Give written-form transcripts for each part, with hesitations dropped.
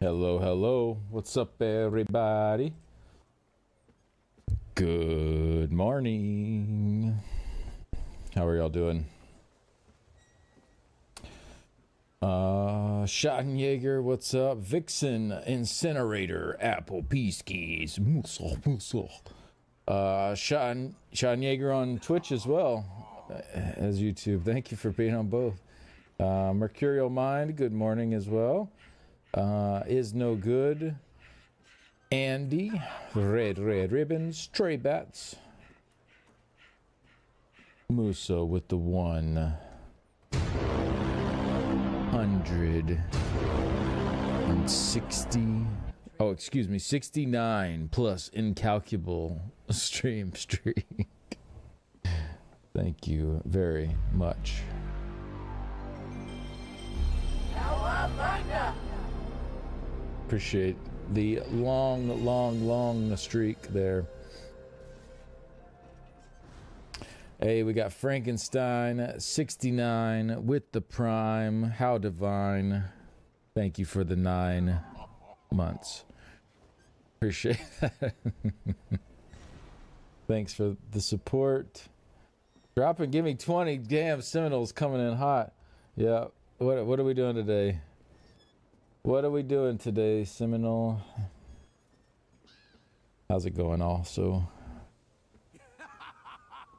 Hello, hello. What's up, everybody? Good morning. How are y'all doing? Schottenjäger, what's up? Vixen, Incinerator, Apple Peaskies. Schottenjäger on Twitch as well as YouTube. Thank you for being on both. Mercurial Mind, good morning as well. Is no good. Andy, red ribbons, Trey Bats, Muso with the 69 plus incalculable stream streak. Thank you very much. Appreciate the long streak there. Hey, we got Frankenstein 69 with the Prime. How divine. Thank you for the 9 months. Appreciate that. Thanks for the support. Drop and give me 20. Damn, Seminoles coming in hot. Yeah. What are we doing today? What are we doing today, Seminole? How's it going also?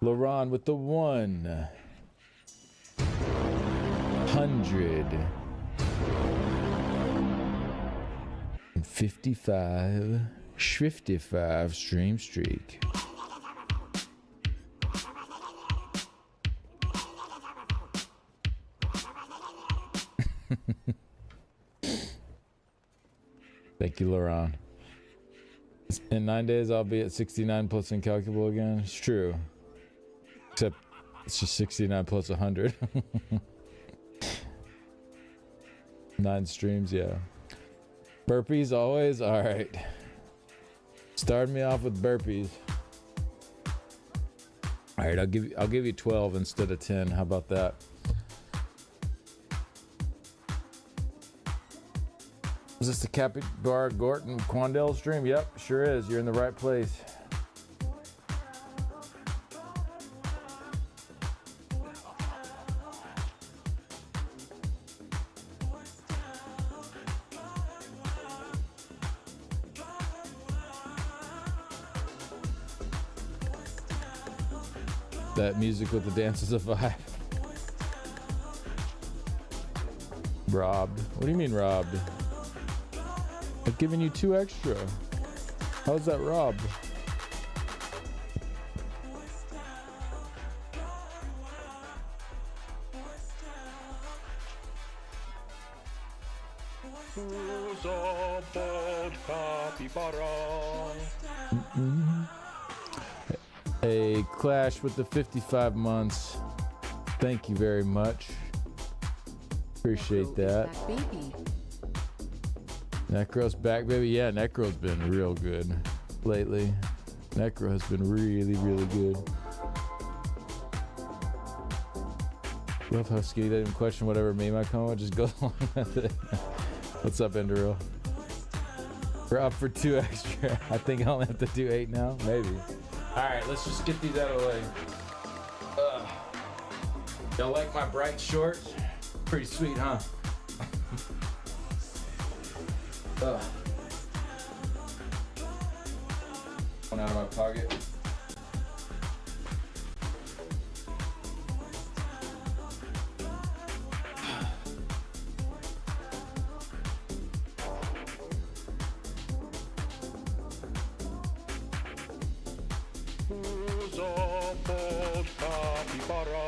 Laron with the 155 stream streak. Thank you, Laurent. In 9 days, I'll be at 69 plus incalculable again. It's true. Except it's just 69 plus 100. 9 streams, yeah. Burpees always? Alright. Start me off with burpees. Alright, I'll give you 12 instead of 10. How about that? Is this the Capybara Gorton Quandale stream? Yep, sure is. You're in the right place. That music with the dance is a vibe. Robbed. What do you mean robbed? I've given you 2 extra. How's that robbed? Who's a bold capybara? A clash with the 55 months. Thank you very much. Appreciate that. Necro's back, baby. Yeah, Necro's been real good lately. Necro has been really, really good. Love how Skinny doesn't even question whatever meme I come with, just go along with it. What's up, Enderal? We're up for 2 extra. I think I only have to do 8 now, maybe. Alright, let's just get these out of the way. Y'all like my bright shorts? Pretty sweet, huh? One out of my pocket. Who's a bold capybara?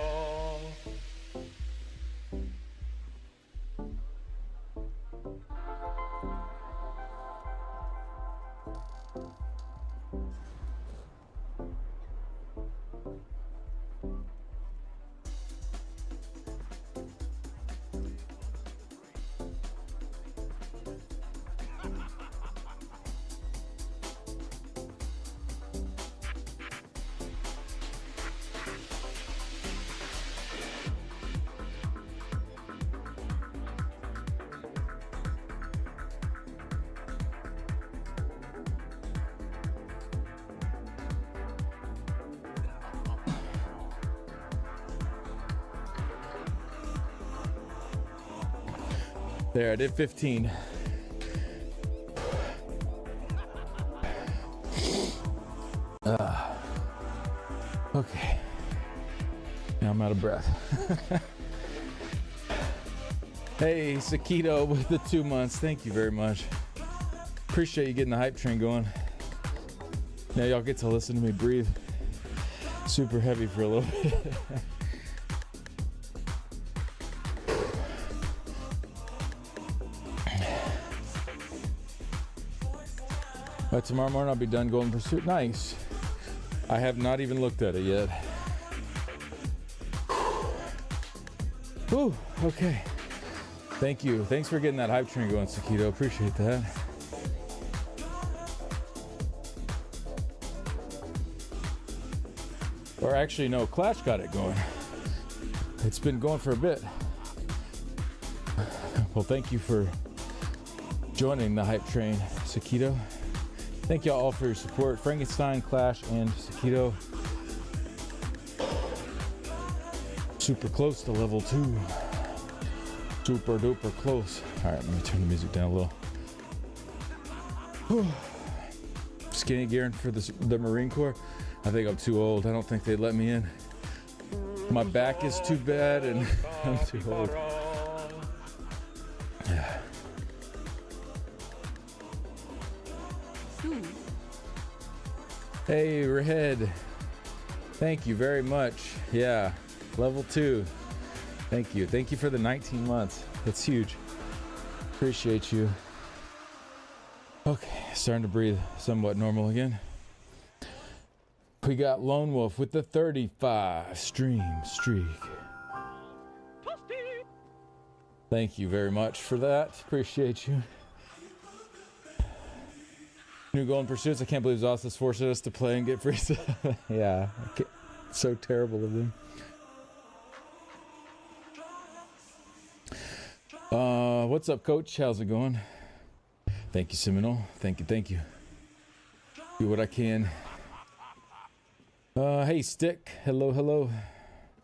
There, I did 15. Okay. Now I'm out of breath. Hey, Sakito with the 2 months. Thank you very much. Appreciate you getting the hype train going. Now y'all get to listen to me breathe super heavy for a little bit. By tomorrow morning, I'll be done Golden Pursuit. Nice. I have not even looked at it yet. Whew, okay. Thank you. Thanks for getting that hype train going, Sakito. Appreciate that. Or actually, no, Clash got it going. It's been going for a bit. Well, thank you for joining the hype train, Sakito. Thank y'all all for your support. Frankenstein, Clash, and Sakito. Super close to level 2. Super duper close. All right, let me turn the music down a little. Whew. Skinny gearing for the Marine Corps. I think I'm too old. I don't think they'd let me in. My back is too bad and I'm too old. Yeah. Hey, Redhead. Thank you very much. Yeah, level 2. Thank you. Thank you for the 19 months. That's huge. Appreciate you. Okay, starting to breathe somewhat normal again. We got Lone Wolf with the 35 stream streak. Thank you very much for that. Appreciate you. New Golden Pursuits. I can't believe Zostas forced us to play and get free stuff. Yeah, so terrible of them. What's up, Coach? How's it going? Thank you, Seminole. Thank you. Do what I can. Hey, Stick. Hello.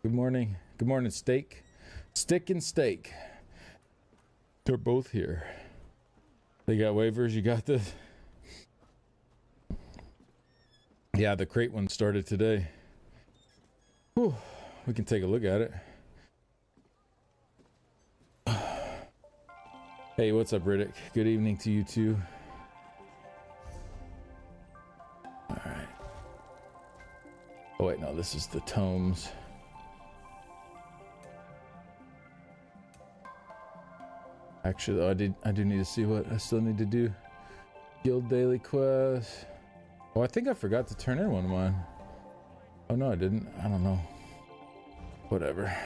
Good morning, Steak. Stick and Steak. They're both here. They got waivers. You got this. Yeah, the crate one started today. Whew. We can take a look at it. Hey, what's up, Riddick? Good evening to you too. All right. Oh wait, no, this is the tomes. Actually, though, I do need to see what I still need to do. Guild daily quest. Oh, I think I forgot to turn in one of mine. Oh no, I didn't. I don't know. Whatever.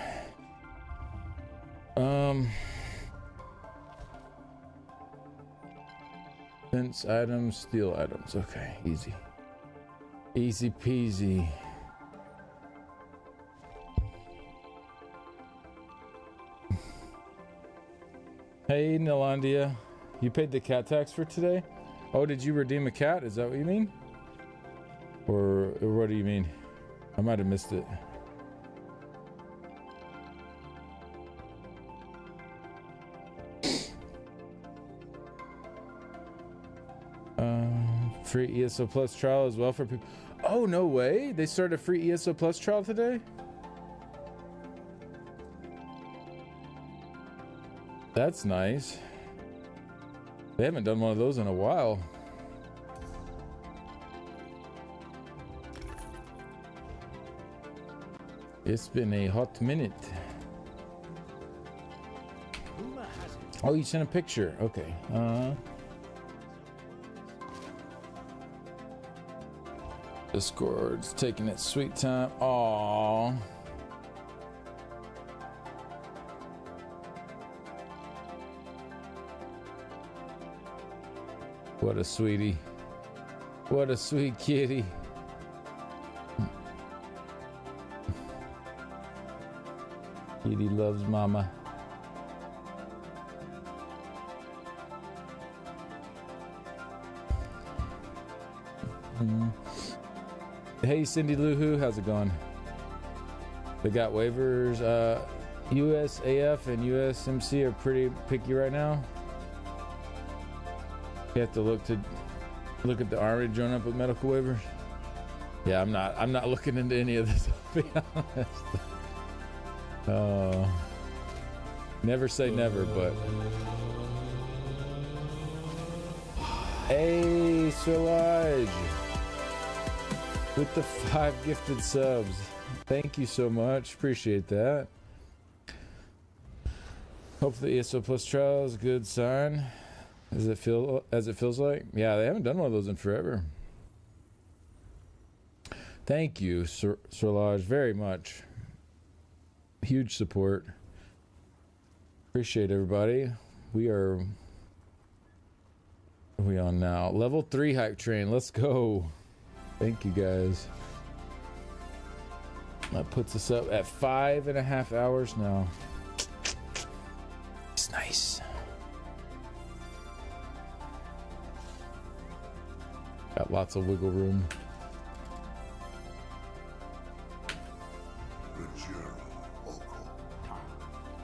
Fence items, steel items. Okay, easy. Easy peasy. Hey, Nilandia. You paid the cat tax for today? Oh, did you redeem a cat? Is that what you mean? Or what do you mean? I might have missed it. Free ESO Plus trial as well for people. Oh, no way. They started a free ESO Plus trial today? That's nice. They haven't done one of those in a while. It's been a hot minute. Oh, you sent a picture. Okay. Discord's taking its sweet time. Aww. What a sweetie. What a sweet kitty. Kitty loves mama. Hey, Cindy Lou Who, how's it going? They got waivers. USAF and USMC are pretty picky right now. You have to look at the army to join up with medical waivers. Yeah, I'm not looking into any of this, to be honest. Never say never, but hey, Solage with the 5 gifted subs. Thank you so much. Appreciate that. Hope the ESO Plus trial is a good sign. Does it feel as it feels like? Yeah, they haven't done one of those in forever. Thank you, Solage, very much. Huge support. Appreciate everybody. What are we on now? Level 3 hype train. Let's go. Thank you guys. That puts us up at 5.5 hours now. It's nice. Got lots of wiggle room.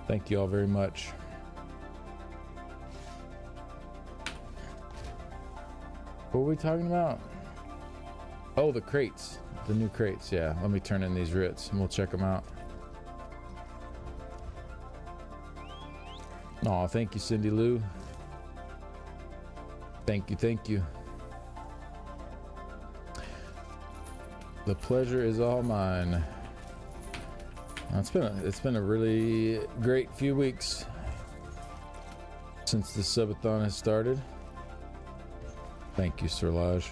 Thank you all very much. What were we talking about? Oh, the crates. The new crates, yeah. Let me turn in these writs and we'll check them out. Oh, thank you, Cindy Lou. Thank you. The pleasure is all mine. It's been a really great few weeks since the Subathon has started. Thank you, Sirlaj.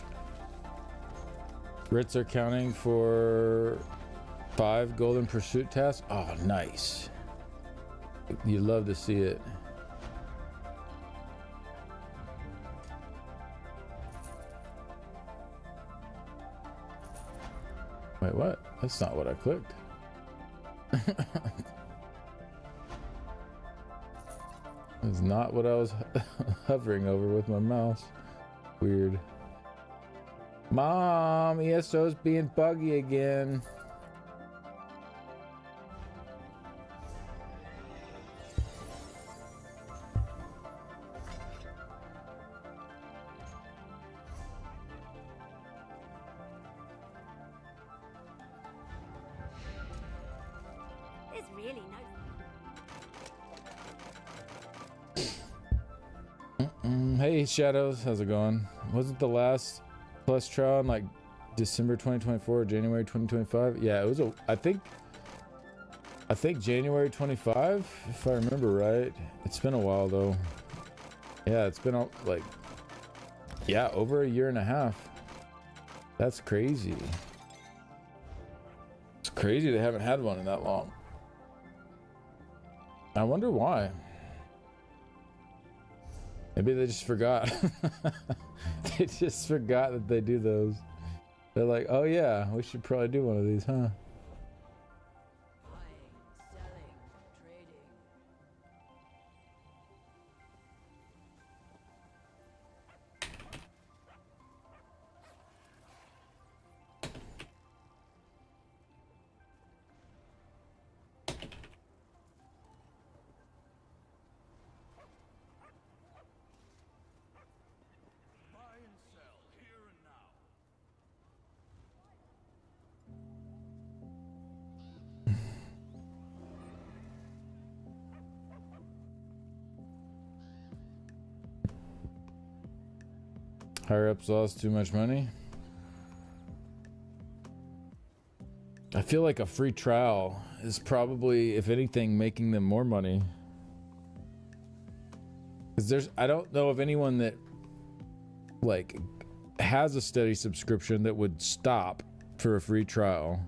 Ritz are counting for 5 golden pursuit tasks. Oh, nice. You love to see it. Wait, what? That's not what I clicked. That's not what I was hovering over with my mouse. Weird. Mom, ESO's being buggy again. There's really no. Hey Shadows, how's it going? Wasn't the last Plus trial in like December 2024 or January 2025? Yeah, it was I think January 25, if I remember right. It's been a while though. Yeah, it's been like, yeah, over a year and a half. That's crazy. It's crazy they haven't had one in that long. I wonder why. Maybe they just forgot. They just forgot that they do those. They're like, oh yeah, we should probably do one of these, huh? Buying, selling, trading. Buy and sell here and now. Higher ups lost too much money. I feel like a free trial is probably, if anything, making them more money. Because I don't know of anyone that like has a steady subscription that would stop for a free trial.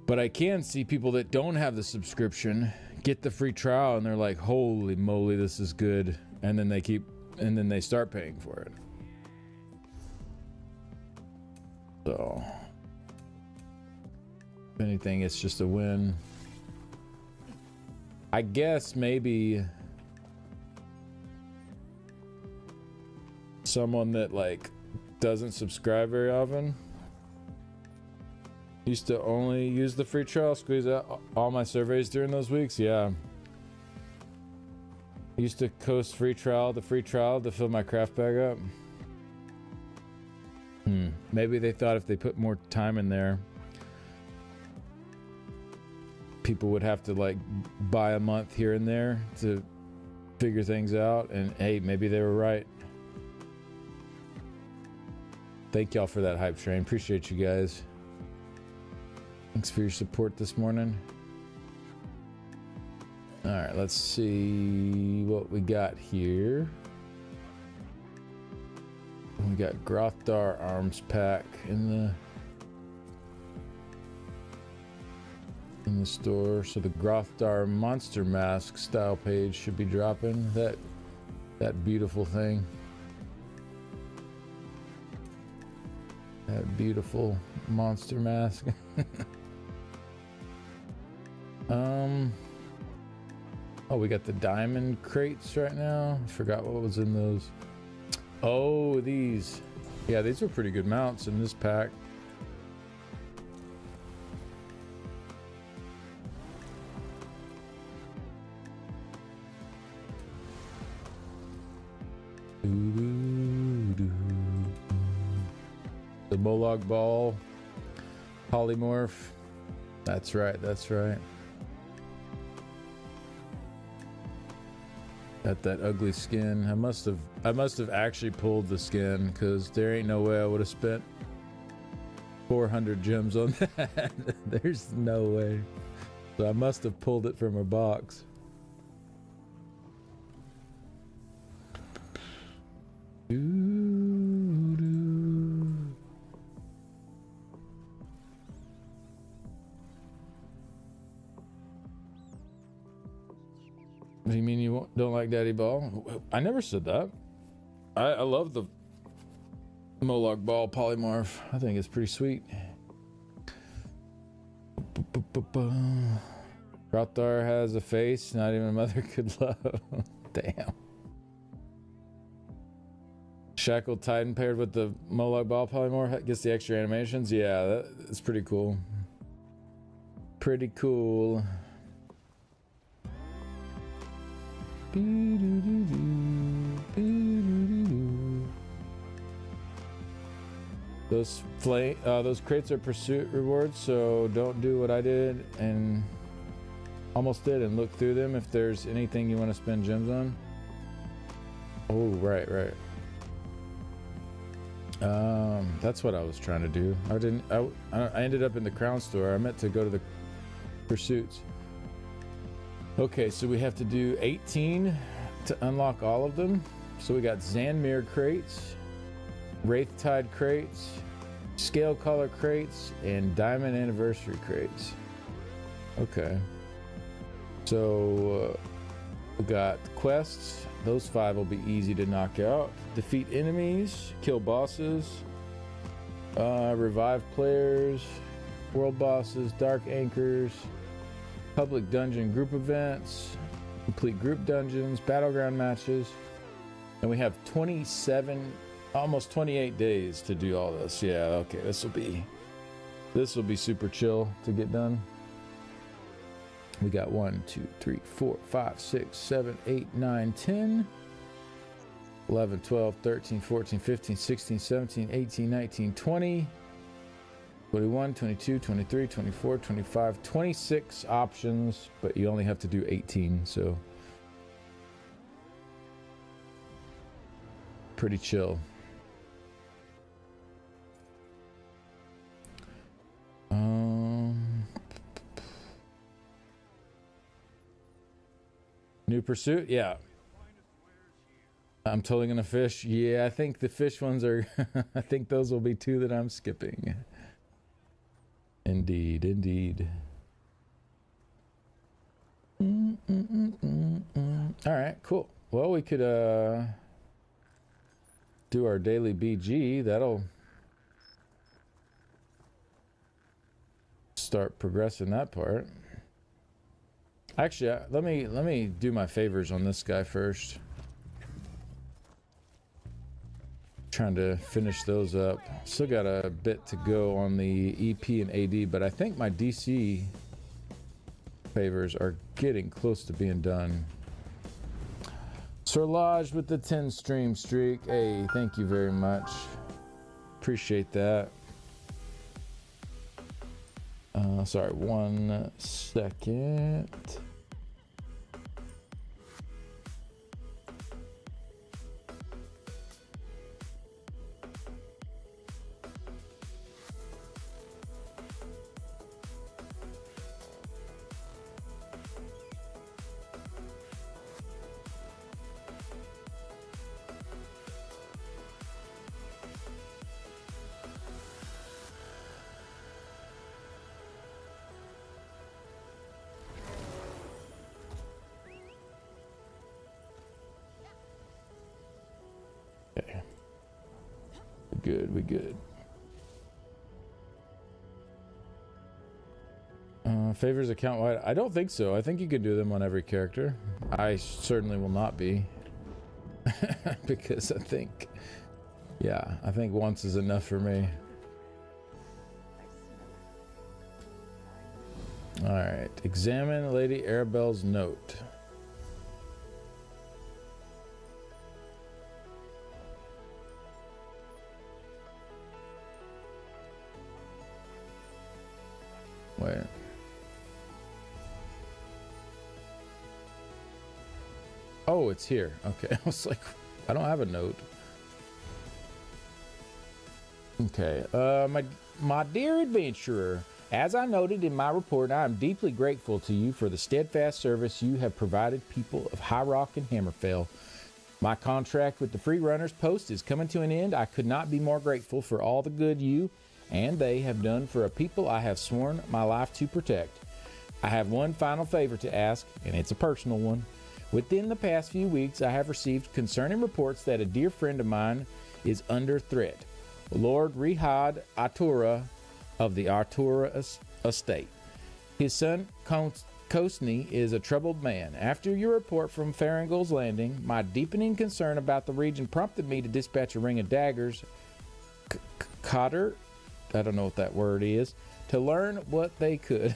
But I can see people that don't have the subscription get the free trial and they're like, holy moly, this is good. And then they start paying for it. So, if anything, it's just a win. I guess maybe someone that like doesn't subscribe very often used to only use the free trial, squeeze out all my surveys during those weeks. Yeah. Used to coast free trial to fill my craft bag up. Maybe they thought if they put more time in there, people would have to like buy a month here and there to figure things out. And hey, maybe they were right. Thank y'all for that hype train. Appreciate you guys. Thanks for your support this morning. All right, let's see what we got here. We got Grothdar Arms Pack in the store. So the Grothdar Monster Mask style page should be dropping. That beautiful thing. That beautiful monster mask. Oh, we got the diamond crates right now. I forgot what was in those. Oh, these. Yeah, these were pretty good mounts in this pack. The Molag Ball polymorph. That's right, that's right. Got that ugly skin. I must have actually pulled the skin, because there ain't no way I would have spent 400 gems on that. There's no way. So I must have pulled it from a box. Ooh. Don't like Daddy Ball. I never said that. I love the Moloch Ball polymorph. I think it's pretty sweet. Rothar has a face not even a mother could love. Damn. Shackled Titan paired with the Moloch Ball polymorph gets the extra animations. Yeah, that's pretty cool. Pretty cool. Those crates are pursuit rewards, so don't do what I did and almost did and look through them if there's anything you want to spend gems on. Oh, right. That's what I was trying to do. I ended up in the Crown Store. I meant to go to the pursuits. Okay, so we have to do 18 to unlock all of them. So we got Zanmir crates, Wraithtide crates, Scale Color crates, and Diamond Anniversary crates. Okay. So we got quests. Those 5 will be easy to knock out. Defeat enemies, kill bosses, revive players, world bosses, dark anchors, public dungeon group events, complete group dungeons, battleground matches. And we have 27, almost 28 days to do all this. Yeah, okay, this will be super chill to get done. We got 1, 2, 3, 4, 5, 6, 7, 8, 9, 10, 11, 12, 13, 14, 15, 16, 17, 18, 19, 20, 21, 22, 23, 24, 25, 26 options, but you only have to do 18, so pretty chill. New pursuit? Yeah. I'm totally gonna fish. Yeah, I think the fish ones are I think those will be 2 that I'm skipping. Indeed. Alright, cool. Well, we could do our daily BG. That'll start progressing that part. Actually, let me do my favors on this guy first. Trying to finish those up. Still got a bit to go on the EP and AD, but I think my DC favors are getting close to being done. Sir Lodge with the 10 stream streak. Hey, thank you very much. Appreciate that. Sorry, 1 second. Okay. We good. Favors account wide? I don't think so. I think you can do them on every character. I certainly will not be. Because I think once is enough for me. Alright. Examine Lady Arabelle's note. Wait. Oh, it's here. Okay. I was like, I don't have a note. Okay. My dear adventurer, as I noted in my report, I am deeply grateful to you for the steadfast service you have provided people of High Rock and Hammerfell. My contract with the Free Runners Post is coming to an end. I could not be more grateful for all the good you and they have done for a people I have sworn my life to protect. I have one final favor to ask, and it's a personal one. Within the past few weeks, I have received concerning reports that a dear friend of mine is under threat. Lord Rihad Atura of the Atura estate. His son Kosni is a troubled man. After your report from Faringol's Landing, my deepening concern about the region prompted me to dispatch a ring of daggers, Cotter, I don't know what that word is, to learn what they could.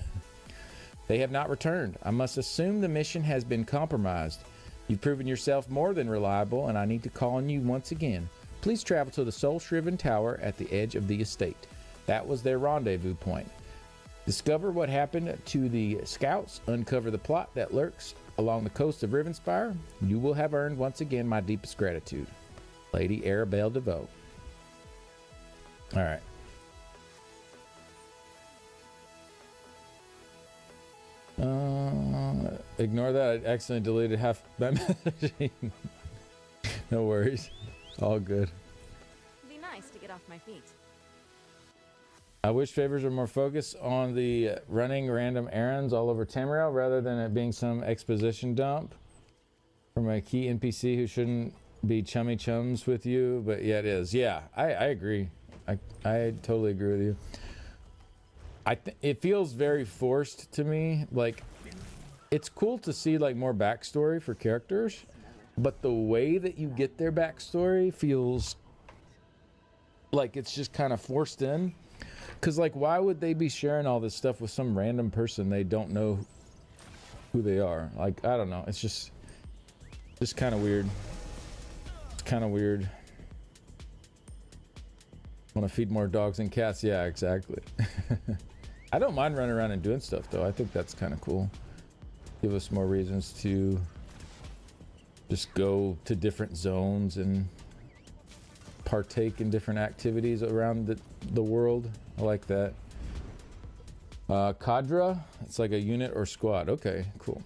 They have not returned. I must assume the mission has been compromised. You've proven yourself more than reliable, and I need to call on you once again. Please travel to the Soul-Shriven Tower at the edge of the estate. That was their rendezvous point. Discover what happened to the scouts, uncover the plot that lurks along the coast of Rivenspire. You will have earned once again my deepest gratitude. Lady Arabelle DeVoe. All right. Ignore that. I accidentally deleted half my messaging. No worries. All good. It'd be nice to get off my feet. I wish favors were more focused on the running random errands all over Tamriel rather than it being some exposition dump from a key NPC who shouldn't be chummy chums with you, but yet is. Yeah, I agree. I totally agree with you. It feels very forced to me. Like, it's cool to see like more backstory for characters, but the way that you get their backstory feels like it's just kind of forced in. Because, like, why would they be sharing all this stuff with some random person they don't know who they are? Like, I don't know. It's just kind of weird. It's kind of weird. Want to feed more dogs and cats? Yeah, exactly. I don't mind running around and doing stuff, though. I think that's kind of cool. Give us more reasons to just go to different zones and partake in different activities around the world. I like that. Cadre, it's like a unit or squad. Okay, cool.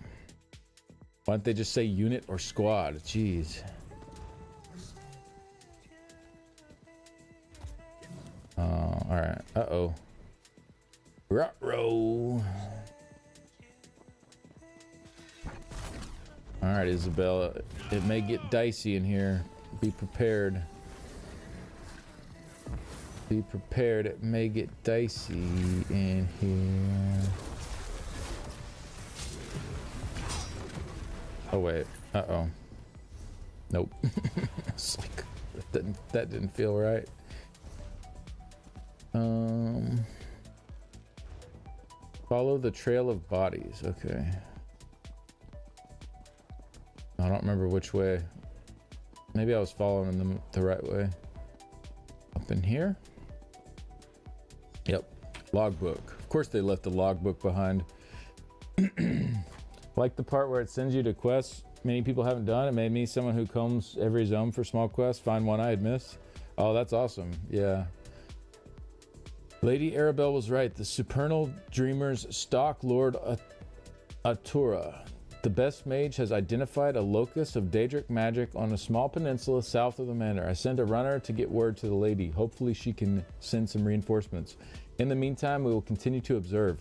Why don't they just say unit or squad? Jeez. All right. Uh-oh. Ruh-roh. All right, Isabella. It may get dicey in here. Be prepared. Be prepared. It may get dicey in here. Oh, wait. Uh-oh. Nope. It's like, that didn't feel right. Follow the trail of bodies. Okay. I don't remember which way. Maybe I was following them the right way. Up in here? Yep. Logbook. Of course they left the logbook behind. Like the part where it sends you to quests many people haven't done. It made me someone who combs every zone for small quests, find one I had missed. Oh, that's awesome. Yeah. Lady Arabelle was right. The supernal dreamers stalk Lord Atura. The best mage has identified a locus of Daedric magic on a small peninsula south of the manor. I sent a runner to get word to the lady. Hopefully she can send some reinforcements. In the meantime, we will continue to observe.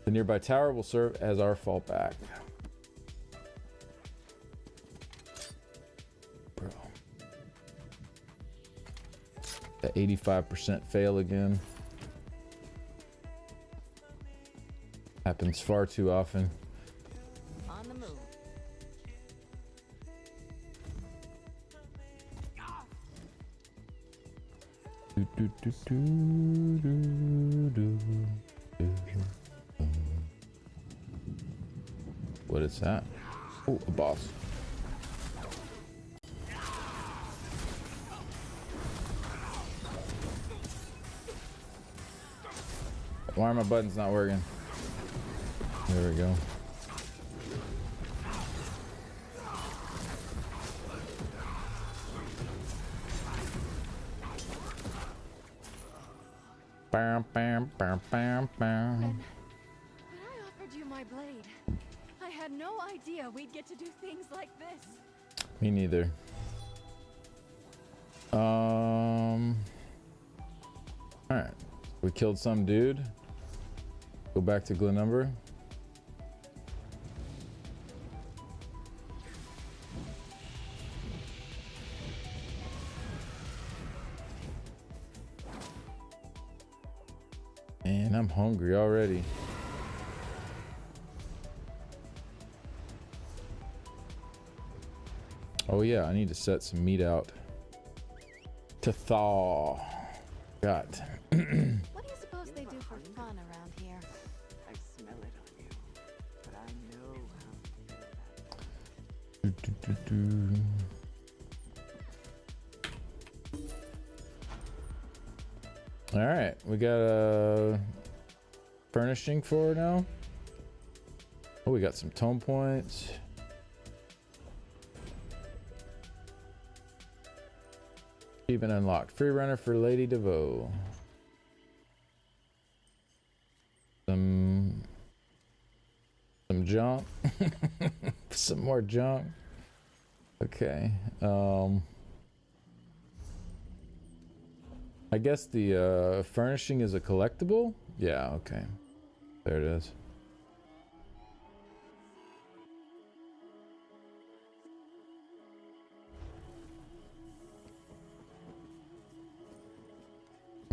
The nearby tower will serve as our fallback. Bro. The 85% fail again. Happens far too often. On the move. What is that? Oh, a boss. Why are my buttons not working? There we go. Bam, bam, bam, bam, bam. When I offered you my blade, I had no idea we'd get to do things like this. Me neither. All right. We killed some dude. Go back to Glenumber. Man, I'm hungry already. Oh yeah, I need to set some meat out to thaw. God. What do you suppose they do for fun around here? I smell it on you, but I know how to do that. All right, we got a furnishing for her now. Oh, we got some tone points. Even unlocked. Free runner for Lady DeVoe. Some junk. Some more junk. Okay. I guess the furnishing is a collectible? Yeah, okay. There it is.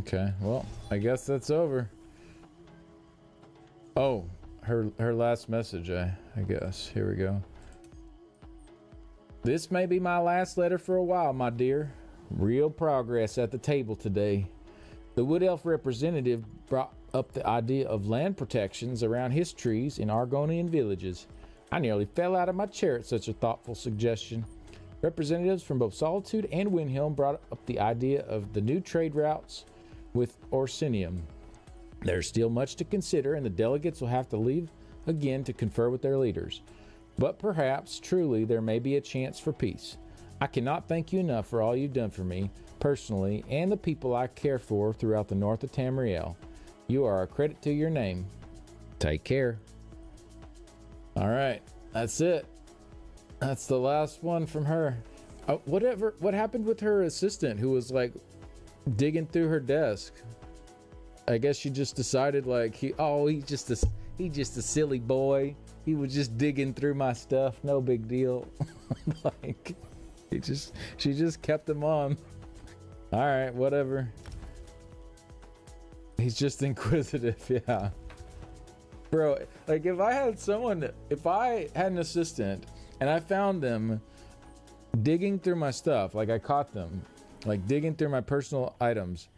Okay, well, I guess that's over. Oh, her last message, I guess. Here we go. This may be my last letter for a while, my dear. Real progress at the table today. The Wood Elf representative brought up the idea of land protections around his trees in Argonian villages. I nearly fell out of my chair at such a thoughtful suggestion. Representatives from both Solitude and Windhelm brought up the idea of the new trade routes with Orsinium. There's still much to consider, and the delegates will have to leave again to confer with their leaders. But perhaps, truly, there may be a chance for peace. I cannot thank you enough for all you've done for me, personally, and the people I care for throughout the north of Tamriel. You are a credit to your name. Take care. All right, that's it. That's the last one from her. What happened with her assistant who was like digging through her desk? I guess she just decided like he's just a silly boy. He was just digging through my stuff. No big deal. Like she just kept him on. All right, whatever. He's just inquisitive, yeah. Bro, like if I had an assistant and I found them digging through my stuff, like I caught them, like digging through my personal items,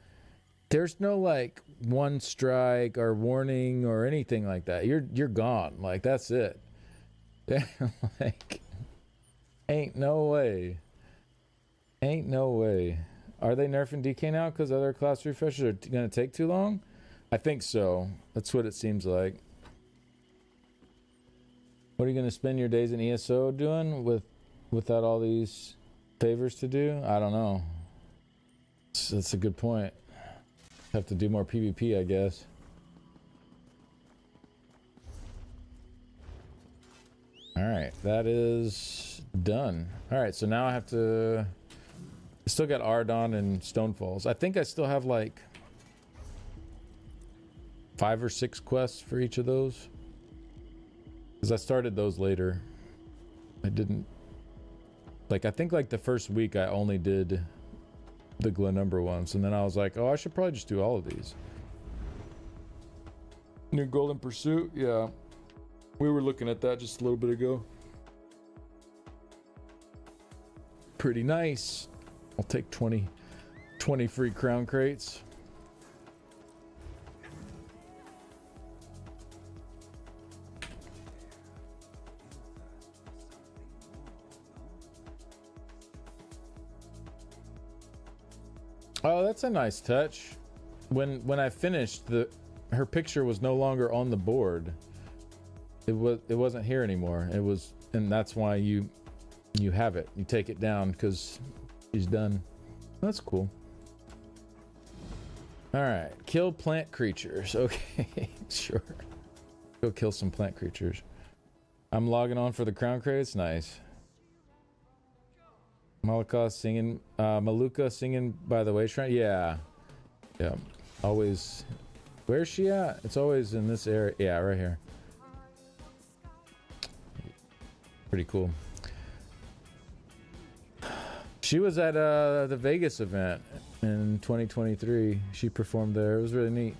there's no like one strike or warning or anything like that. You're gone. Like that's it. Like ain't no way. Ain't no way. Are they nerfing DK now because other class refreshes are going to take too long? I think so. That's what it seems like. What are you going to spend your days in ESO doing without all these favors to do? I don't know. That's a good point. Have to do more PvP, I guess. All right, that is done. All right, so now I have to... I still got Ardon and Stonefalls. I think I still have like 5 or 6 quests for each of those. Because I started those later. I didn't... Like, I think like the first week I only did the Glenumbra ones. And then I was like, oh, I should probably just do all of these. New Golden Pursuit? Yeah. We were looking at that just a little bit ago. Pretty nice. I'll take 20 free crown crates. Oh, that's a nice touch. When I finished, her picture was no longer on the board. It wasn't here anymore. It was, and that's why you have it. You take it down because she's done. That's cool. All right, kill plant creatures. Okay, sure. Go kill some plant creatures. I'm logging on for the crown crates. Nice. Maluka singing by the way shrine. Yeah. Always. Where's she at? It's always in this area. Yeah, right here. Pretty cool. She was at the Vegas event in 2023. She performed there. It was really neat.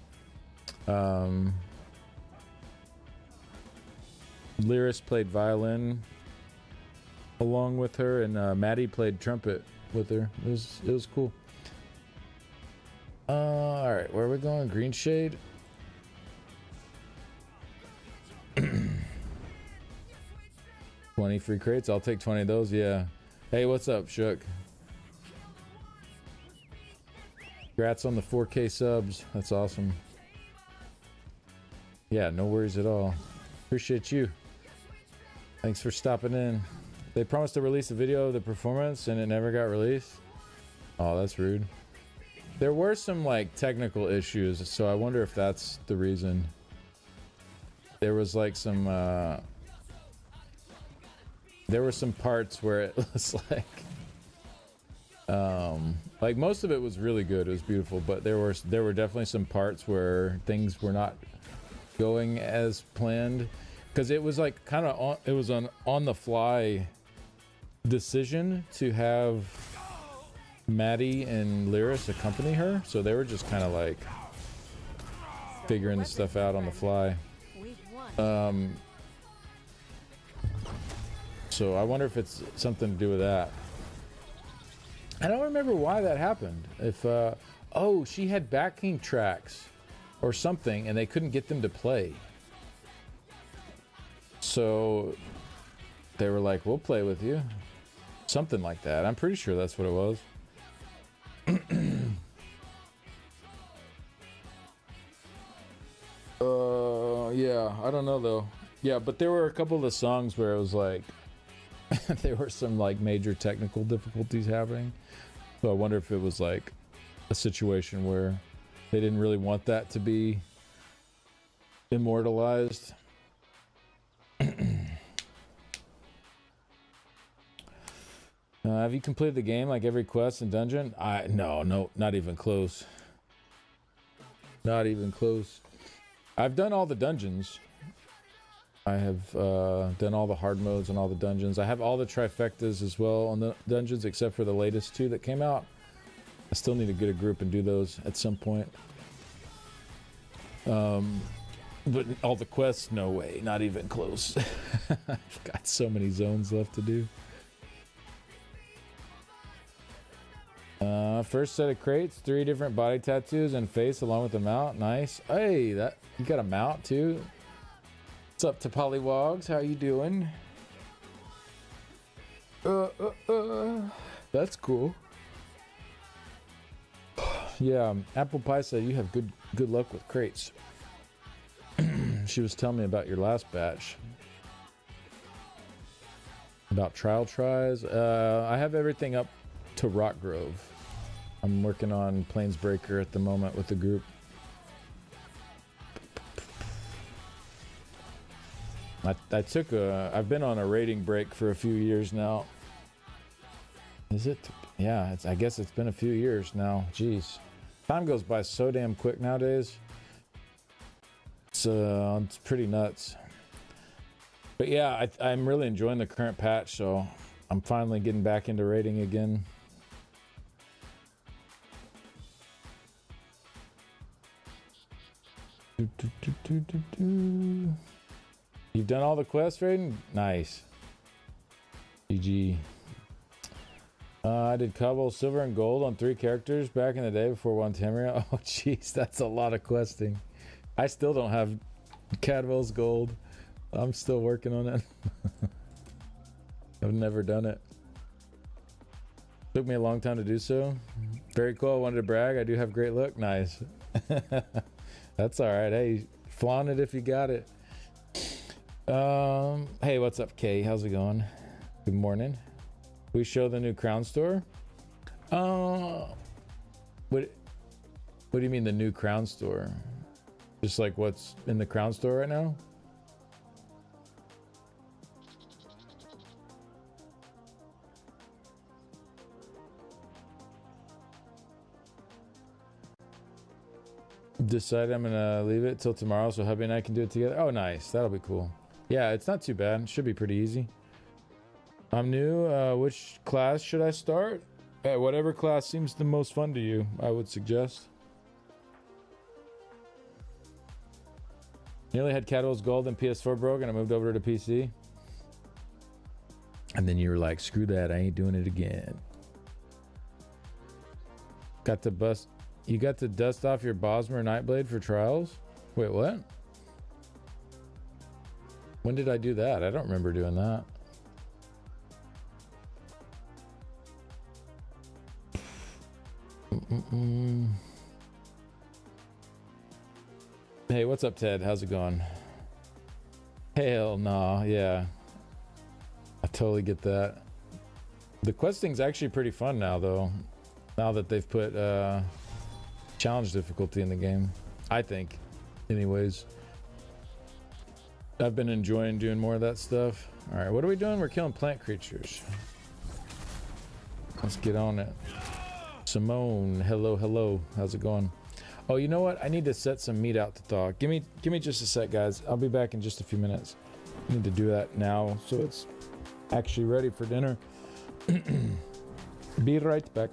Lyris played violin along with her, and Maddie played trumpet with her. It was cool. All right, where are we going? Green shade. 20 free crates. I'll take 20 of those. Yeah. Hey, what's up, Shook? Congrats on the 4K subs. That's awesome. Yeah, no worries at all. Appreciate you. Thanks for stopping in. They promised to release a video of the performance and it never got released. Oh, that's rude. There were some like technical issues, so I wonder if that's the reason. There was like some there were some parts where it was like most of it was really good. It was beautiful, but there were definitely some parts where things were not going as planned, because it was like kind of it was an on the fly decision to have Maddie and Lyris accompany her, so they were just kind of like figuring the stuff out on the fly. So I wonder if it's something to do with that. I don't remember why that happened. If oh, she had backing tracks or something and they couldn't get them to play, so they were like, we'll play with you, something like that. I'm pretty sure that's what it was. Yeah, I don't know though. Yeah, but there were a couple of the songs where it was like there were some like major technical difficulties happening. So I wonder if it was like a situation where they didn't really want that to be immortalized. Have you completed the game, like every quest and dungeon? No, not even close. Not even close. I've done all the dungeons. I have done all the hard modes and all the dungeons. I have all the trifectas as well on the dungeons, except for the latest 2 that came out. I still need to get a group and do those at some point. But all the quests, no way, not even close. I've got so many zones left to do. First set of crates, 3 different body tattoos and face along with a mount. Nice. Hey, that you got a mount too. What's up to Pollywogs? How you doing? That's cool. Yeah, Apple Pie said you have good luck with crates. She was telling me about your last batch. About trial tries. I have everything up to Rock Grove. I'm working on Planesbreaker at the moment with the group. I've been on a rating break for a few years now. Is it? Yeah, I guess it's been a few years now. Jeez. Time goes by so damn quick nowadays. It's pretty nuts. But yeah, I'm really enjoying the current patch, so I'm finally getting back into rating again. You've done all the quests, Raiden? Nice. GG. I did Cobble, Silver, and Gold on 3 characters back in the day before 1 Tamriel. Oh, jeez, that's a lot of questing. I still don't have Cadwell's Gold. I'm still working on it. I've never done it. Took me a long time to do so. Very cool. I wanted to brag. I do have great look. Nice. That's all right. Hey, flaunt it if you got it. Hey, what's up, Kay? How's it going? Good morning. We show the new Crown Store. What do you mean the new Crown Store? Just like what's in the Crown Store right now? Decided I'm gonna leave it till tomorrow so hubby and I can do it together. Oh, nice. That'll be cool. Yeah, it's not too bad. It should be pretty easy. I'm new. Which class should I start? Whatever class seems the most fun to you, I would suggest. Nearly had Cadwell's Gold and PS4 broke, and I moved over to PC. And then you were like, screw that, I ain't doing it again. You got to dust off your Bosmer Nightblade for trials? Wait, what? When did I do that? I don't remember doing that. Hey, what's up, Ted? How's it going? Hell no, yeah. I totally get that. The questing's actually pretty fun now, though. Now that they've put challenge difficulty in the game. I think. Anyways. I've been enjoying doing more of that stuff. Alright, what are we doing? We're killing plant creatures. Let's get on it. Simone, hello, hello. How's it going? Oh, you know what? I need to set some meat out to thaw. Give me just a sec, guys. I'll be back in just a few minutes. I need to do that now so it's actually ready for dinner. Be right back.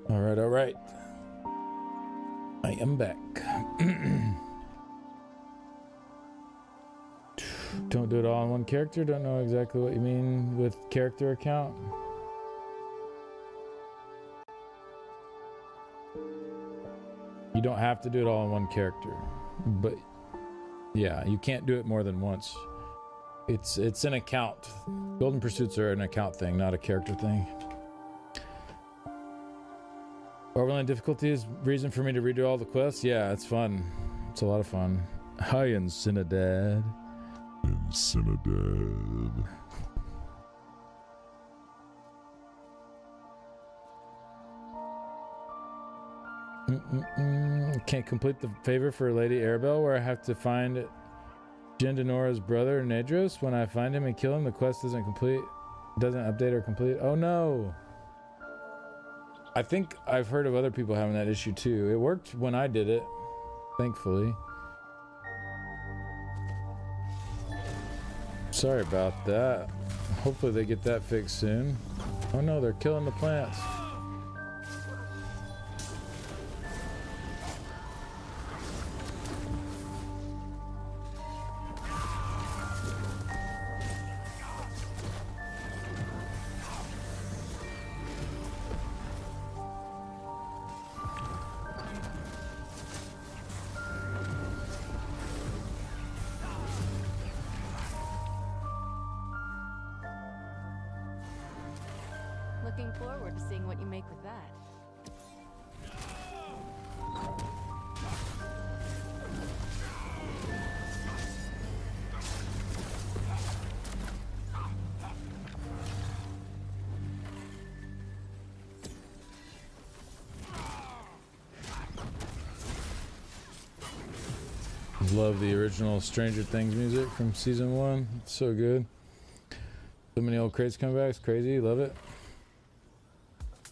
All right. I am back. Don't do it all on one character. Don't know exactly what you mean with character account. You don't have to do it all in one character, but yeah, you can't do it more than once. It's an account. Golden Pursuits are an account thing, not a character thing. Overland difficulty is reason for me to redo all the quests. Yeah, it's fun. It's a lot of fun. Hi, Incinidad. Incinidad. Can't complete the favor for Lady Arabelle where I have to find Jindanora's brother Nedros. When I find him and kill him, the quest doesn't update or complete. Oh no. I think I've heard of other people having that issue too. It worked when I did it, thankfully. Sorry about that. Hopefully they get that fixed soon. Oh no, they're killing the plants. Looking forward to seeing what you make with that. Love the original Stranger Things music from season 1. It's so good. So many old crates come back. It's crazy. Love it.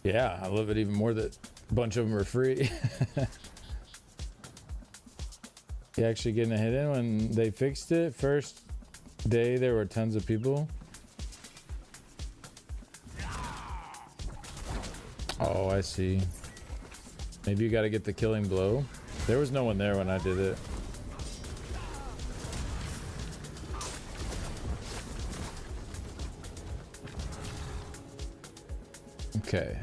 Yeah, I love it even more that a bunch of them are free. You actually getting a hit in when they fixed it. First day there were tons of people. Oh, I see. Maybe you got to get the killing blow. There was no one there when I did it. Okay.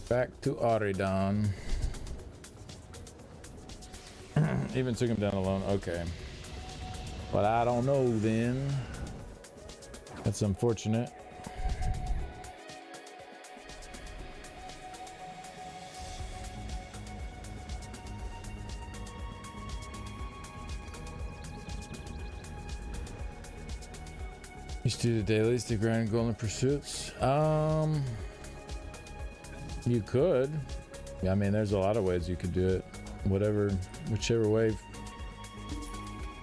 Back to Auridon. Even took him down alone. Okay. But I don't know then. That's unfortunate. Used to do the dailies to grind golden pursuits. You could. Yeah, I mean, there's a lot of ways you could do it. Whichever way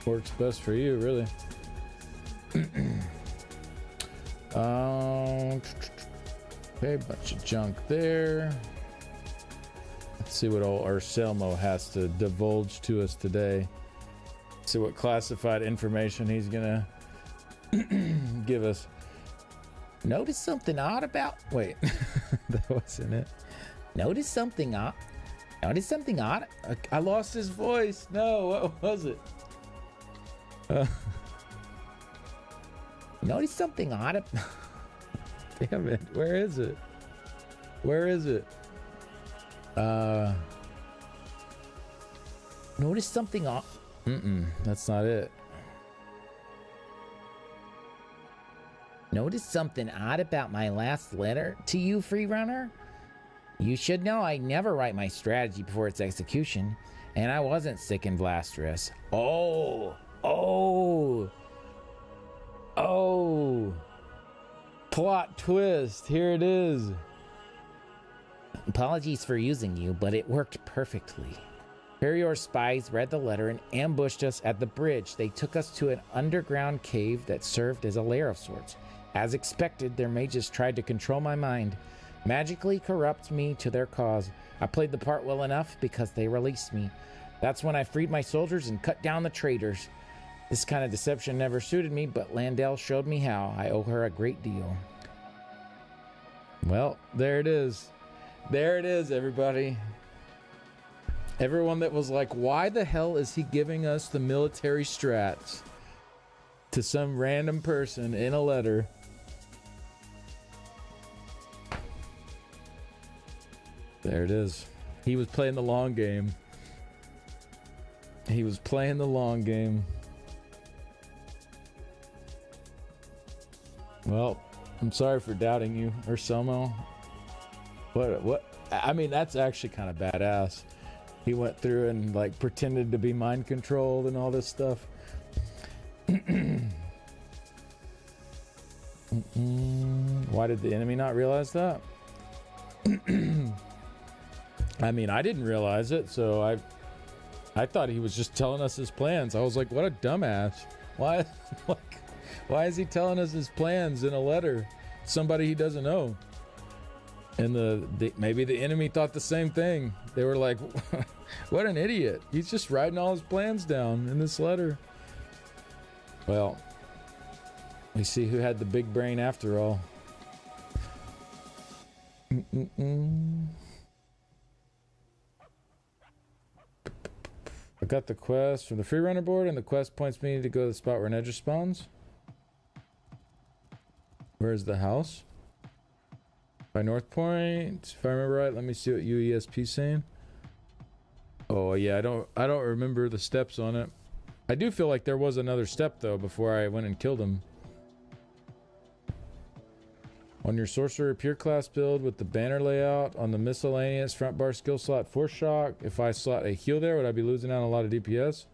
works best for you, really. Okay, bunch of junk there. Let's see what old Arselmo has to divulge to us today. See what classified information he's gonna give us. Notice something odd about... Wait, that wasn't it. Notice something odd. I lost his voice. No, what was it? Notice something odd. Damn it. Where is it? Notice something odd. That's not it. Notice something odd about my last letter to you, Freerunner? You should know I never write my strategy before its execution, and I wasn't sick and blasterous. Oh! Plot twist, here it is. Apologies for using you, but it worked perfectly. Perior's spies read the letter and ambushed us at the bridge. They took us to an underground cave that served as a lair of sorts. As expected, their mages tried to control my mind, magically corrupt me to their cause. I played the part well enough because they released me. That's when I freed my soldiers and cut down the traitors. This kind of deception never suited me, but Landell showed me how. I owe her a great deal. Well, there it is. There it is, everybody. Everyone that was like, why the hell is he giving us the military strats to some random person in a letter? There it is. He was playing the long game. He was playing the long game. Well, I'm sorry for doubting you, Urselmo. What? I mean, that's actually kind of badass. He went through and like pretended to be mind controlled and all this stuff. Why did the enemy not realize that? I mean, I didn't realize it, so I thought he was just telling us his plans. I was like, what a dumbass. Why why is he telling us his plans in a letter? Somebody he doesn't know. And maybe the enemy thought the same thing. They were like, what an idiot. He's just writing all his plans down in this letter. Well, we see who had the big brain after all. I got the quest from the free runner board, and the quest points me to go to the spot where Nedra spawns. Where's the house? By North Point, if I remember right. Let me see what UESP's saying. Oh yeah, I don't remember the steps on it. I do feel like there was another step though before I went and killed him. On your sorcerer pure class build with the banner layout on the miscellaneous front bar skill slot force shock. If I slot a heal there, would I be losing out on a lot of DPS?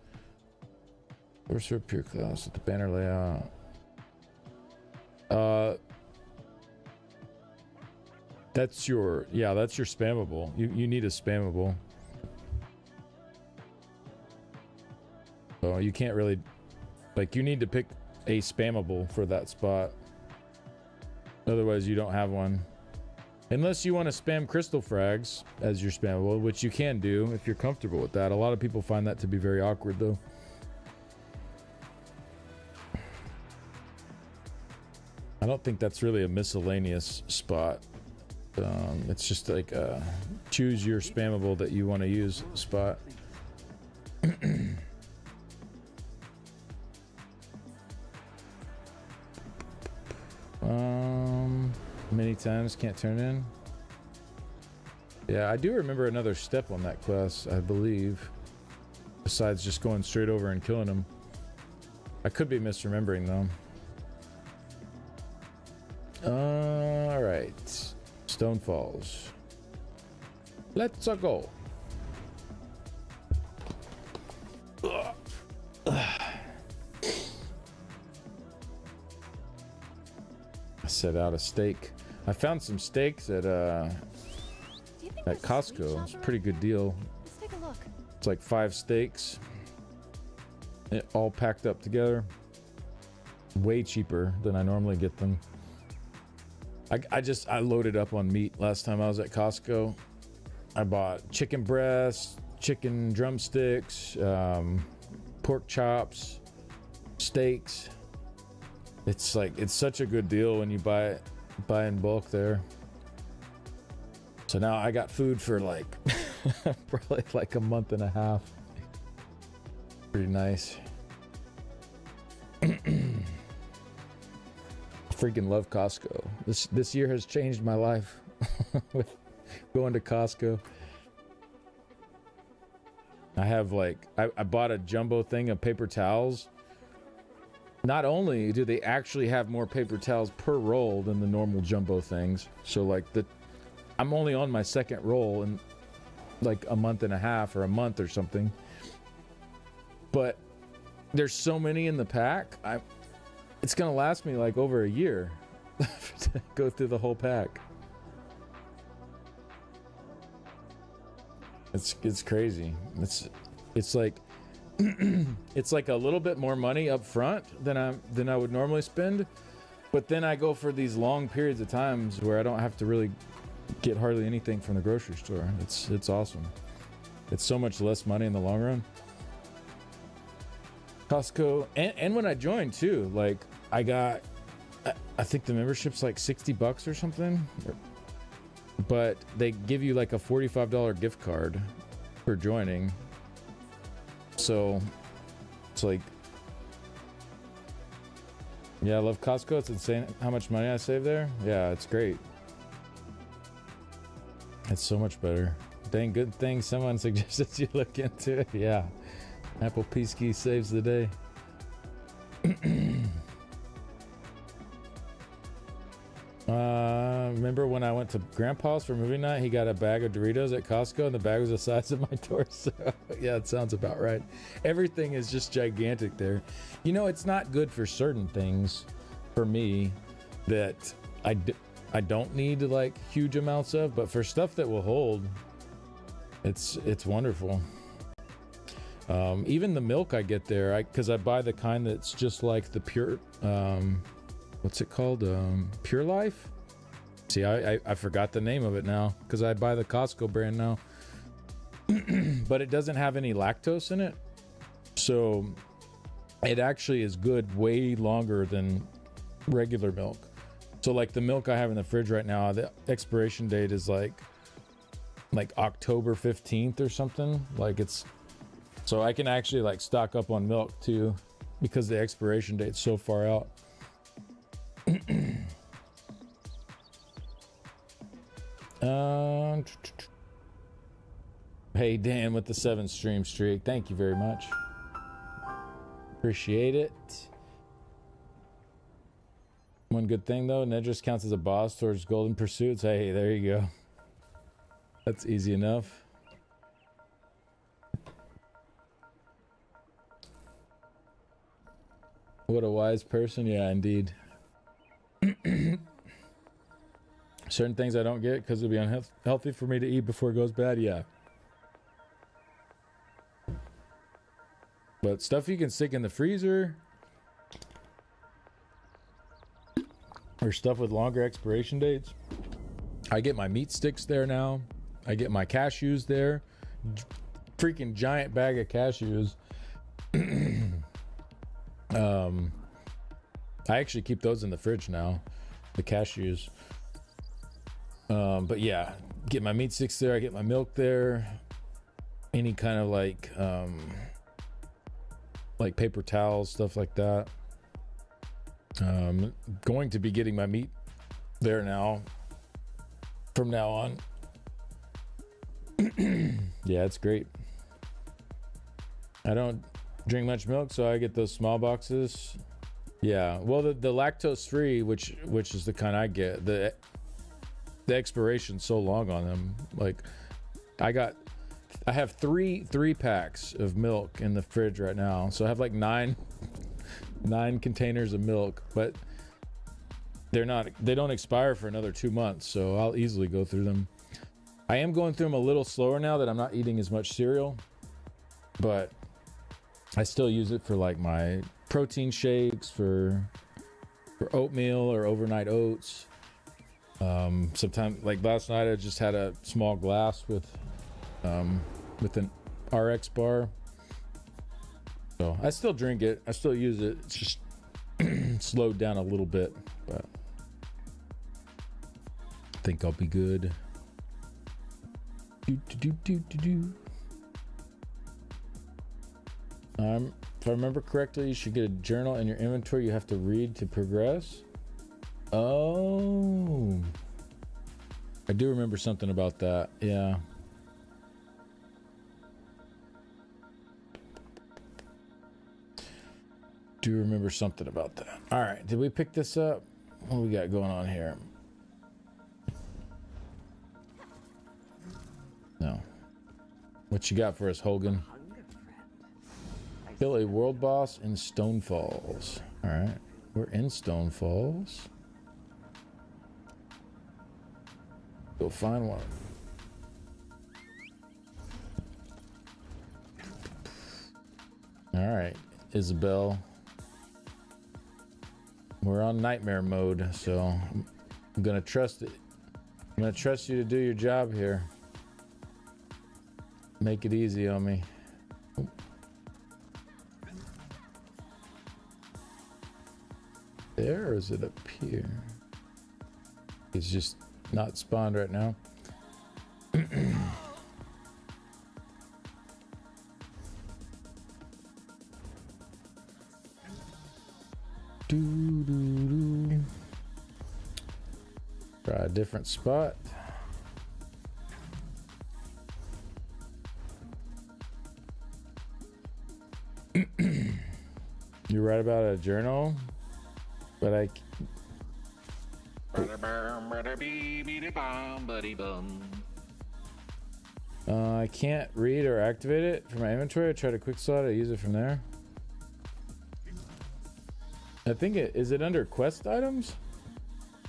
Sorcerer pure class with the banner layout. That's your spammable. You need a spammable. So you can't really, like, you need to pick a spammable for that spot. Otherwise you don't have one. Unless you want to spam crystal frags as your spammable, which you can do if you're comfortable with that. A lot of people find that to be very awkward though. I don't think that's really a miscellaneous spot. It's just like a choose your spammable that you want to use spot. Many times can't turn in. Yeah, I do remember another step on that quest, I believe. Besides just going straight over and killing him. I could be misremembering though. Alright. Stone Falls. Let's go. I set out a steak. I found some steaks at Costco. It's a pretty good deal. Let's take a look. It's like 5 steaks, all packed up together. Way cheaper than I normally get them. I loaded up on meat last time I was at Costco. I bought chicken breasts, chicken drumsticks, pork chops, steaks. It's like, it's such a good deal when you buy in bulk there. So now I got food for like probably like a month and a half. Pretty nice. Freaking love Costco. This year has changed my life with going to Costco. I have like I bought a jumbo thing of paper towels. Not only do they actually have more paper towels per roll than the normal jumbo things, so like I'm only on my second roll in like a month and a half or a month or something. But there's so many in the pack. It's gonna last me like over a year to go through the whole pack. It's crazy. It's like it's like a little bit more money up front than I would normally spend, but then I go for these long periods of times where I don't have to really get hardly anything from the grocery store. It's awesome. It's so much less money in the long run. Costco, and when I joined too, like I think the membership's like $60 or something, but they give you like a $45 gift card for joining. So it's like, yeah, I love Costco. It's insane how much money I save there. Yeah, it's great. It's so much better. Dang good thing someone suggested you look into it. Yeah. Apple Peasky saves the day. Remember when I went to Grandpa's for movie night? He got a bag of Doritos at Costco, and the bag was the size of my torso. Yeah, it sounds about right. Everything is just gigantic there. You know, it's not good for certain things, for me, that I don't need like huge amounts of, but for stuff that will hold, it's wonderful. Even the milk I get there, because I buy the kind that's just like the pure, what's it called? Pure Life? See, I forgot the name of it now because I buy the Costco brand now. But it doesn't have any lactose in it. So it actually is good way longer than regular milk. So like the milk I have in the fridge right now, the expiration date is like October 15th or something. Like it's, so I can actually like stock up on milk too because the expiration date's so far out. Hey Dan with the 7 stream streak, thank you very much, appreciate it. One good thing though, Nedris counts as a boss towards Golden Pursuits. Hey, there you go, that's easy enough. What a wise person. Yeah, indeed. Certain things I don't get because it'll be unhealthy for me to eat before it goes bad. Yeah. But stuff you can stick in the freezer or stuff with longer expiration dates. I get my meat sticks there now. I get my cashews there. Freaking giant bag of cashews. I actually keep those in the fridge now, the cashews. But yeah, get my meat sticks there. I get my milk there. Any kind of like paper towels, stuff like that. Going to be getting my meat there now, from now on. Yeah, it's great. I don't drink much milk, so I get those small boxes. Yeah, well, the lactose free, which is the kind I get, the expiration's so long on them. Like, I have three packs of milk in the fridge right now, so I have like nine containers of milk, but they don't expire for another 2 months, so I'll easily go through them. I am going through them a little slower now that I'm not eating as much cereal, but I still use it for like my protein shakes, for oatmeal or overnight oats. Sometimes, like last night, I just had a small glass with an RX bar. So I still drink it. I still use it. It's just slowed down a little bit, but I think I'll be good. If I remember correctly, you should get a journal in your inventory you have to read to progress. Oh, I do remember something about that. Yeah. Do remember something about that. All right, did we pick this up? What do we got going on here? No. What you got for us, Hogan? Kill a world boss in Stone Falls. All right, we're in Stone Falls. Go find one. All right, Isabel. We're on nightmare mode, so I'm gonna trust it. I'm gonna trust you to do your job here. Make it easy on me. There, or is it up here? It's just not spawned right now. Try a different spot. write about a journal, but I can't read or activate it from my inventory. I tried a quick slot. I use it from there. I think is it under quest items?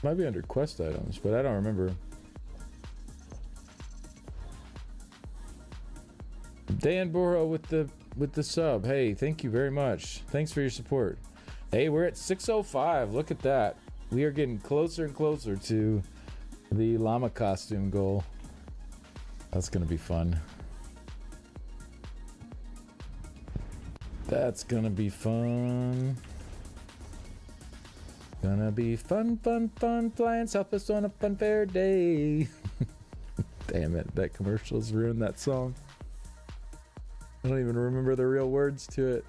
Might be under quest items, but I don't remember. Dan Boro with the sub. Hey, thank you very much. Thanks for your support. Hey, we're at 605. Look at that. We are getting closer and closer to the llama costume goal. That's gonna be fun. That's gonna be fun. Gonna be fun, fun, fun. Flying Southwest on a fun fair day. Damn it, that commercial's ruined that song. I don't even remember the real words to it.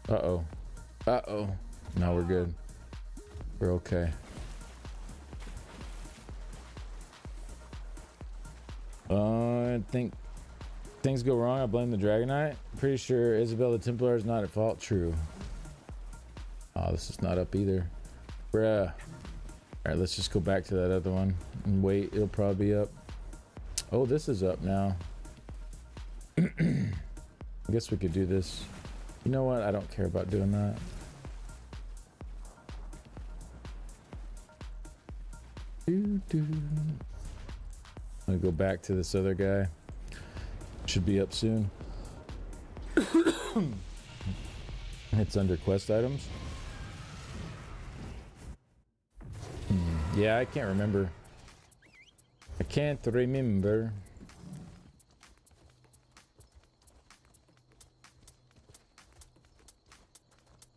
Uh-oh. Uh-oh. No, we're good. We're okay. I think things go wrong. I blame the Dragonite. Pretty sure Isabel the Templar is not at fault. True. Oh, this is not up either. Bruh. Alright, let's just go back to that other one and wait. It'll probably be up. Oh, this is up now. I guess we could do this. You know what? I don't care about doing that. I'm gonna go back to this other guy. Should be up soon. It's under quest items. Yeah, I can't remember. I can't remember.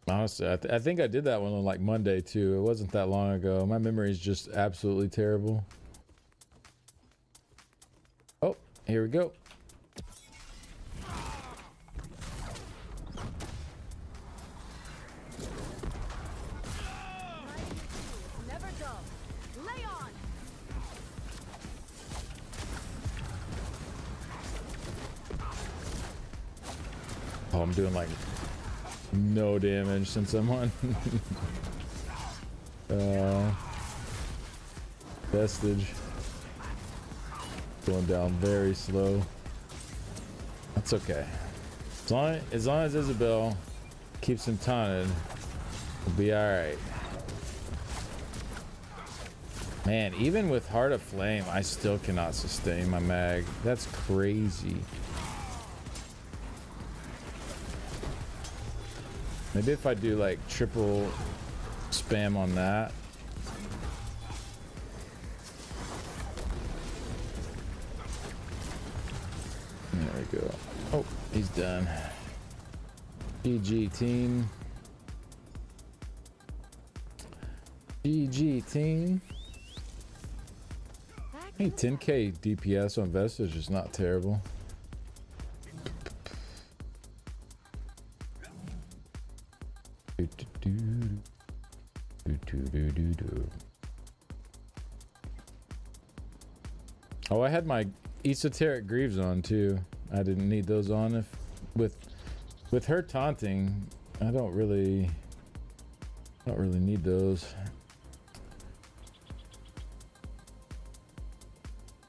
Honestly, I think I did that one on like Monday too. It wasn't that long ago. My memory is just absolutely terrible. Oh, here we go. Never dull. Lay on. Oh, I'm doing like no damage since I'm on. Vestige. Going down very slow. That's okay. As long as Isabel keeps him taunted, we'll be alright. Man, even with Heart of Flame, I still cannot sustain my mag. That's crazy. Maybe if I do like triple spam on that. There we go. Oh, he's done. GG team. GG team. Hey, 10k DPS on Vestige is not terrible. Oh, I had my esoteric greaves on too. I didn't need those on. If with her taunting, I don't really need those.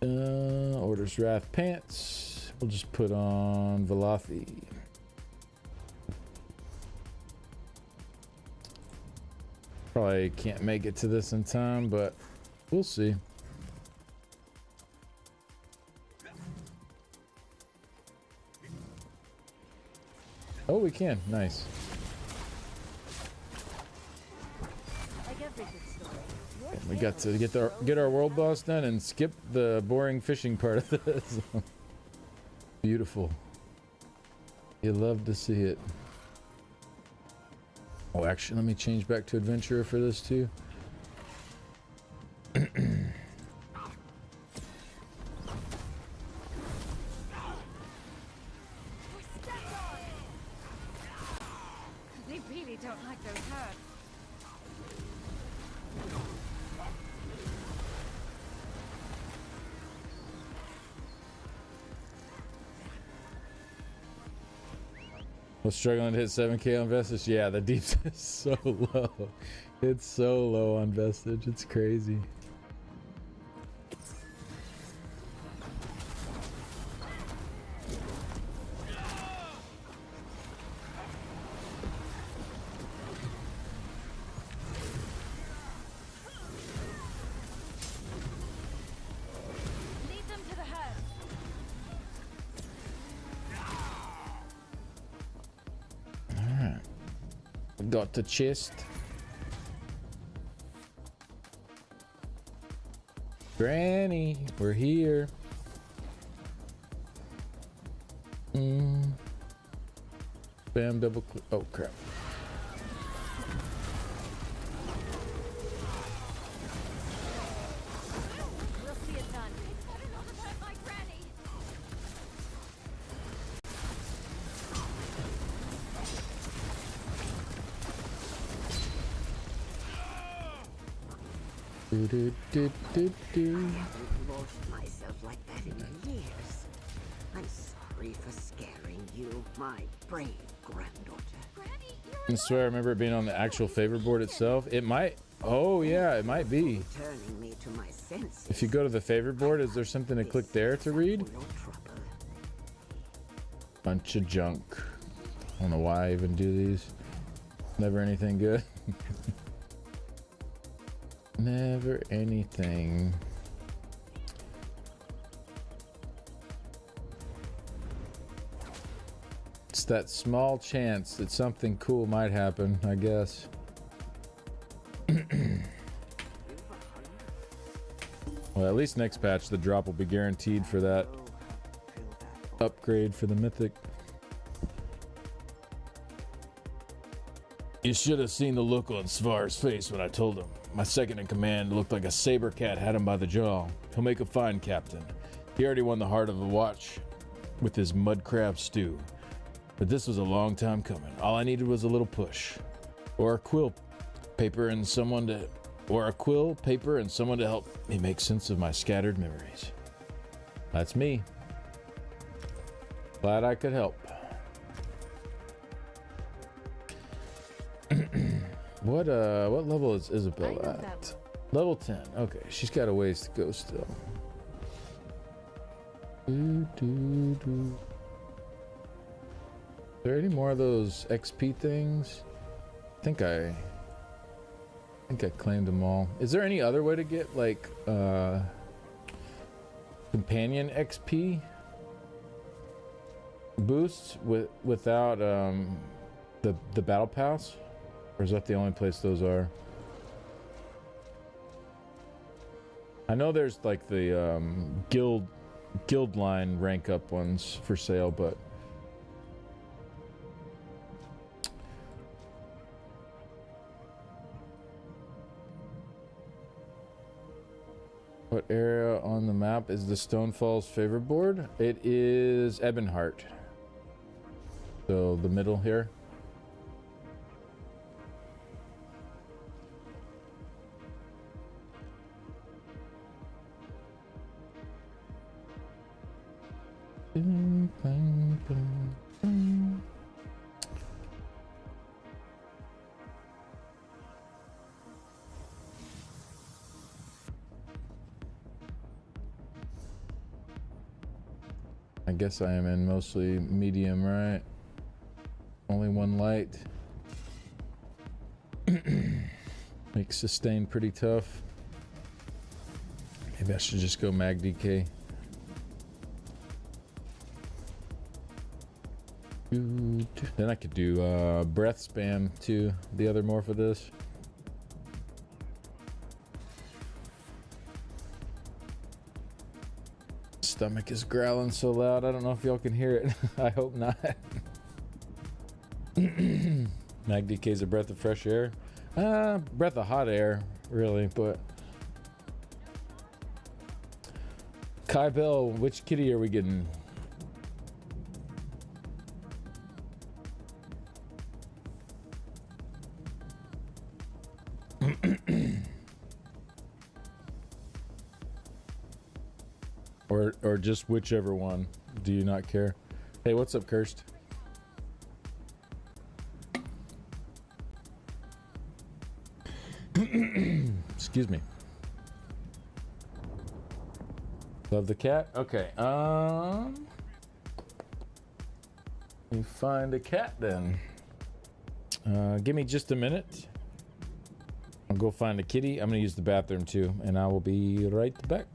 Orders Wrath pants. We'll just put on Velothi. Probably can't make it to this in time, but we'll see. Oh, we can. Nice. We got to get our world boss done and skip the boring fishing part of this. Beautiful. You love to see it. Oh, actually, let me change back to adventurer for this too. They really don't like those herbs. Was struggling to hit 7K on Vestige? Yeah, the deeps is so low. It's so low on Vestige. It's crazy. Lead them to the head. Alright. Got the chest. Granny, we're here. Bam, double click. Oh crap. We'll see it done. It's better not to hurt my granny. Do, do, do, do, do. Haven't lost myself like that in years. I'm sorry for scaring you, my brave granddaughter. Granny, I swear I remember it being on the actual favor board itself. It might. Oh yeah, it might be. Turning me to my senses. If you go to the favor board, is there something to click there to read? For your trouble. Bunch of junk. I don't know why I even do these. Never anything good. Never anything. It's that small chance that something cool might happen, I guess. Well, at least next patch the drop will be guaranteed for that Oh, feel that. upgrade for the mythic. You should have seen the look on Svar's face when I told him. My second in command looked like a saber cat had him by the jaw. He'll make a fine captain. He already won the heart of the watch with his mud crab stew. But this was a long time coming. All I needed was a little push. Or a quill paper and someone to help me make sense of my scattered memories. That's me. Glad I could help. What level is Isabel I know at? that Level 10. Okay, she's got a ways to go still. Do, do, do. Are there any more of those XP things? I think I claimed them all. Is there any other way to get like companion XP boosts without the battle pass? Or is that the only place those are? I know there's like the guild line rank up ones for sale, but what area on the map is the Stonefalls favor board? It is Ebonheart. So the middle here. I guess I am in mostly medium, right? Only one light. Makes sustain pretty tough. Maybe I should just go mag DK. Then I could do breath spam too, the other morph of this. Stomach is growling so loud, I don't know if y'all can hear it. I hope not. Mag DK is a breath of fresh air. Breath of hot air, really, but Kai Bell, which kitty are we getting? Or just whichever one. Do you not care? Hey, what's up, Cursed? Excuse me. Love the cat? Okay. Let me find a cat then. Give me just a minute. I'll go find a kitty. I'm gonna use the bathroom too, and I will be right back.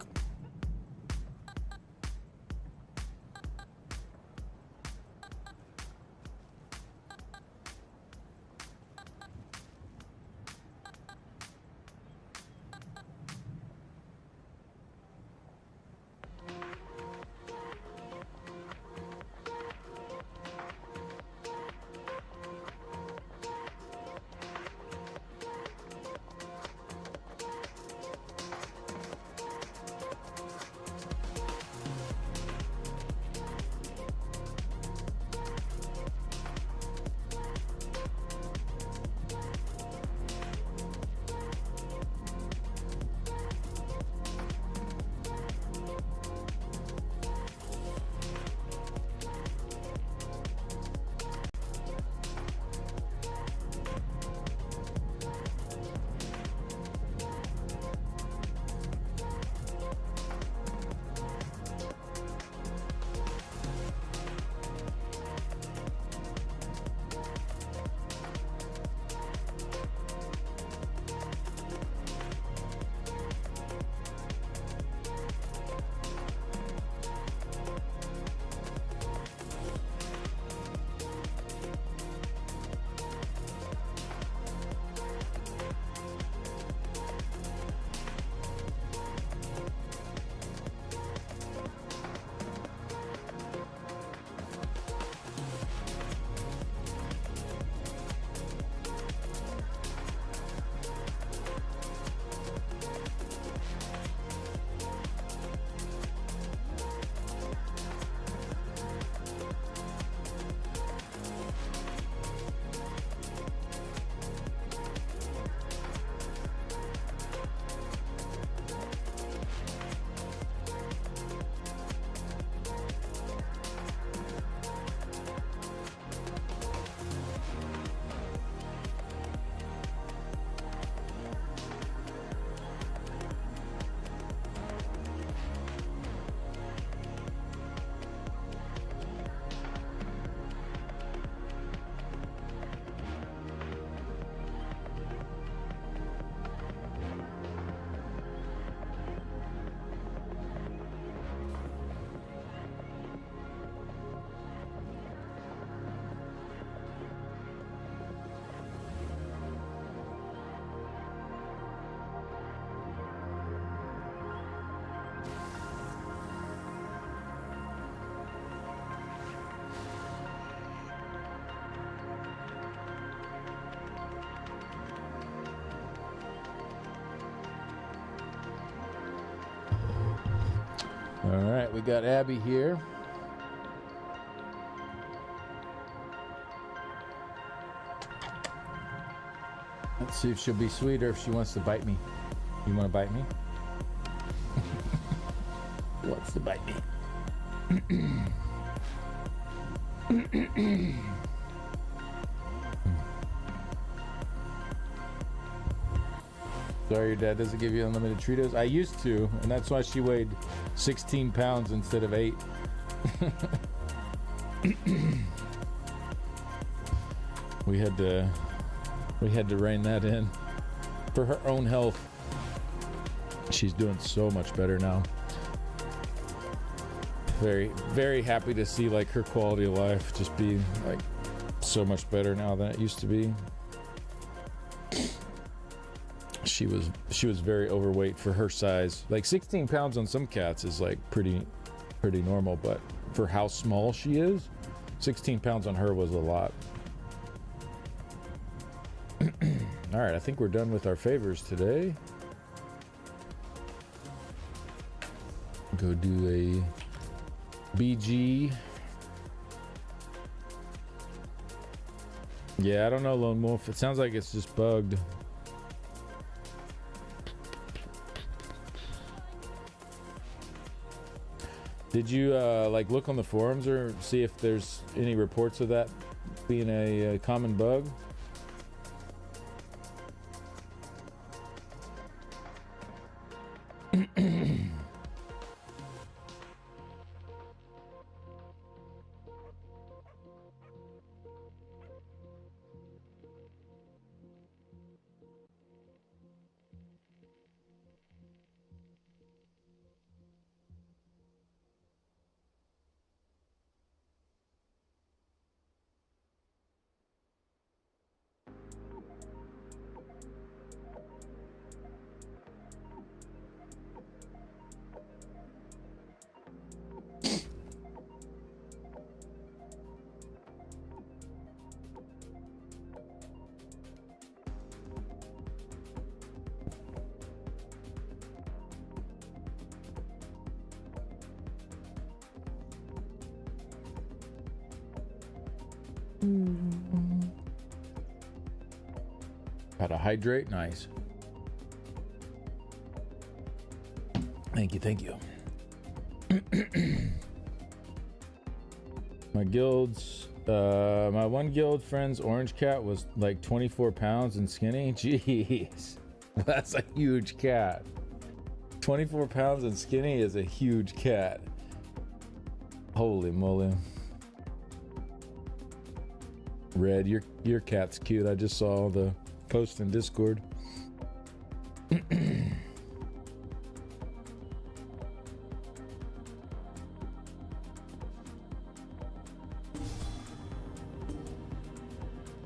All right, we got Abby here. Let's see if she'll be sweet or if she wants to bite me. You want to bite me? She wants to bite me. Sorry, your dad doesn't give you unlimited Cheetos. I used to, and that's why she weighed 16 pounds instead of 8. We had to rein that in for her own health. She's doing so much better now. Very, very happy to see like her quality of life just be like so much better now than it used to be. She was very overweight for her size. Like 16 pounds on some cats is like pretty normal, but for how small she is, 16 pounds on her was a lot. All right, I think we're done with our favors today. Go do a BG. Yeah, I don't know, Lone Wolf. It sounds like it's just bugged. Did you like look on the forums or see if there's any reports of that being a common bug? How to hydrate? Nice. Thank you, thank you. My guild's, my one guild friend's orange cat was like 24 pounds and skinny. Jeez, that's a huge cat. 24 pounds and skinny is a huge cat. Holy moly. Red, your cat's cute. I just saw the post in Discord.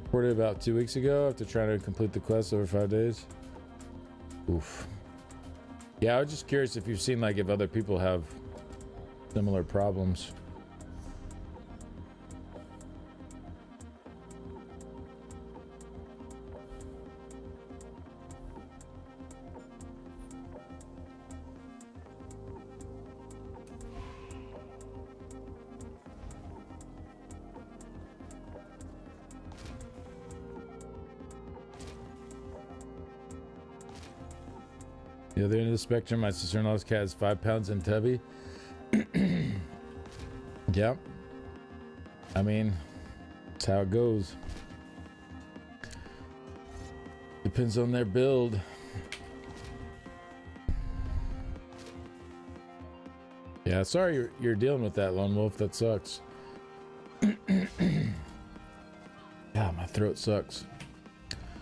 Reported about 2 weeks ago after trying to complete the quest over 5 days. Oof. Yeah, I was just curious if you've seen, like, if other people have similar problems. The other end of the spectrum, my sister-in-law's cat is 5 pounds and tubby. Yep. I mean, that's how it goes. Depends on their build. Yeah, sorry you're dealing with that, Lone Wolf. That sucks. Yeah, my throat sucks.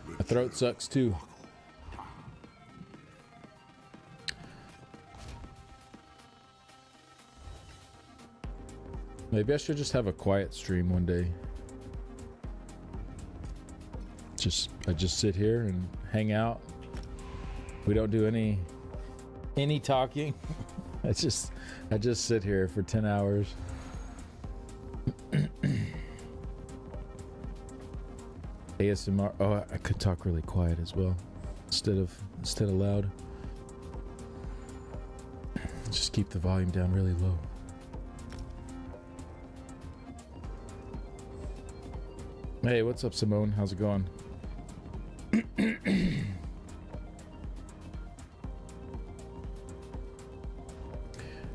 My throat sucks too. Maybe I should just have a quiet stream one day. I just sit here and hang out. We don't do any talking. I just sit here for 10 hours. ASMR. Oh, I could talk really quiet as well, instead of loud. Just keep the volume down really low. Hey, what's up, Simone? How's it going? All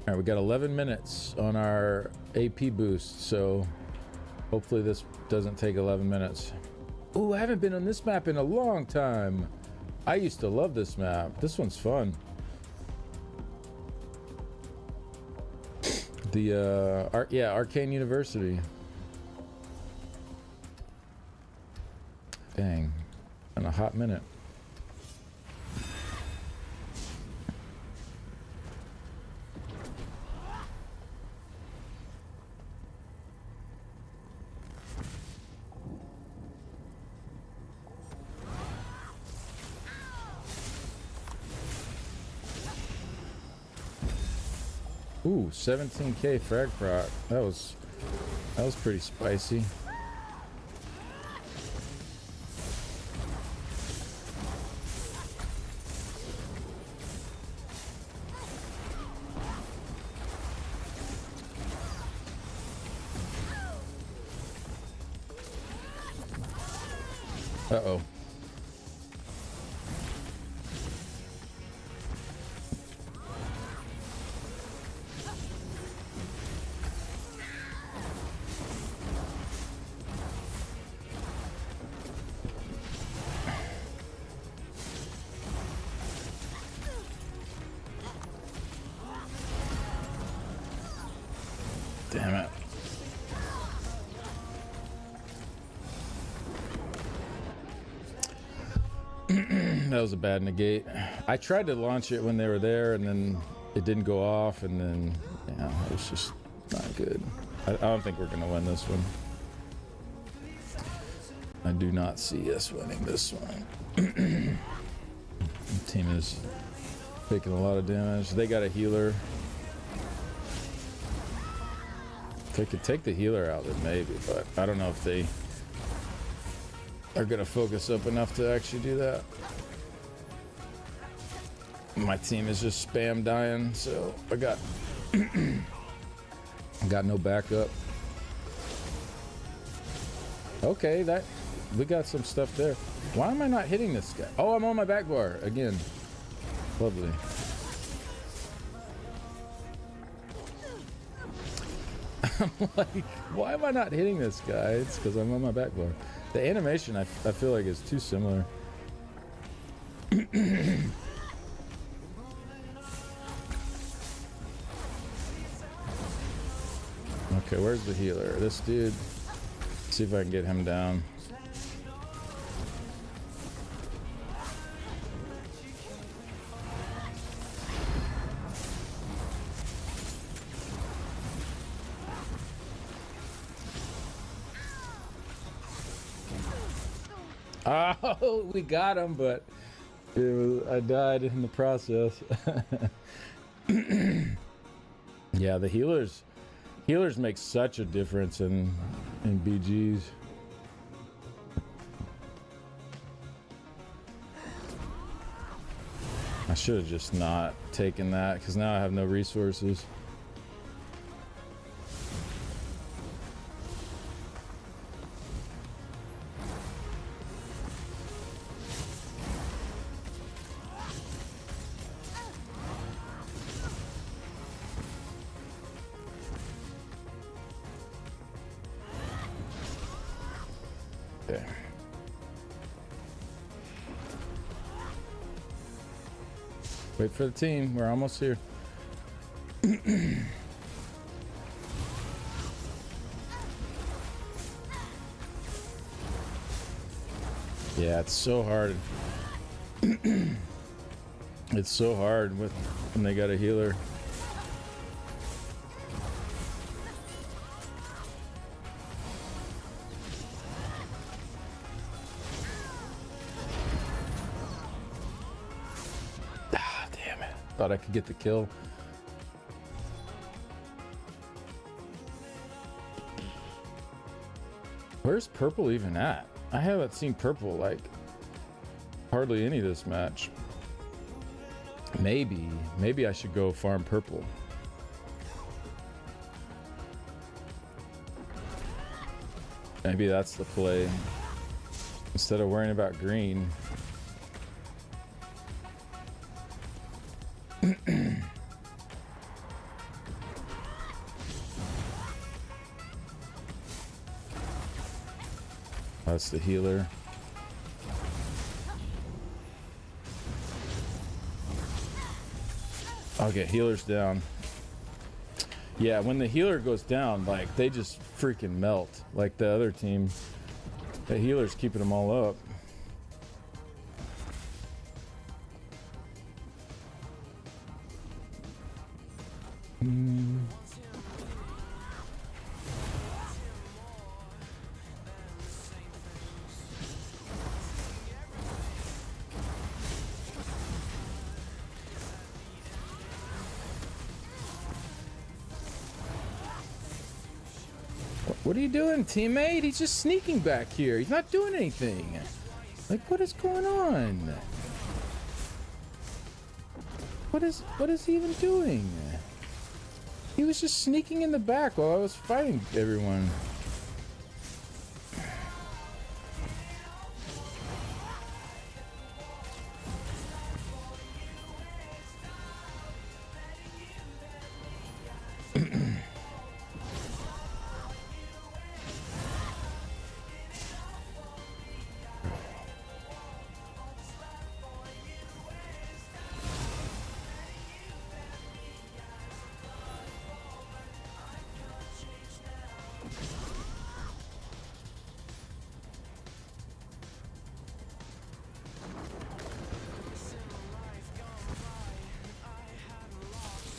right, we got 11 minutes on our AP boost, so hopefully this doesn't take 11 minutes. Ooh, I haven't been on this map in a long time. I used to love this map. This one's fun. The Arcane University. Dang, in a hot minute. Ooh, 17k frag proc. That was pretty spicy. Uh-oh. Damn it. That was a bad negate. I tried to launch it when they were there, and then it didn't go off, and then, yeah, it was just not good. I don't think we're going to win this one. I do not see us winning this one. The team is taking a lot of damage. They got a healer. If they could take the healer out, then maybe, but I don't know if they are going to focus up enough to actually do that. My team is just spam dying, so I got got no backup. Okay, that we got some stuff there. Why am I not hitting this guy? Oh, I'm on my back bar again. Lovely. I'm like, why am I not hitting this guy? It's because I'm on my back bar. The animation, I feel like, is too similar. Okay, where's the healer? This dude. See if I can get him down. Oh, we got him, but I died in the process. Yeah, the healers make such a difference in BGs. I should have just not taken that because now I have no resources. Wait for the team. We're almost here. Yeah, it's so hard. It's so hard when they got a healer. Thought I could get the kill. Where's purple even at? I haven't seen purple like hardly any of this match. Maybe I should go farm purple. Maybe that's the play. Instead of worrying about green. That's the healer. Okay, healer's down. Yeah, when the healer goes down, like, they just freaking melt. Like the other team. The healer's keeping them all up. What are you doing, teammate? He's just sneaking back here. He's not doing anything. Like, what is going on? What is he even doing? He was just sneaking in the back while I was fighting everyone.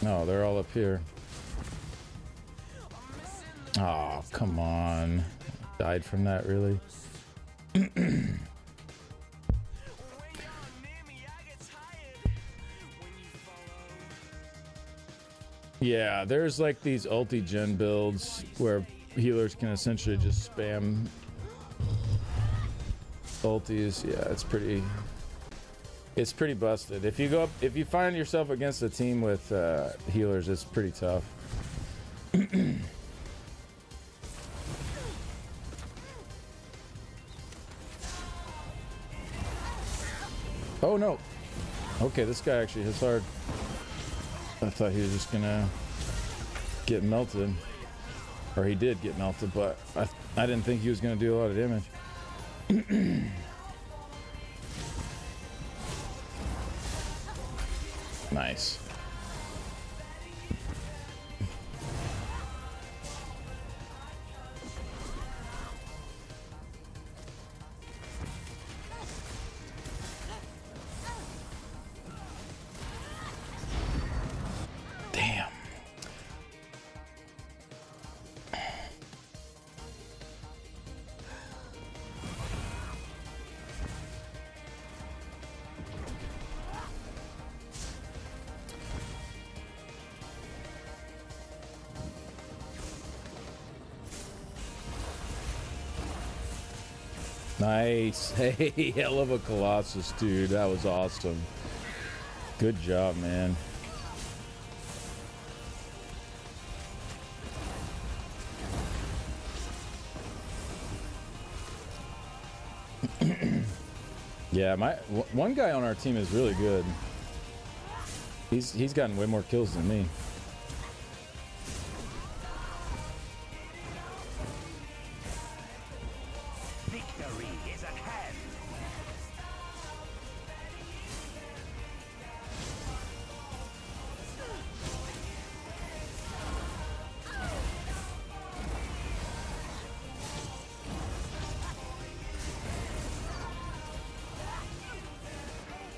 No, they're all up here. Oh, come on. Died from that, really? Yeah, there's like these ulti-gen builds where healers can essentially just spam ultis. Yeah, it's pretty busted. If you find yourself against a team with healers, it's pretty tough. Oh no. Okay, this guy actually hits hard. I thought he was just gonna get melted. Or he did get melted, but I didn't think he was gonna do a lot of damage. Nice. Damn. Nice. Hey, hell of a Colossus, dude. That was awesome. Good job, man. Yeah, one guy on our team is really good. He's gotten way more kills than me. Victory is at hand.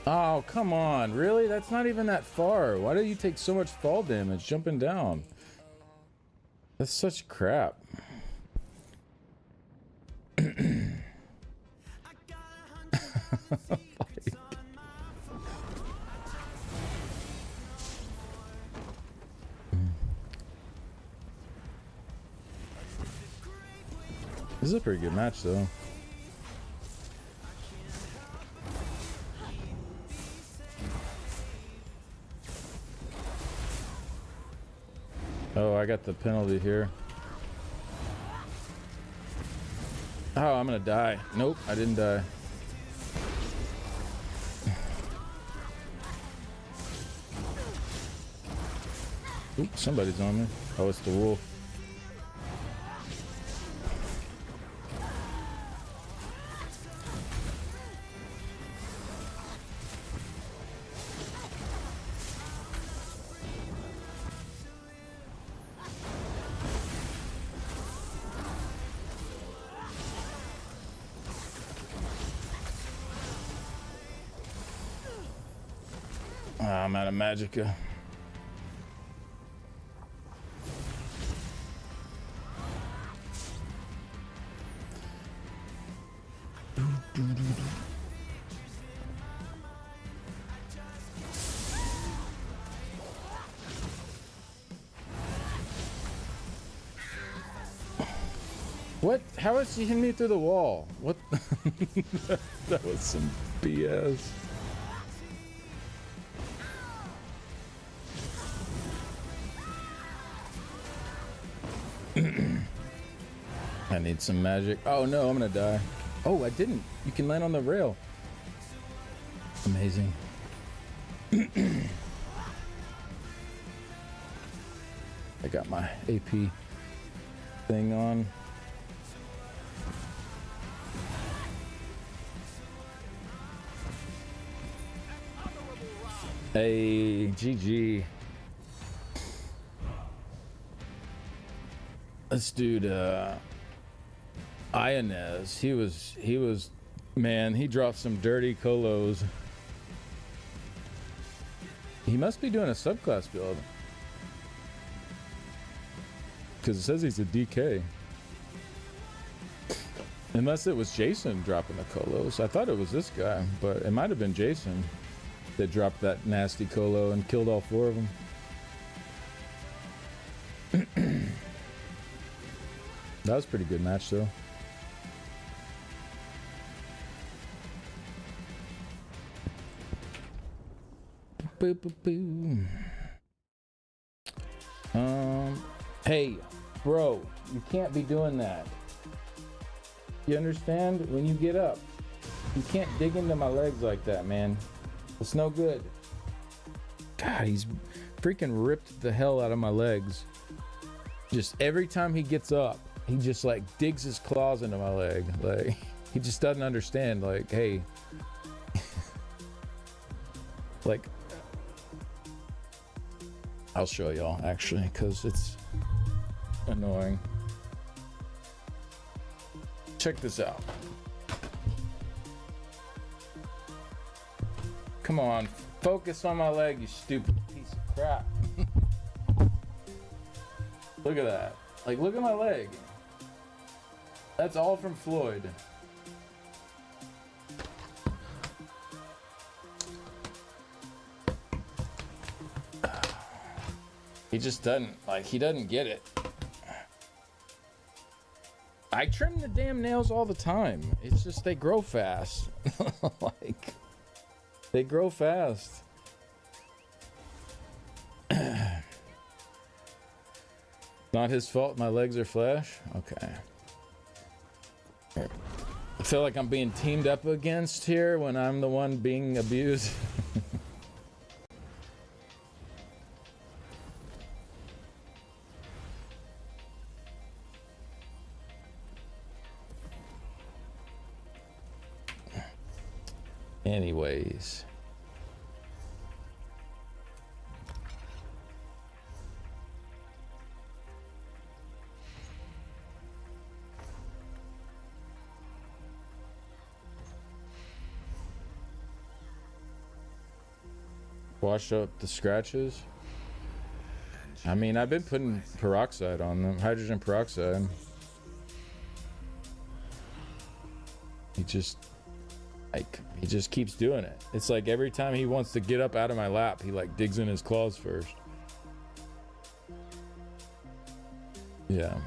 Oh, come on. Really? That's not even that far. Why do you take so much fall damage jumping down? That's such crap. This is a pretty good match, though. Oh, I got the penalty here. Oh, I'm gonna die. Nope, I didn't die. Oop, somebody's on me. Oh, it's the wolf. I'm out of magicka. What? How is he hitting me through the wall? What? That was some BS. I need some magic. Oh no, I'm gonna die. Oh, I didn't. You can land on the rail. Amazing. I got my AP thing on. Hey, GG. This dude, Ionez, he was, man, he dropped some dirty colos. He must be doing a subclass build. Because it says he's a DK. Unless it was Jason dropping the colos. I thought it was this guy, but it might have been Jason that dropped that nasty colo and killed all 4 of them. That was a pretty good match, though. Boo, boo, boo. Hey, bro, you can't be doing that. You understand? When you get up, you can't dig into my legs like that, man. It's no good. God, he's freaking ripped the hell out of my legs. Just every time he gets up, he just like digs his claws into my leg. Like, he just doesn't understand, like, hey, like, I'll show y'all actually, because it's annoying. Check this out. Come on, focus on my leg, you stupid piece of crap. Look at that. Like, look at my leg. That's all from Floyd. He just doesn't, like, he doesn't get it. I trim the damn nails all the time. It's just they grow fast. Like, they grow fast. Not his fault my legs are flesh? Okay. I feel like I'm being teamed up against here when I'm the one being abused. Anyways. Wash up the scratches. I mean, I've been putting peroxide on them, hydrogen peroxide. He just keeps doing it. It's like every time he wants to get up out of my lap, he like digs in his claws first. Yeah.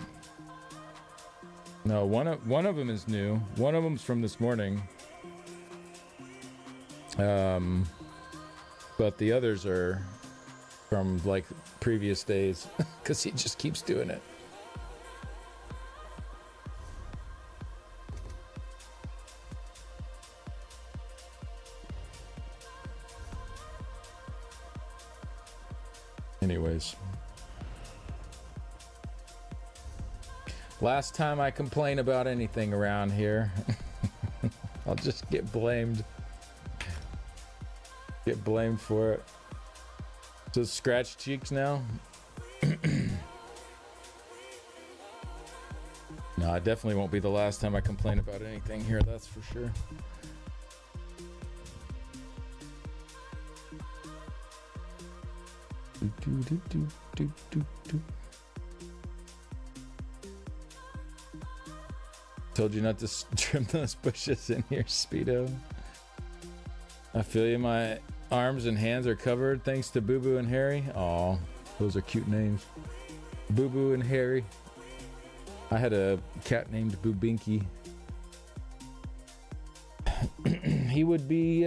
No, one of them is new. One of them's from this morning. But the others are from like previous days because he just keeps doing it. Anyways. Last time I complain about anything around here, I'll just get blamed. Get blamed for it. So scratch cheeks now? No, it definitely won't be the last time I complain about anything here, that's for sure. Told you not to trim those bushes in your Speedo. I feel you, my arms and hands are covered thanks to Boo Boo and Harry. Aw, those are cute names. Boo Boo and Harry. I had a cat named Boobinky. He would be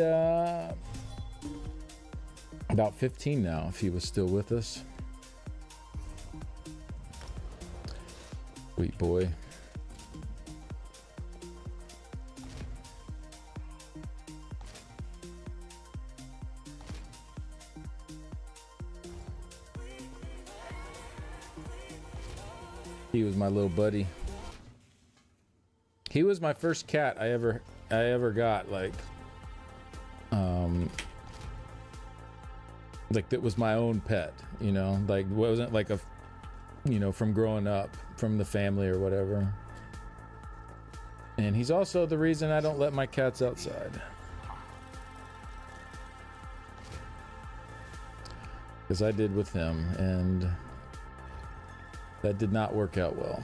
about 15 now if he was still with us. Sweet boy. He was my little buddy. He was my first cat I ever got, like that was my own pet, you know, like wasn't like a, you know, from growing up from the family or whatever. And he's also the reason I don't let my cats outside. Because I did with him, and that did not work out well.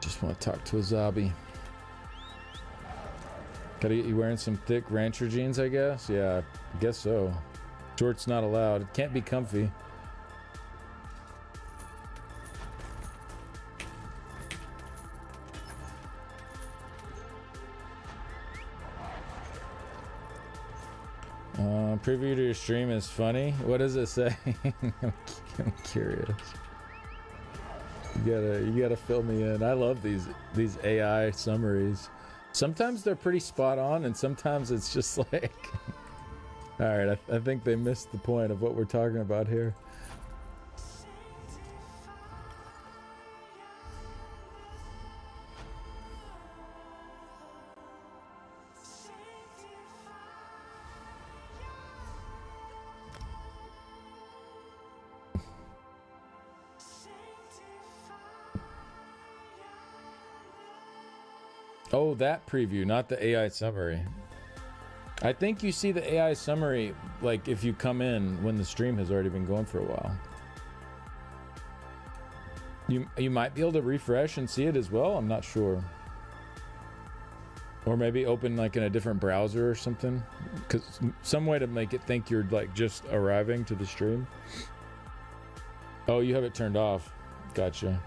Just want to talk to a zombie. Gotta get you wearing some thick rancher jeans, I guess? Yeah, I guess so. Shorts not allowed. It can't be comfy. Preview to your stream is funny. What does it say? I'm curious. You gotta fill me in. I love these AI summaries. Sometimes they're pretty spot on, and sometimes it's just like, all right, I think they missed the point of what we're talking about here. Oh, that preview, not the AI summary. I think you see the AI summary like if you come in when the stream has already been going for a while. You might be able to refresh and see it as well. I'm not sure. Or maybe open like in a different browser or something. Cause some way to make it think you're like just arriving to the stream. Oh, you have it turned off. Gotcha.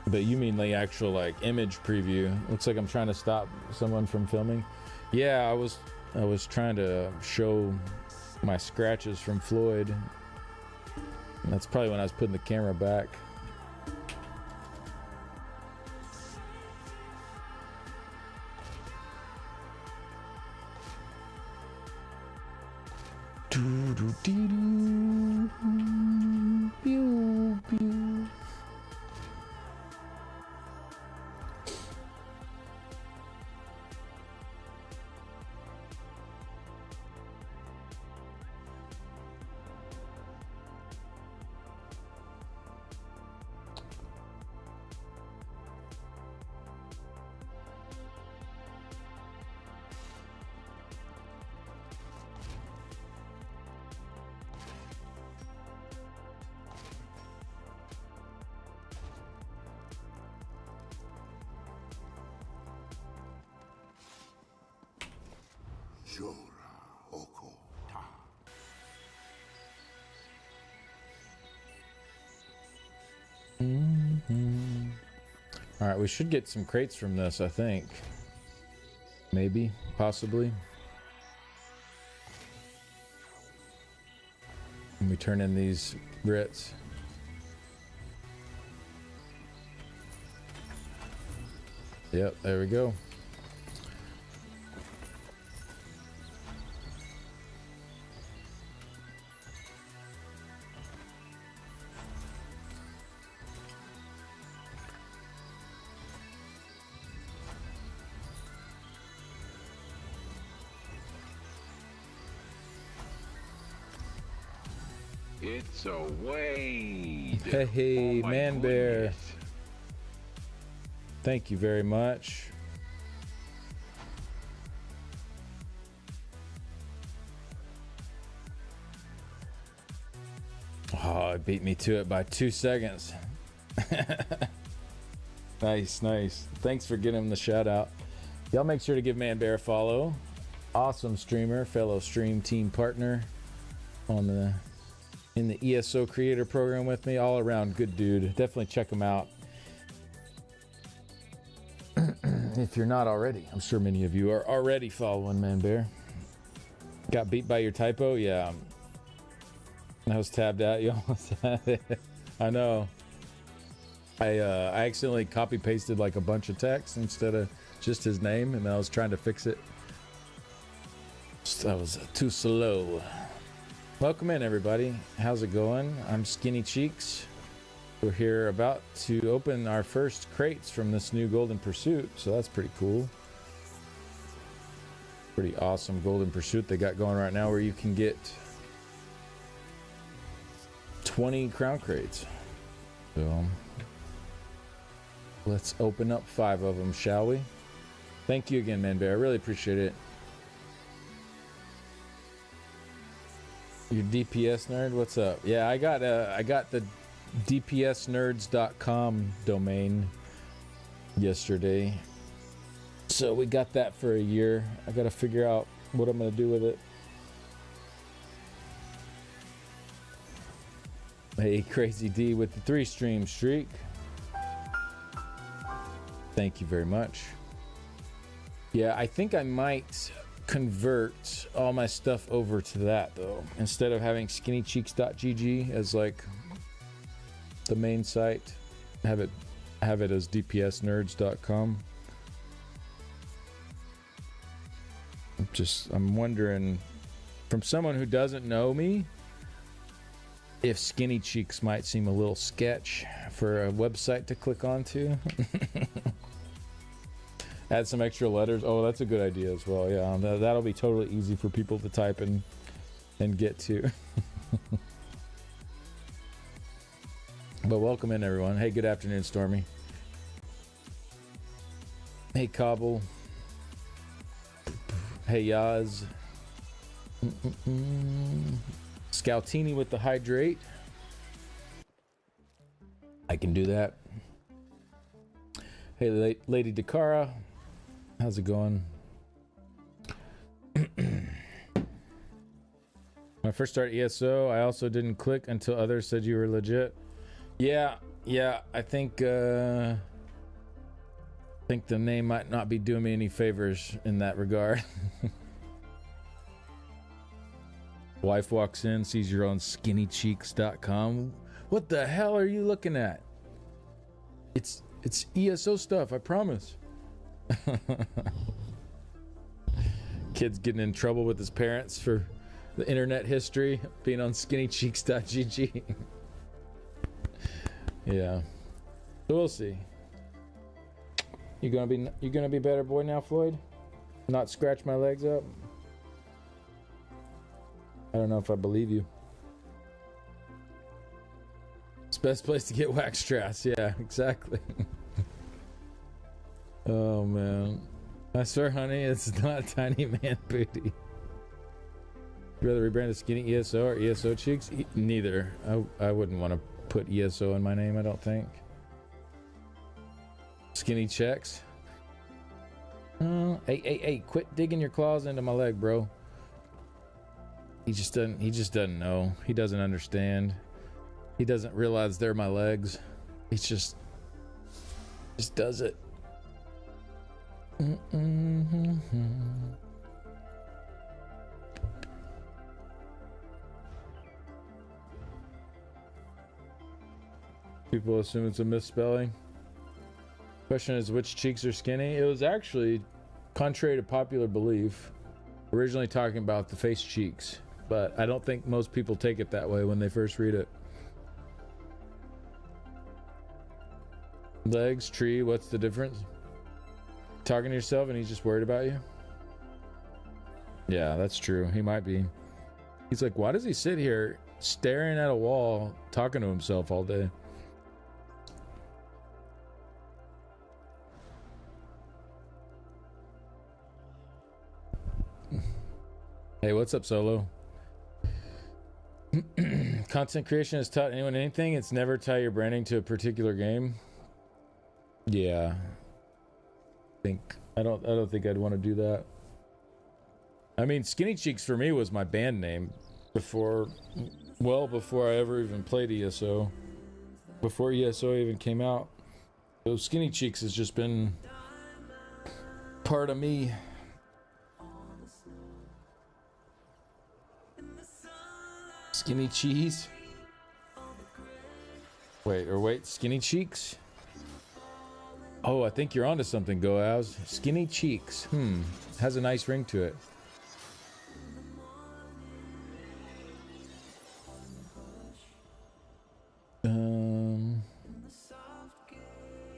But you mean the actual like image preview? Looks like I'm trying to stop someone from filming. Yeah, I was trying to show my scratches from Floyd. And that's probably when I was putting the camera back. Pew, pew. All right, we should get some crates from this, I think. Maybe, possibly. And we turn in these Brits. Yep, there we go. It's a Wade. Hey, Oh, Man Bear. Thank you very much. Oh, it beat me to it by 2 seconds. Nice, nice. Thanks for getting him the shout out. Y'all make sure to give Man Bear a follow. Awesome streamer, fellow stream team partner on in the ESO creator program with me. All around good dude. Definitely check him out. If you're not already, I'm sure many of you are already following Man Bear. Got beat by your typo? Yeah. I was tabbed out. You almost had it. I know. I accidentally copy pasted like a bunch of text instead of just his name, and I was trying to fix it. That was too slow. Welcome in, everybody. How's it going? I'm Skinny Cheeks. We're here about to open our first crates from this new Golden Pursuit, so that's pretty cool. Pretty awesome Golden Pursuit they got going right now, where you can get 20 crown crates. So let's open up 5 of them, shall we? Thank you again, Man Bear. I really appreciate it. Your DPS nerd, what's up? Yeah, I got the dpsnerds.com domain yesterday, so we got that for a year. I gotta figure out what I'm gonna do with it. Hey, Crazy D with the 3 stream streak. Thank you very much. Yeah, I think I might convert all my stuff over to that though. Instead of having skinnycheeks.gg as like the main site, have it as dpsnerds.com. I'm wondering, from someone who doesn't know me, if Skinny Cheeks might seem a little sketch for a website to click onto. Add some extra letters. Oh, that's a good idea as well. Yeah, that'll be totally easy for people to type and get to. But welcome in, everyone. Hey, good afternoon, Stormy. Hey, Cobble. Hey, Yaz. Scoutini with the hydrate. I can do that. Hey, Lady Dakara. How's it going? When I first started ESO, I also didn't click until others said you were legit. Yeah, I think the name might not be doing me any favors in that regard. Wife walks in, sees you're on skinnycheeks.com. What the hell are you looking at? It's ESO stuff, I promise. Kid's getting in trouble with his parents for the internet history, being on skinnycheeks.gg. Yeah. So we'll see. You gonna be better boy now, Floyd? Not scratch my legs up? I don't know if I believe you. It's the best place to get wax strass. Yeah, exactly. Oh man. I swear, honey, it's not tiny man booty. You rather rebrand to Skinny ESO or ESO Cheeks? Neither. I wouldn't want to put ESO in my name, I don't think. Skinny Checks. Hey, quit digging your claws into my leg, bro. He just doesn't know. He doesn't understand. He doesn't realize they're my legs. He just does it. People assume it's a misspelling. Question is, which cheeks are skinny? It was actually, contrary to popular belief, originally talking about the face cheeks, but I don't think most people take it that way when they first read it. Legs, tree, what's the difference? Talking to yourself and he's just worried about you? Yeah, that's true. He might be. He's like, why does he sit here staring at a wall talking to himself all day? Hey, what's up, Solo? Content creation has taught anyone anything? It's never tie your branding to a particular game. Yeah. I don't think I'd want to do that. I mean, Skinny Cheeks for me was my band name before I ever even played ESO. Before ESO even came out. So Skinny Cheeks has just been part of me. Skinny Cheese? Wait, Skinny Cheeks? Oh, I think you're onto something, Goaz. Skinny Cheeks. Has a nice ring to it.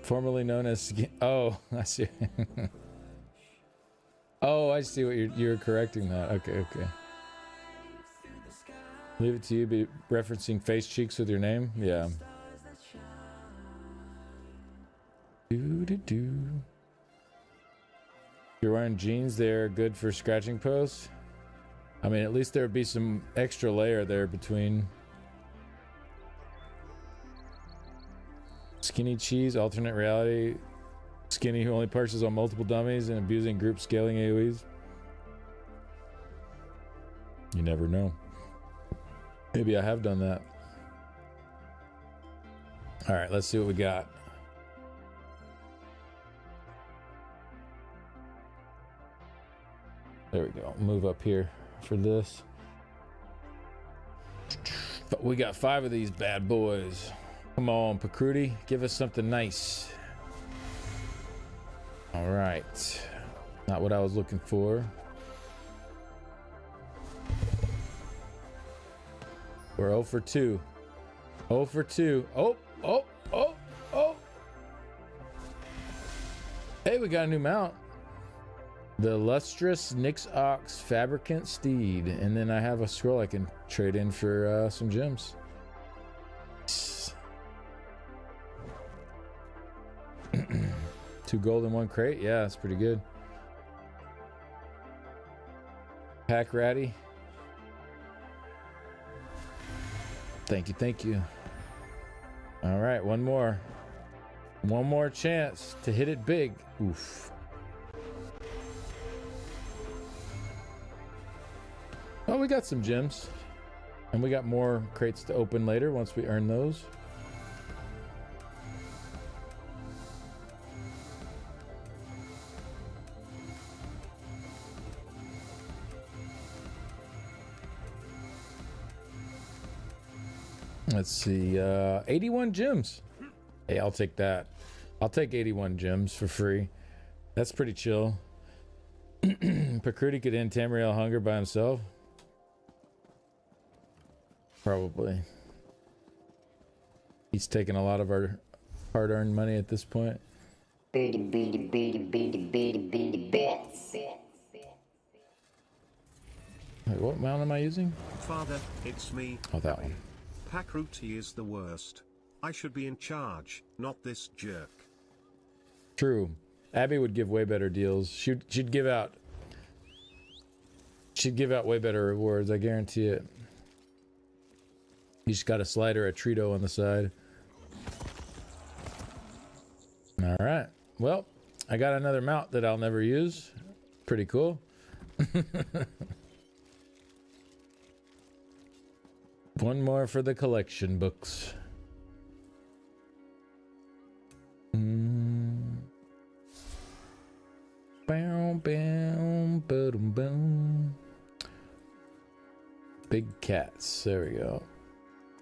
Formerly known as oh, I see. Oh, I see what you're correcting that. Okay. Leave it to you, be referencing face cheeks with your name? Yeah. You're wearing jeans, they're good for scratching posts. I mean, at least there would be some extra layer there between. Skinny Cheese, alternate reality. Skinny who only purchases on multiple dummies and abusing group scaling AoEs. You never know. Maybe I have done that. All right, let's see what we got. There we go. Move up here for this. But we got 5 of these bad boys. Come on, Pakruti, give us something nice. All right. Not what I was looking for. We're 0 for 2. 0 for 2. Oh. Hey, we got a new mount. The Lustrous Nyx Ox Fabricant Steed. And then I have a scroll I can trade in for some gems. 2 gold in 1 crate. Yeah, that's pretty good. Pack Ratty. Thank you. All right, one more chance to hit it big. Oof. Oh, we got some gems, and we got more crates to open later once we earn those. Let's see, 81 gems. Hey, I'll take that. I'll take 81 gems for free. That's pretty chill. Pakruti could end Tamriel hunger by himself. Probably. He's taking a lot of our hard-earned money at this point. Beady bits. Wait, what mount am I using? Father, it's me. Oh, that one. Pakruti is the worst. I should be in charge, not this jerk. True. Abby would give way better deals. She'd give out way better rewards, I guarantee it. You just got a slider, a Trito on the side. All right. Well, I got another mount that I'll never use. Pretty cool. One more for the collection books. Boom, boom, boom, boom. Big cats. There we go.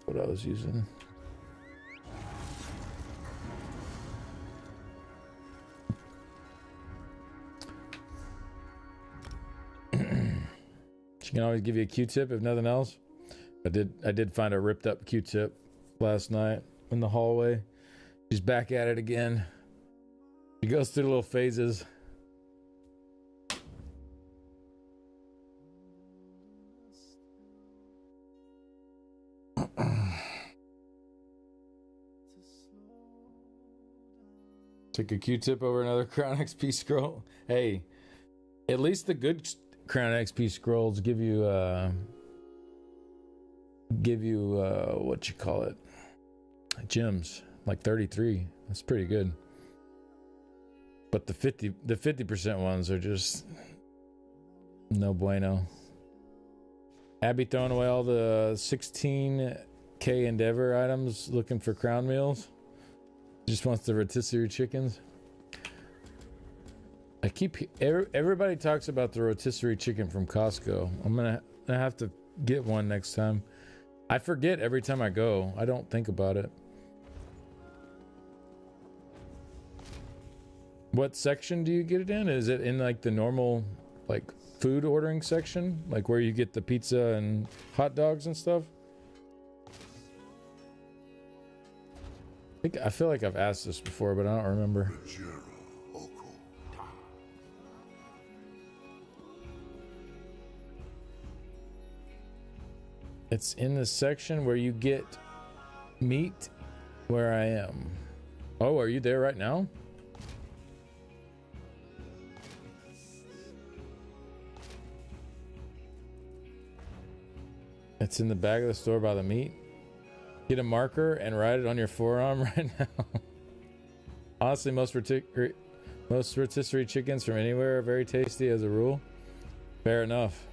What I was using. She can always give you a Q-tip if nothing else. I did find a ripped up Q-tip last night in the hallway. She's back at it again. She goes through little phases. Took a Q-tip over another Crown XP scroll. Hey, at least the good Crown XP scrolls give you what you call it, gems, like 33. That's pretty good. But the 50% ones are just no bueno. Abby throwing away all the 16k Endeavor items looking for crown meals. Just wants the rotisserie chickens. Everybody talks about the rotisserie chicken from Costco. I'm gonna have to get one next time. I forget every time I go. I don't think about it. What section do you get it in? Is it in like the normal like food ordering section? Like where you get the pizza and hot dogs and stuff? I feel like I've asked this before, but I don't remember. It's in the section where you get meat where I am. Oh, are you there right now? It's in the back of the store by the meat. Get a marker and write it on your forearm right now. Honestly, most rotisserie chickens from anywhere are very tasty as a rule. Fair enough.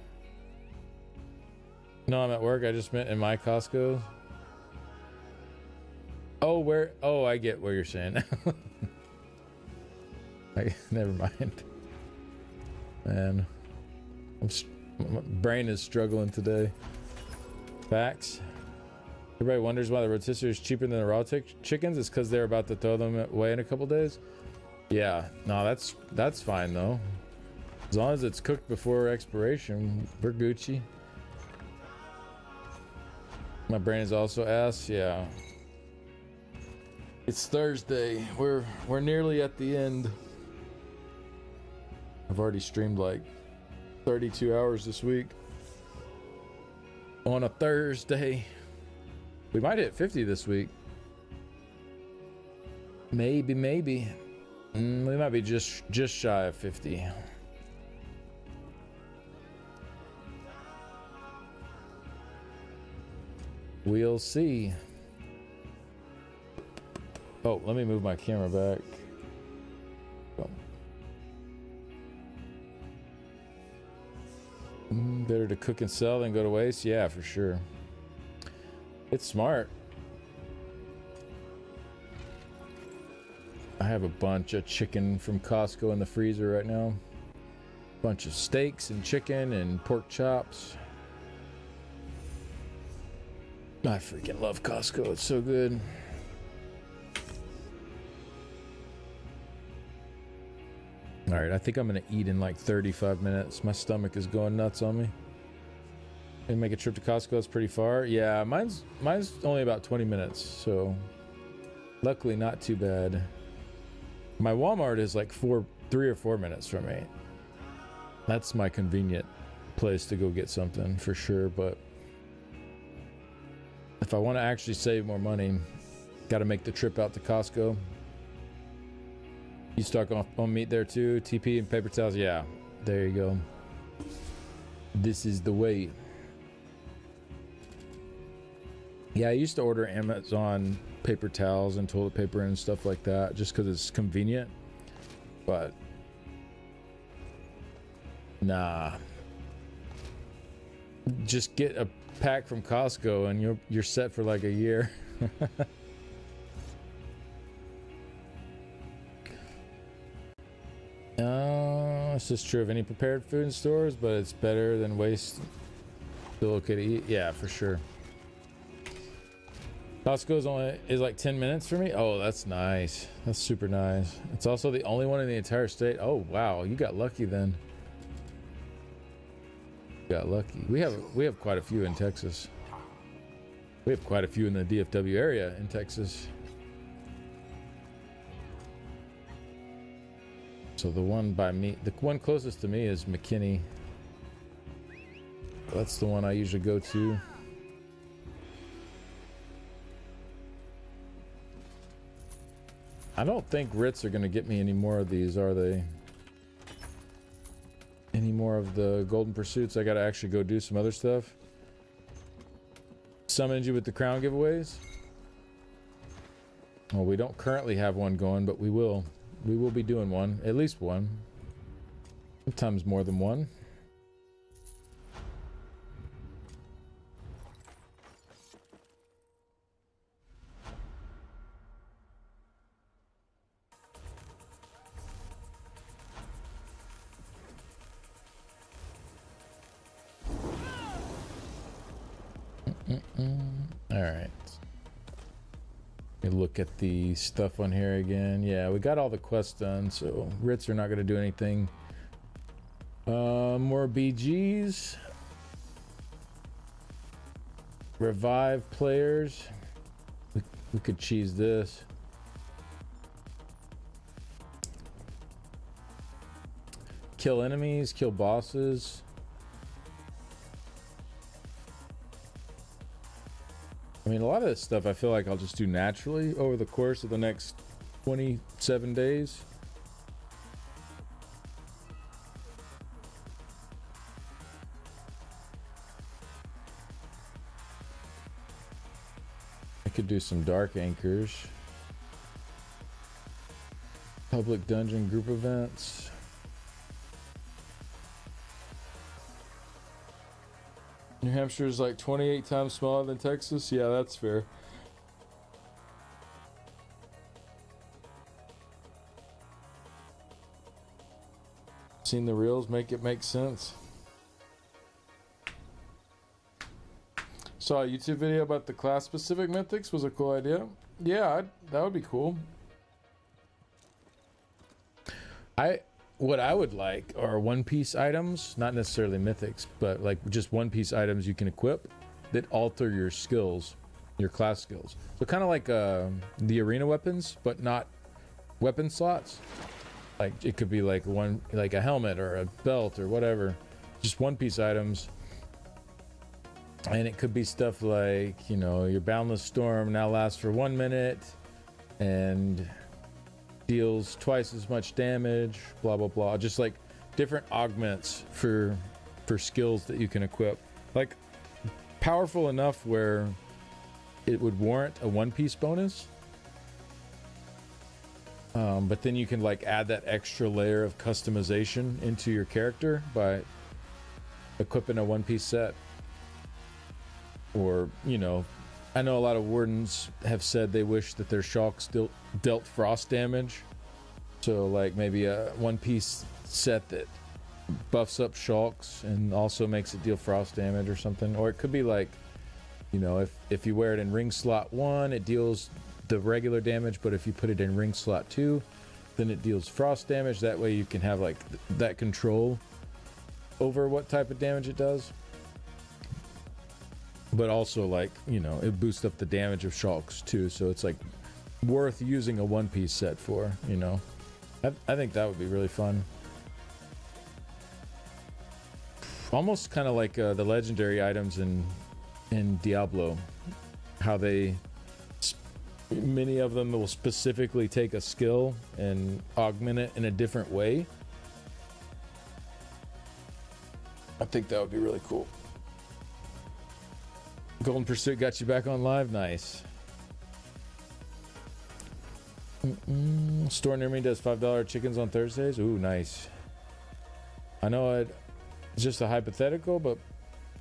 No, I'm at work. I just meant in my Costco. Oh, where? Oh, I get what you're saying. Never mind. Man. My brain is struggling today. Facts. Everybody wonders why the rotisserie is cheaper than the raw chickens. It's because they're about to throw them away in a couple days. Yeah, no, that's fine though. As long as it's cooked before expiration, we're Gucci. My brain is also ass. Yeah. It's Thursday. We're nearly at the end. I've already streamed like 32 hours this week. On a Thursday. We might hit 50 this week. Maybe. We might be just shy of 50. We'll see. Oh, let me move my camera back. Better to cook and sell than go to waste? Yeah, for sure. It's smart. I have a bunch of chicken from Costco in the freezer right now. Bunch of steaks and chicken and pork chops. I freaking love Costco. It's so good. All right, I think I'm gonna eat in like 35 minutes. My stomach is going nuts on me. And make a trip to Costco. It's pretty far. Yeah, mine's only about 20 minutes, so luckily not too bad. My Walmart is like 3 or 4 minutes from me. That's my convenient place to go get something for sure. But if I want to actually save more money, got to make the trip out to Costco. You stock on meat there too? TP and paper towels? Yeah, there you go. This is the way. Yeah, I used to order Amazon paper towels and toilet paper and stuff like that just because it's convenient. But nah. Just get a pack from Costco and you're set for like a year. This is true of any prepared food in stores, but it's better than waste. Still okay to eat? Yeah, for sure. Costco's is like 10 minutes for me. Oh, that's nice. That's super nice. It's also the only one in the entire state. Oh wow, you got lucky then. Got lucky. We have quite a few in Texas. We have quite a few in the DFW area in Texas. So the one by me, the one closest to me is McKinney. That's the one I usually go to. I don't think Ritz are going to get me any more of these, are they? Any more of the Golden Pursuits? I got to actually go do some other stuff. Summoned you with the crown giveaways? Well, we don't currently have one going, but we will. We will be doing one. At least one. Sometimes more than one. All right. Let me look at the stuff on here again. Yeah, we got all the quests done, so Ritz are not going to do anything. More BGs. Revive players. We could cheese this. Kill enemies, kill bosses. I mean, a lot of this stuff I feel like I'll just do naturally over the course of the next 27 days. I could do some dark anchors. Public dungeon group events. New Hampshire is like 28 times smaller than Texas. Yeah, that's fair. Seen the reels, make it make sense. Saw a YouTube video about the class-specific mythics. Was a cool idea. Yeah, that would be cool. What I would like are one-piece items, not necessarily mythics, but like just one-piece items you can equip that alter your skills, your class skills. So kind of like the arena weapons, but not weapon slots. Like it could be like a helmet or a belt or whatever, just one-piece items. And it could be stuff like, you know, your Boundless Storm now lasts for 1 minute and deals twice as much damage, blah blah blah. Just like different augments for skills that you can equip, like powerful enough where it would warrant a one-piece bonus, but then you can like add that extra layer of customization into your character by equipping a one-piece set. Or, you know, I know a lot of wardens have said they wish that their shulk still dealt frost damage. So like maybe a one-piece set that buffs up shulks and also makes it deal frost damage or something. Or it could be like, you know, if you wear it in ring slot 1, it deals the regular damage, but if you put it in ring slot 2, then it deals frost damage. That way you can have like that control over what type of damage it does. But also, like, you know, it boosts up the damage of shulks too, so it's like worth using a one-piece set for, you know. I think that would be really fun. Almost kind of like the legendary items in Diablo, how many of them will specifically take a skill and augment it in a different way. I think that would be really cool. Golden Pursuit got you back on live? Nice. Store near me does $5 chickens on Thursdays. Ooh, nice. I know it's just a hypothetical, but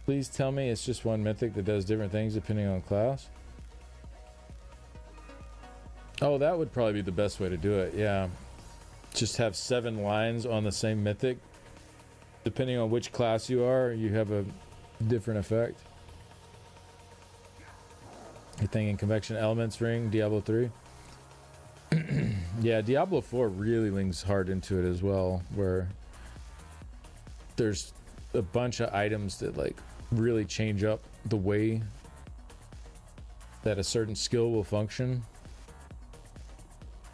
please tell me it's just one mythic that does different things depending on class. Oh, that would probably be the best way to do it, yeah. Just have 7 lines on the same mythic. Depending on which class you are, you have a different effect. You thinking Convection Elements ring, Diablo 3? Yeah, Diablo 4 really leans hard into it as well, where there's a bunch of items that like really change up the way that a certain skill will function.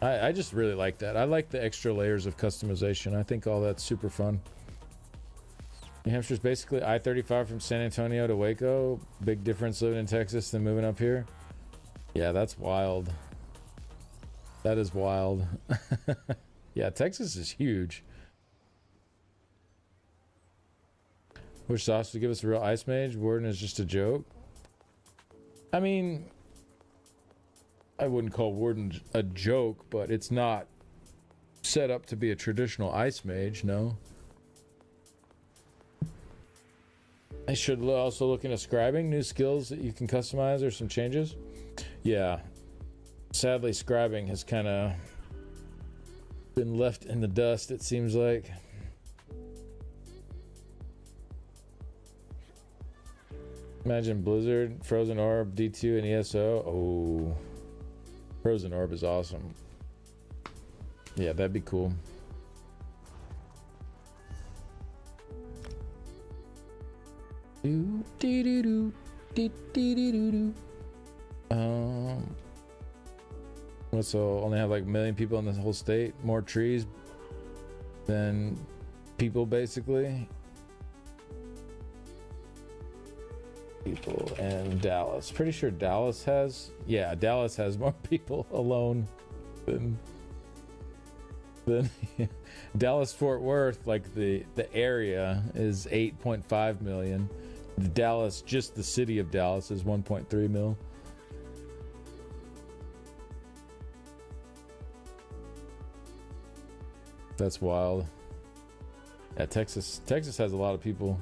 I just really like that. I like the extra layers of customization. I think all that's super fun. New Hampshire's basically I-35 from San Antonio to Waco. Big difference living in Texas than moving up here. Yeah, that's wild. That is wild. Yeah, Texas is huge. Wish Sauce would give us a real Ice Mage. Warden is just a joke. I mean, I wouldn't call Warden a joke, but it's not set up to be a traditional Ice Mage, no. I should also look into scribing, new skills that you can customize or some changes. Yeah. Sadly, scribing has kind of been left in the dust, it seems like. Imagine Blizzard, Frozen Orb, D2, and ESO. Oh. Frozen Orb is awesome. Yeah, that'd be cool. What's so only have like 1 million people in the whole state? More trees than people, basically. People in Dallas. Pretty sure Dallas has, yeah, Dallas has more people alone than Dallas Fort Worth. Like the area is 8.5 million. Dallas, just the city of Dallas, is 1.3 mil. That's wild. Yeah, Texas has a lot of people.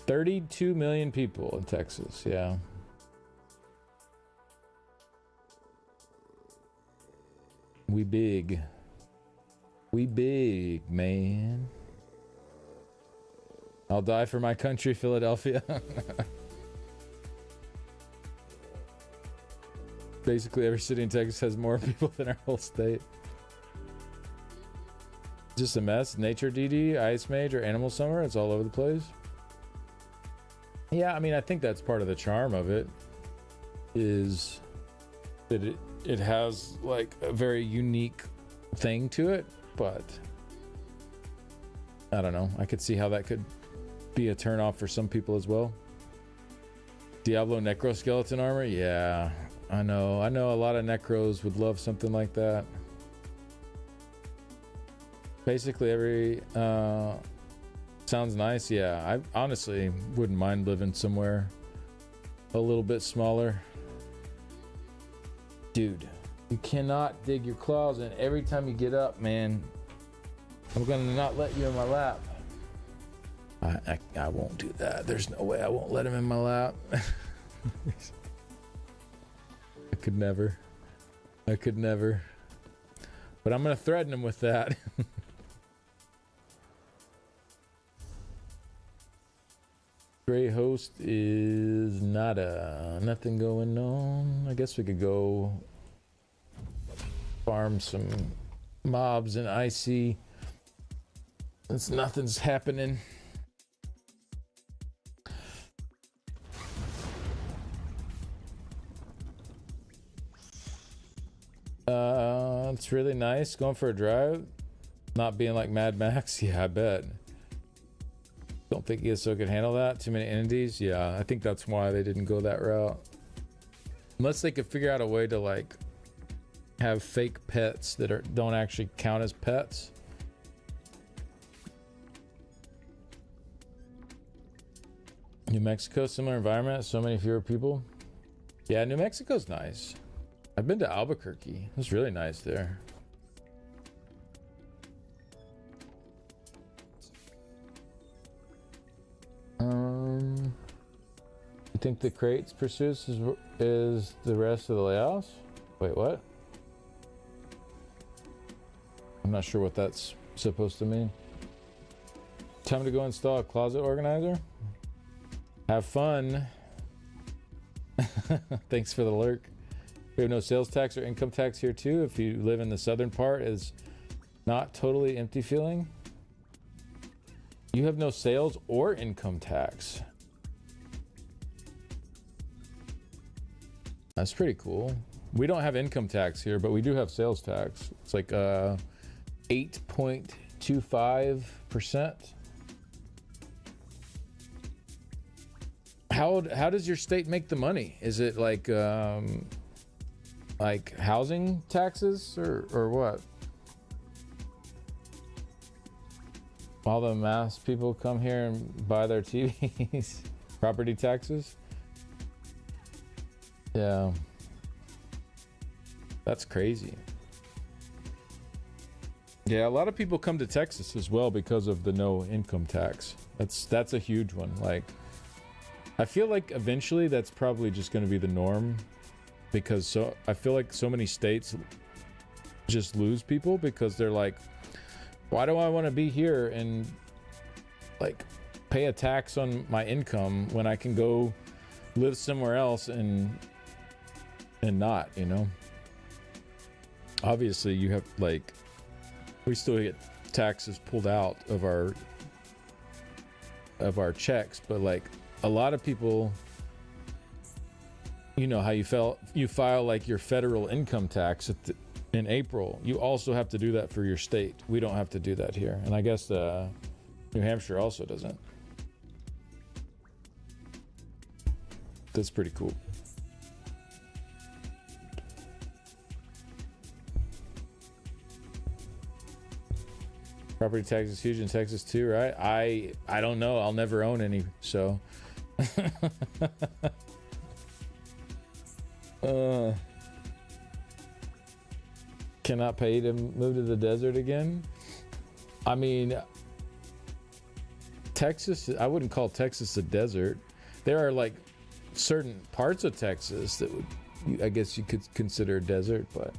$32 million people in Texas, yeah. We big. We big, man. I'll die for my country, Philadelphia. Basically, every city in Texas has more people than our whole state. Just a mess. Nature DD, Ice Mage, or Animal Summer. It's all over the place. Yeah, I mean, I think that's part of the charm of it. Is that it has like a very unique thing to it, but I don't know. I could see how that could be a turnoff for some people as well. Diablo Necro Skeleton armor? Yeah, I know a lot of Necros would love something like that. Basically every sounds nice. Yeah, I honestly wouldn't mind living somewhere a little bit smaller. Dude, you cannot dig your claws in every time you get up, man. I'm gonna not let you in my lap. I won't do that. There's no way I won't let him in my lap. I could never. But I'm gonna threaten him with that. Gray host is nothing going on. I guess we could go farm some mobs in IC since nothing's happening. It's really nice going for a drive, not being like Mad Max. Yeah, I bet. Don't think ESO could handle that. Too many entities. Yeah, I think that's why they didn't go that route. Unless they could figure out a way to like have fake pets that don't actually count as pets. New Mexico, similar environment, so many fewer people. Yeah, New Mexico's nice. I've been to Albuquerque. It's really nice there. You think the crates pursuits is the rest of the layoffs? Wait, what? I'm not sure what that's supposed to mean. Time to go install a closet organizer. Have fun. Thanks for the lurk. We have no sales tax or income tax here too. If you live in the southern part, is not totally empty feeling. You have no sales or income tax. That's pretty cool. We don't have income tax here, but we do have sales tax. It's like 8.25%. How does your state make the money? Is it like housing taxes or what? All the mass people come here and buy their TVs. Property taxes. Yeah, that's crazy. Yeah, a lot of people come to Texas as well because of the no income tax. That's a huge one. Like, I feel like eventually that's probably just going to be the norm, because I feel like so many states just lose people because they're like, why do I want to be here and like pay a tax on my income when I can go live somewhere else and not, you know? Obviously you have like, we still get taxes pulled out of our checks, but like a lot of people, you know how you file like your federal income tax in April. You also have to do that for your state. We don't have to do that here, and I guess New Hampshire also doesn't. That's pretty cool. Property tax is huge in Texas too, right? I don't know. I'll never own any, so. Cannot pay to move to the desert again. I mean, Texas, I wouldn't call Texas a desert. There are like certain parts of Texas that would, I guess you could consider a desert, but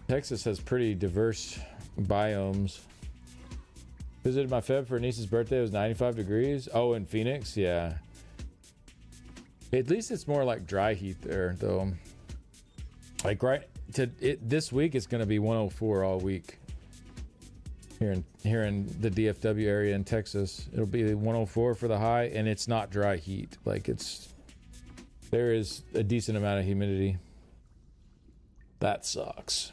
Texas has pretty diverse biomes. Visited my Feb for niece's birthday. It was 95 degrees. Oh, in Phoenix? Yeah. At least it's more like dry heat there, though. Like this week, it's going to be 104 all week. Here in the DFW area in Texas, it'll be 104 for the high, and it's not dry heat. Like there is a decent amount of humidity. That sucks.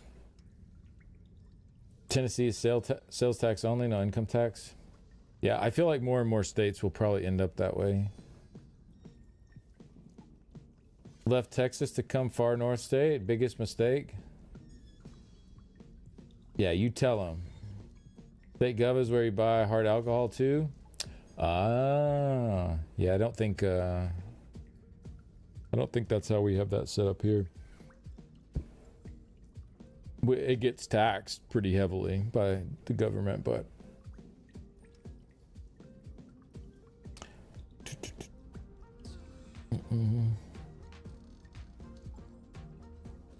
Tennessee is sales tax only, no income tax. Yeah, I feel like more and more states will probably end up that way. Left Texas to come far north state. Biggest mistake. Yeah, you tell them. State gov is where you buy hard alcohol too. Yeah, I don't think that's how we have that set up here. It gets taxed pretty heavily by the government, but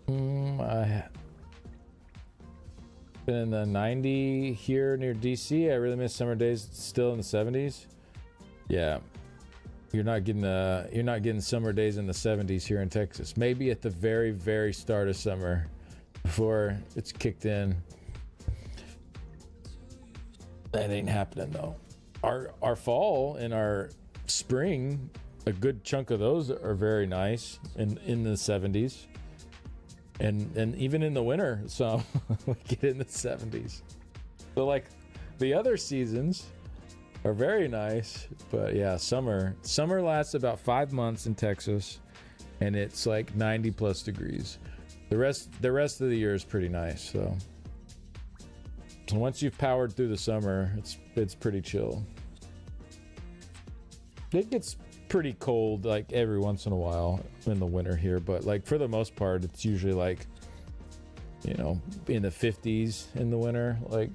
I been in the 90 here near DC. I really miss summer days. Still in the 70s. Yeah, you're not getting summer days in the 70s here in Texas. Maybe at the very, very start of summer, before it's kicked in. That ain't happening though. Our fall and our spring, a good chunk of those are very nice in the 70s. And even in the winter, so we get in the 70s. So like the other seasons are very nice, but yeah, summer lasts about 5 months in Texas, and it's like 90 plus degrees. The rest of the year is pretty nice. So once you've powered through the summer, it's pretty chill. It gets pretty cold like every once in a while in the winter here, but like for the most part, it's usually like, you know, in the 50s in the winter. Like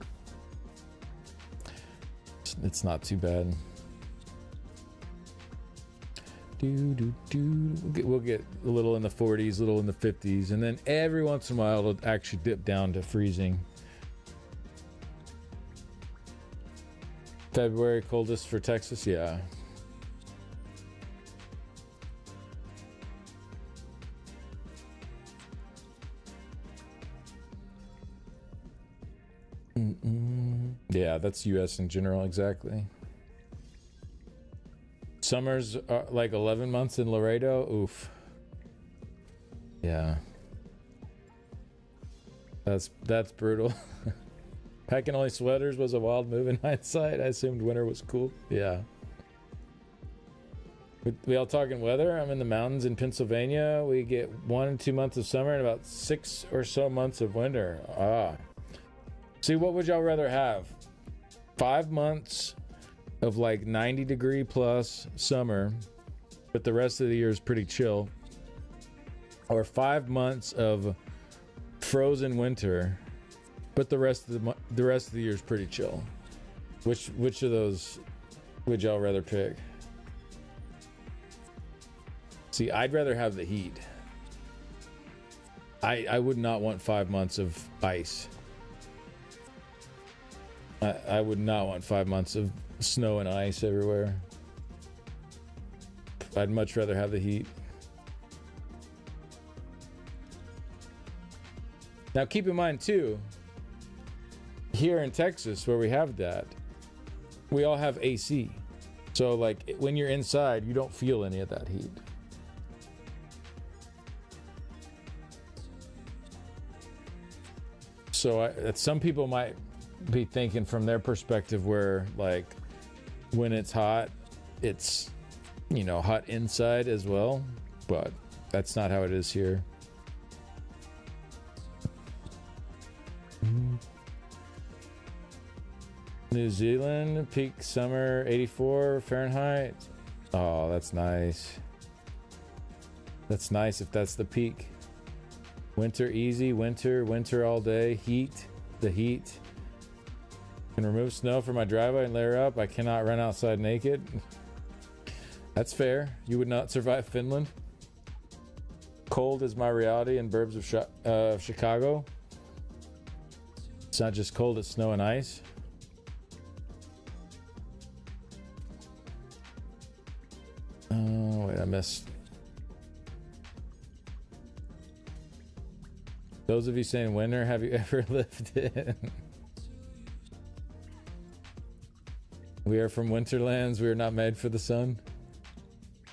it's not too bad. We'll get a little in the 40s, a little in the 50s, and then every once in a while it'll actually dip down to freezing. February coldest for Texas, yeah. Yeah, that's US in general, exactly. Summers are like 11 months in Laredo. Oof. Yeah. That's brutal. Packing only sweaters was a wild move in hindsight. I assumed winter was cool. Yeah. We all talking weather. I'm in the mountains in Pennsylvania. We get 1 and 2 months of summer and about 6 or so months of winter. See, what would y'all rather have? 5 months of like 90 degree plus summer, but the rest of the year is pretty chill, or 5 months of frozen winter, but the rest of the year is pretty chill? Which of those would y'all rather pick? See, I'd rather have the heat. I would not want 5 months of ice. I would not want 5 months of snow and ice everywhere. I'd much rather have the heat. Now keep in mind too, here in Texas where we have that, we all have AC. So like when you're inside, you don't feel any of that heat. So some people might be thinking from their perspective where like when it's hot, it's, you know, hot inside as well, but that's not how it is here. New Zealand, peak summer 84 Fahrenheit. Oh, that's nice. That's nice if that's the peak. Winter easy, winter all day. Heat, the heat. Can remove snow from my driveway and layer up. I cannot run outside naked. That's fair. You would not survive Finland. Cold is my reality in burbs of Chicago. It's not just cold, it's snow and ice. I missed. Those of you saying winter, have you ever lived in? We are from Winterlands. We are not made for the sun.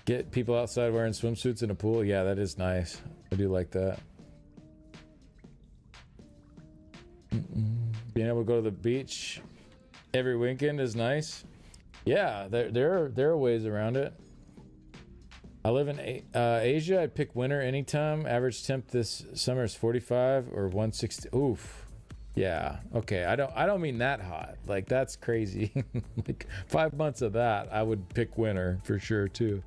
Get people outside wearing swimsuits in a pool. Yeah, that is nice. I do like that. Being able to go to the beach every weekend is nice. Yeah, there are ways around it. I live in Asia. I pick winter anytime. Average temp this summer is 45 or 160. Oof. Yeah. Okay. I don't mean that hot. Like, that's crazy. Like 5 months of that, I would pick winter for sure too.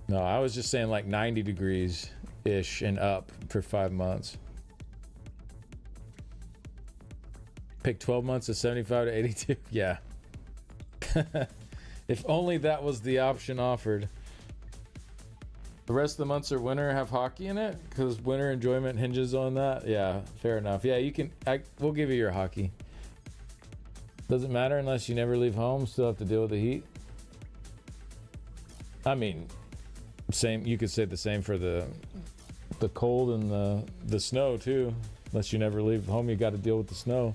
No, I was just saying like 90 degrees ish and up for 5 months. Pick 12 months of 75 to 82. Yeah. If only that was the option offered. The rest of the months are winter, have hockey in it, because winter enjoyment hinges on that. Yeah, fair enough. Yeah, you can. We'll give you your hockey. Doesn't matter unless you never leave home. Still have to deal with the heat. I mean, same. You could say the same for the cold and the snow too. Unless you never leave home, you got to deal with the snow.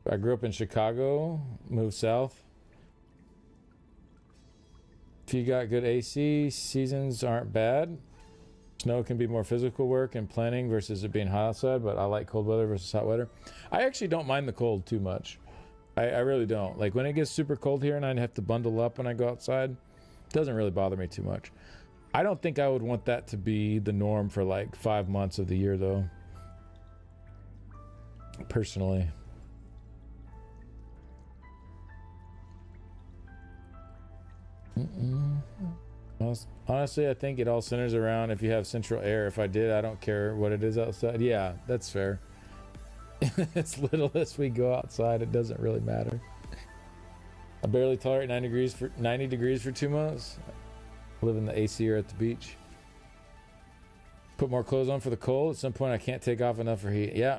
I grew up in Chicago, moved south. If you got good AC, seasons aren't bad. Snow can be more physical work and planning versus it being hot outside, but I like cold weather versus hot weather. I actually don't mind the cold too much. I really don't. Like when it gets super cold here and I have to bundle up when I go outside, it doesn't really bother me too much. I don't think I would want that to be the norm for like 5 months of the year though. Personally. Honestly, I think it all centers around if you have central air. If I did, I don't care what it is outside. Yeah, that's fair. As little as we go outside, it doesn't really matter. I barely tolerate 90 degrees for 2 months. I live in the AC or at the beach. Put more clothes on for the cold. At some point, I can't take off enough for heat. Yeah,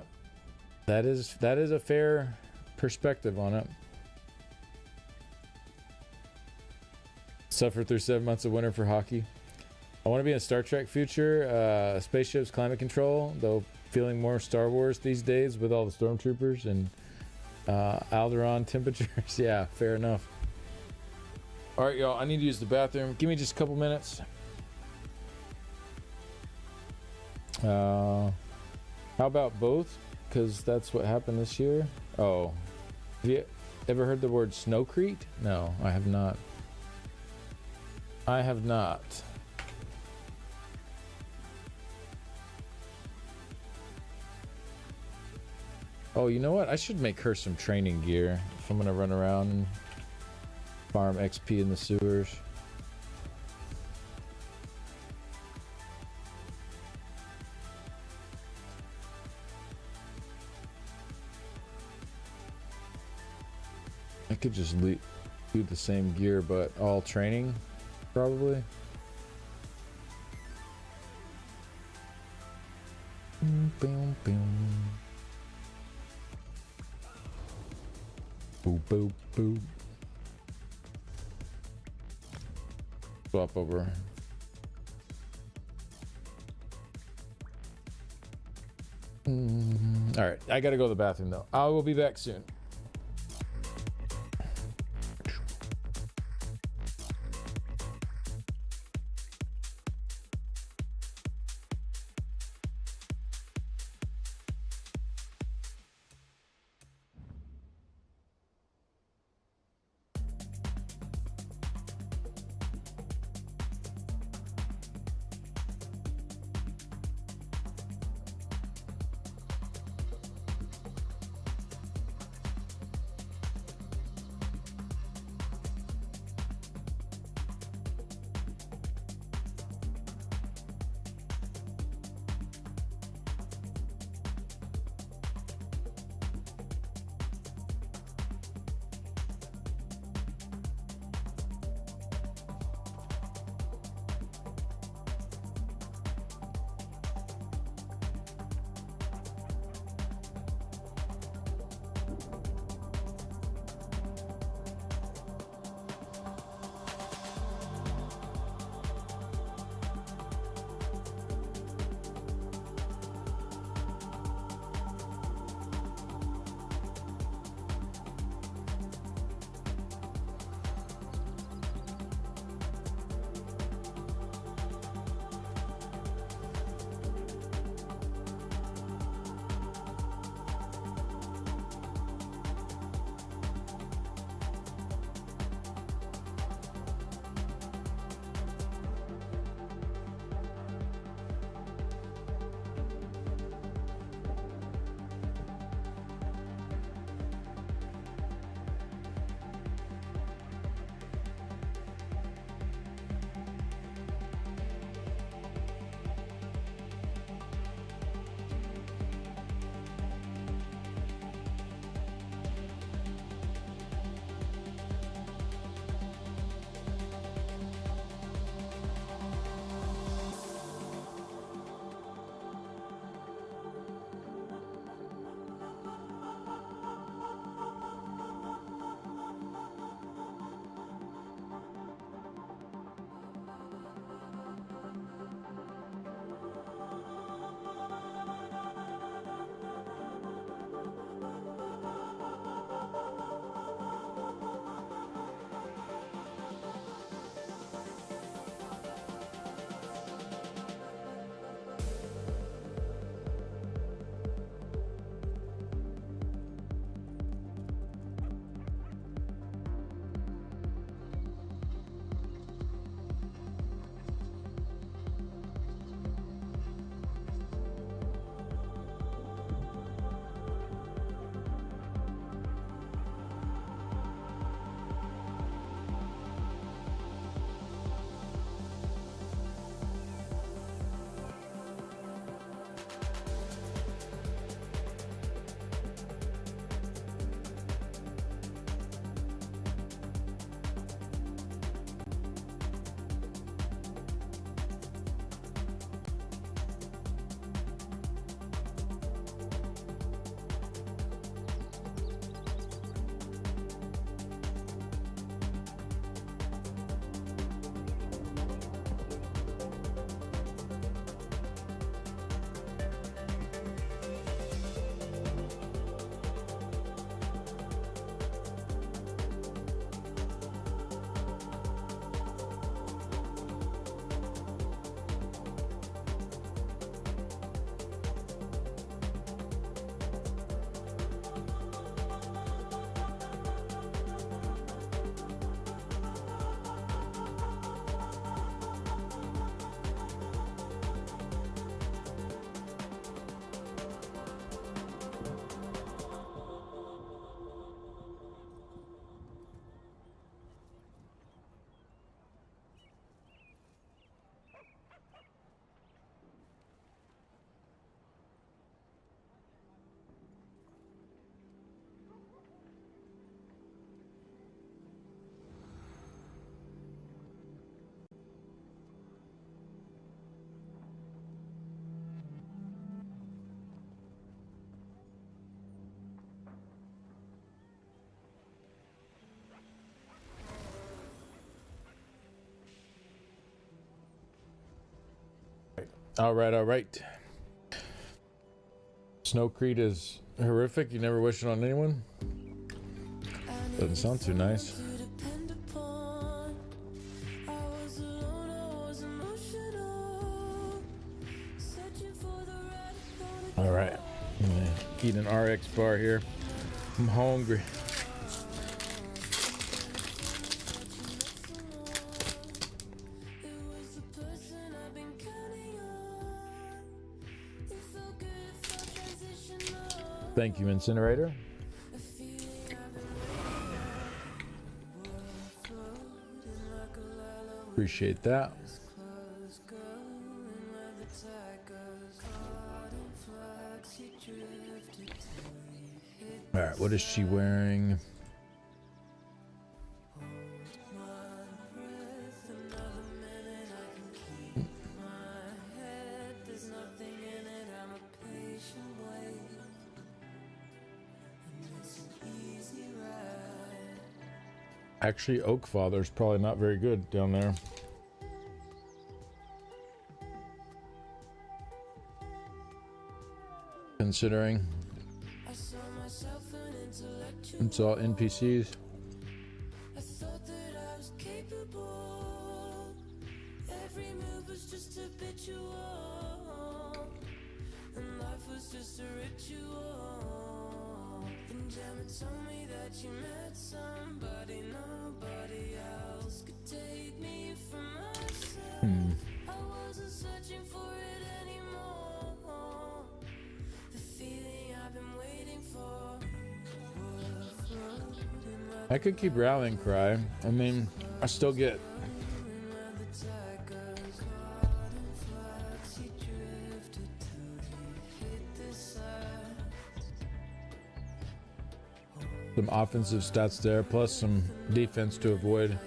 that is a fair perspective on it. Suffer through 7 months of winter for hockey. I want to be in a Star Trek future. Spaceships, climate control, though feeling more Star Wars these days with all the stormtroopers and Alderaan temperatures. Yeah, fair enough. All right, y'all, I need to use the bathroom. Give me just a couple minutes. How about both? Because that's what happened this year. Oh, have you ever heard the word snowcrete? No, I have not. I have not. Oh, you know what? I should make her some training gear if I'm gonna run around and farm XP in the sewers. I could just do the same gear, but all training. Probably. Boom, boom. Boop, boop, boop. Swap over. All right, I gotta go to the bathroom though. I will be back soon. All right. Snowcrete is horrific. You never wish it on anyone? Doesn't sound too nice. All right. I'm gonna eat an RX bar here. I'm hungry. Thank you, Incinerator. Appreciate that. All right, what is she wearing? Actually, Oakfather's probably not very good down there. Considering it's all NPCs. I thought that I was capable. Every move was just habitual, and life was just a ritual. And Gemma told me that you met somebody nobody else could take me from myself. I wasn't searching for it anymore. The feeling I've been waiting for. I could keep Rallying Cry. I mean, I still get some offensive stats there, plus some defense to avoid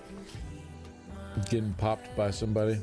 getting popped by somebody.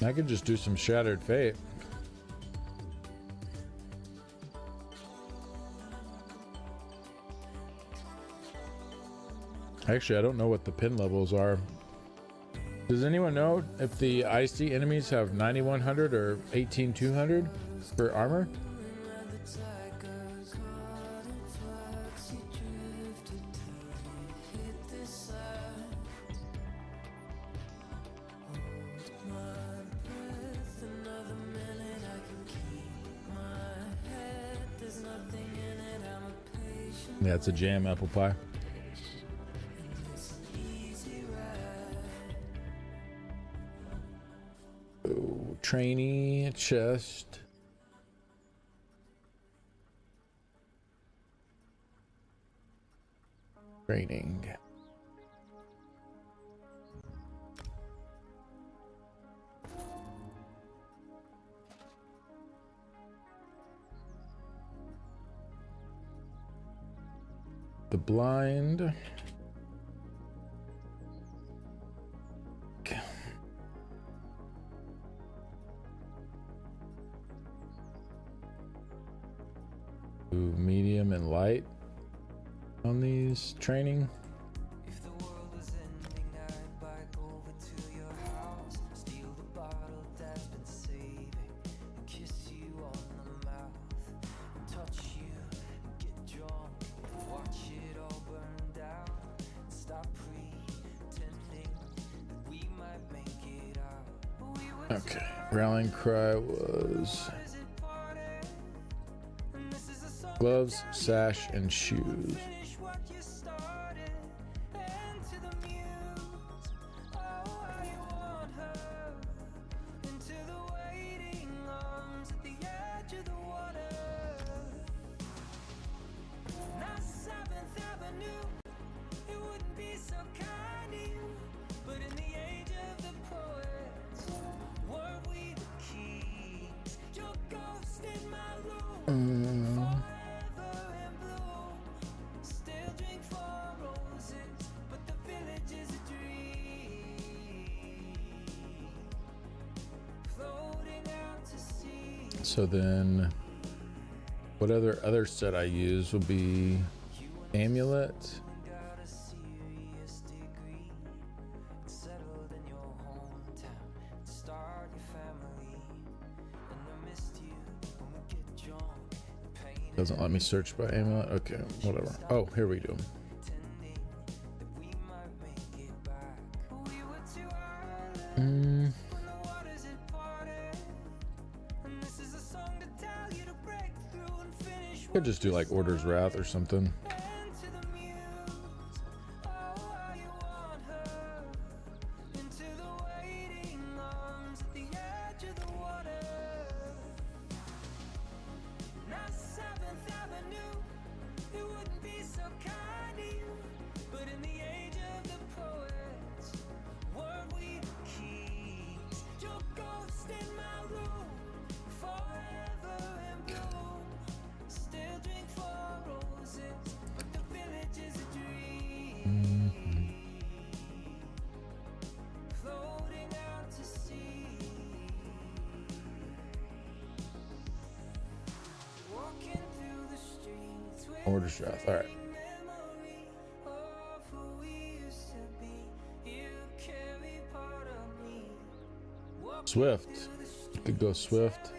I could just do some Shattered Fate. Actually, I don't know what the pin levels are. Does anyone know if the icy enemies have 9100 or 18200 for armor? Yeah, it's a jam apple pie. Oh, trainee chest. Training. The blind. Ooh, medium and light on these training. If the world was ending, I'd bike over to your house, steal the bottle that's been saving, and kiss you on the mouth, and touch you, and get drunk, watch it all burn down, and stop pretending that we might make it out. Okay, rallying cry was gloves, sash, and shoes. Seventh Avenue, it wouldn't be so kind. So then, what other set I use will be amulet. Doesn't let me search by amulet. Okay, whatever. Oh, here we go. Could just do like Order's Wrath or something. Order's Wrath. All right. Swift. You could go Swift.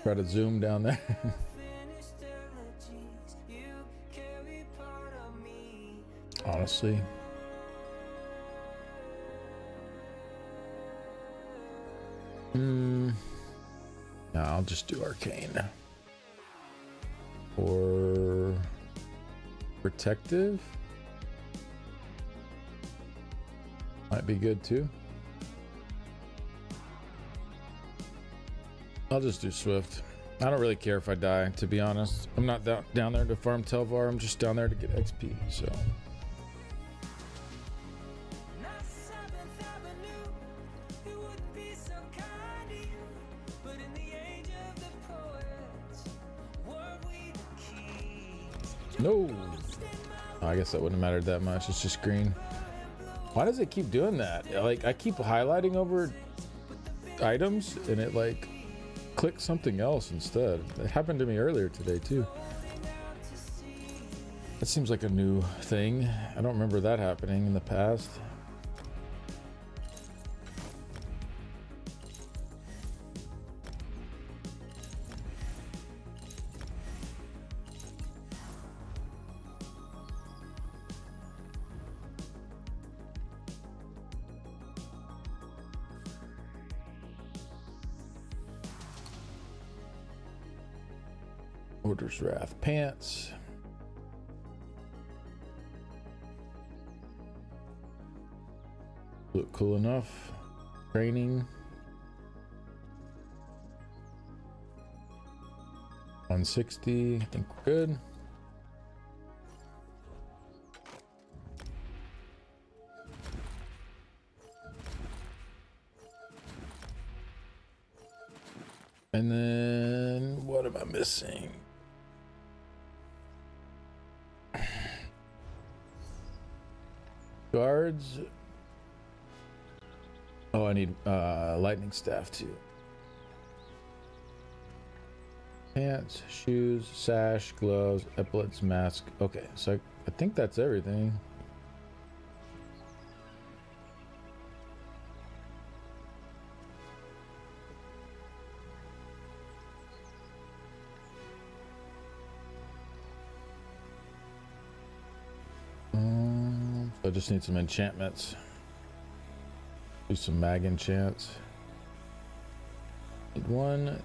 Try to zoom down there. Honestly. No, I'll just do Arcane. Or Protective. Might be good too. I'll just do Swift. I don't really care if I die, to be honest. I'm not down there to farm Telvar. I'm just down there to get XP, so. No. Oh, I guess that wouldn't have mattered that much. It's just green. Why does it keep doing that? Like, I keep highlighting over items and it like clicks something else instead. It happened to me earlier today too. That seems like a new thing. I don't remember that happening in the past. Order's Wrath pants. Look cool enough. Training. 160. I think we're good. And then what am I missing? Guards. Oh, I need lightning staff too. Pants, shoes, sash, gloves, epaulets, mask. Okay, so I think that's everything. I just need some enchantments. Do some mag enchants. Need one.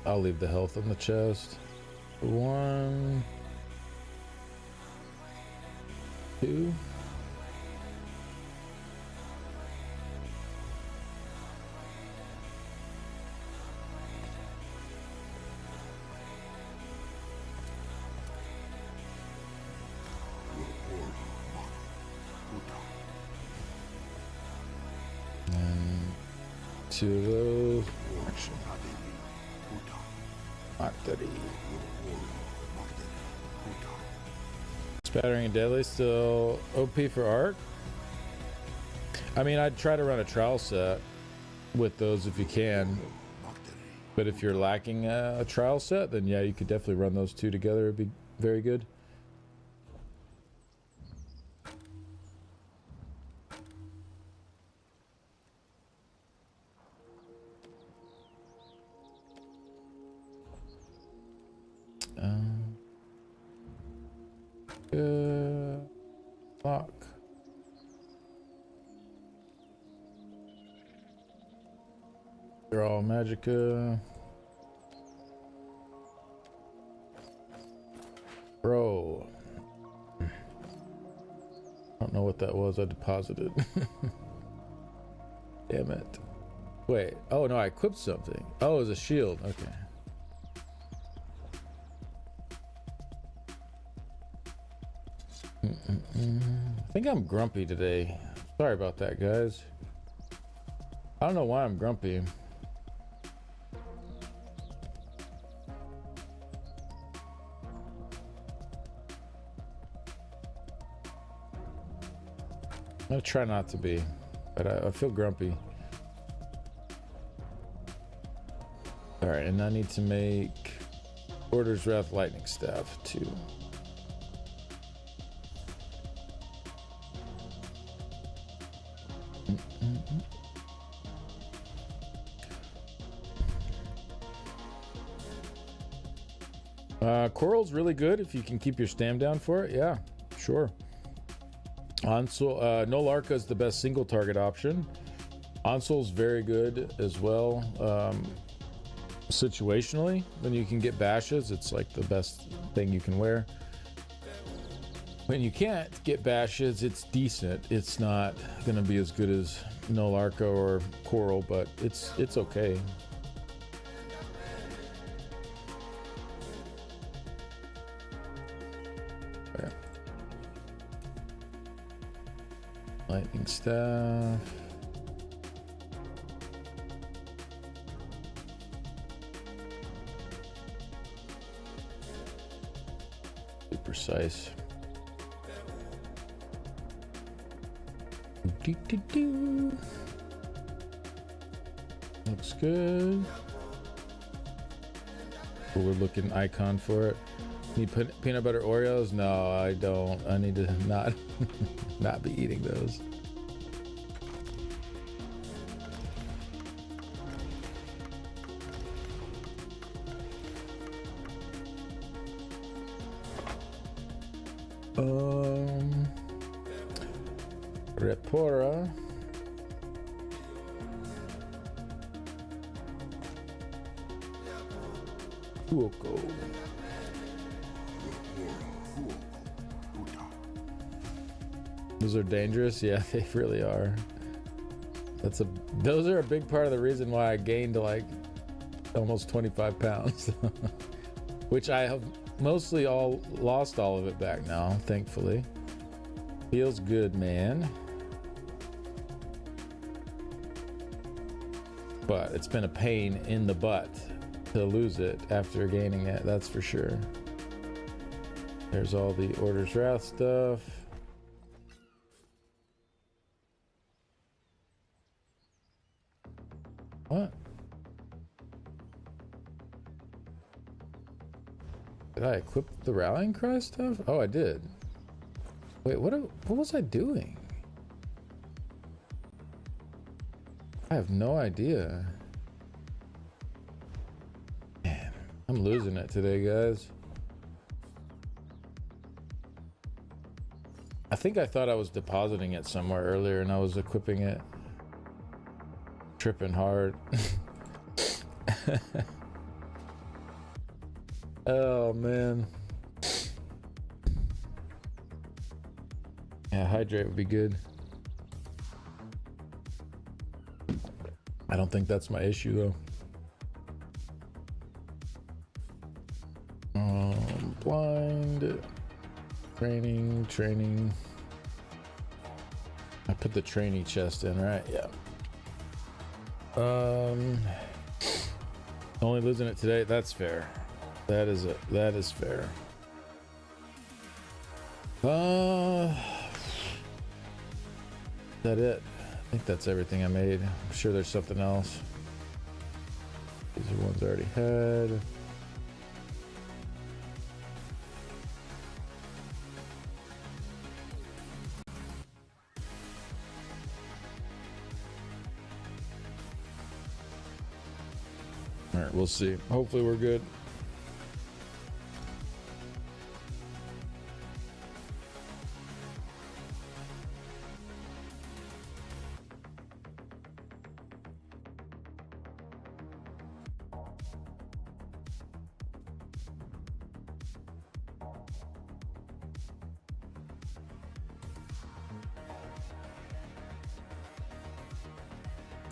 I'll leave the health on the chest. 1, 2. And 2 of those. Spattering and Deadly still OP for Arc. I mean, I'd try to run a trial set with those if you can. But if you're lacking a trial set, then yeah, you could definitely run those two together. It'd be very good. Lock. Draw Magica. Bro. I don't know what that was. I deposited. Damn it. Wait. Oh no, I equipped something. Oh, it was a shield. Okay. I think I'm grumpy today. Sorry about that, guys. I don't know why I'm grumpy. I'm gonna try not to be, but I feel grumpy. All right, and I need to make Order's Wrath Lightning Staff too. Coral's really good if you can keep your stam down for it. Yeah, sure. Onsol, no Larka is the best single target option. Onsol's very good as well. Situationally, when you can get bashes, it's like the best thing you can wear. When you can't get bashes, it's decent. It's not going to be as good as no Larka or Coral, but it's okay. Lightning staff. Be precise. Looks good. Overlooking icon for it. Need peanut butter Oreos? No, I don't. I need to not not be eating those. Repora. Fuoco. Those are dangerous. Yeah, they really are. Those are a big part of the reason why I gained like almost 25 pounds, which I have mostly lost all of it back now, thankfully. Feels good, man. But it's been a pain in the butt to lose it after gaining it, that's for sure. There's all the Order's Wrath stuff. What? Did I equip the rallying cry stuff? Oh, I did. Wait, what was I doing? I have no idea. Man, I'm losing it today, guys. I think I thought I was depositing it somewhere earlier and I was equipping it. Tripping hard. Oh man. Yeah, hydrate would be good. I don't think that's my issue though. Blind. Training. I put the trainee chest in, right? Yeah. Only losing it today. That's fair. That is fair. That it. I think that's everything I made. I'm sure there's something else. These are ones I already had. All right, we'll see. Hopefully we're good.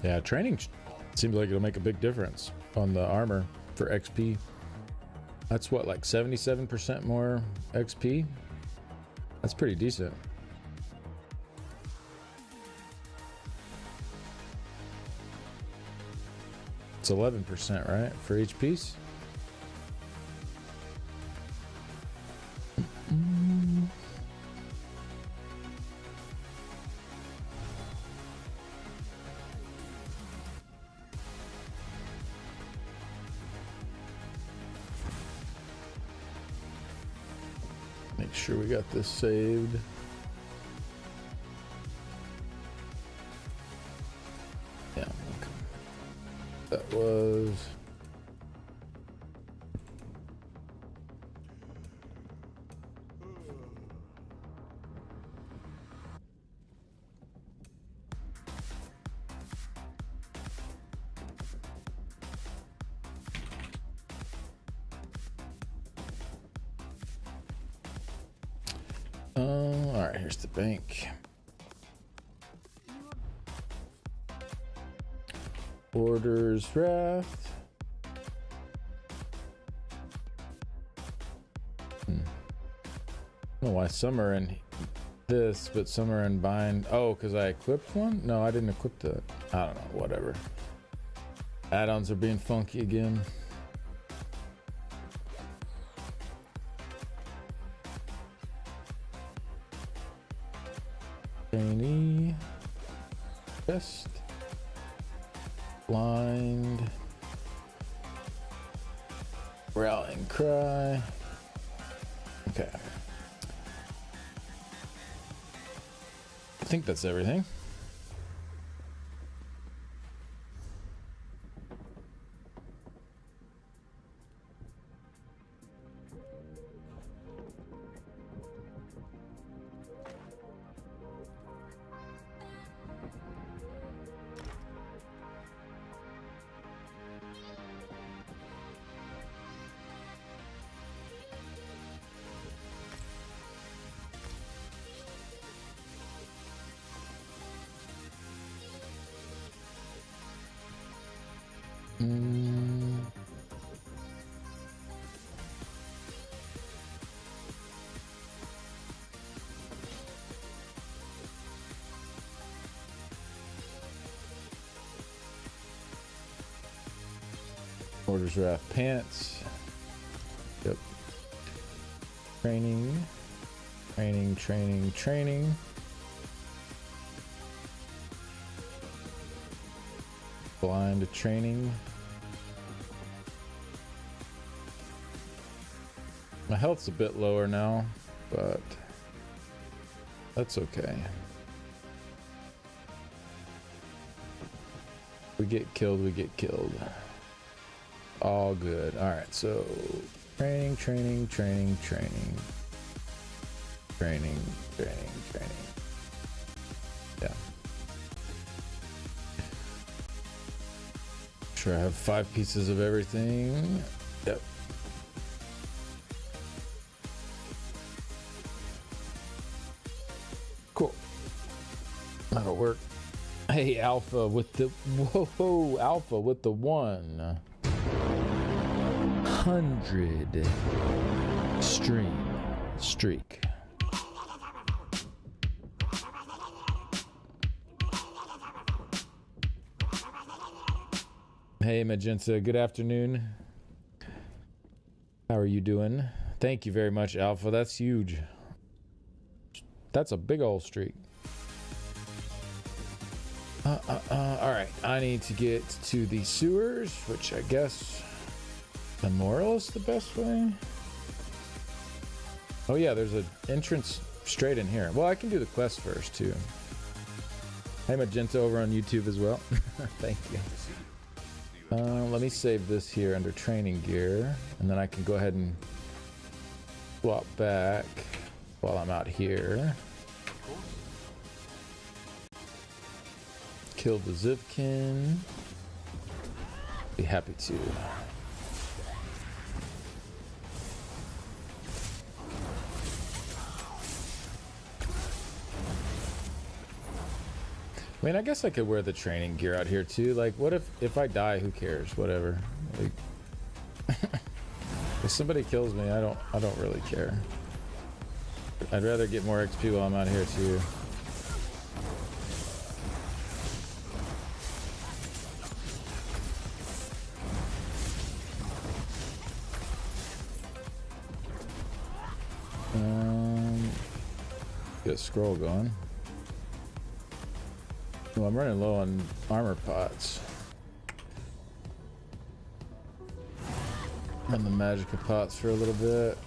Yeah, training seems like it'll make a big difference on the armor for XP. That's what, like 77% more XP? That's pretty decent. It's 11%, right? For each piece? Make sure we got this saved. Yeah, okay. That was... all right, here's the bank. Orders draft. I don't know why some are in this, but some are in bind. Oh, because I equipped one? No, I didn't equip the... I don't know, whatever. Add-ons are being funky again. Trainee. Best. Blind. Rallying cry. Okay. I think that's everything. Orders draft pants. Yep. Training. Training, training, training. Blind training. My health's a bit lower now, but that's okay. We get killed, we get killed. All good. All right, so training, training, training, training, training, training, training. Yeah. Sure, I have 5 pieces of everything. Yep. Cool. That'll work. Hey, Alpha with the whoa, Alpha with the 100 streak. Hey, Magenta. Good afternoon. How are you doing? Thank you very much, Alpha. That's huge. That's a big old streak. Alright, I need to get to the sewers, which I guess Immoral is the best way. Oh yeah, there's an entrance straight in here. Well, I can do the quest first too. Hey Magenta over on YouTube as well. Thank you. Let me save this here under training gear, and then I can go ahead and swap back while I'm out here. Kill the Zipkin. Be happy to. I mean, I guess I could wear the training gear out here too. Like, what if I die? Who cares? Whatever. Like, if somebody kills me, I don't really care. I'd rather get more XP while I'm out here too. Get a scroll going. Well, I'm running low on armor pots. Run the magical pots for a little bit.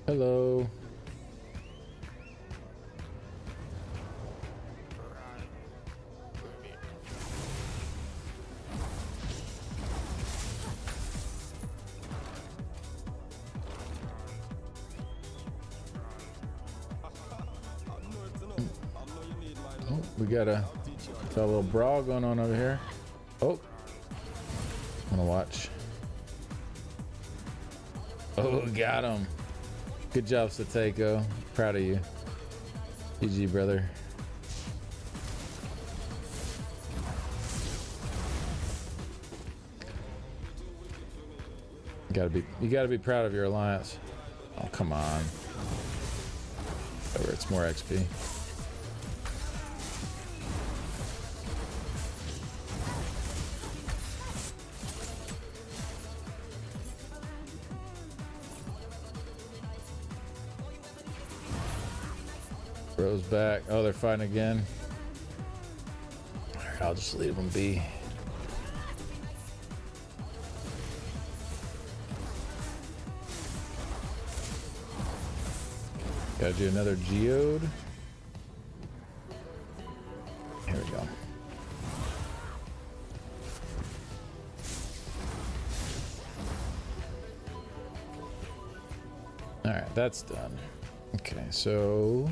Hello. Oh, we got a little brawl going on over here. Oh, I'm gonna watch. Oh, got him. Good job, Sateko. Proud of you. GG, brother. You gotta be proud of your alliance. Oh, come on. Whatever, it's more XP. Rose back. Oh, they're fighting again. Alright, I'll just leave them be. Gotta do another geode. Here we go. Alright, that's done. Okay, so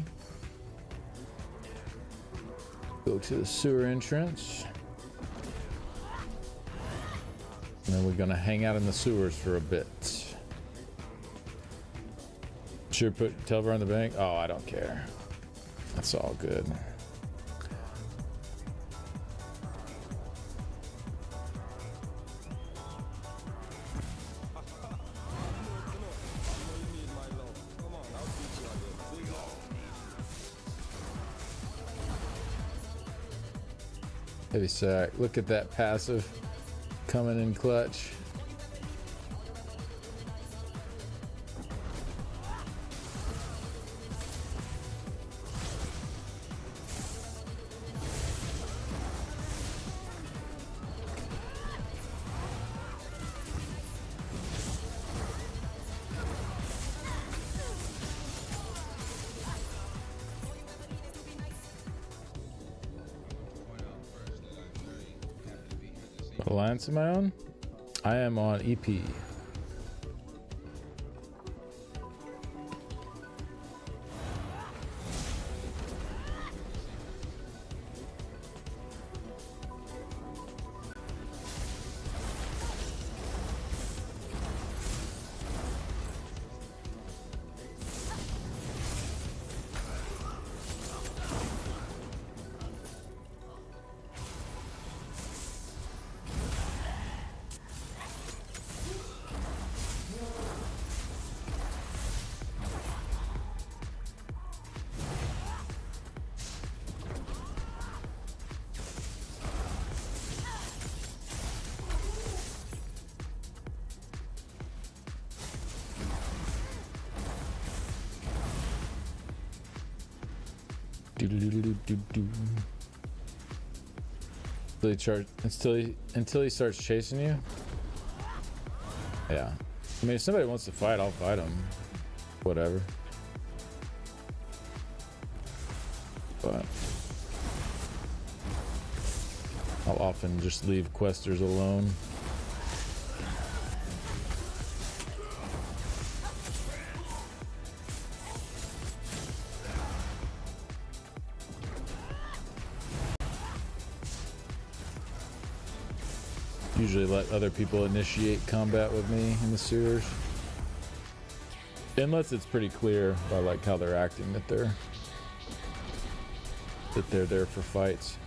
go to the sewer entrance. And then we're gonna hang out in the sewers for a bit. Should put Telvar on the bank? Oh, I don't care. That's all good. Heavy sack. Look at that passive coming in clutch. Alliance am I on? I am on EP. Do-do-do-do-do-do. Until he starts chasing you. Yeah. I mean, if somebody wants to fight, I'll fight him. Whatever. But I'll often just leave questers alone. Usually let other people initiate combat with me in the sewers. Unless it's pretty clear by like how they're acting that they're there for fights.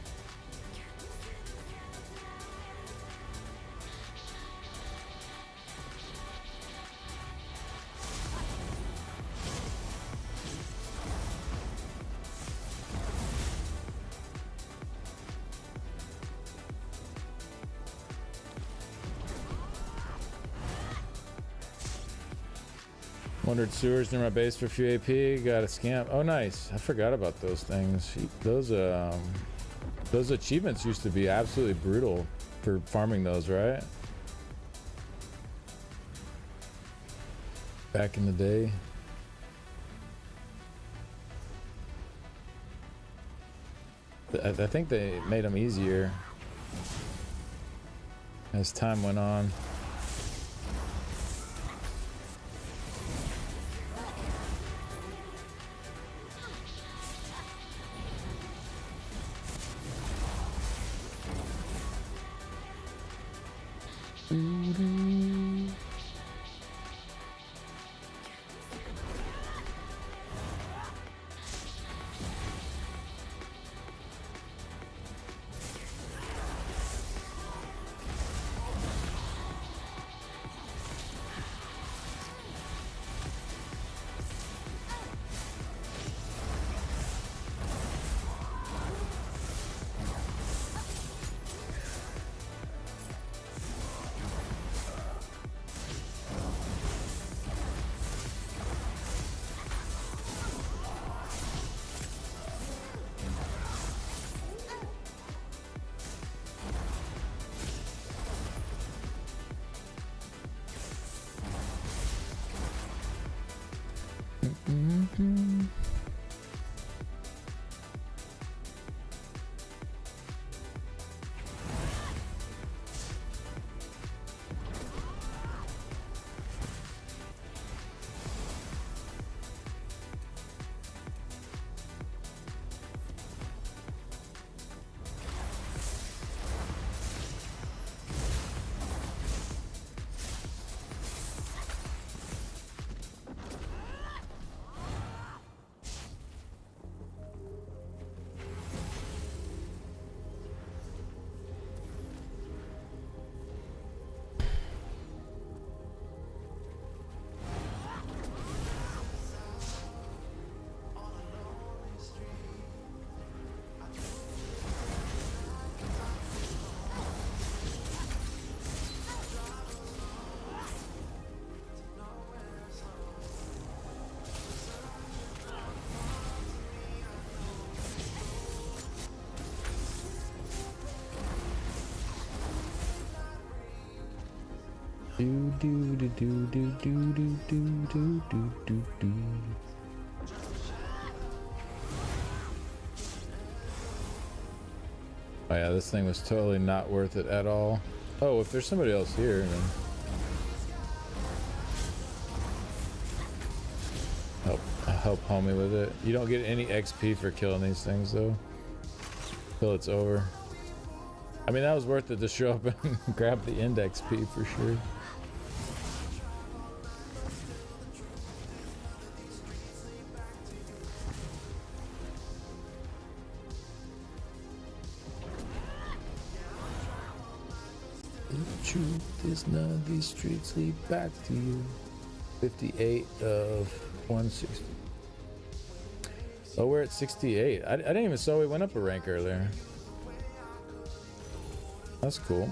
Wandered sewers near my base for a few AP. Got a scamp. Oh, nice. I forgot about those things. Those achievements used to be absolutely brutal for farming those, right? Back in the day. I think they made them easier as time went on. Oh yeah, this thing was totally not worth it at all. Oh, if there's somebody else here, then help homie with it. You don't get any XP for killing these things though, till it's over. I mean, that was worth it to show up and grab the end XP for sure. The truth is none of these streets lead back to you. 58 of 160. Oh, we're at 68. I didn't even saw we went up a rank earlier. That's cool.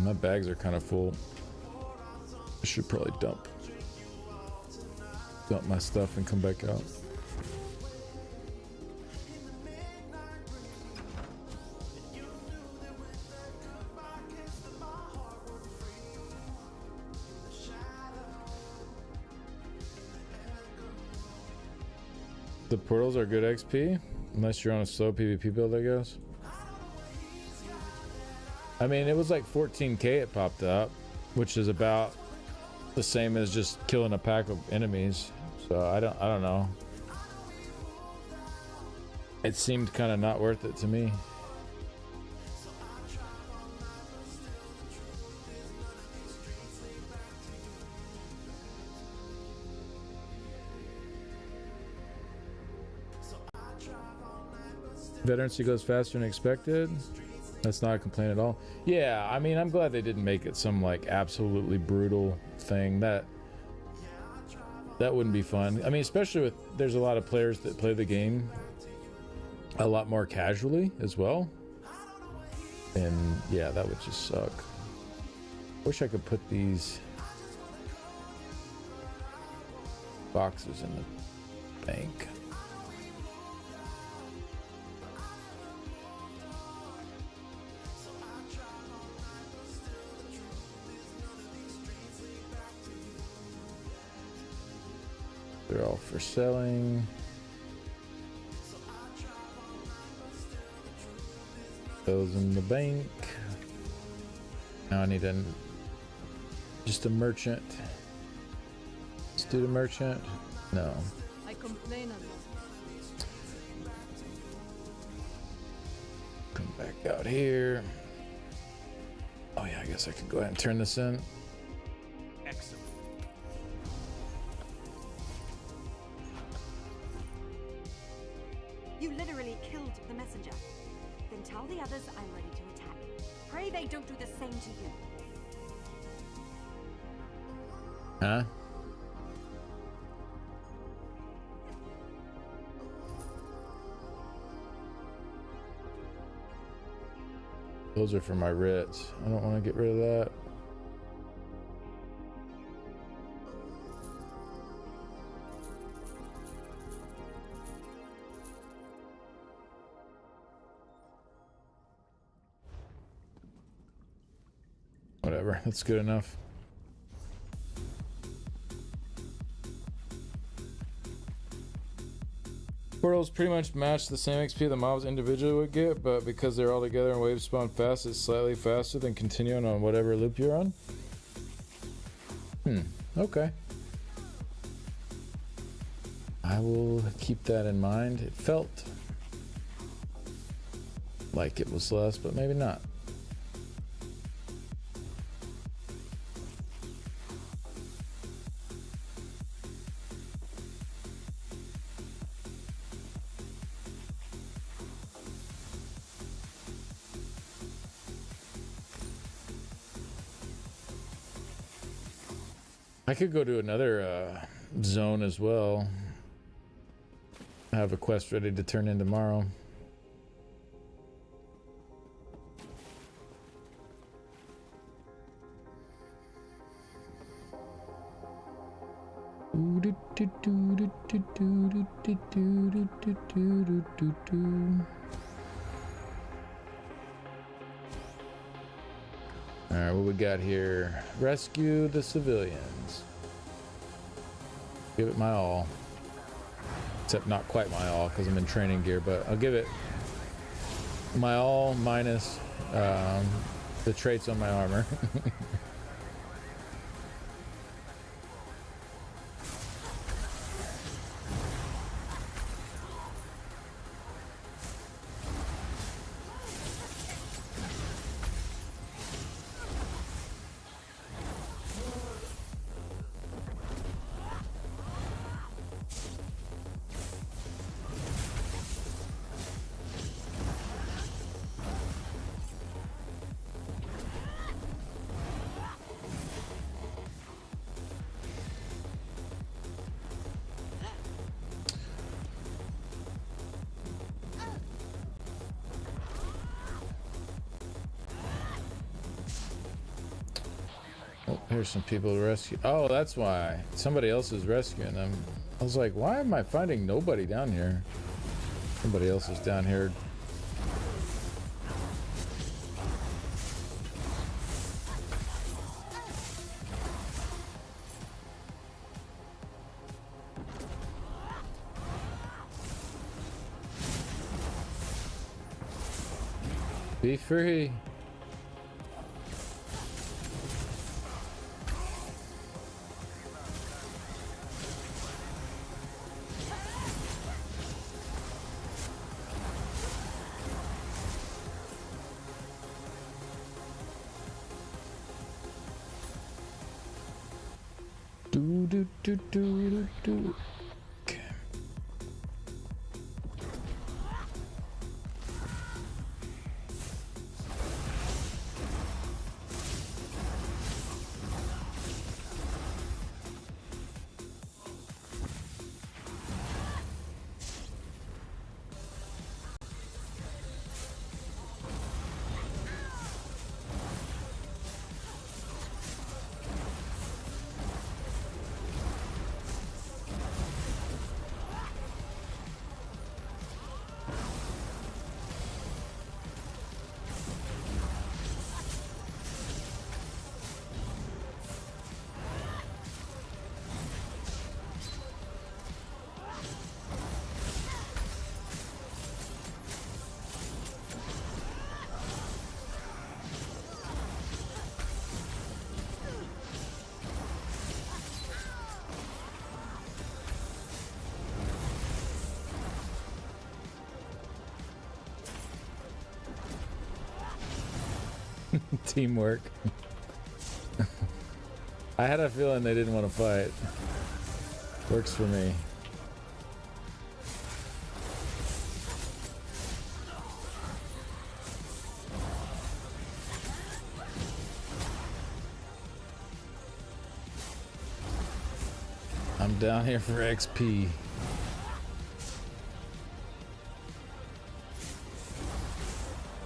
My bags are kind of full. I should probably dump. dump my stuff and come back out. The portals are good XP, unless you're on a slow PvP build, I guess. I mean, it was like 14k it popped up, which is about the same as just killing a pack of enemies. So I don't know. It seemed kind of not worth it to me. Veterancy goes faster than expected. That's not a complaint at all. Yeah, I mean, I'm glad they didn't make it some like absolutely brutal thing. That wouldn't be fun. I mean, especially with there's a lot of players that play the game a lot more casually as well. And yeah, that would just suck. Wish I could put these boxes in the bank. They're all for selling. Those in the bank. Now I need just a merchant. Let's do the merchant. No. I complain a lot. Come back out here. Oh yeah, I guess I could go ahead and turn this in. Excellent. You literally killed the messenger. Then tell the others I'm ready to attack. Pray they don't do the same to you. Huh? Those are for my writs. I don't want to get rid of that. Whatever, that's good enough. Portals pretty much match the same XP the mobs individually would get, but because they're all together and waves spawn fast, it's slightly faster than continuing on whatever loop you're on. Okay. I will keep that in mind. It felt like it was less, but maybe not. I could go to another zone as well. I have a quest ready to turn in tomorrow. Alright, what we got here? Rescue the civilians. Give it my all. Except not quite my all because I'm in training gear, but I'll give it my all minus the traits on my armor. Oh, here's some people to rescue. Oh, that's why. Somebody else is rescuing them. I was like, why am I finding nobody down here? Somebody else is down here. Be free. Do. Okay. Teamwork. I had a feeling they didn't want to fight. Works for me. I'm down here for XP.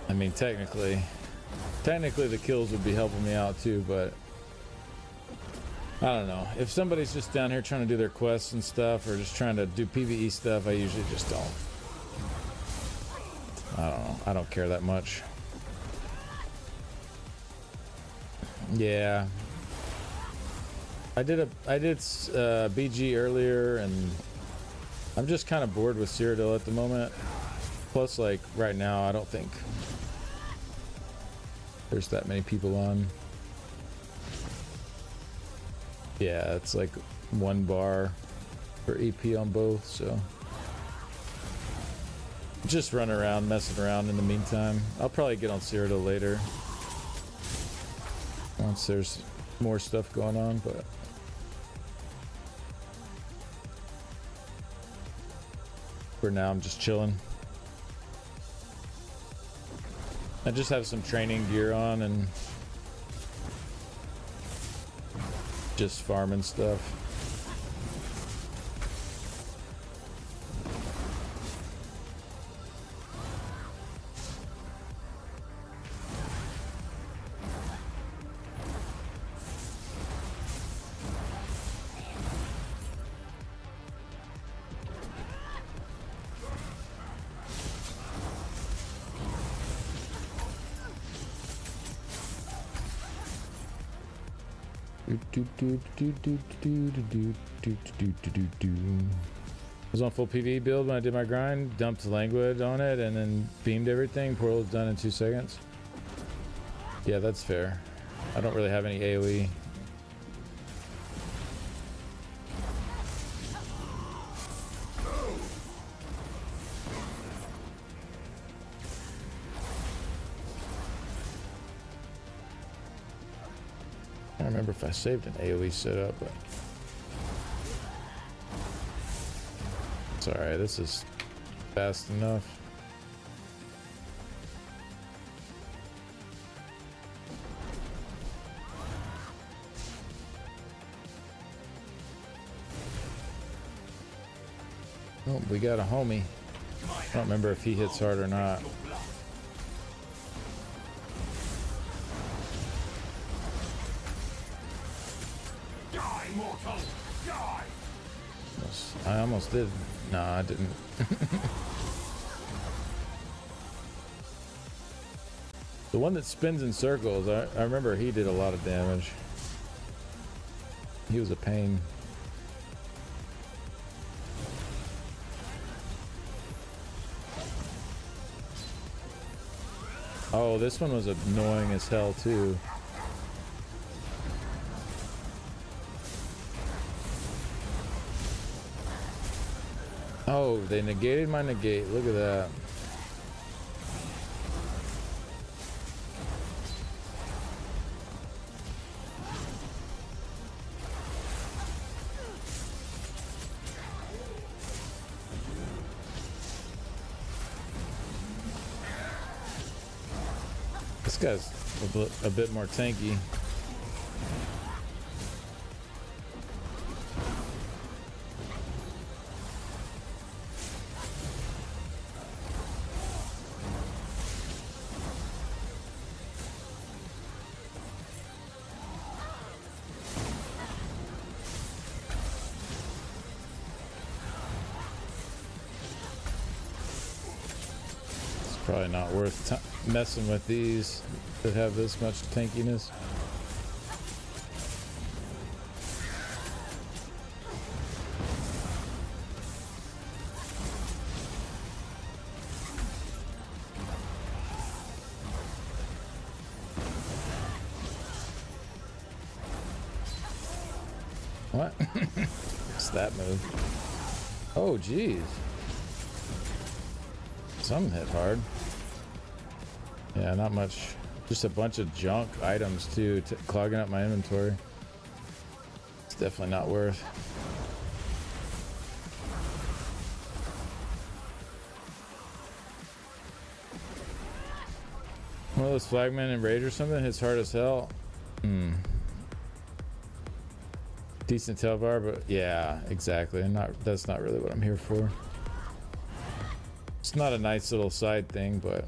I mean, technically the kills would be helping me out too, but I don't know. If somebody's just down here trying to do their quests and stuff, or just trying to do PvE stuff, I usually just don't. I don't know. I don't care that much. Yeah. I did BG earlier, and I'm just kind of bored with Cyrodiil at the moment. Plus, like, right now, I don't think there's that many people on. Yeah, it's like 1 bar for EP on both, so just run around messing around in the meantime. I'll probably get on Cyrodiil later once there's more stuff going on, but for now I'm just chilling. I just have some training gear on and just farming stuff. I was on full PvE build when I did my grind, dumped languid on it, and then beamed everything. Portal was done in 2 seconds. Yeah, that's fair. I don't really have any AoE. I don't remember if I saved an AoE setup, but it's alright, this is fast enough. Oh, we got a homie. I don't remember if he hits hard or not. Die, mortal! Die! I almost did. No, I didn't. The one that spins in circles, I remember he did a lot of damage. He was a pain. Oh, this one was annoying as hell too. Oh, they negated my negate. Look at that. This guy's a bit more tanky. Probably not worth messing with these that have this much tankiness. What? What's that move? Oh, geez. Some hit hard. Yeah, not much. Just a bunch of junk items too, clogging up my inventory. It's definitely not worth. One of those flagmen and rage or something hits hard as hell. Decent tail bar, but yeah, exactly. That's not really what I'm here for. It's not a nice little side thing, but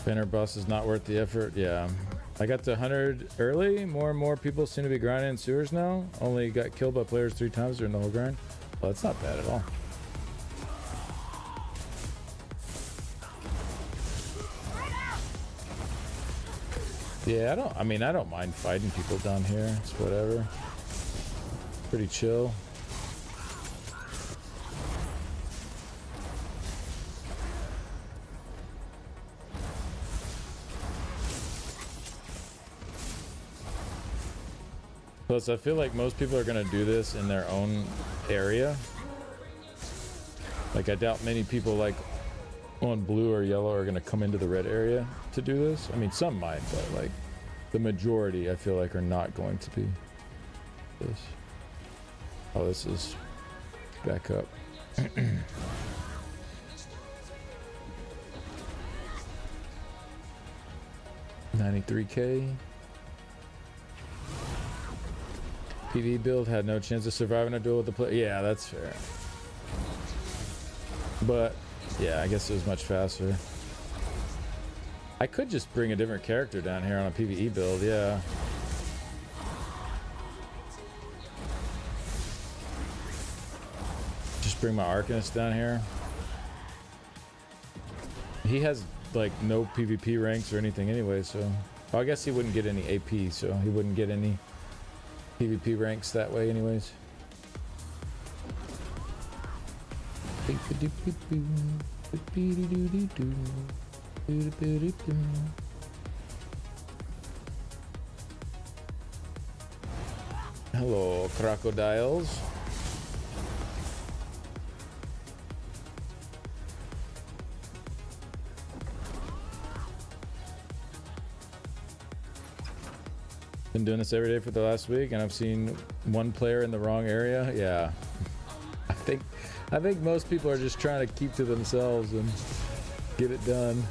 Banner boss is not worth the effort. Yeah. I got to 100 early. More and more people seem to be grinding in sewers now. Only got killed by players 3 times during the whole grind. Well, that's not bad at all. Yeah, I don't mind fighting people down here. It's whatever. Pretty chill. Plus, I feel like most people are going to do this in their own area. Like, I doubt many people like on blue or yellow are going to come into the red area to do this. I mean, some might, but like the majority, I feel like, are not going to be this. Oh, this is back up. 93K. PvE build had no chance of surviving a duel with the player. Yeah, that's fair. But yeah, I guess it was much faster. I could just bring a different character down here on a PvE build, yeah. Just bring my Arcanist down here. He has like no PvP ranks or anything anyway, so well, I guess he wouldn't get any AP, so he wouldn't get any PvP ranks that way anyways. Hello, crocodiles. Been doing this every day for the last week, and I've seen one player in the wrong area. Yeah, I think most people are just trying to keep to themselves and get it done.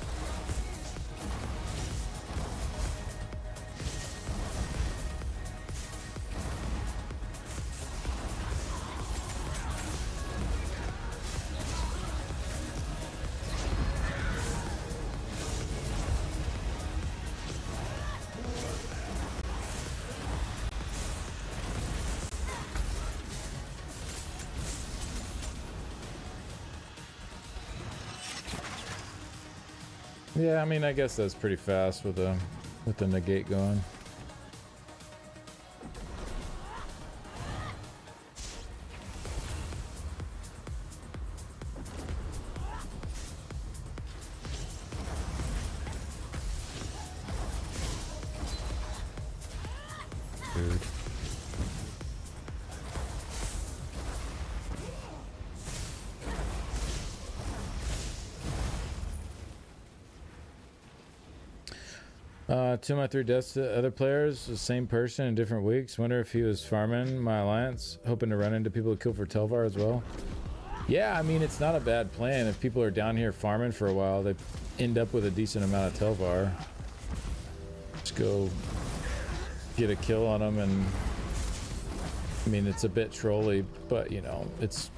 Yeah, I mean, I guess that's pretty fast with the negate going. Dude. Two of my 3 deaths to other players, the same person in different weeks. Wonder if he was farming my alliance, hoping to run into people to kill for Telvar as well. Yeah, I mean, it's not a bad plan. If people are down here farming for a while, they end up with a decent amount of Telvar. Just go get a kill on them, and I mean, it's a bit trolly, but you know, it's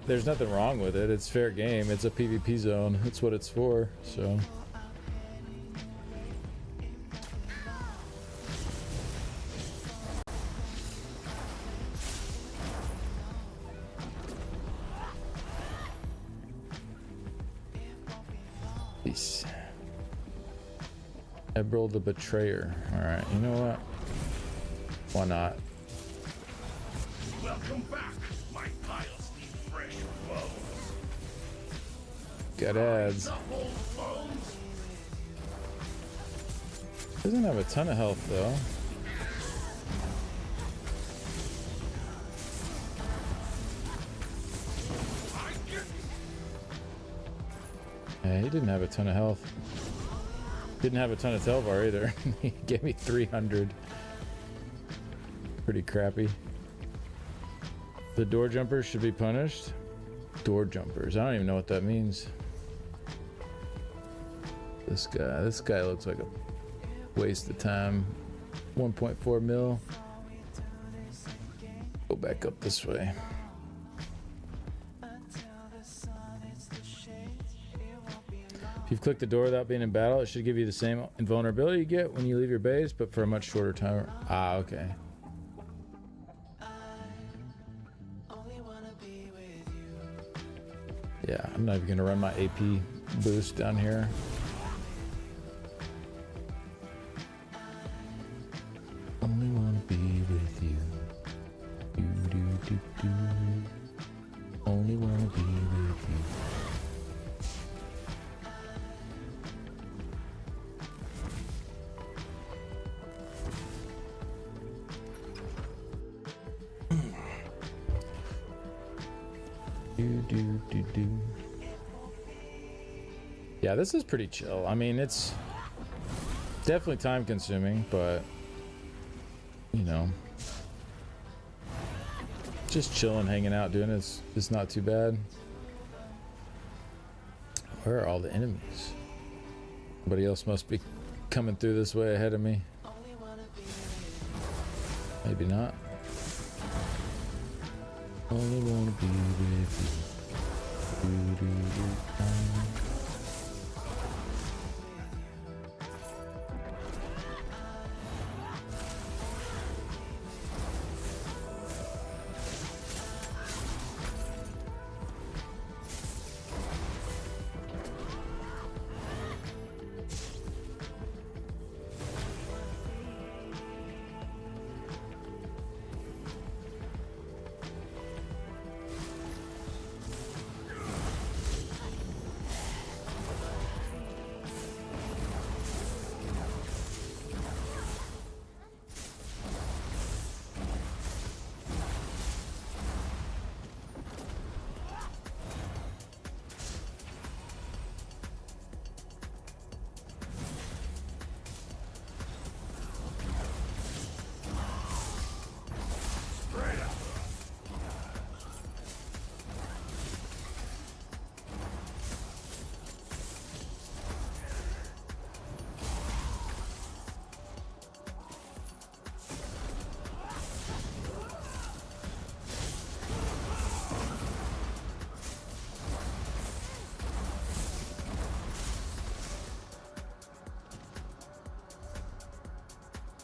there's nothing wrong with it. It's fair game. It's a PvP zone. That's what it's for. So. Eberl the Betrayer. Alright, you know what? Why not? Welcome back. My piles need fresh bones. Got ads. The whole bones. Doesn't have a ton of health though. Yeah, he didn't have a ton of health. Didn't have a ton of Telvar either. He gave me 300. Pretty crappy. The door jumpers should be punished. Door jumpers. I don't even know what that means. This guy looks like a waste of time. 1.4 mil. Go back up this way. If you've clicked the door without being in battle, it should give you the same invulnerability you get when you leave your base, but for a much shorter time. Ah, okay. Yeah, I'm not even gonna run my AP boost down here. Only wanna be with you. Do do do do. Only wanna be with you. Yeah, this is pretty chill. I mean, it's definitely time consuming, but you know, just chilling, hanging out, doing it's not too bad. Where are all the enemies? Somebody else must be coming through this way ahead of me. Maybe not. Only wanna be with you.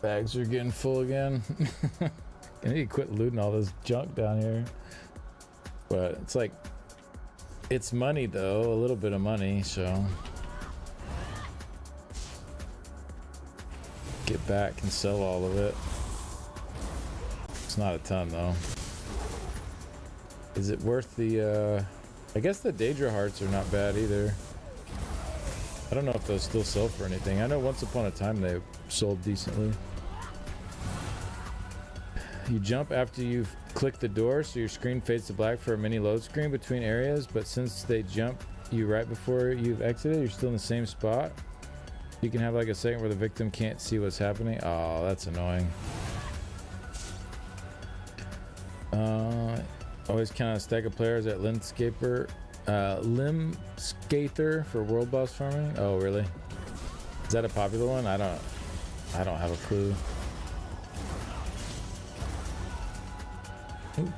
Bags are getting full again. I need to quit looting all this junk down here. But it's like, it's money though, a little bit of money, so. Get back and sell all of it. It's not a ton though. Is it worth the, I guess the Daedra hearts are not bad either. I don't know if those still sell for anything. I know once upon a time they sold decently. You jump after you've clicked the door, so your screen fades to black for a mini load screen between areas, but since they jump you right before you've exited, you're still in the same spot. You can have like a second where the victim can't see what's happening. Oh, that's annoying. Always count a stack of players at Limscaper for world boss farming. Oh, really? Is that a popular one? I don't have a clue. Ooh.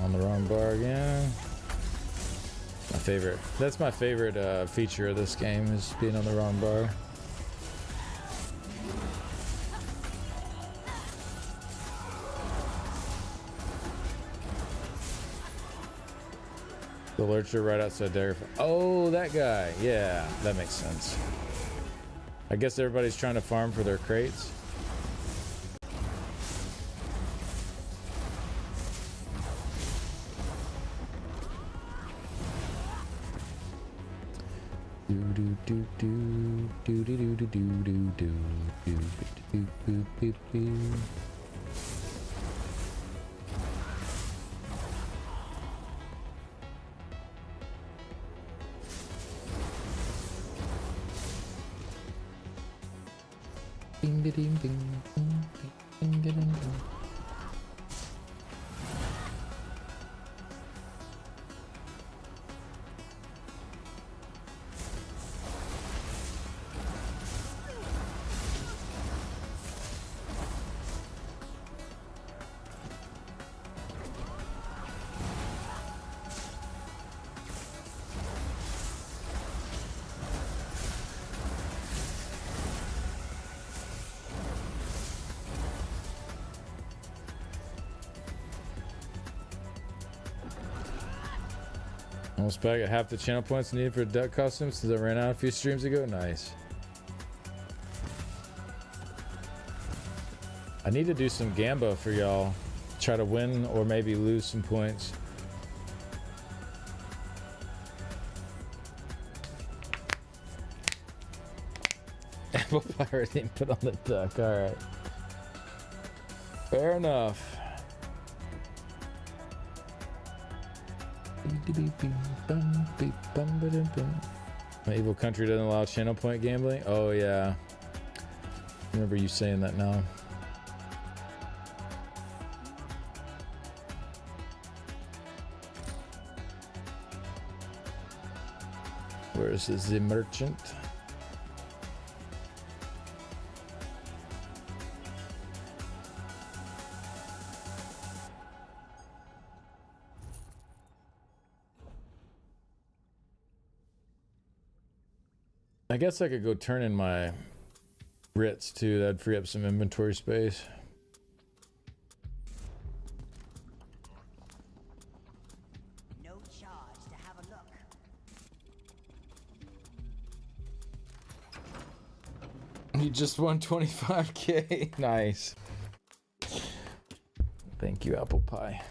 On the wrong bar again. My favorite. That's my favorite feature of this game, is being on the wrong bar. The lurcher right outside Dagger. Oh, that guy. Yeah, that makes sense. I guess everybody's trying to farm for their crates. Do do do do do do do do do do do do do do do. Ding ding ding ding ding ding ding. Almost back at half the channel points needed for duck costumes since I ran out a few streams ago. Nice. I need to do some gamba for y'all. Try to win or maybe lose some points. Apple pirate didn't put on the duck. Alright. Fair enough. My evil country doesn't allow channel point gambling. Oh yeah, I remember you saying that now. Where is the merchant? I guess I could go turn in my Ritz too. That'd free up some inventory space. No charge to have a look. You just won 25K. Nice. Thank you, apple pie.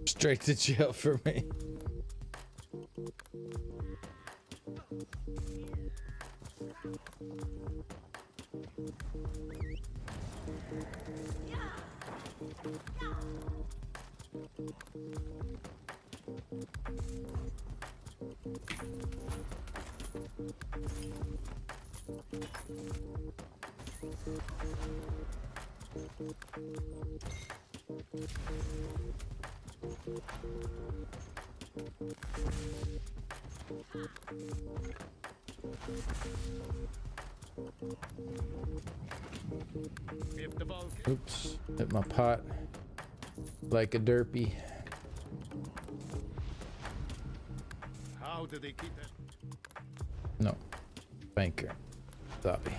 Straight to jail for me. If the bulk, Oops, hit my pot like a derpy. how do they keep that? No, banker. Zombie.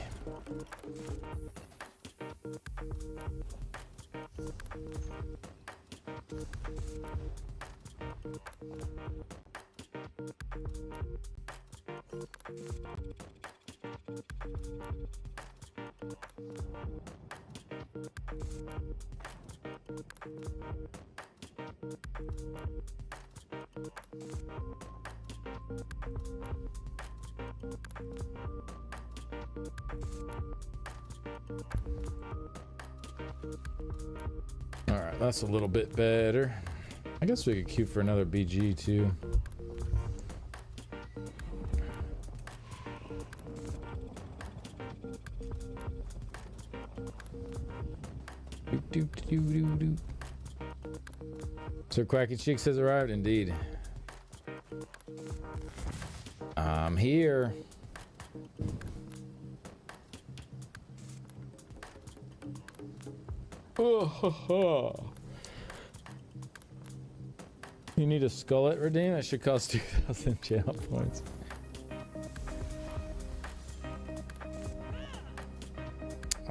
All right, that's a little bit better. I guess we could queue for another BG too. Doop. So Quacky Cheeks has arrived, indeed. I'm here. Oh, you need a skullet redeem? That should cost 2,000 channel points.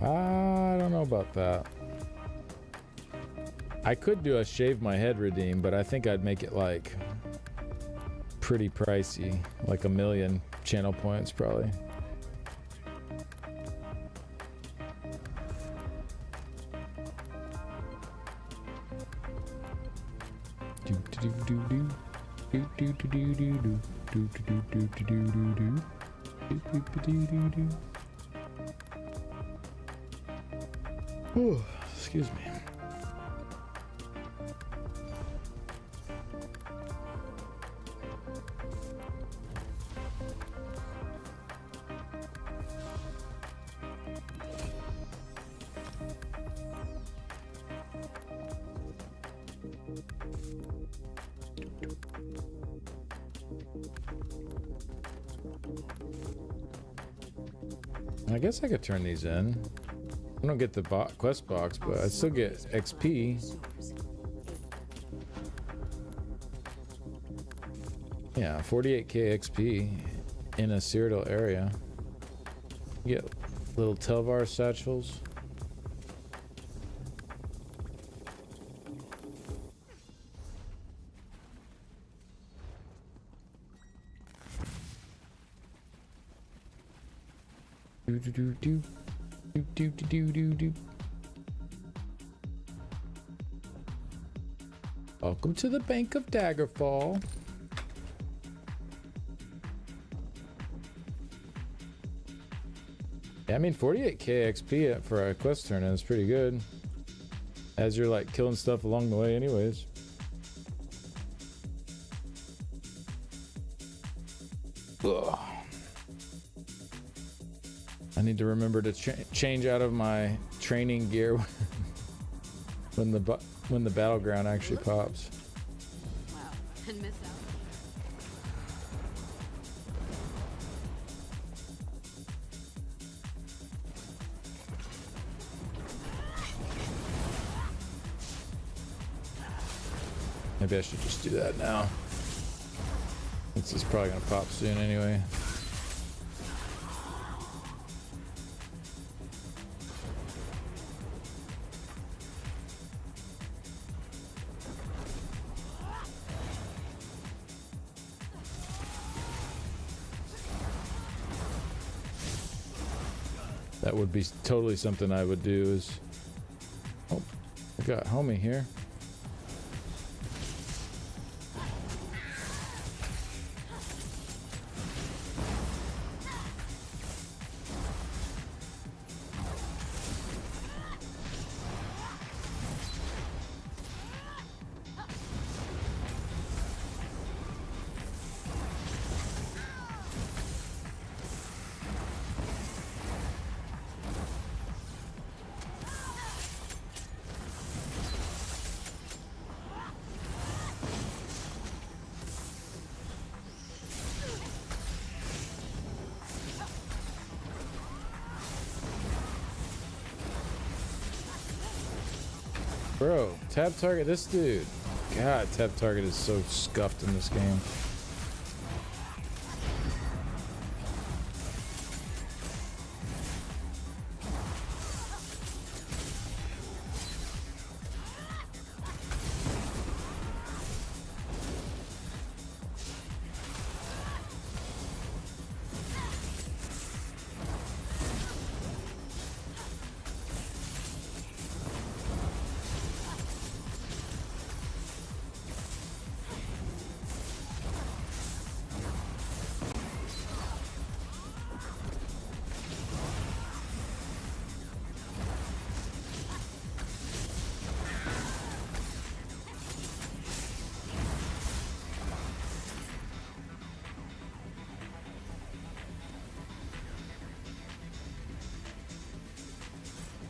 I don't know about that. I could do a shave my head redeem, but I think I'd make it like pretty pricey, like 1,000,000 channel points probably. Ooh, excuse me. I guess I could turn these in. I don't get the quest box, but I still get XP. Yeah, 48k XP in a Cyrodiil area. You get little Telvar satchels. Welcome to the Bank of Daggerfall. Yeah, I mean 48k XP for a quest turn is pretty good. As you're like killing stuff along the way anyways. Ugh. I need to remember to change out of my training gear when the battleground actually pops. Wow, and miss out. Maybe I should just do that now. Since it's probably gonna pop soon anyway. That would be totally something I would do is... Oh, I got homie here. Bro, tab target this dude. God, tab target is so scuffed in this game.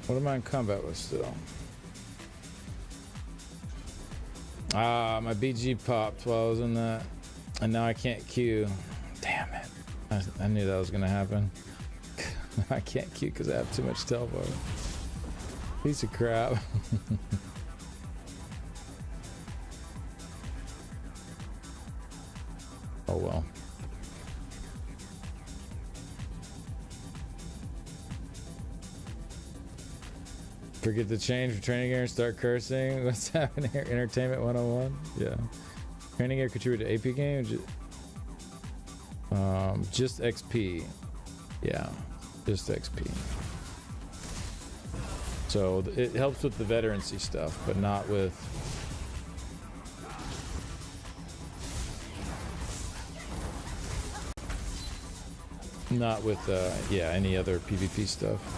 What am I in combat with still? Ah, my BG popped while I was in that. And now I can't Q. Damn it. I knew that was going to happen. I can't Q because I have too much teleport. Piece of crap. Oh well. Forget the change for training gear and start cursing. What's happening here? Entertainment 101? Yeah. Training gear contribute to AP game? Just XP. Yeah. Just XP. So it helps with the veterancy stuff, but not with... Not with, yeah, any other PvP stuff.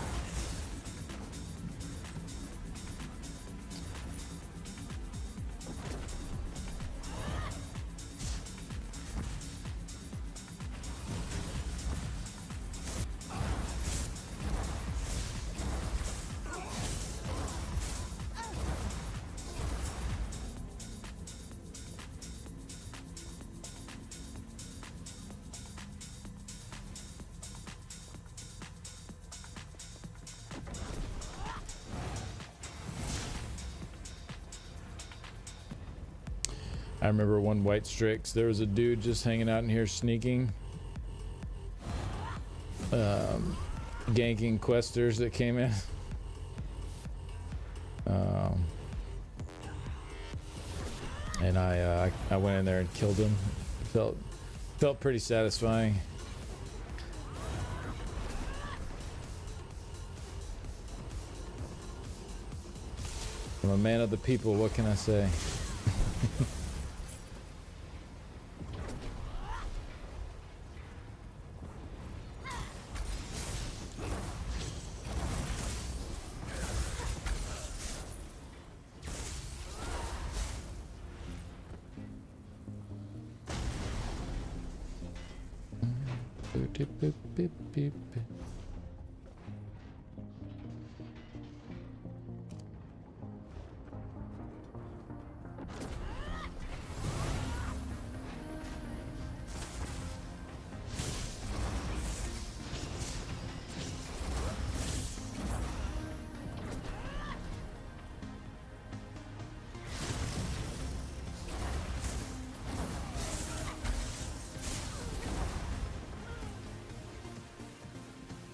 I remember one White Strix, there was a dude just hanging out in here sneaking, ganking questers that came in. And I went in there and killed him. Felt pretty satisfying. I'm a man of the people, what can I say?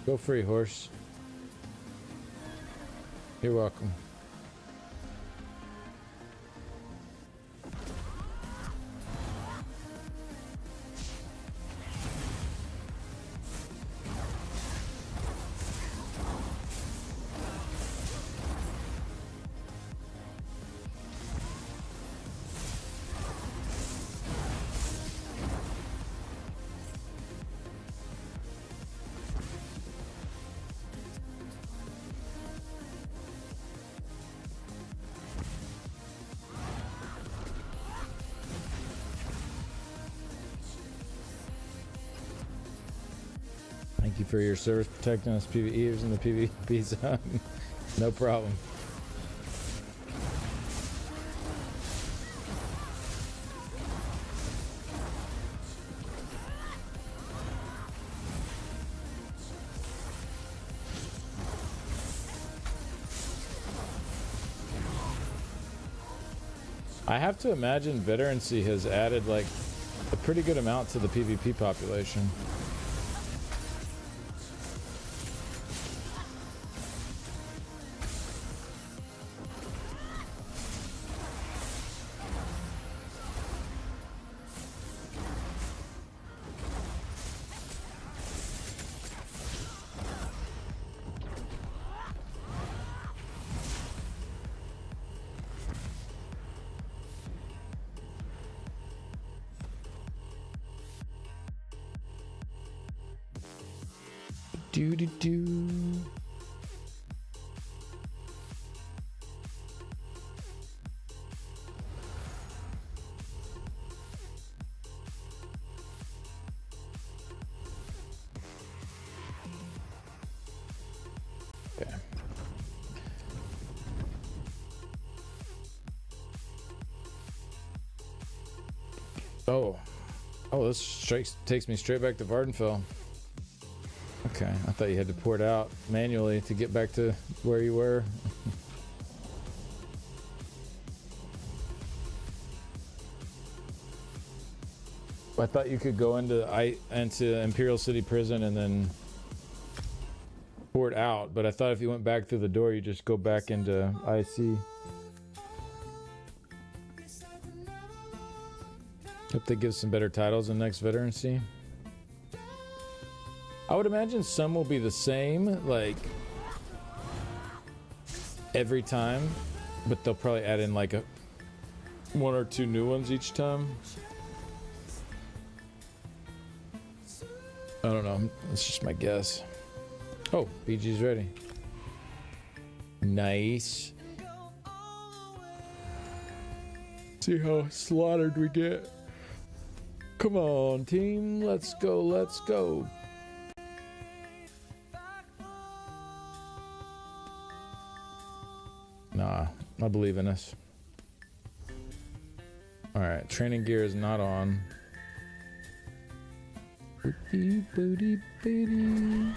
Go free, horse. You're welcome. Thank you for your service protecting us PvEers in the PvP zone. No problem. I have to imagine veterancy has added like a pretty good amount to the PvP population. Do do do. Okay. Oh, this takes me straight back to Vardenfell. Okay, I thought you had to pour it out manually to get back to where you were. I thought you could go into Imperial City Prison and then pour it out, but I thought if you went back through the door, you just go back into IC. Hope they give some better titles in next veterancy. I would imagine some will be the same, like every time, but they'll probably add in like one or two new ones each time. I don't know. That's just my guess. Oh, BG's ready. Nice. See how slaughtered we get. Come on, team. Let's go. Let's go. Nah, I believe in us. Alright, training gear is not on. Booty, booty, booty.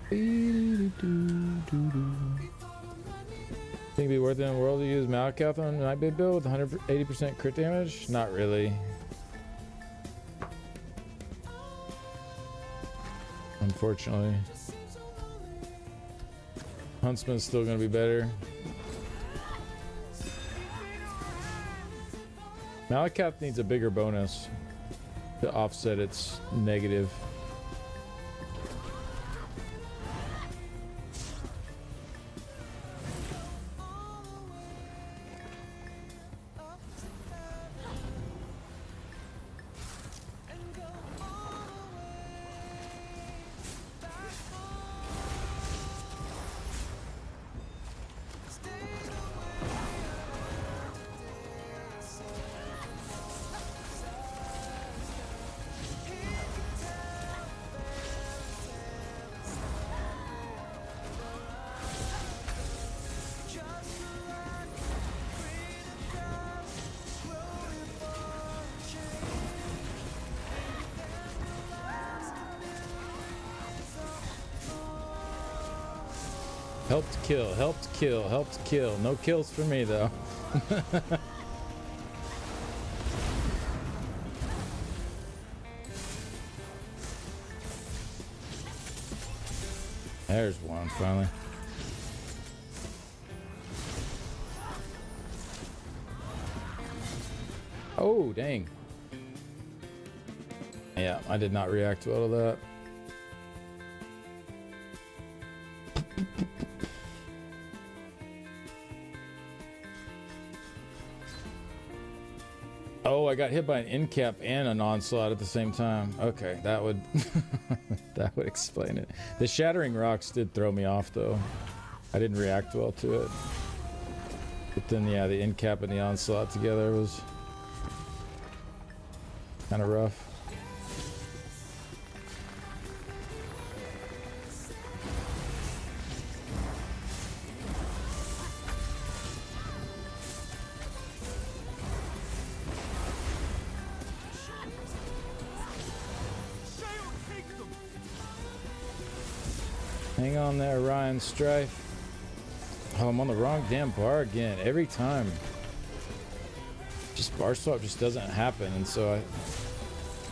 Think it'd be worth it in the world to use Malakath on Nightblade build with 180% crit damage? Not really. Unfortunately. Huntsman's still gonna be better. Malakath needs a bigger bonus to offset its negative. Helped kill, helped kill, helped kill. No kills for me though. There's one finally. Oh, dang. Yeah, I did not react well to that. Oh, I got hit by an end cap and an onslaught at the same time. Okay, that would that would explain it. The shattering rocks did throw me off though. I didn't react well to it. But then yeah, the end cap and the onslaught together was kind of rough. Hang on there, Ryan Strife. Oh, I'm on the wrong damn bar again. Every time. Just bar swap just doesn't happen. And so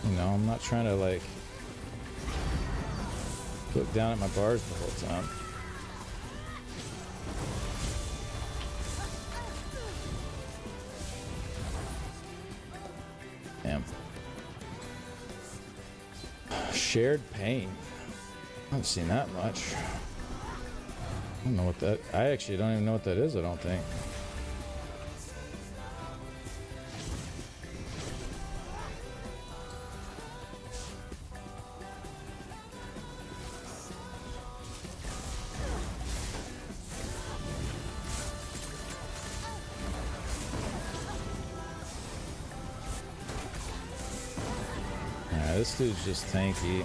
I'm not trying to like look down at my bars the whole time. Damn. Shared pain. I haven't seen that much. I don't know what that... I actually don't even know what that is, I don't think. Yeah, this dude's just tanky.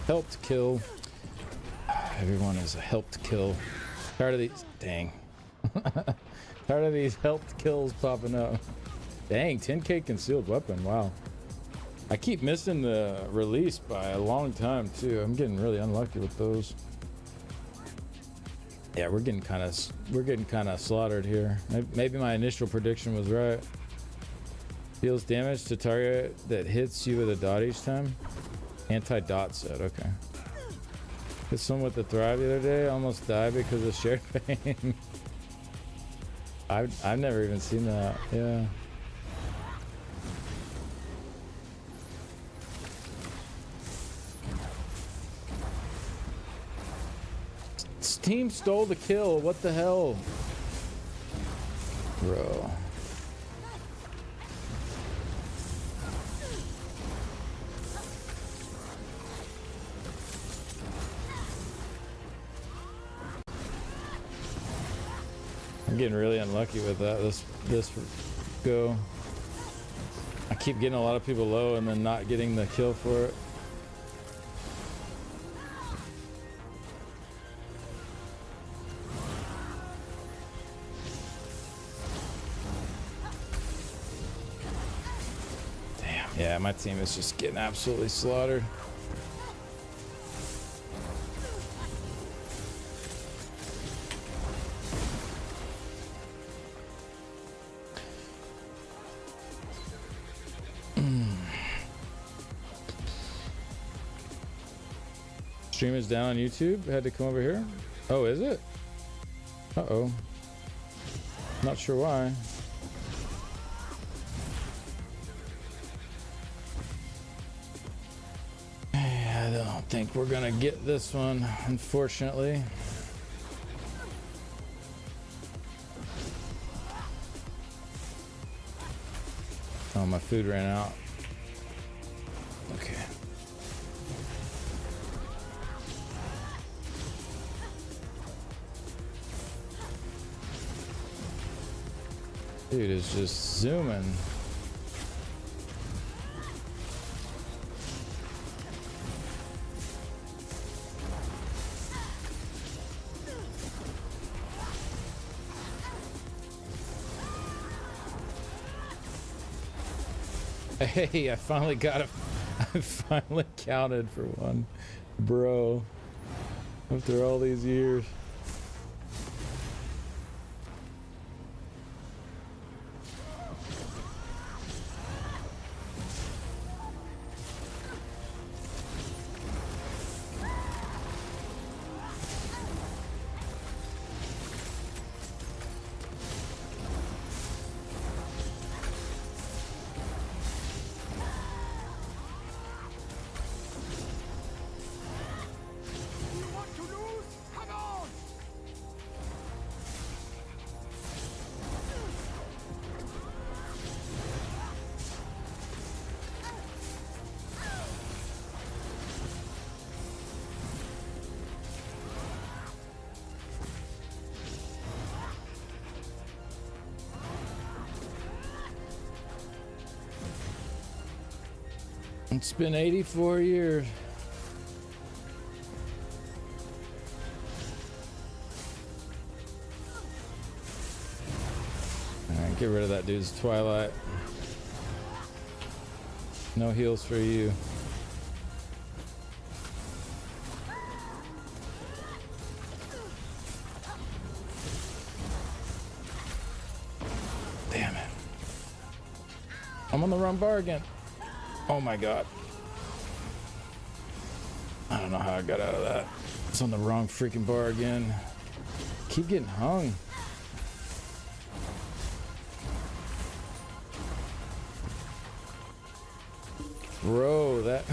Helped kill. Everyone is a helped kill. Tired of these. Dang. Tired of these helped kills popping up. Dang, 10k concealed weapon. Wow. I keep missing the release by a long time too. I'm getting really unlucky with those. Yeah, we're getting kind of slaughtered here. Maybe my initial prediction was right. Deals damage to target that hits you with a dot each time. Anti-dot set, okay. Hit someone with the Thrive the other day, almost died because of shared pain. I've never even seen that, yeah. This team stole the kill, what the hell? Bro. I'm getting really unlucky with that this go. I keep getting a lot of people low and then not getting the kill for it. Damn, yeah, my team is just getting absolutely slaughtered. Stream is down on YouTube. Had to come over here. Oh, is it? Uh-oh. Not sure why. I don't think we're gonna get this one, unfortunately. Oh, my food ran out. Okay. Dude is just zooming. Hey, I finally got it. I finally counted for one, bro. After all these years. It's been 84 years. Alright, get rid of that dude's Twilight. No heals for you. Damn it. I'm on the wrong bar again. Oh my god. I don't know how I got out of that. It's on the wrong freaking bar again. Keep getting hung. Bro, that...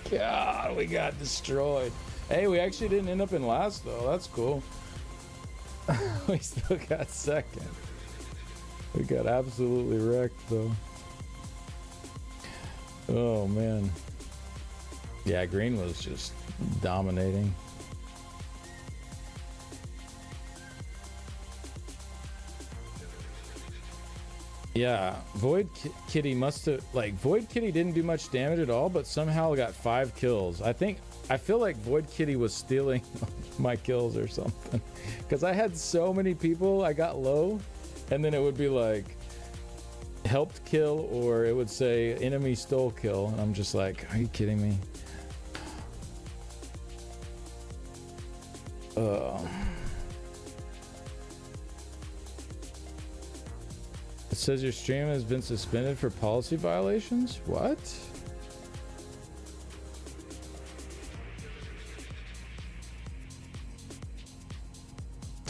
God, we got destroyed. Hey, we actually didn't end up in last, though. That's cool. We still got second. We got absolutely wrecked, though. Oh, man. Yeah, green was just dominating. Yeah, Void Kitty must have, like, Void Kitty didn't do much damage at all, but somehow got 5 kills. I feel like Void Kitty was stealing my kills or something. Because I had so many people, I got low, and then it would be like, helped kill, or it would say enemy stole kill, and I'm just like, are you kidding me? It says your stream has been suspended for policy violations? What?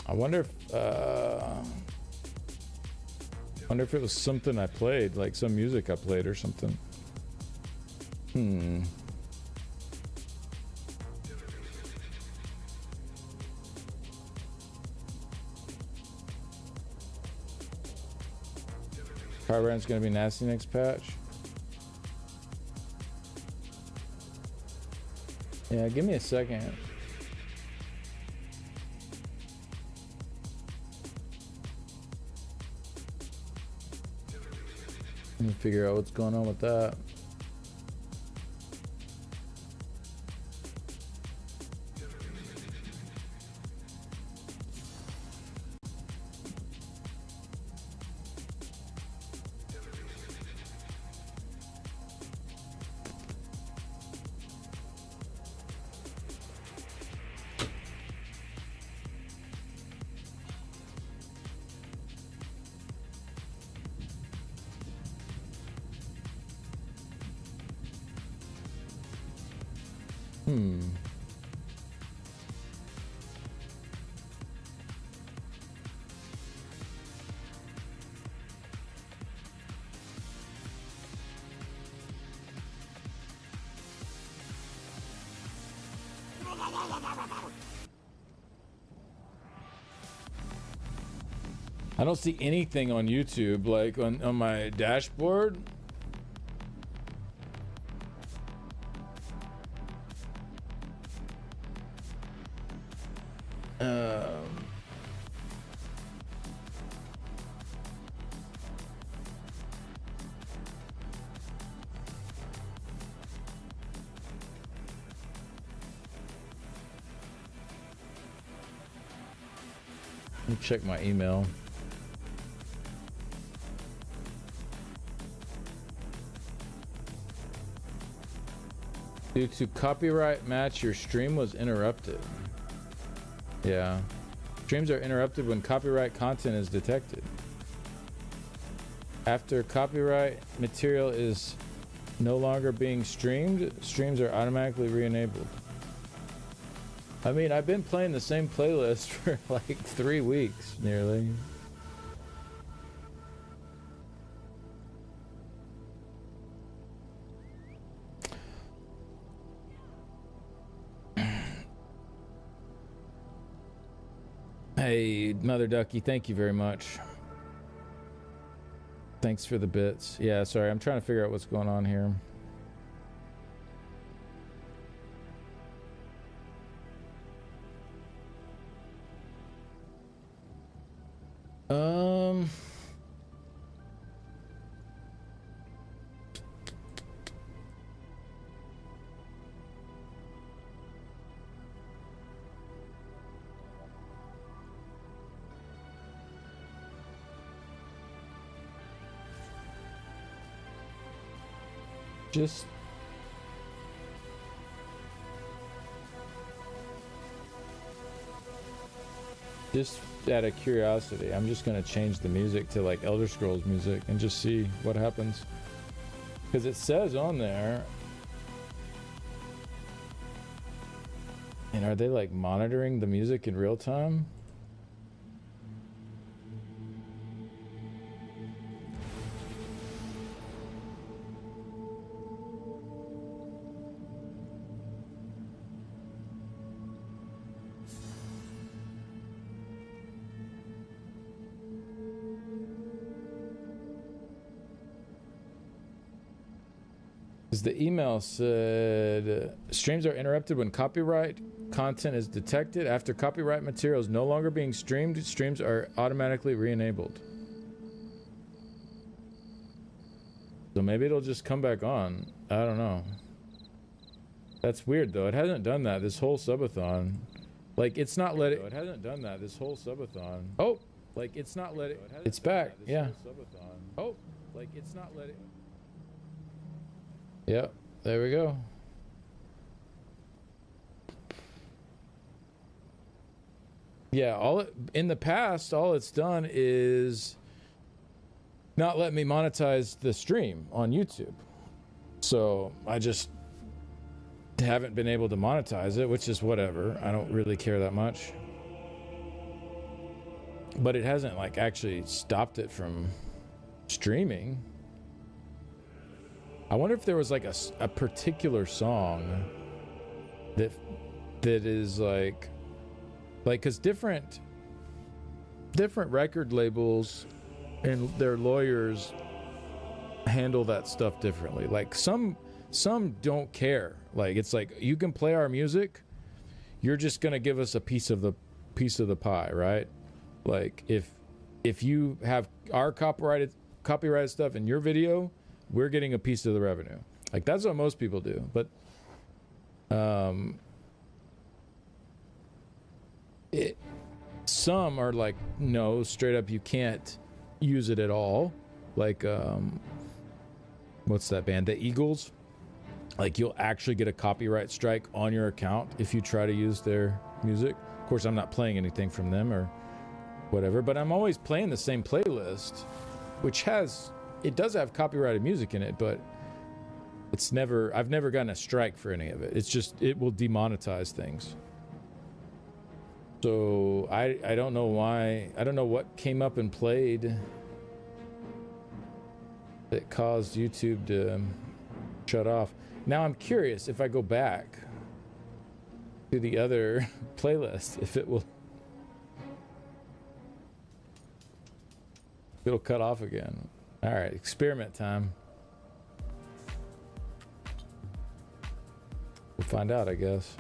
I wonder if it was something I played, like some music I played or something. Carbrand's gonna be nasty next patch. Yeah, give me a second. Let me figure out what's going on with that. I don't see anything on YouTube, like on my dashboard. Let me check my email. Due to copyright match, your stream was interrupted. Yeah. Streams are interrupted when copyright content is detected. After copyright material is no longer being streamed, streams are automatically re-enabled. I mean, I've been playing the same playlist for like 3 weeks, nearly. Hey, Mother Ducky, thank you very much. Thanks for the bits. Yeah, sorry, I'm trying to figure out what's going on here. Just out of curiosity, I'm just gonna change the music to like Elder Scrolls music and just see what happens. Because it says on there, and are they like monitoring the music in real time? The email said streams are interrupted when copyright content is detected. After copyright material is no longer being streamed, streams are automatically re-enabled. So maybe it'll just come back on. I don't know. That's weird though. It hasn't done that this whole subathon. Like it's not letting. It hasn't done that this whole subathon. Oh, like it's not letting. It's back. Yeah. Oh, like it's not letting. Yep, there we go. Yeah, in the past, all it's done is not let me monetize the stream on YouTube. So I just haven't been able to monetize it, which is whatever. I don't really care that much. But it hasn't like actually stopped it from streaming. I wonder if there was like a particular song that is like because different record labels and their lawyers handle that stuff differently. Like some don't care. Like it's like you can play our music, you're just gonna give us a piece of the pie, right? Like if you have our copyrighted stuff in your video, we're getting a piece of the revenue. Like that's what most people do. But some are like, no, straight up you can't use it at all. Like what's that band? The Eagles. Like you'll actually get a copyright strike on your account if you try to use their music. Of course, I'm not playing anything from them or whatever, but I'm always playing the same playlist, which it does have copyrighted music in it, but I've never gotten a strike for any of it. It's just, it will demonetize things. So I don't know why, I don't know what came up and played that caused YouTube to shut off. Now I'm curious if I go back to the other playlist, if it'll cut off again. All right, experiment time. We'll find out, I guess.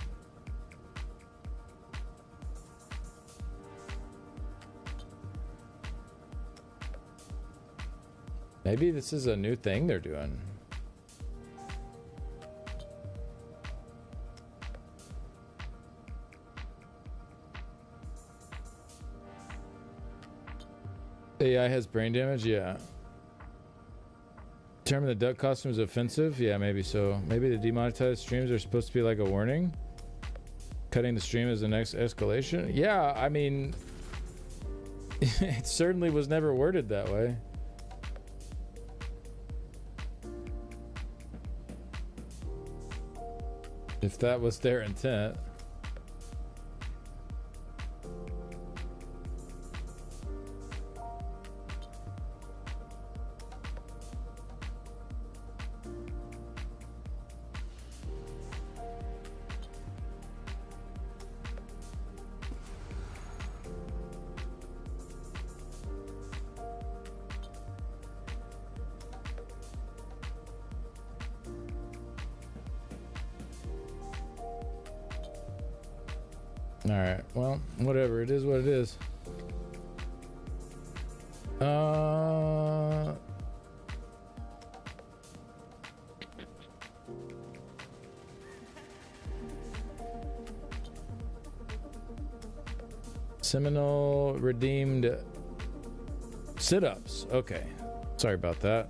Maybe this is a new thing they're doing. AI has brain damage? Yeah. Determine the duck costume is offensive? Yeah, maybe so. Maybe the demonetized streams are supposed to be like a warning? Cutting the stream is the next escalation? Yeah, I mean, it certainly was never worded that way. If that was their intent. Alright, well, whatever. It is what it is. Seminole redeemed sit-ups. Okay. Sorry about that.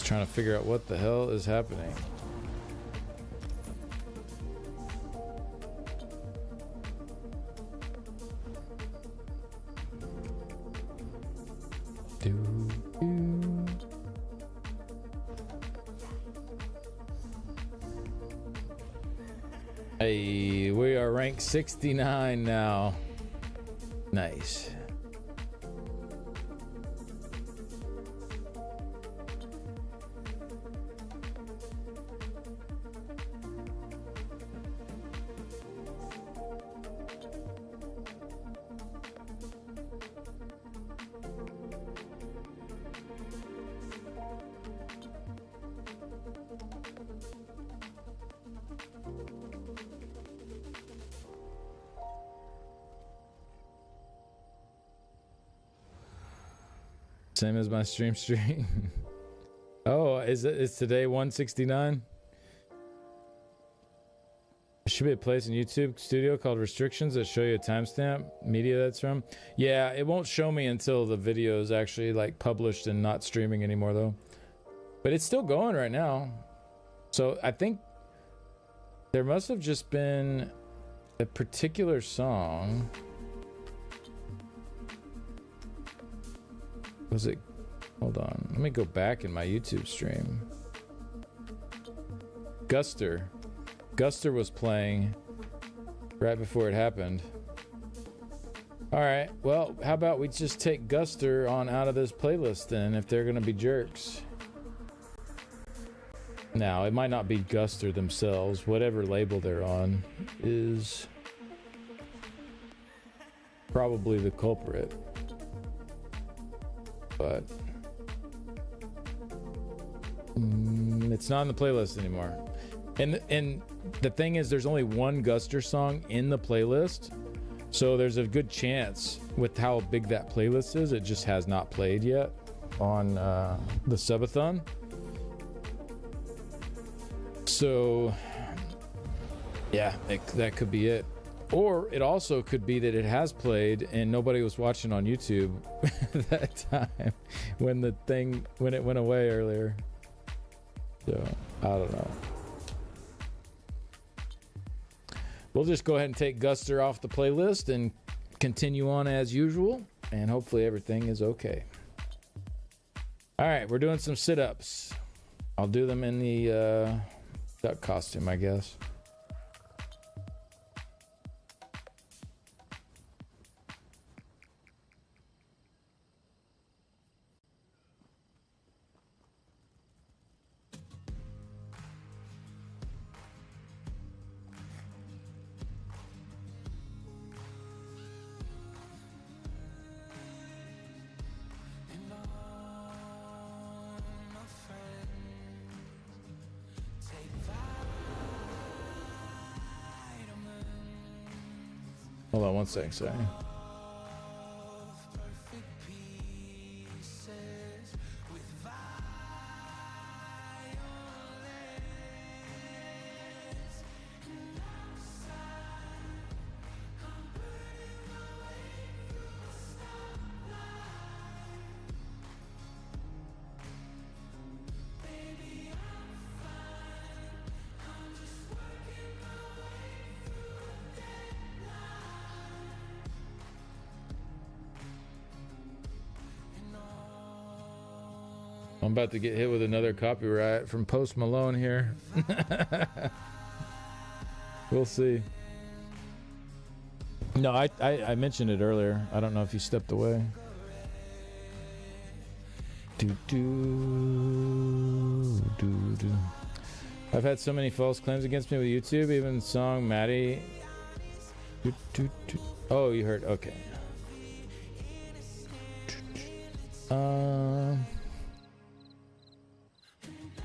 Just trying to figure out what the hell is happening. Hey, we are ranked 69 now. Nice. Same as my stream. Oh, is today 169? There should be a place in YouTube Studio called restrictions that show you a timestamp media that's from. Yeah, it won't show me until the video is actually like published and not streaming anymore though. But it's still going right now. So I think there must have just been a particular song. Was it? Hold on. Let me go back in my YouTube stream. Guster was playing right before it happened. All right. Well, how about we just take Guster on out of this playlist then, if they're going to be jerks. Now, it might not be Guster themselves. Whatever label they're on is probably the culprit. But it's not in the playlist anymore. And the thing is, there's only one Guster song in the playlist, so there's a good chance with how big that playlist is, it just has not played yet on the Subathon. So yeah, that could be it. Or it also could be that it has played and nobody was watching on YouTube that time when it went away earlier. So I don't know. We'll just go ahead and take Guster off the playlist and continue on as usual, and hopefully everything is okay. All right, we're doing some sit-ups. I'll do them in the duck costume, I guess. Hold on one second, sorry. I'm about to get hit with another copyright from Post Malone here. We'll see. No, I mentioned it earlier. I don't know if you stepped away. I've had so many false claims against me with YouTube, even the song Maddie. Oh, you heard. Okay.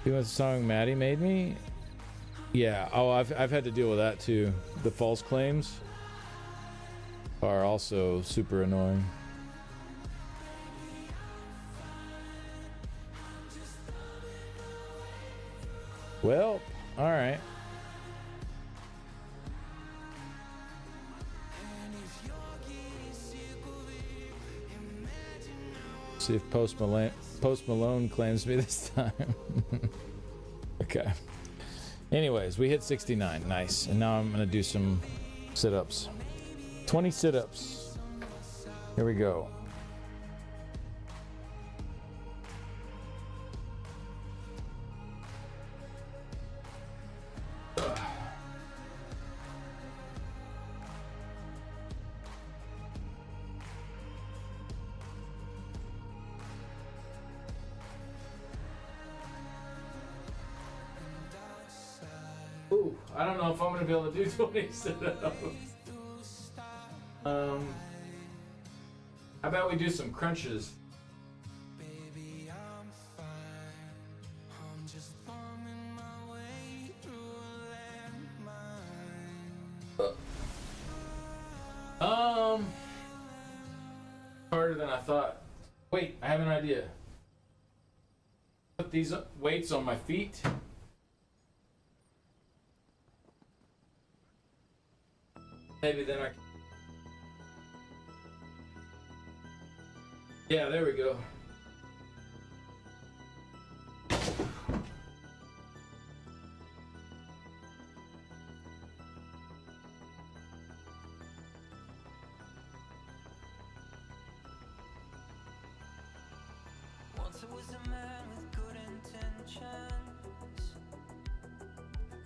You know the song Maddie made me? Yeah. Oh, I've had to deal with that too. The false claims are also super annoying. Well, all right. see if Post Malone claims me this time. Okay. Anyways, we hit 69. Nice. And now I'm going to do some sit-ups. 20 sit-ups. Here we go. Ooh, I don't know if I'm going to be able to do 20 sit-ups. How about we do some crunches? Harder than I thought. Wait, I have an idea. Put these weights on my feet. Maybe then I can... Yeah, there we go. Once I was a man with good intentions,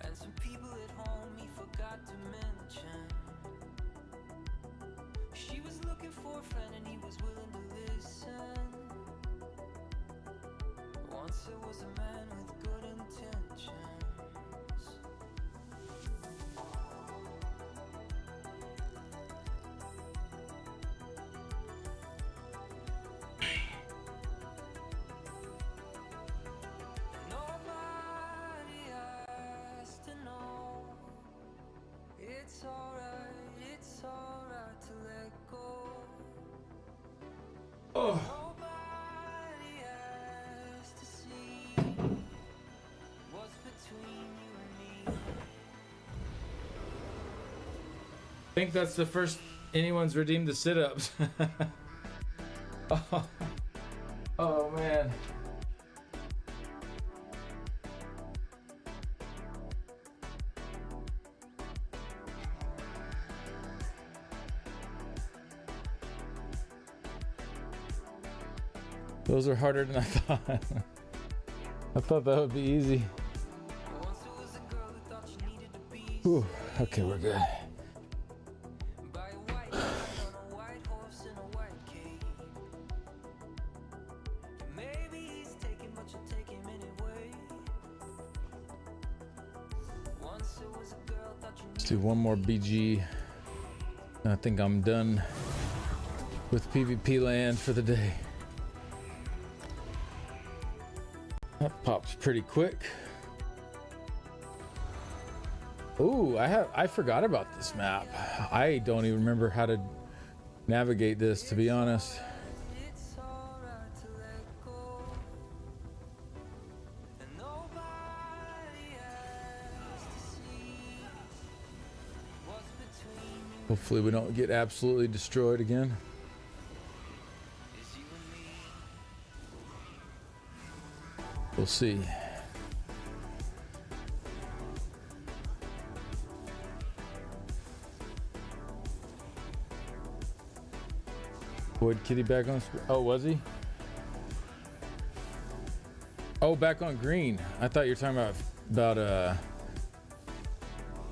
and some people at home he forgot to mention. She was looking for a friend and he was willing to listen. Once I was a man with good intentions. Nobody has to know. It's alright to let go. Oh. Nobody has to see what's between you and me. I think that's the first anyone's redeemed the sit-ups. Oh man. Those are harder than I thought. I thought that would be easy. Once there was a girl that thought she needed to be Whew. Okay, we're good. by a white man on a white horse in a white cape. And maybe he's taking, but you'll take him anyway. Once there was a girl thought you Let's do one more BG. I think I'm done with PvP land for the day. That pops pretty quick. Ooh, I forgot about this map. I don't even remember how to navigate this, to be honest. it's alright to let go. And nobody has to see what's between you. Hopefully we don't get absolutely destroyed again. Is you and me. We'll see. Void Kitty back on. Oh, was he? Oh, back on green. I thought you were talking about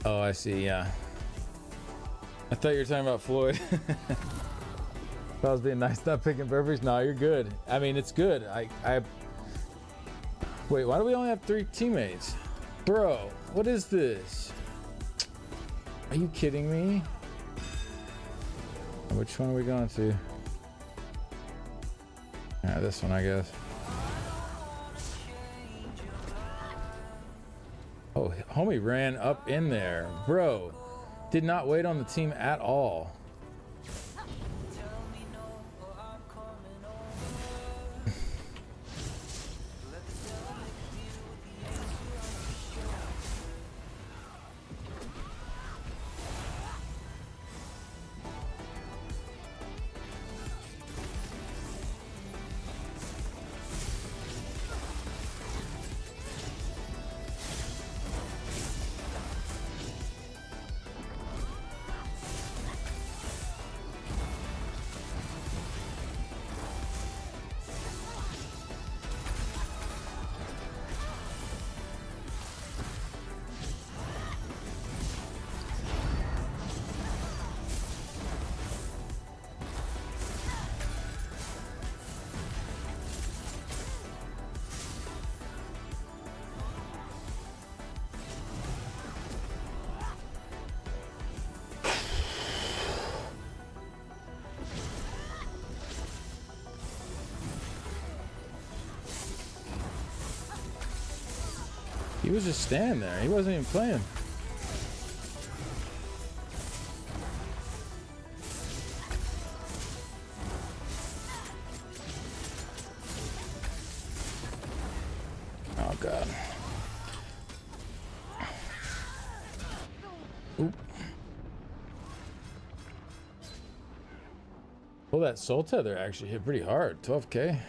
Oh, I see. Yeah. I thought you were talking about Floyd. If I was being nice, not picking burpees. No, you're good. I mean, it's good. I. Wait, why do we only have 3 teammates? Bro, what is this? Are you kidding me? Which one are we going to? Yeah, this one, I guess. Oh, homie ran up in there. Bro, did not wait on the team at all. He was just standing there. He wasn't even playing. Oh god. Oop. Well, that soul tether actually hit pretty hard. 12k.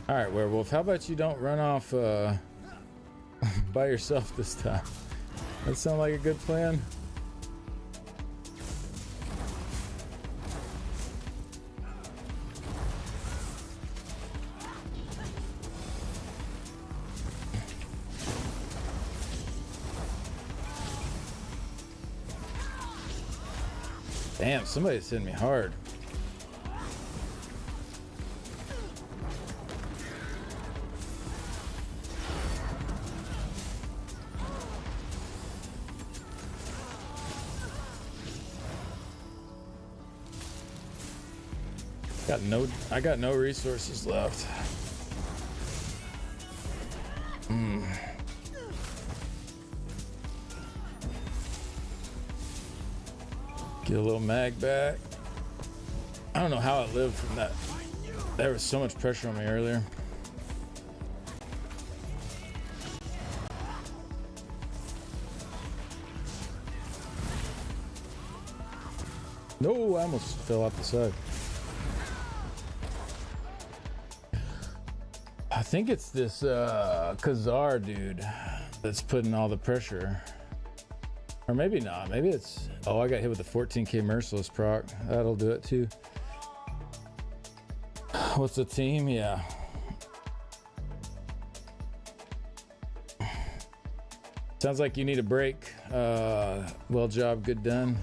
Alright, Werewolf, how about you don't run off by yourself this time? That sound like a good plan? Damn, somebody's hitting me hard. I got no resources left. Get a little mag back. I don't know how I lived from that. There was so much pressure on me earlier. No, I almost fell off the side. I think it's this Khazar dude that's putting all the pressure. Or maybe not. Maybe it's... Oh, I got hit with the 14k Merciless proc. That'll do it too. What's the team? Yeah. Sounds like you need a break. Well job, good done.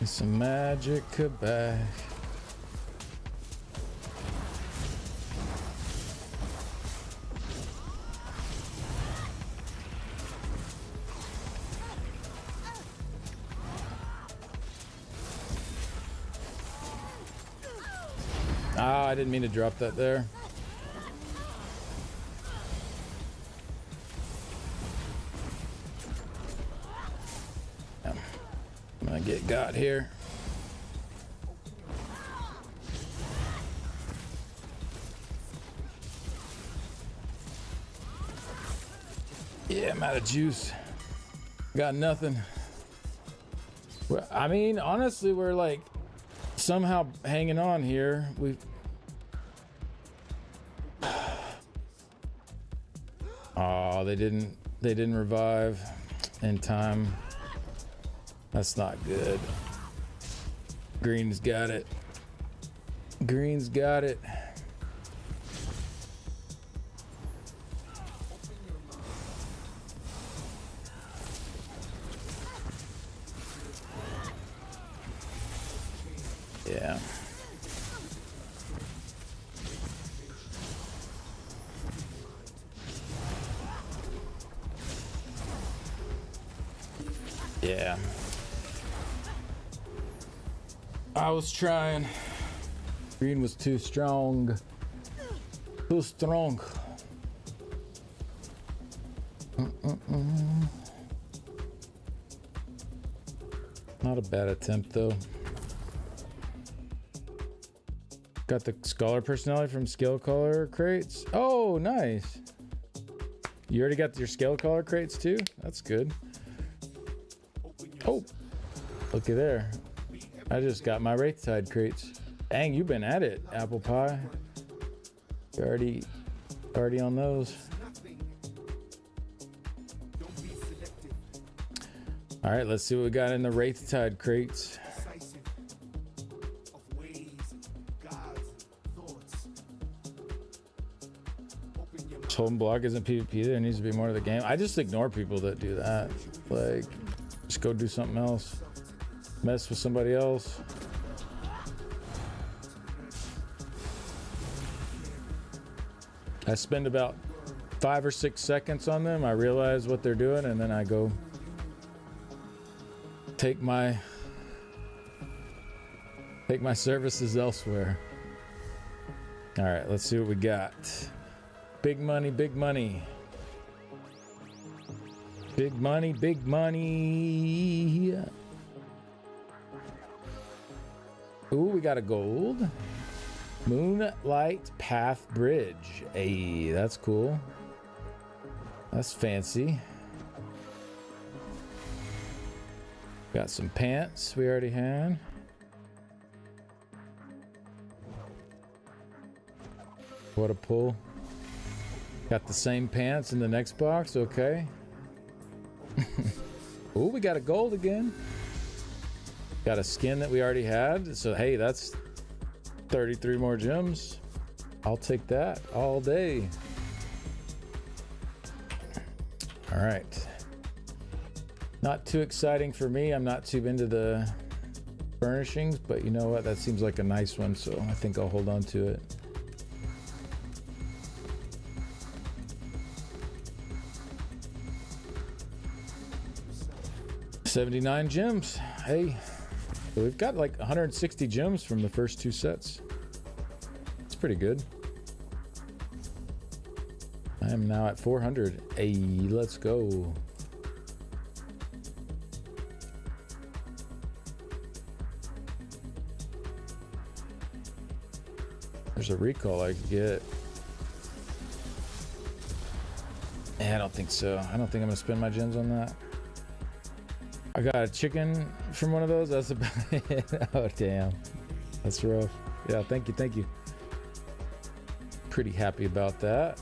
Some magic back. Ah, I didn't mean to drop that there. I'm gonna get got here. Yeah, I'm out of juice. Got nothing. I mean, honestly, we're like somehow hanging on here. Oh, they didn't revive in time. That's not good. Green's got it. Green's got it. Yeah. Yeah. I was trying. Green was too strong. Too strong. Not a bad attempt, though. Got the scholar personality from Scale Color crates. Oh, nice. You already got your Scale Color crates, too? That's good. Oh, looky there. I just got my Wraithtide crates. Dang, you've been at it, Apple Pie. You're already on those. All right, let's see what we got in the Wraithtide crates. Home block isn't PvP. There needs to be more to the game. I just ignore people that do that. Like, just go do something else. Mess with somebody else. I spend about 5 or 6 seconds on them. I realize what they're doing, and then I go take my services elsewhere. All right, let's see what we got. Big money, big money. Big money, big money. Ooh, we got a gold. Moonlight Path Bridge. Hey, that's cool. That's fancy. Got some pants we already had. What a pull. Got the same pants in the next box, okay. Ooh, we got a gold again. Got a skin that we already had, so hey, that's 33 more gems. I'll take that all day. All right. Not too exciting for me. I'm not too into the furnishings, but you know what? That seems like a nice one, so I think I'll hold on to it. $79 gems. Hey, so we've got like 160 gems from the first 2 sets. It's pretty good. I am now at 400. Hey, let's go. There's a recall I could get. Yeah, I don't think so. I don't think I'm gonna spend my gems on that. I got a chicken from one of those. That's about it. Oh, damn. That's rough. Yeah, thank you, thank you. Pretty happy about that.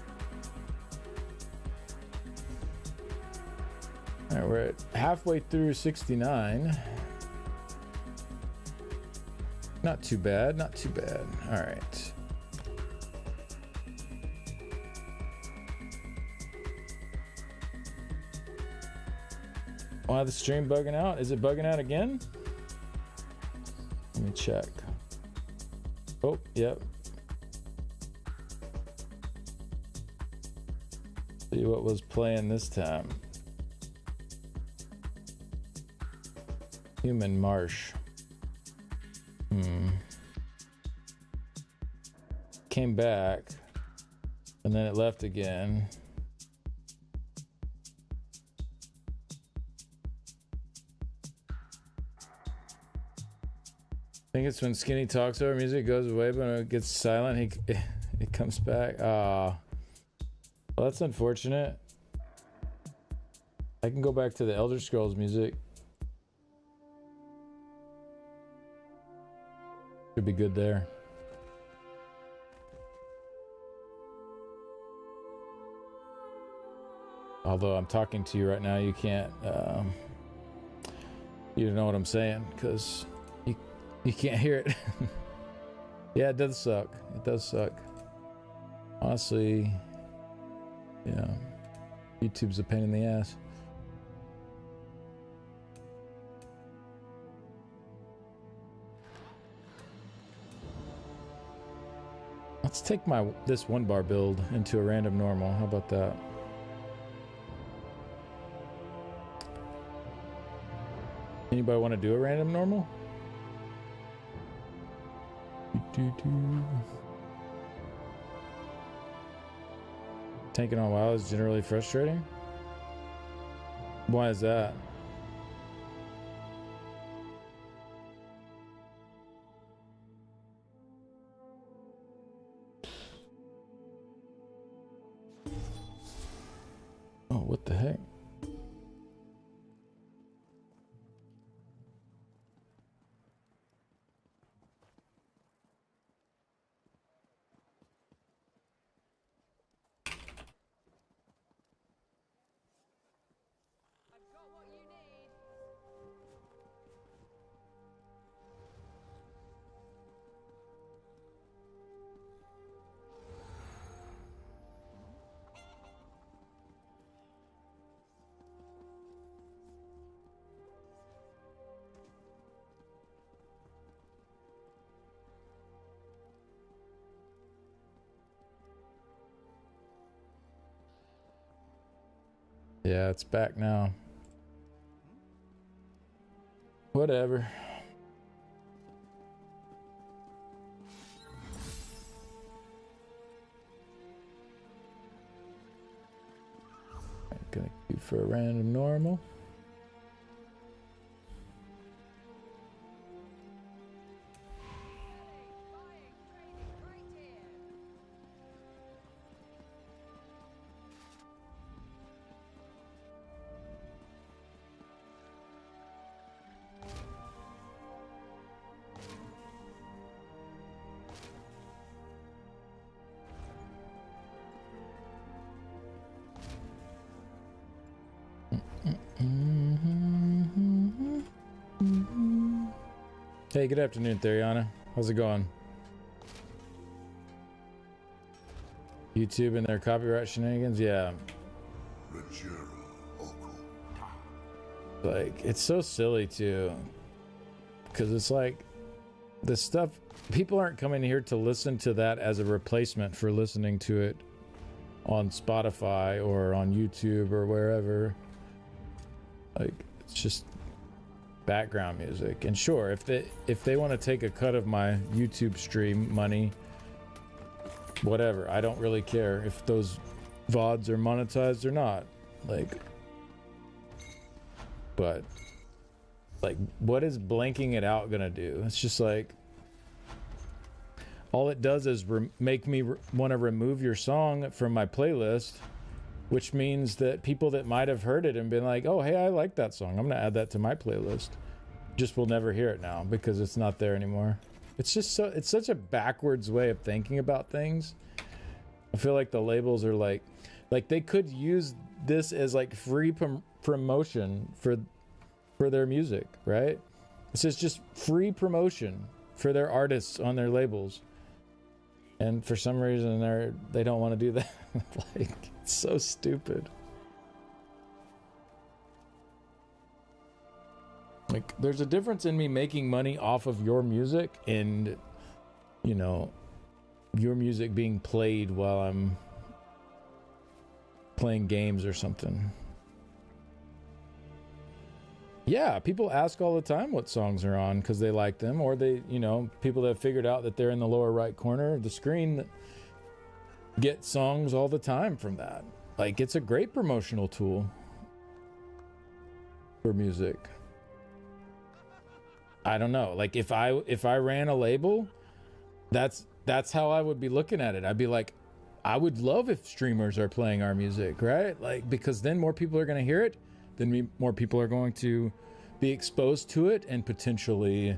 All right, we're at halfway through 69. Not too bad, not too bad. All right. Why the stream bugging out? Is it bugging out again? Let me check. Oh, yep. See what was playing this time. Human Marsh. Came back, and then it left again. I think it's when Skinny talks over music, it goes away, but when it gets silent, it comes back. Well, that's unfortunate. I can go back to the Elder Scrolls music. Should be good there. Although I'm talking to you right now, you can't, you don't know what I'm saying, because you can't hear it. Yeah, it does suck. It does suck. Honestly, yeah, YouTube's a pain in the ass. Let's take this 1-bar build into a random normal. How about that? Anybody want to do a random normal? Tanking on WoW is generally frustrating. Why is that? Oh, what the heck? Yeah, it's back now. Whatever. Gonna do for a random normal. Hey, good afternoon, Theriana. How's it going? YouTube and their copyright shenanigans? Yeah. Like, it's so silly, too. Because it's like, the stuff... People aren't coming here to listen to that as a replacement for listening to it on Spotify or on YouTube or wherever. Like, it's just background music. And sure, if they want to take a cut of my YouTube stream money, whatever, I don't really care if those VODs are monetized or not. Like, but like, what is blanking it out gonna do? It's just like, all it does is make me want to remove your song from my playlist, which means that people that might have heard it and been like, oh, hey, I like that song, I'm gonna add that to my playlist, just will never hear it now because it's not there anymore. It's just it's such a backwards way of thinking about things. I feel like the labels are like they could use this as like free promotion for their music, right? This is just free promotion for their artists on their labels. And for some reason they don't want to do that. Like, it's so stupid. Like, there's a difference in me making money off of your music and, you know, your music being played while I'm playing games or something. Yeah, people ask all the time what songs are on because they like them, or they, you know, people that have figured out that they're in the lower right corner of the screen get songs all the time from that. Like, it's a great promotional tool for music. I don't know. Like, if I ran a label, that's how I would be looking at it. I'd be like, I would love if streamers are playing our music, right? Like, because then more people are going to hear it. Then more people are going to be exposed to it and potentially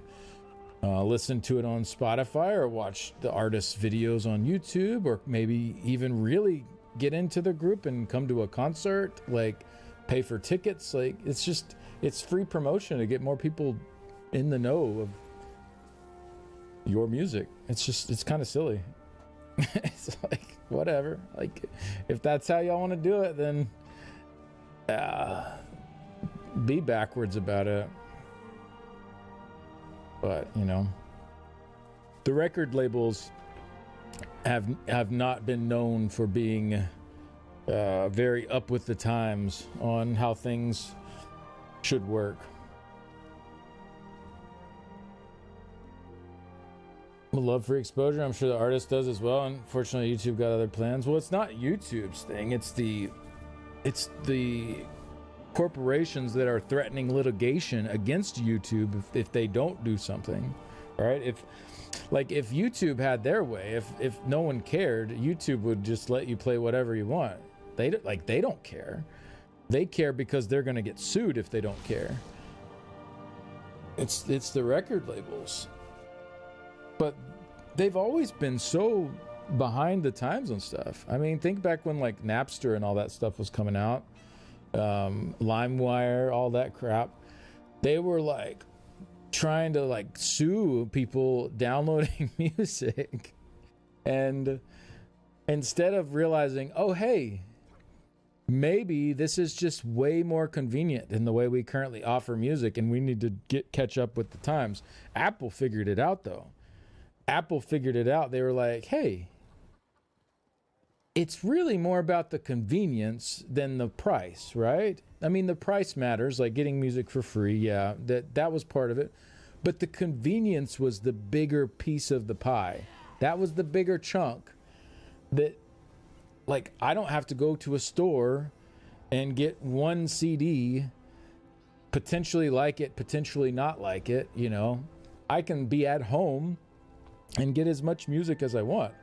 listen to it on Spotify or watch the artist's videos on YouTube, or maybe even really get into the group and come to a concert, like pay for tickets. Like, it's free promotion to get more people in the know of your music. It's kind of silly. It's like, whatever. Like, if that's how y'all want to do it, then be backwards about it. But, you know, the record labels have not been known for being very up with the times on how things should work. love for exposure. I'm sure the artist does as well. Unfortunately, YouTube got other plans. Well, it's not YouTube's thing. It's the corporations that are threatening litigation against YouTube if they don't do something, right? If YouTube had their way, if no one cared, YouTube would just let you play whatever you want. They don't care. They care because they're going to get sued if they don't care. It's the record labels. But they've always been so behind the times on stuff. I mean, think back when like Napster and all that stuff was coming out, LimeWire, all that crap. They were like trying to like sue people downloading music, and instead of realizing, oh hey, maybe this is just way more convenient in the way we currently offer music, and we need to catch up with the times. Apple figured it out though. Apple figured it out. They were like, hey, it's really more about the convenience than the price, right? I mean, the price matters, like getting music for free. Yeah, that was part of it. But the convenience was the bigger piece of the pie. That was the bigger chunk. That, like, I don't have to go to a store and get one CD, potentially like it, potentially not like it, you know. I can be at home and get as much music as I want.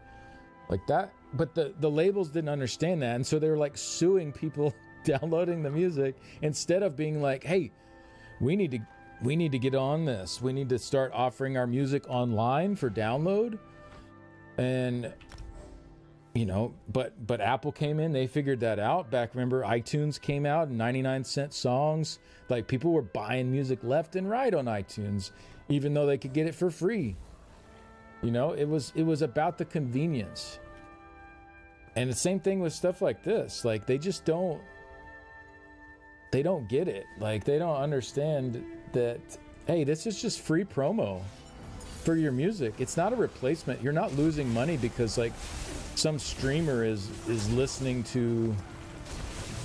Like that. But the labels didn't understand that, and so they were like suing people downloading the music instead of being like, hey, we need to get on this. We need to start offering our music online for download. And you know, but Apple came in, they figured that out. Back, remember, iTunes came out, 99-cent songs. Like, people were buying music left and right on iTunes, even though they could get it for free. You know, it was about the convenience. And the same thing with stuff like this. Like, they just don't get it. Like, they don't understand that, hey, this is just free promo for your music. It's not a replacement. You're not losing money because, like, some streamer is listening to,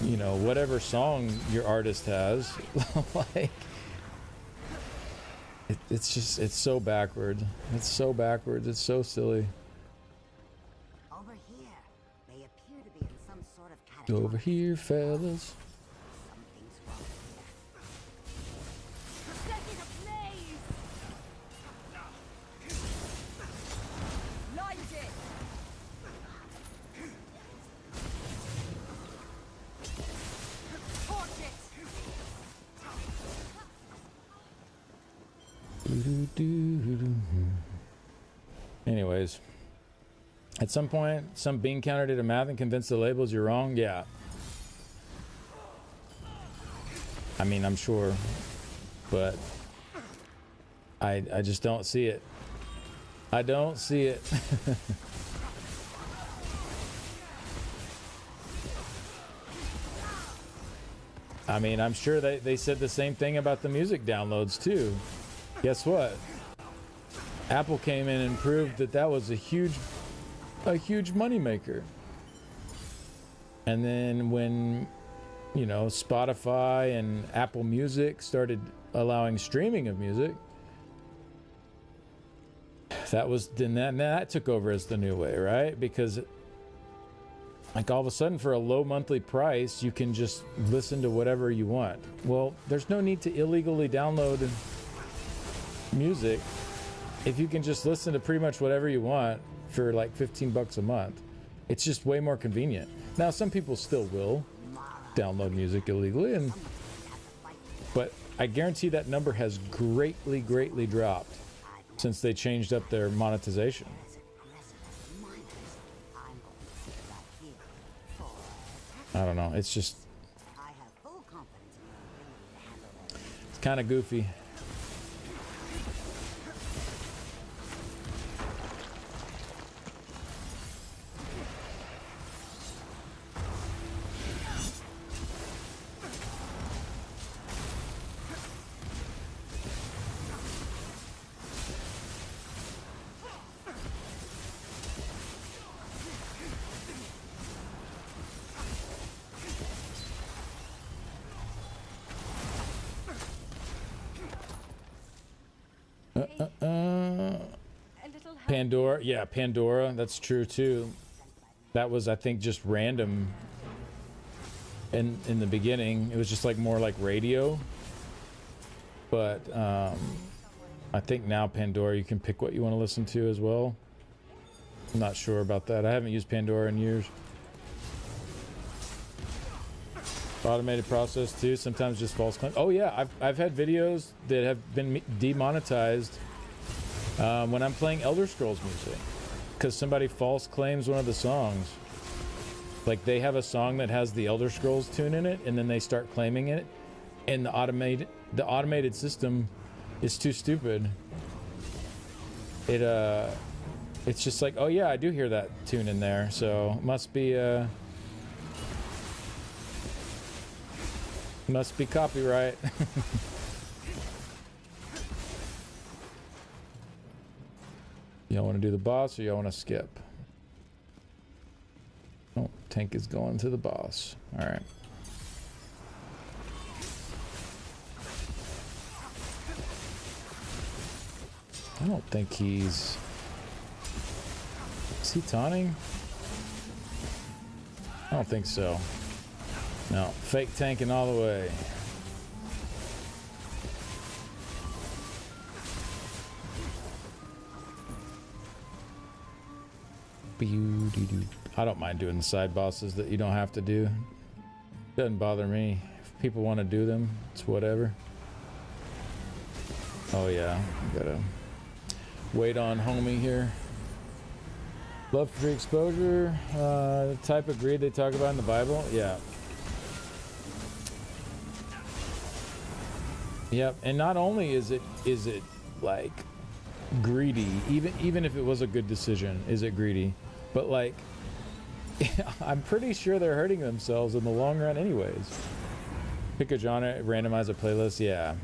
you know, whatever song your artist has. Like, it's so backwards. It's so backwards. It's so silly. Over here, they appear to be in some sort of catatonic. Over here, fellas. Something's wrong here. Second ablaze! Light it! Torch it! Anyways, at some point, some bean counter did a math and convinced the labels you're wrong. Yeah. I mean, I'm sure, but I just don't see it. I don't see it. I mean, I'm sure they said the same thing about the music downloads too. Guess what? Apple came in and proved that was a huge moneymaker. And then when, you know, Spotify and Apple Music started allowing streaming of music, that took over as the new way, right? Because, like, all of a sudden, for a low monthly price, you can just listen to whatever you want. Well, there's no need to illegally download music if you can just listen to pretty much whatever you want for like $15 a month. It's just way more convenient. Now, some people still will download music illegally, but I guarantee that number has greatly dropped since they changed up their monetization. I don't know. It's just, it's kind of goofy. Pandora, yeah, Pandora, that's true too. That was, I think, just random in the beginning. It was just like more like radio. But I think now Pandora, you can pick what you want to listen to as well. I'm not sure about that. I haven't used Pandora in years. Automated process too, sometimes just false claims. Oh yeah, I've had videos that have been demonetized when I'm playing Elder Scrolls music because somebody false claims one of the songs. Like they have a song that has the Elder Scrolls tune in it, and then they start claiming it, and the automated system is too stupid. It's just like, oh yeah, I do hear that tune in there, so must be copyright. Y'all want to do the boss or y'all want to skip? Oh, Tank is going to the boss. All right. I don't think he's... Is he taunting? I don't think so. No, fake tanking all the way. I don't mind doing the side bosses that you don't have to do. Doesn't bother me. If people want to do them, it's whatever. Oh yeah, gotta wait on homie here. Love for free exposure, the type of greed they talk about in the Bible. Yeah. Yep, and not only is it like greedy, even if it was a good decision, is it greedy? But like, I'm pretty sure they're hurting themselves in the long run anyways. Pick a genre, randomize a playlist, yeah.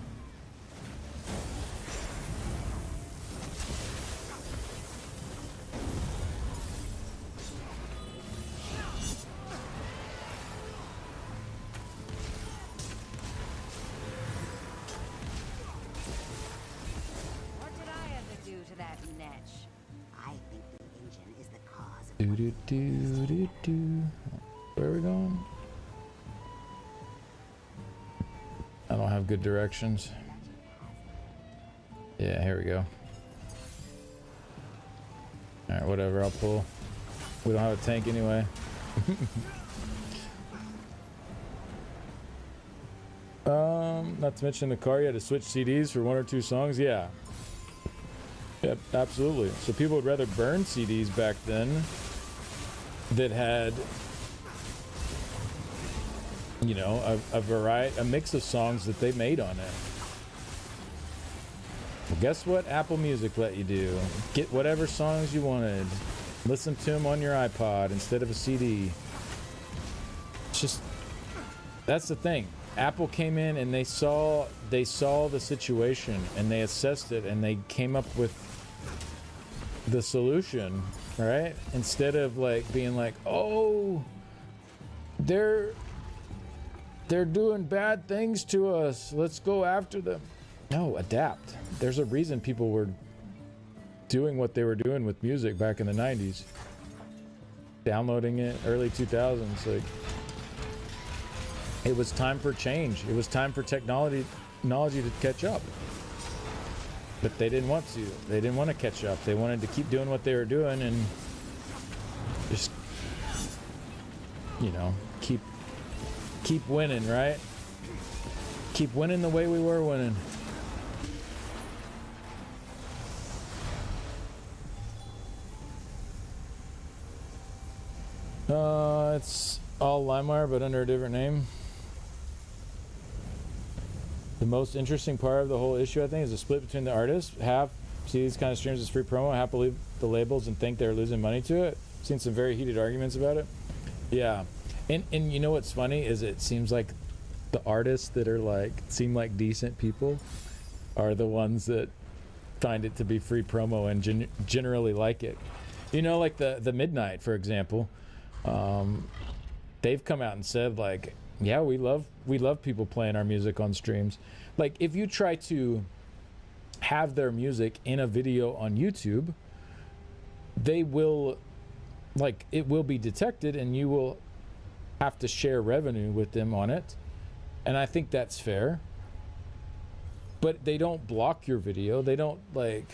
Where are we going? I don't have good directions. Yeah, here we go. Alright, whatever, I'll pull. We don't have a tank anyway. Not to mention the car, you had to switch CDs for one or two songs. Yeah. Yep, absolutely. So people would rather burn CDs back then that had, you know, a variety, a mix of songs that they made on it. Well, guess what Apple Music let you do? Get whatever songs you wanted. Listen to them on your iPod instead of a CD. It's just, that's the thing. Apple came in and they saw the situation and they assessed it and they came up with the solution, right? Instead of like being like, oh, they're doing bad things to us, let's go after them. No, adapt. There's a reason people were doing what they were doing with music back in the 90s, downloading it early 2000s. Like, it was time for change. It was time for technology to catch up. But they didn't want to. They didn't want to catch up. They wanted to keep doing what they were doing and just, you know, keep winning, right? Keep winning the way we were winning. It's all LimeWire, but under a different name. The most interesting part of the whole issue, I think, is the split between the artists. Half see these kind of streams as free promo, half believe the labels and think they're losing money to it. Seen some very heated arguments about it. Yeah. And you know what's funny is it seems like the artists that are like, seem like decent people are the ones that find it to be free promo and generally like it. You know, like the Midnight, for example. They've come out and said like, yeah, we love people playing our music on streams. Like, if you try to have their music in a video on YouTube, they will, like, it will be detected and you will have to share revenue with them on it. And I think that's fair. But they don't block your video. They don't, like,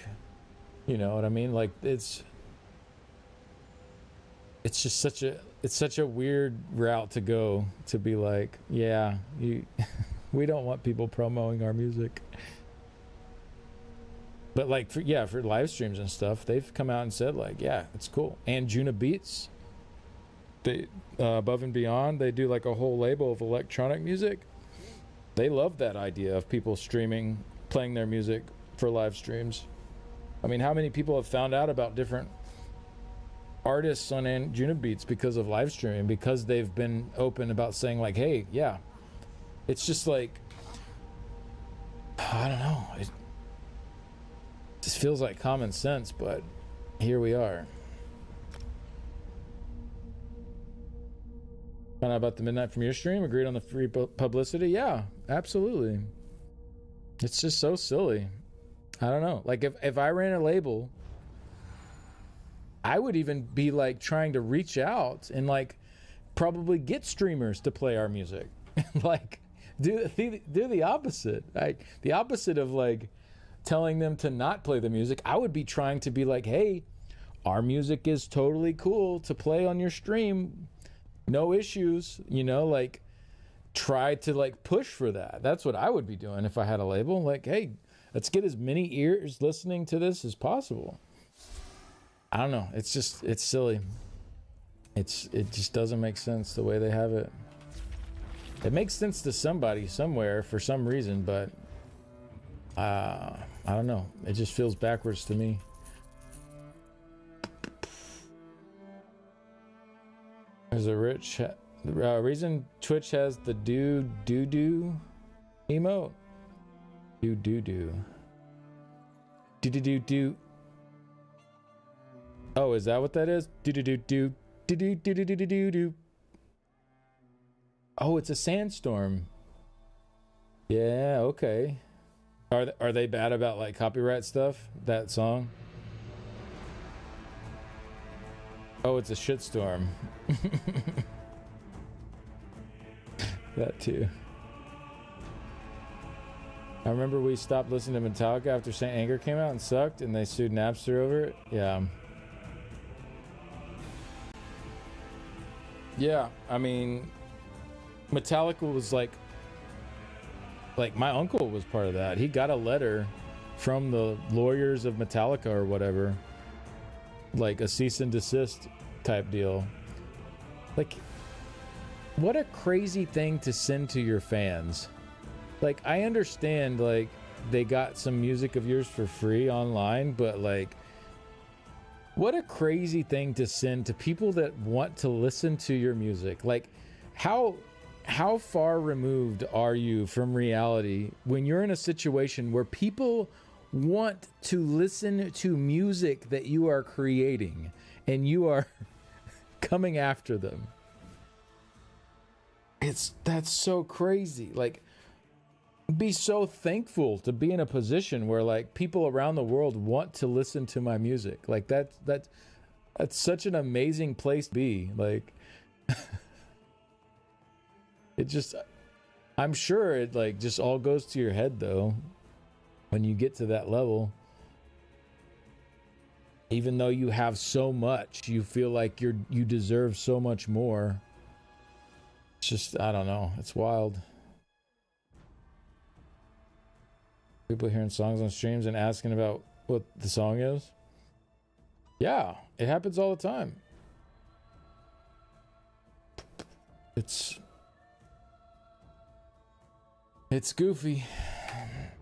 you know what I mean? Like, it's just such a weird route to go, to be like, yeah, we don't want people promoting our music. But like, for live streams and stuff, they've come out and said, like, yeah, it's cool. And Juna Beats, they Above and Beyond, they do like a whole label of electronic music. They love that idea of people streaming, playing their music for live streams. I mean, how many people have found out about different artists on Juna Beats because of live streaming, because they've been open about saying, like, hey, yeah, it's just like, I don't know, it just feels like common sense, but here we are. Found out about the Midnight from Your stream, agreed on the free publicity. Yeah, absolutely. It's just so silly. I don't know. Like, if I ran a label, I would even be like trying to reach out and like probably get streamers to play our music. Like, do the opposite. Like, the opposite of like telling them to not play the music. I would be trying to be like, hey, our music is totally cool to play on your stream. No issues, you know, like, try to like push for that. That's what I would be doing if I had a label. Like, hey, let's get as many ears listening to this as possible. I don't know. It's silly. It just doesn't make sense the way they have it. It makes sense to somebody somewhere for some reason, but I don't know. It just feels backwards to me. There's a rich reason Twitch has the do emote. Do. Oh, is that what that is? Do. Oh, it's a sandstorm. Yeah, okay. Are they bad about like copyright stuff? That song? Oh, it's a shitstorm. That too. I remember we stopped listening to Metallica after Saint Anger came out and sucked, and they sued Napster over it. Yeah. Yeah, I mean, Metallica was like my uncle was part of that. He got a letter from the lawyers of Metallica or whatever, like a cease and desist type deal. Like, what a crazy thing to send to your fans. Like, I understand, like, they got some music of yours for free online, but like, what a crazy thing to send to people that want to listen to your music. Like, how far removed are you from reality when you're in a situation where people want to listen to music that you are creating and you are coming after them? That's so crazy. Like, be so thankful to be in a position where like people around the world want to listen to my music. Like, that's such an amazing place to be. Like, it just, I'm sure it like just all goes to your head though when you get to that level. Even though you have so much, you feel like you deserve so much more. It's just, I don't know. It's wild. People hearing songs on streams and asking about what the song is. Yeah, it happens all the time. It's goofy.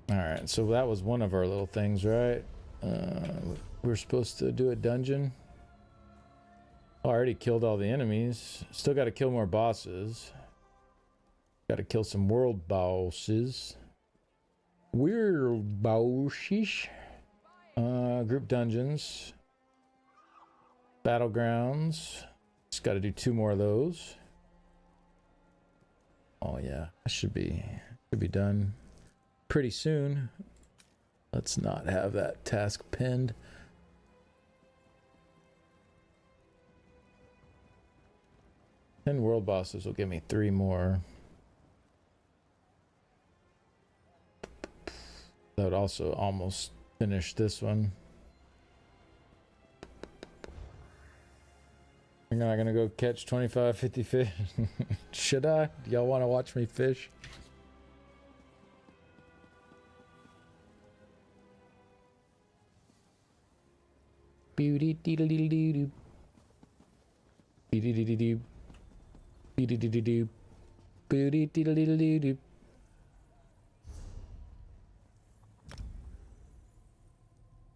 All right, so that was one of our little things, right? We're supposed to do a dungeon. Oh, I already killed all the enemies. Still got to kill more bosses. Got to kill some world bosses. Weird bosses. Group dungeons. Battlegrounds. Just got to do 2 more of those. Oh yeah, that should be done pretty soon. Let's not have that task pinned. 10 world bosses will give me 3 more. That would also almost finish this one. I'm not gonna go catch 25, 50 fish. Should I? Do y'all want to watch me fish? Beauty deedle deedle doo. Beauty deedle doo. Beauty deedle doo. Beauty deedle deedle doo.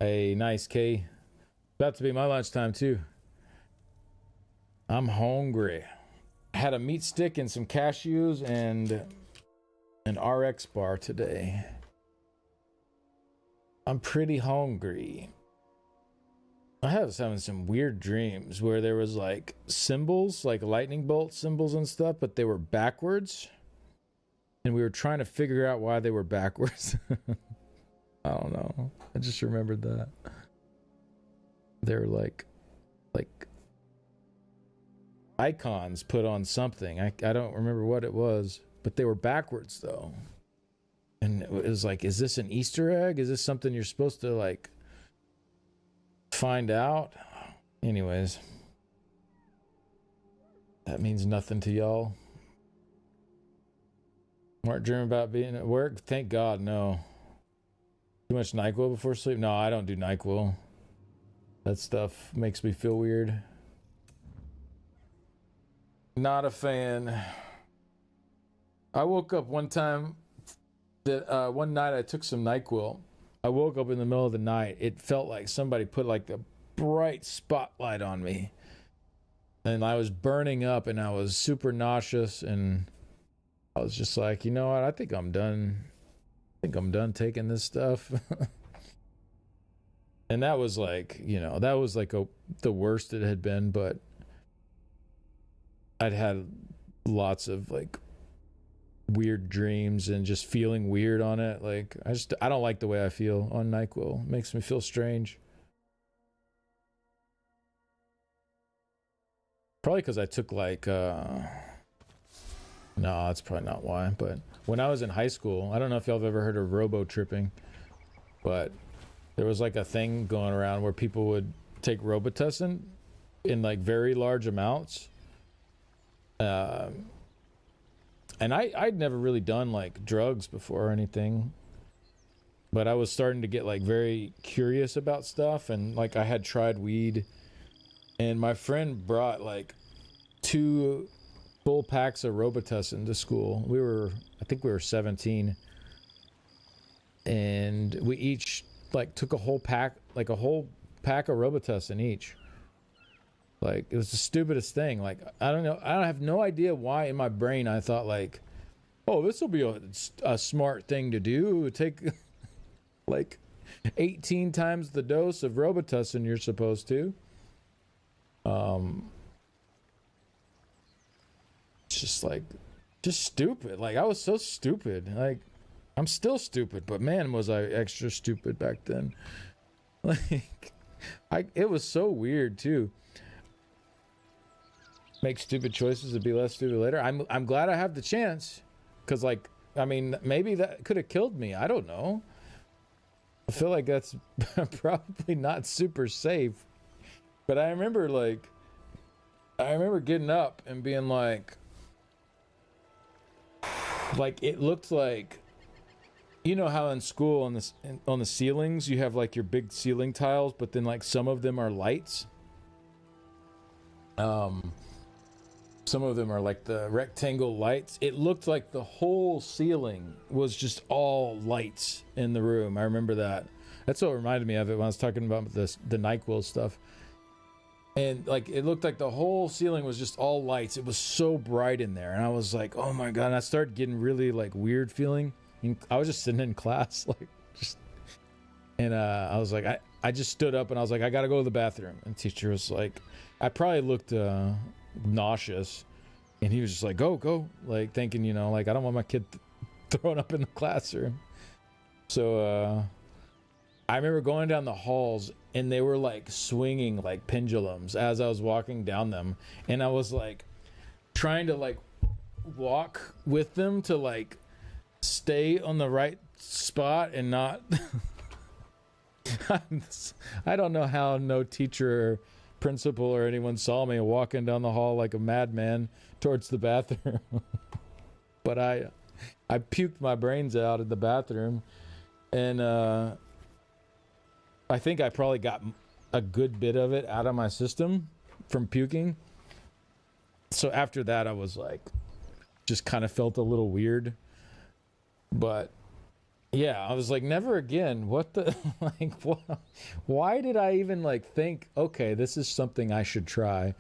Hey, nice, K. About to be my lunchtime too. I'm hungry. Had a meat stick and some cashews and an RX bar today. I'm pretty hungry. I was having some weird dreams where there was like symbols, like lightning bolt symbols and stuff, but they were backwards. And we were trying to figure out why they were backwards. I don't know. I just remembered that. They were like icons put on something. I don't remember what it was, but they were backwards though. And it was like, is this an Easter egg? Is this something you're supposed to like find out? Anyways, that means nothing to y'all. Weren't dreaming about being at work? Thank God, no. Too much NyQuil before sleep? No, I don't do NyQuil. That stuff makes me feel weird. Not a fan. I woke up one time that one night I took some NyQuil. I woke up in the middle of the night. It felt like somebody put like a bright spotlight on me. And I was burning up and I was super nauseous and I was just like, you know what? I think I'm done. I think I'm done taking this stuff. And that was like, you know, that was like the worst it had been, but I'd had lots of like weird dreams and just feeling weird on it. Like I don't like the way I feel on NyQuil. It makes me feel strange. Probably because I took like no, that's probably not why, but when I was in high school, I don't know if y'all have ever heard of robo tripping, but there was like a thing going around where people would take Robitussin in like very large amounts. And I'd never really done like drugs before or anything, but I was starting to get like very curious about stuff, and like I had tried weed, and my friend brought like 2 full packs of Robitussin to school. I think we were 17, and we each like took a whole pack of Robitussin each. Like, it was the stupidest thing. Like, I don't know. I have no idea why in my brain I thought, like, oh, this will be a smart thing to do. Take, like, 18 times the dose of Robitussin you're supposed to. It's just, like, just stupid. Like, I was so stupid. Like, I'm still stupid. But, man, was I extra stupid back then. Like, it was so weird, too. Make stupid choices to be less stupid later. I'm glad I have the chance, because like, I mean, maybe that could have killed me. I don't know. I feel like that's probably not super safe. But I remember getting up and being like it looked like, you know how in school on the ceilings you have like your big ceiling tiles, but then like some of them are lights. Some of them are like the rectangle lights. It looked like the whole ceiling was just all lights in the room. I remember that. That's what reminded me of it when I was talking about the NyQuil stuff. And like, it looked like the whole ceiling was just all lights. It was so bright in there. And I was like, oh my God. And I started getting really like weird feeling. And I was just sitting in class, I was like, I just stood up and I was like, I got to go to the bathroom. And the teacher was like, I probably looked nauseous, and he was just like, go, like thinking, you know, like, I don't want my kid thrown up in the classroom. So I remember going down the halls, and they were like swinging like pendulums as I was walking down them, and I was like trying to like walk with them to like stay on the right spot and not I don't know how no teacher or principal or anyone saw me walking down the hall like a madman towards the bathroom. But I puked my brains out in the bathroom, and I think I probably got a good bit of it out of my system from puking. So after that, I was like, just kind of felt a little weird. But yeah, I was like, never again. What the, like, why did I even like think, okay, this is something I should try?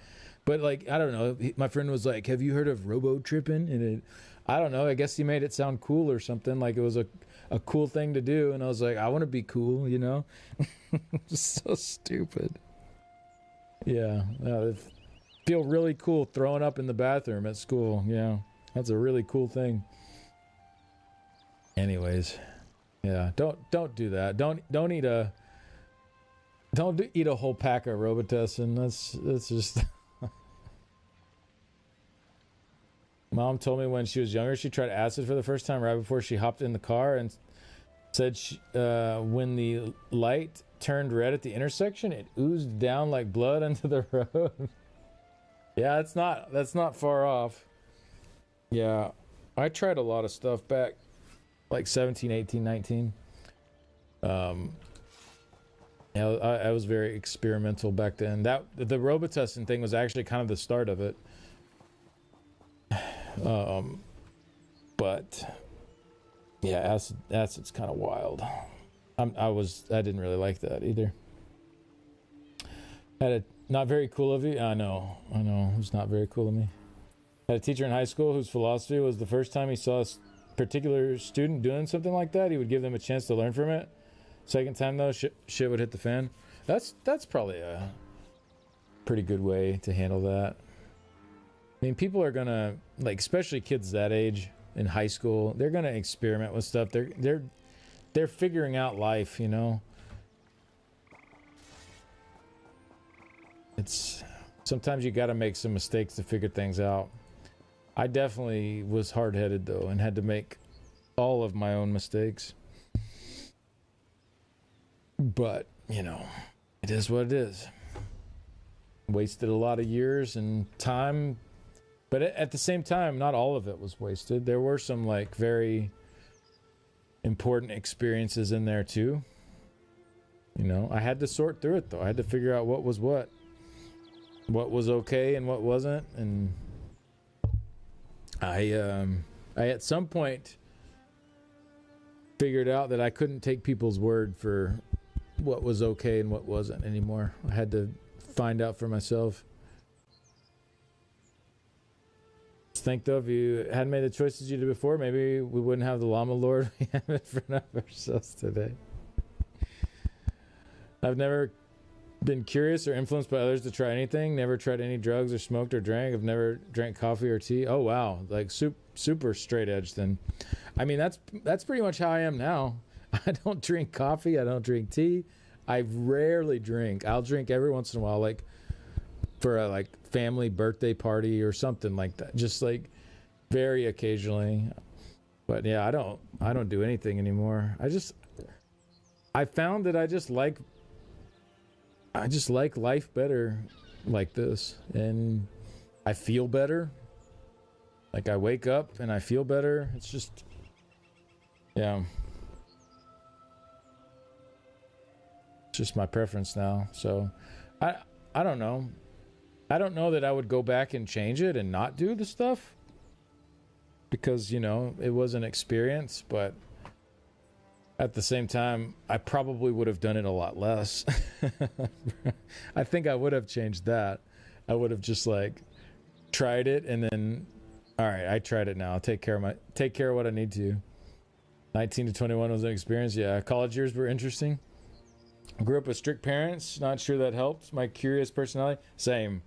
But like, I don't know. My friend was like, have you heard of robo tripping? And I don't know. I guess he made it sound cool or something. Like it was a cool thing to do. And I was like, I want to be cool, you know? So stupid. Yeah. Feel really cool throwing up in the bathroom at school. Yeah. That's a really cool thing. Anyways. Yeah. Don't do that. Don't eat eat a whole pack of Robitussin. That's just... Mom told me when she was younger, she tried acid for the first time right before she hopped in the car, and said when the light turned red at the intersection, it oozed down like blood onto the road. Yeah, that's not far off. Yeah, I tried a lot of stuff back like 17, 18, 19. Yeah, I was very experimental back then. The Robitussin thing was actually kind of the start of it. But yeah, acid's kind of wild. I didn't really like that either. Not very cool of you. I know, it was not very cool of me. Had a teacher in high school whose philosophy was the first time he saw a particular student doing something like that, he would give them a chance to learn from it. Second time though, shit would hit the fan. That's probably a pretty good way to handle that. I mean, people are gonna, like, especially kids that age in high school, they're gonna experiment with stuff. They're figuring out life, you know. It's sometimes you got to make some mistakes to figure things out. I definitely was hard-headed though, and had to make all of my own mistakes. But you know, it is what it is. Wasted a lot of years and time. But at the same time, not all of it was wasted. There were some like very important experiences in there too. You know, I had to sort through it though. I had to figure out what was okay and what wasn't. And I at some point figured out that I couldn't take people's word for what was okay and what wasn't anymore. I had to find out for myself. Think though, if you hadn't made the choices you did before, maybe we wouldn't have the llama lord we have in front of ourselves today. I've never been curious or influenced by others to try anything. Never tried any drugs or smoked or drank. I've never drank coffee or tea. Oh wow, like super straight edge then. I mean, that's pretty much how I am now. I don't drink coffee. I don't drink tea. I rarely drink. I'll drink every once in a while, like for a like family birthday party or something like that, just like very occasionally. But yeah, I don't do anything anymore. I found that I just like life better like this, and I feel better. Like I wake up and I feel better. It's just, yeah, it's just my preference now. So I don't know. I don't know that I would go back and change it and not do the stuff, because, you know, it was an experience, but at the same time, I probably would have done it a lot less. I think I would have changed that. I would have just like tried it and then, all right, I tried it now. I'll take care of what I need to. 19 to 21 was an experience. Yeah, college years were interesting. Grew up with strict parents. Not sure that helped my curious personality. Same.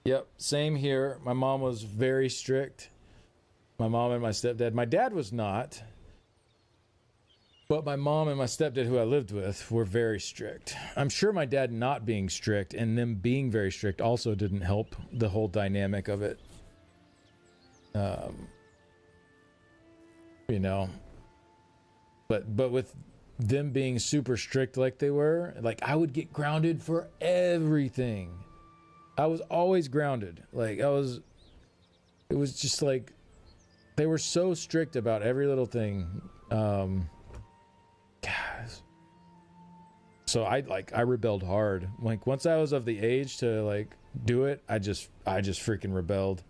Yep, same here. My mom was very strict. My mom and my stepdad. My dad was not. But my mom and my stepdad, who I lived with, were very strict. I'm sure my dad not being strict and them being very strict also didn't help the whole dynamic of it. You know, but with them being super strict like they were, like I would get grounded for everything. I was always grounded. It was just like they were so strict about every little thing. Guys. So I rebelled hard. Like once I was of the age to like do it, I just freaking rebelled.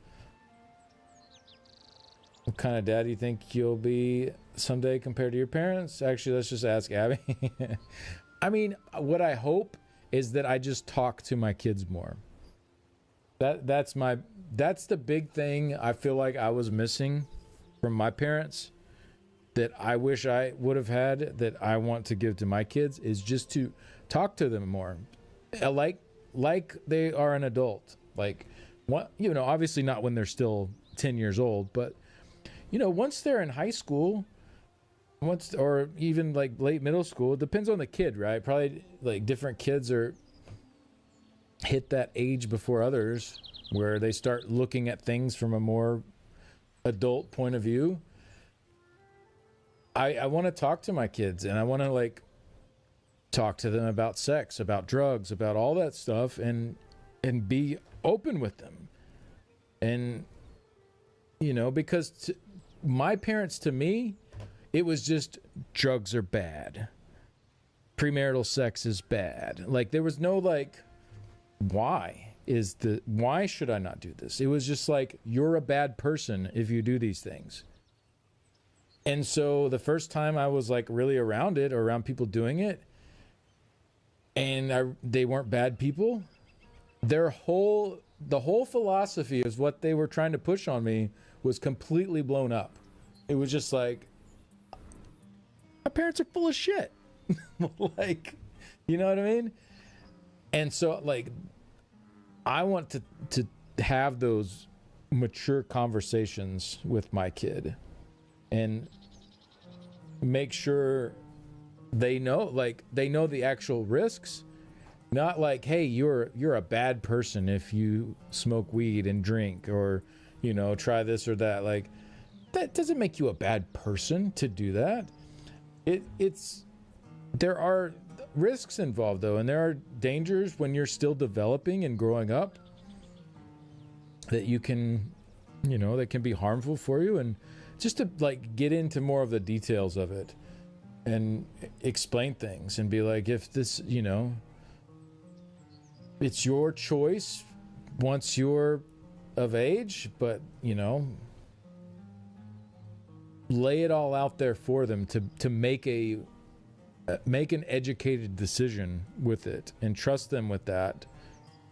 What kind of dad do you think you'll be someday compared to your parents? Actually, let's just ask Abby. I mean, what I hope is that I just talk to my kids more. That's the big thing I feel like I was missing from my parents, that I wish I would have had, that I want to give to my kids, is just to talk to them more. Like they are an adult. Like, what, you know, obviously not when they're still 10 years old, but you know, once they're in high school, or even like late middle school, it depends on the kid, right? Probably like different kids hit that age before others where they start looking at things from a more adult point of view. I want to talk to my kids, and I want to like talk to them about sex, about drugs, about all that stuff, and be open with them. And you know, because my parents, to me, it was just drugs are bad, premarital sex is bad. Like there was no like, why should I not do this? It was just like, you're a bad person if you do these things. And so the first time I was like really around it, or around people doing it, and they weren't bad people, the whole philosophy is what they were trying to push on me was completely blown up. It was just like, my parents are full of shit. Like, you know what I mean? And so like, I want to have those mature conversations with my kid and make sure they know the actual risks. Not like, hey, you're a bad person if you smoke weed and drink, or, you know, try this or that. Like, that doesn't make you a bad person to do that. There are risks involved though, and there are dangers when you're still developing and growing up that you can, you know, that can be harmful for you. And just to like get into more of the details of it and explain things and be like, if this, you know, it's your choice once you're of age, but, you know, lay it all out there for them to make an educated decision with it, and trust them with that,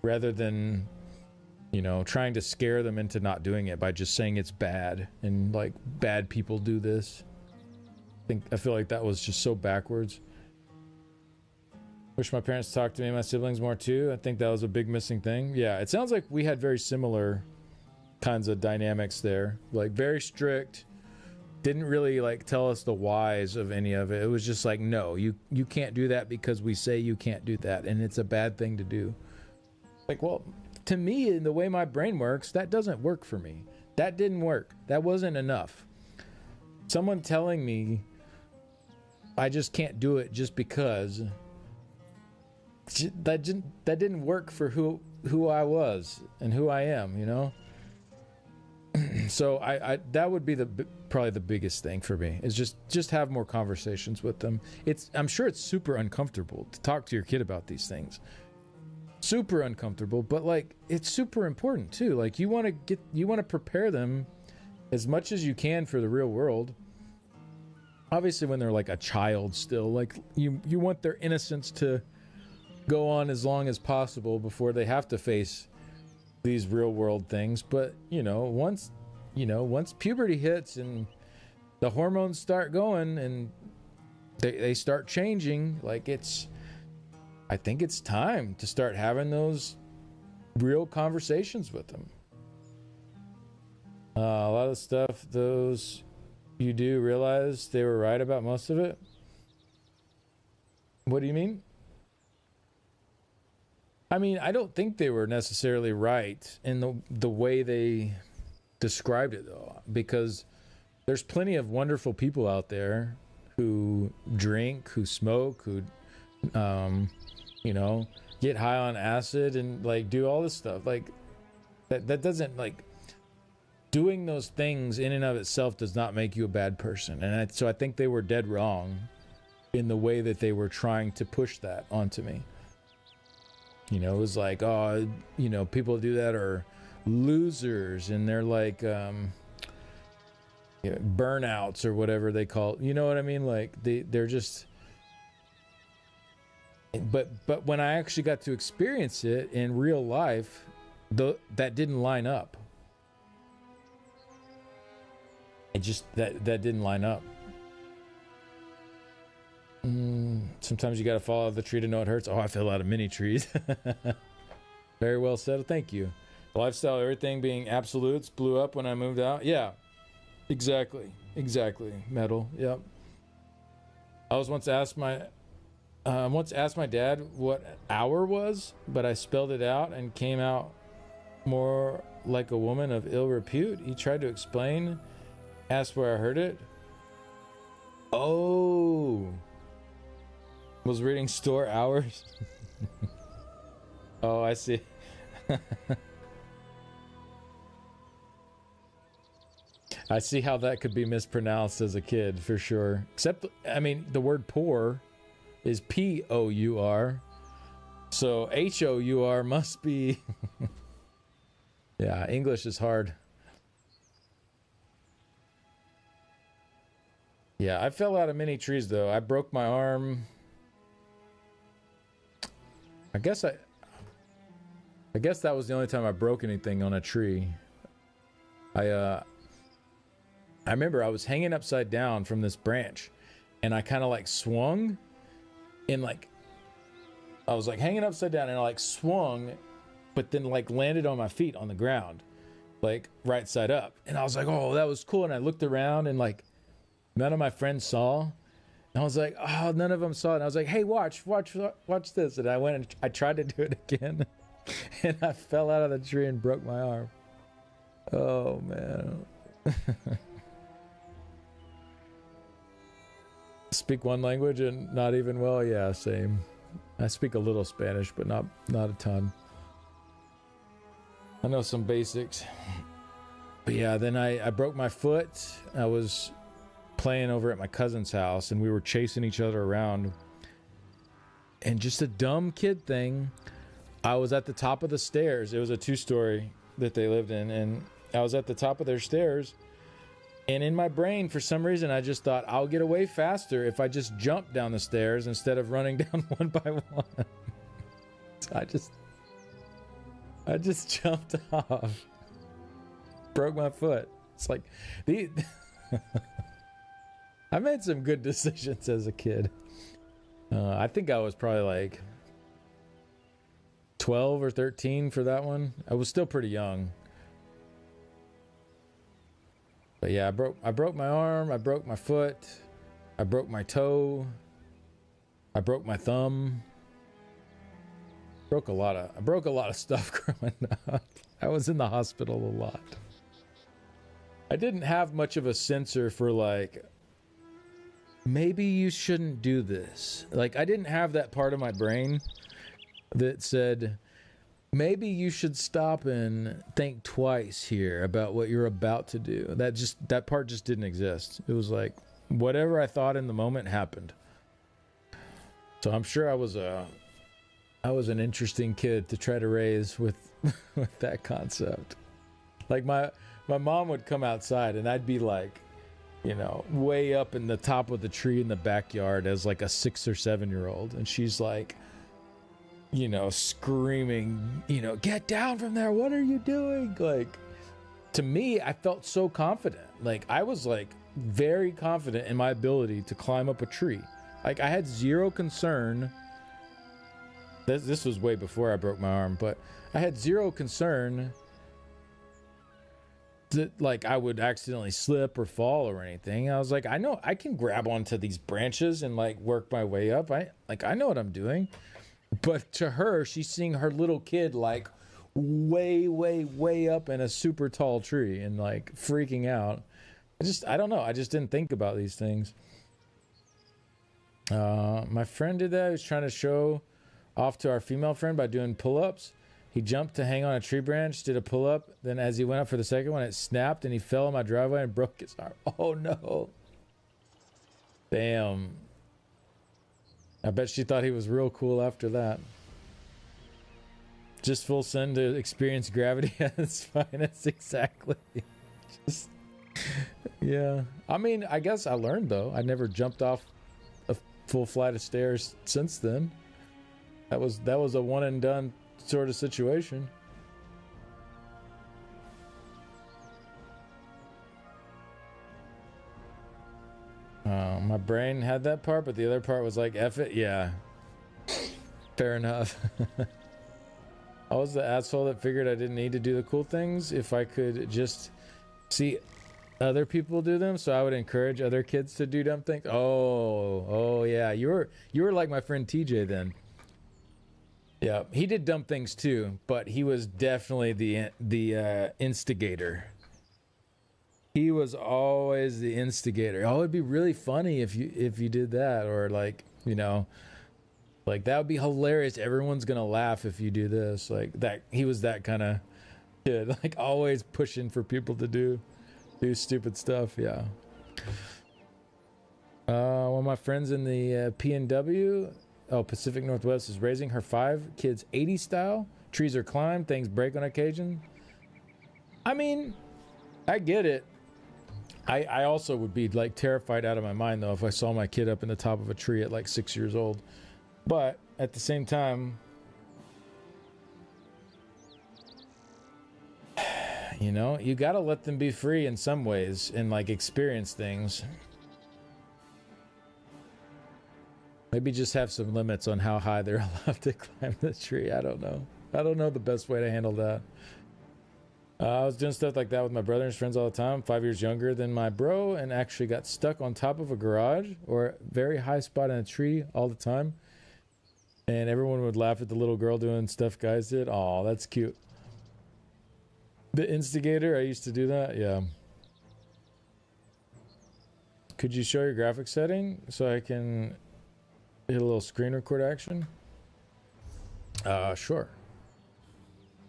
rather than, you know, trying to scare them into not doing it by just saying it's bad and like bad people do this. I feel like that was just so backwards. Wish my parents talked to me and my siblings more too. I think that was a big missing thing. Yeah, it sounds like we had very similar kinds of dynamics there. Like very strict. Didn't really like tell us the whys of any of it. It was just like, no, you can't do that because we say you can't do that, and it's a bad thing to do. Like, well, to me, in the way my brain works, that doesn't work for me. That didn't work. That wasn't enough. Someone telling me I just can't do it just because, that didn't work for who I was and who I am, you know? So I that would be probably the biggest thing for me, is just have more conversations with them. I'm sure it's super uncomfortable to talk to your kid about these things. Super uncomfortable, but like it's super important too. Like you want to prepare them as much as you can for the real world. Obviously when they're like a child still, like you want their innocence to go on as long as possible before they have to face these real world things. But once puberty hits and the hormones start going and they start changing, like I think it's time to start having those real conversations with them. A lot of stuff those you do realize they were right about most of it. What do you mean? I mean, I don't think they were necessarily right in the way they described it though, because there's plenty of wonderful people out there who drink, who smoke, who you know, get high on acid and like do all this stuff. Like that doesn't, like, doing those things in and of itself does not make you a bad person. And so I think they were dead wrong in the way that they were trying to push that onto me. You know, it was like, oh, you know, people who do that are losers, and they're like burnouts or whatever they call it. You know what I mean? Like they're just. But when I actually got to experience it in real life, that didn't line up. It just that didn't line up. Sometimes you got to fall out of the tree to know it hurts. Oh, I fell out of many trees. Very well said. Thank you. The lifestyle, everything being absolutes, blew up when I moved out. Yeah, exactly. Metal. Yep. I was once asked my dad what hour was, but I spelled it out and came out more like a woman of ill repute. He tried to explain, asked where I heard it. Oh, was reading store hours. Oh, I see. I see how that could be mispronounced as a kid, for sure. Except, I mean, the word poor is P-O-U-R. So H-O-U-R must be... Yeah, English is hard. Yeah, I fell out of many trees, though. I broke my arm. I guess that was the only time I broke anything on a tree. I remember I was hanging upside down from this branch, and I kind of like swung, and like I was like hanging upside down, and I like swung, but then like landed on my feet on the ground, like right side up. And I was like, oh, that was cool. And I looked around, and like none of my friends saw. And I was like, oh, none of them saw it. And I was like, hey, watch this. And I went and I tried to do it again. And I fell out of the tree and broke my arm. Oh, man. Speak one language and not even well? Yeah, same. I speak a little Spanish, but not a ton. I know some basics. But yeah, then I broke my foot. I was playing over at my cousin's house, and we were chasing each other around. And just a dumb kid thing, I was at the top of the stairs. It was a 2-story that they lived in, and I was at the top of their stairs. And in my brain, for some reason, I just thought I'll get away faster if I just jump down the stairs instead of running down one by one. So I just jumped off, broke my foot. It's like I made some good decisions as a kid. I think I was probably like 12 or 13 for that one. I was still pretty young. But yeah, I broke my arm, I broke my foot, I broke my toe, I broke my thumb. I broke a lot of stuff growing up. I was in the hospital a lot. I didn't have much of a sensor for like, maybe you shouldn't do this. Like, I didn't have that part of my brain that said, maybe you should stop and think twice here about what you're about to do. That part just didn't exist. It was like, whatever I thought in the moment happened. So I'm sure I was an interesting kid to try to raise with that concept. Like my mom would come outside, and I'd be like, you know, way up in the top of the tree in the backyard as like a 6 or 7-year-old. And she's like, you know, screaming, you know, get down from there. What are you doing? Like, to me, I felt so confident. Like, I was like very confident in my ability to climb up a tree. Like, I had zero concern. This was way before I broke my arm, but I had zero concern that like I would accidentally slip or fall or anything. I was like, I know I can grab onto these branches and like work my way up. I know what I'm doing. But to her, she's seeing her little kid like way up in a super tall tree and like freaking out. I don't know. I just didn't think about these things. My friend did that. He was trying to show off to our female friend by doing pull-ups. He jumped to hang on a tree branch, did a pull-up. Then as he went up for the second one, it snapped and he fell on my driveway and broke his arm. Oh no. Damn. I bet she thought he was real cool after that. Just full send to experience gravity at its finest. Exactly. Just, yeah. I mean, I guess I learned though. I never jumped off a full flight of stairs since then. That was a one and done sort of situation. My brain had that part, but the other part was like, F it, yeah. Fair enough. I was the asshole that figured I didn't need to do the cool things if I could just see other people do them, so I would encourage other kids to do dumb things. Oh yeah, you were like my friend TJ then. Yeah, he did dumb things too, but he was definitely the instigator. He was always the instigator. Oh, it'd be really funny if you did that, or like, you know, like that would be hilarious. Everyone's gonna laugh if you do this. Like that, he was that kind of kid, like always pushing for people to do stupid stuff. Yeah. One of my friends in the PNW, Pacific Northwest, is raising her 5 kids 80 style. Trees are climbed, things break on occasion. I mean, I get it. I also would be like terrified out of my mind though if I saw my kid up in the top of a tree at like 6 years old. But at the same time, you know, you gotta let them be free in some ways and like experience things. Maybe just have some limits on how high they're allowed to climb the tree. I don't know the best way to handle that. I was doing stuff like that with my brother and his friends all the time. 5 years younger than my bro, and actually got stuck on top of a garage or a very high spot in a tree all the time. And everyone would laugh at the little girl doing stuff guys did. Oh, that's cute. The instigator, I used to do that. Yeah. Could you show your graphics setting so I can hit a little screen record action? Sure.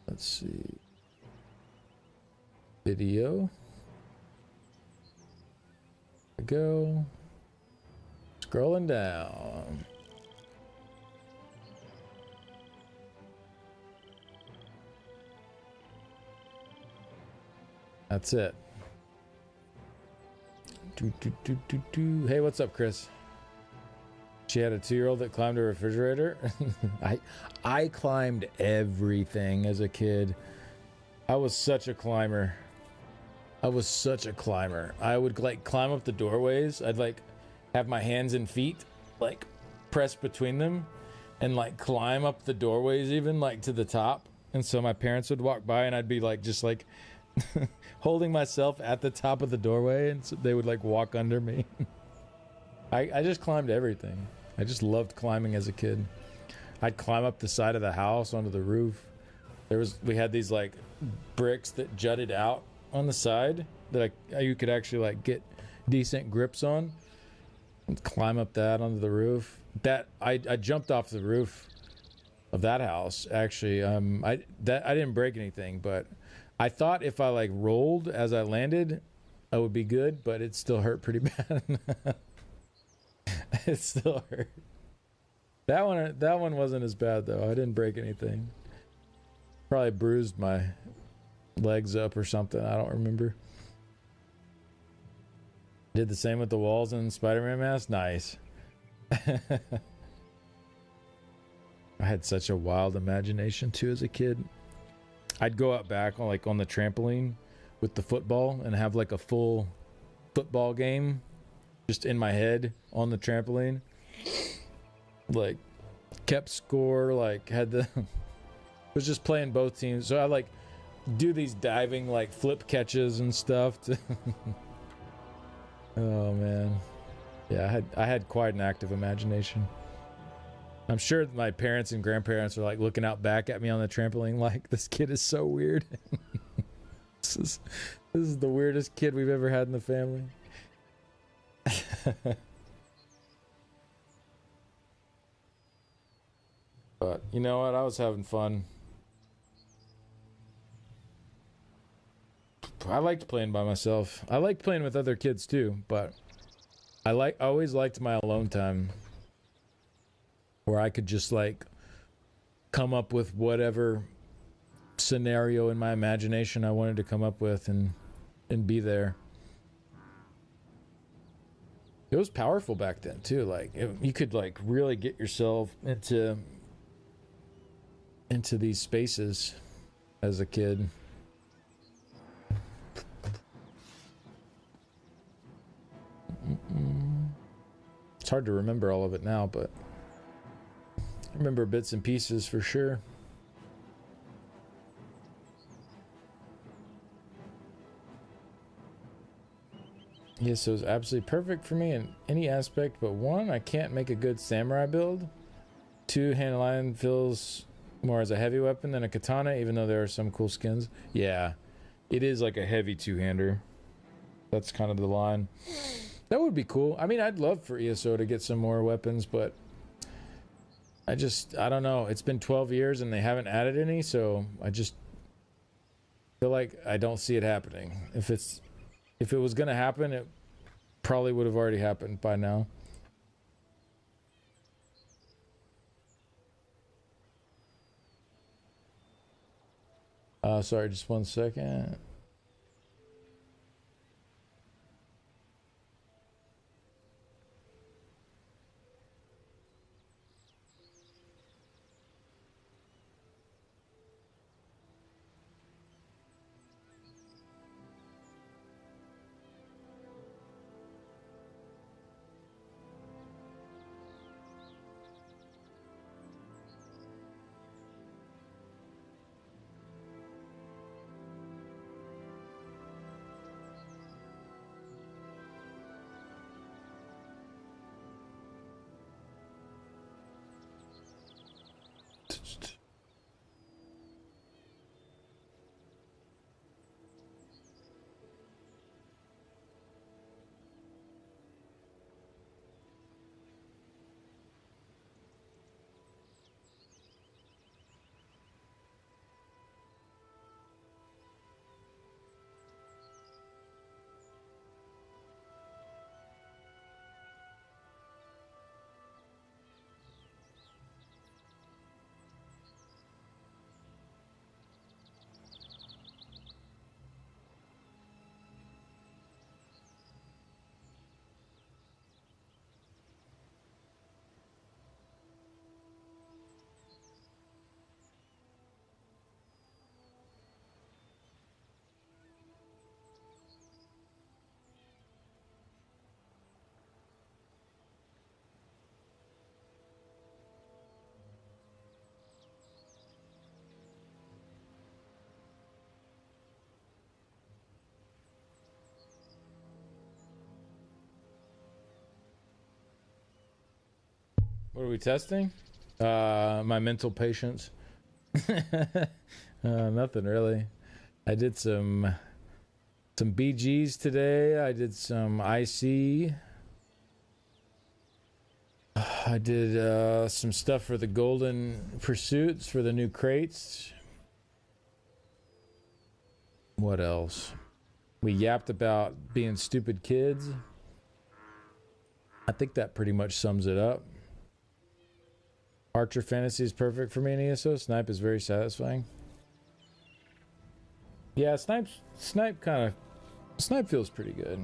Let's see. Video. There we go. Scrolling down. That's it. Hey, what's up, Chris? She had a 2-year-old that climbed a refrigerator. I climbed everything as a kid. I was such a climber. I would like climb up the doorways. I'd like have my hands and feet like pressed between them and like climb up the doorways even like to the top. And so my parents would walk by and I'd be like just like holding myself at the top of the doorway, and so they would like walk under me. I just climbed everything. I just loved climbing as a kid. I'd climb up the side of the house onto the roof. We had these like bricks that jutted out on the side that you could actually like get decent grips on and climb up that onto the roof. That I jumped off the roof of that house actually. I didn't break anything, but I thought if I like rolled as I landed, I would be good, but it still hurt pretty bad. It still hurt. That one wasn't as bad though. I didn't break anything. Probably bruised my legs up or something. I don't remember. Did the same with the walls in Spider-Man mask. Nice. I had such a wild imagination too as a kid. I'd go out back on the trampoline with the football and have like a full football game just in my head on the trampoline. Like kept score, like had the was just playing both teams. So I like do these diving like flip catches and stuff to oh man. Yeah, I had quite an active imagination. I'm sure my parents and grandparents are like looking out back at me on the trampoline like, this kid is so weird. This is the weirdest kid we've ever had in the family. But you know what? I was having fun. I liked playing by myself. I liked playing with other kids too, but I always liked my alone time where I could just like come up with whatever scenario in my imagination I wanted to come up with and be there. It was powerful back then too. Like you could like really get yourself into these spaces as a kid. It's hard to remember all of it now, but I remember bits and pieces for sure. ESO is absolutely perfect for me in any aspect but one. I can't make a good samurai build. 2, Handline feels more as a heavy weapon than a katana, even though there are some cool skins. Yeah, it is like a heavy two-hander. That's kind of the line. That would be cool. I mean, I'd love for ESO to get some more weapons, but I don't know. It's been 12 years and they haven't added any, so I just feel like I don't see it happening. If it was going to happen, it probably would have already happened by now. Sorry, just 1 second. What are we testing? My mental patience. Nothing really. I did some BGs today. I did some IC. I did some stuff for the Golden Pursuits for the new crates. What else? We yapped about being stupid kids. I think that pretty much sums it up. Archer Fantasy is perfect for me in ESO. Snipe is very satisfying. Yeah, Snipe feels pretty good.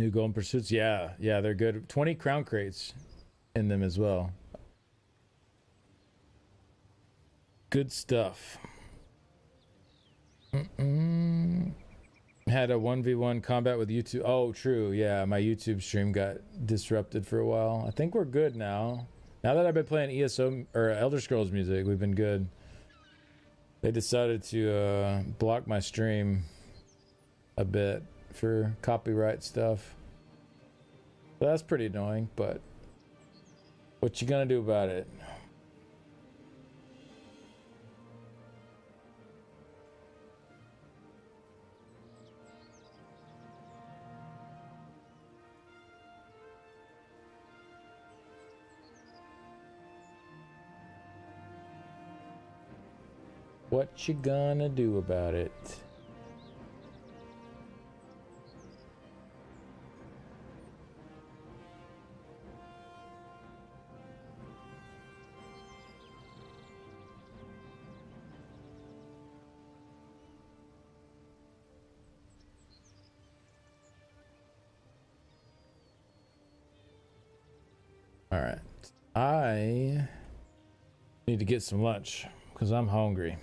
New Golden Pursuits. Yeah, they're good. 20 crown crates in them as well. Good stuff. Had a 1v1 combat with YouTube. Oh, true. Yeah, my YouTube stream got disrupted for a while. I think we're good now. Now that I've been playing ESO or Elder Scrolls music, we've been good. They decided to block my stream a bit for copyright stuff. So that's pretty annoying, but what you gonna do about it? What you gonna do about it? All right. I need to get some lunch because I'm hungry.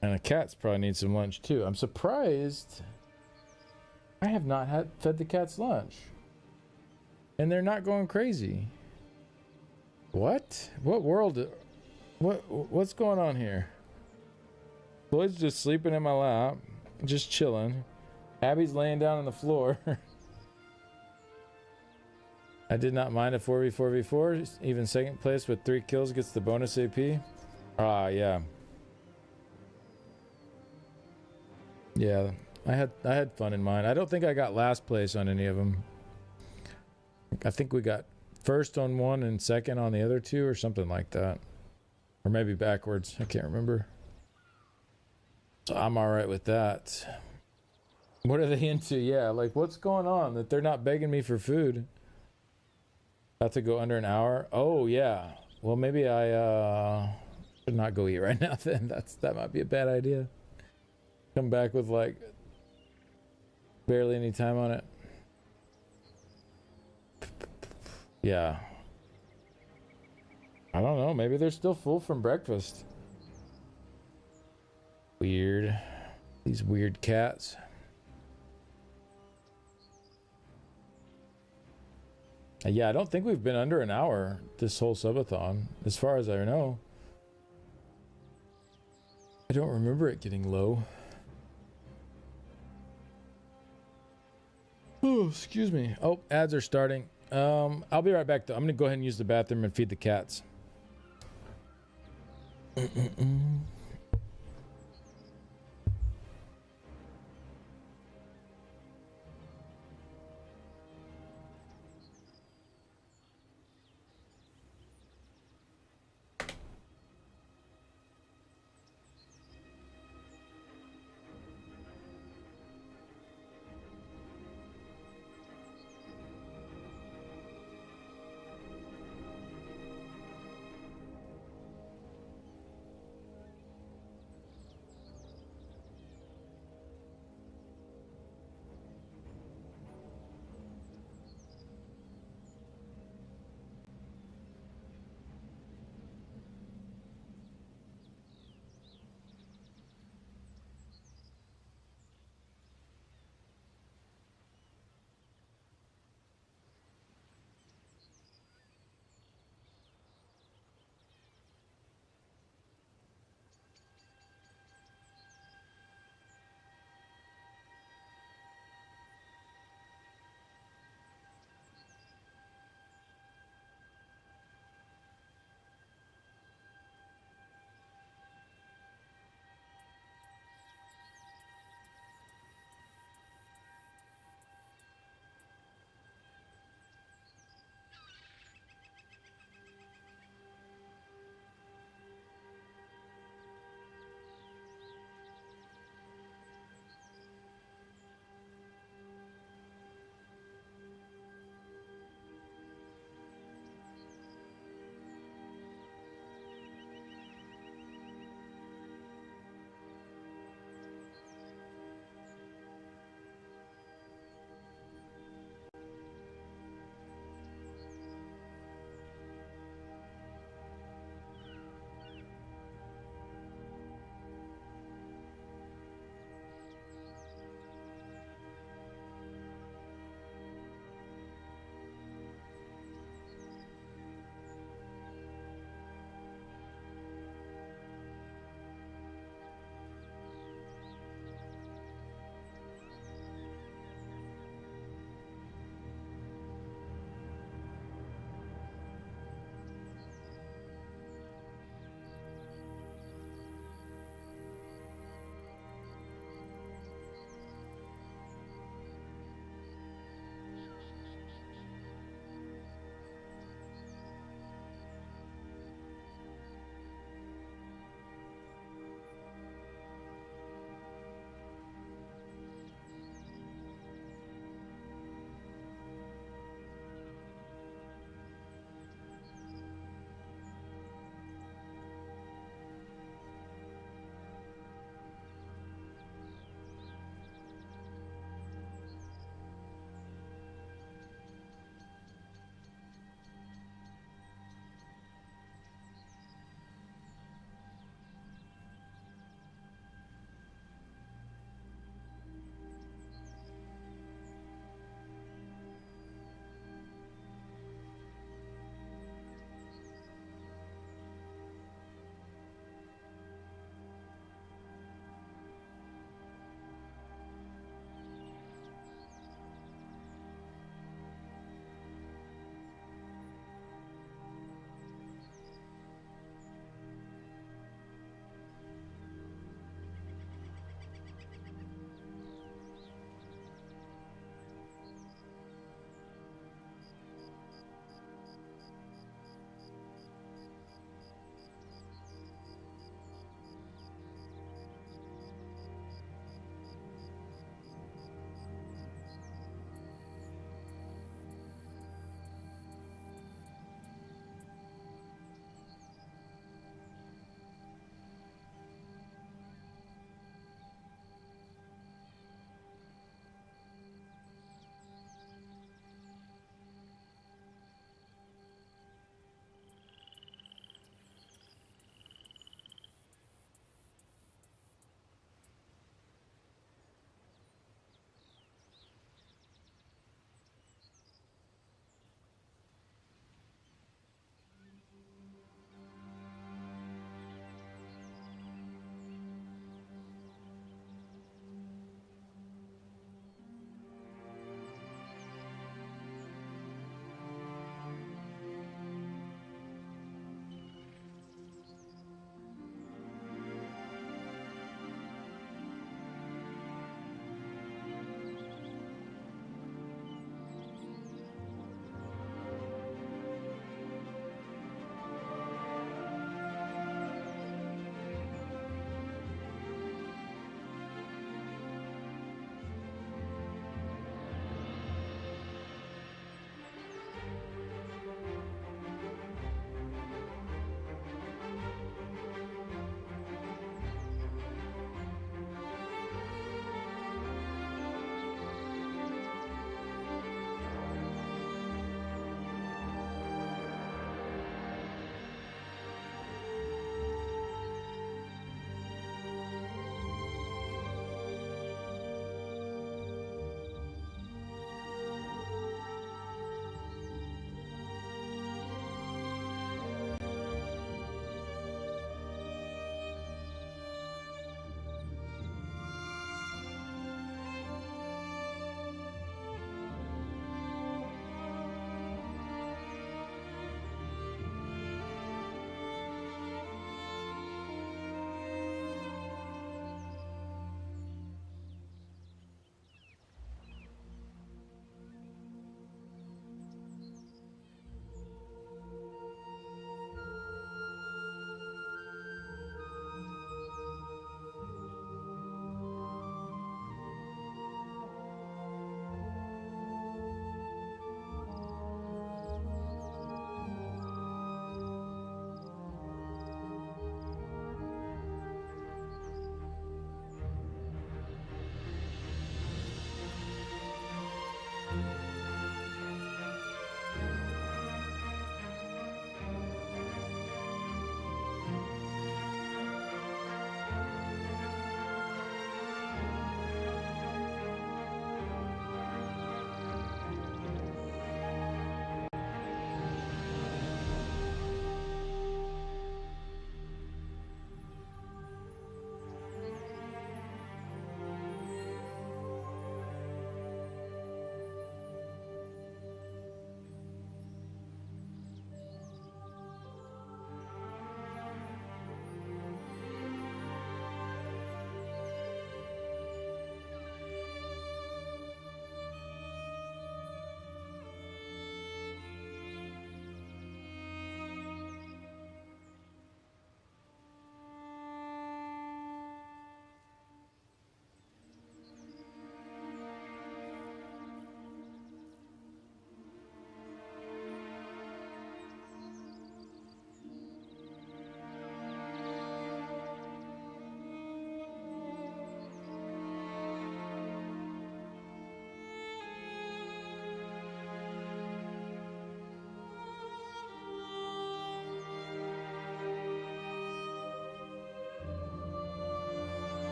And the cats probably need some lunch too. I'm surprised I have not fed the cats lunch. And they're not going crazy. What? What world? What's going on here? Floyd's just sleeping in my lap, just chilling. Abby's laying down on the floor. I did not mind a 4v4v4. Even second place with 3 kills gets the bonus AP. Ah, yeah. Yeah, I had fun in mine. I don't think I got last place on any of them. I think we got first on one and second on the other 2 or something like that. Or maybe backwards. I can't remember. So I'm all right with that. What are they into? Yeah, like what's going on that they're not begging me for food? About to go under an hour. Oh yeah. Well, maybe I should not go eat right now then. That might be a bad idea. Come back with like barely any time on it. Yeah. I don't know. Maybe they're still full from breakfast. Weird. These weird cats. Yeah, I don't think we've been under an hour this whole subathon, as far as I know. I don't remember it getting low. Oh, excuse me. Oh, ads are starting. I'll be right back though. I'm gonna go ahead and use the bathroom and feed the cats.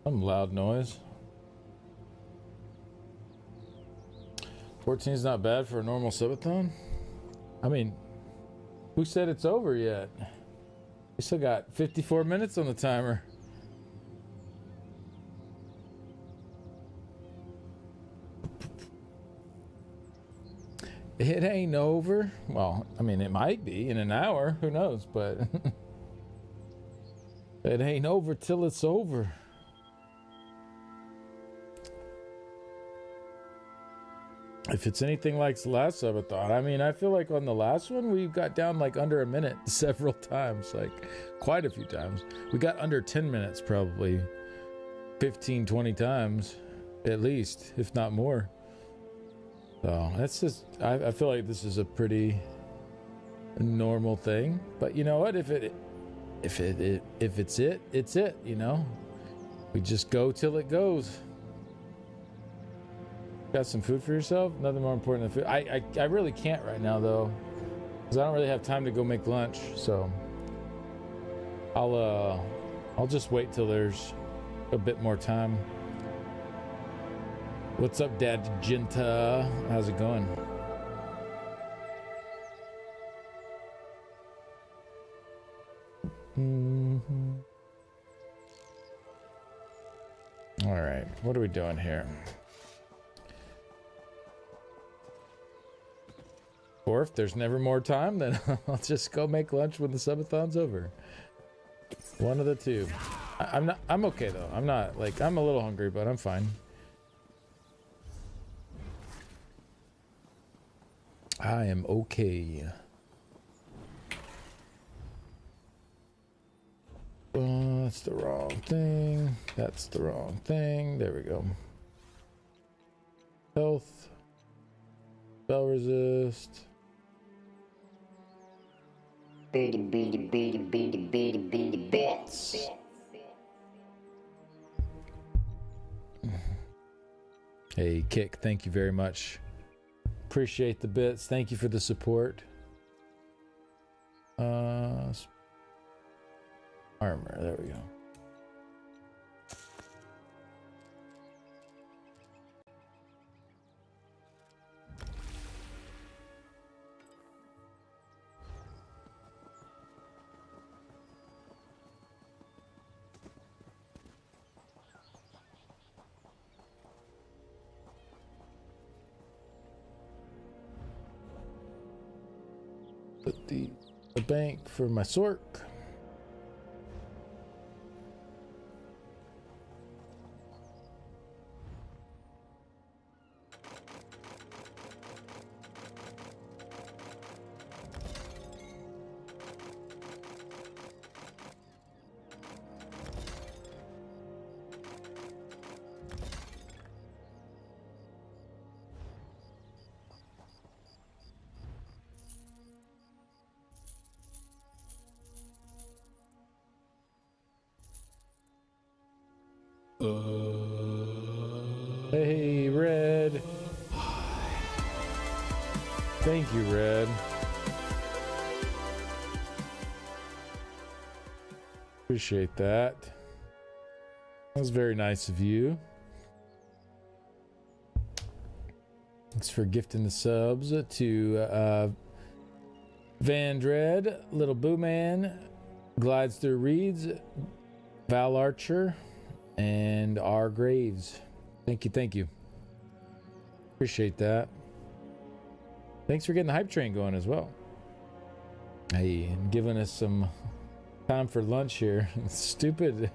Some loud noise. 14 is not bad for a normal subathon. I mean, who said it's over yet? We still got 54 minutes on the timer. It ain't over. Well, I mean, it might be in an hour. Who knows? But it ain't over till it's over. If it's anything like the last Subathon, I mean, I feel like on the last one, we got down like under a minute several times, like quite a few times. We got under 10 minutes probably 15, 20 times at least, if not more. So that's just, I feel like this is a pretty normal thing. But you know what? If it's it, you know? We just go till it goes. Got some food for yourself? Nothing more important than food. I really can't right now though, because I don't really have time to go make lunch. So I'll just wait till there's a bit more time. What's up, Dad Jinta? How's it going? All right, what are we doing here? Or if there's never more time, then I'll just go make lunch when the subathon's over. One of the two. I'm okay though. I'm not like, I'm a little hungry, but I'm fine. I am okay. That's the wrong thing. That's the wrong thing. There we go. Health. Spell resist. Bits. Hey, Kick, thank you very much. Appreciate the bits. Thank you for the support. Armor, there we go. Put the bank for my sork. Hey, Red. Thank you, Red. Appreciate that. That was very nice of you. Thanks for gifting the subs to Vandred, Little Boo Man, Glides Through Reeds, Val Archer, and R. Graves. Thank you, thank you. Appreciate that. Thanks for getting the hype train going as well. Hey, and giving us some time for lunch here. Stupid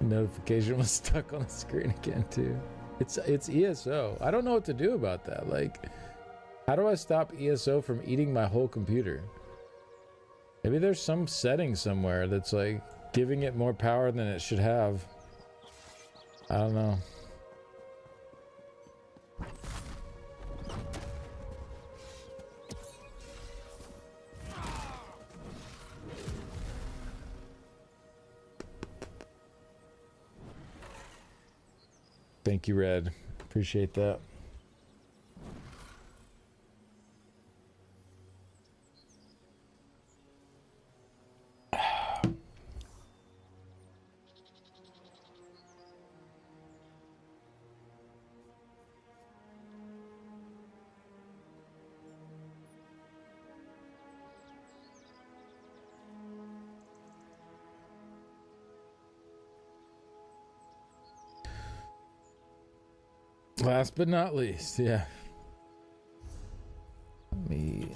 notification was stuck on the screen again too. It's ESO. I don't know what to do about that. Like, how do I stop ESO from eating my whole computer? Maybe there's some setting somewhere that's like giving it more power than it should have. I don't know. Thank you, Red. Appreciate that. Last but not least, yeah. Me.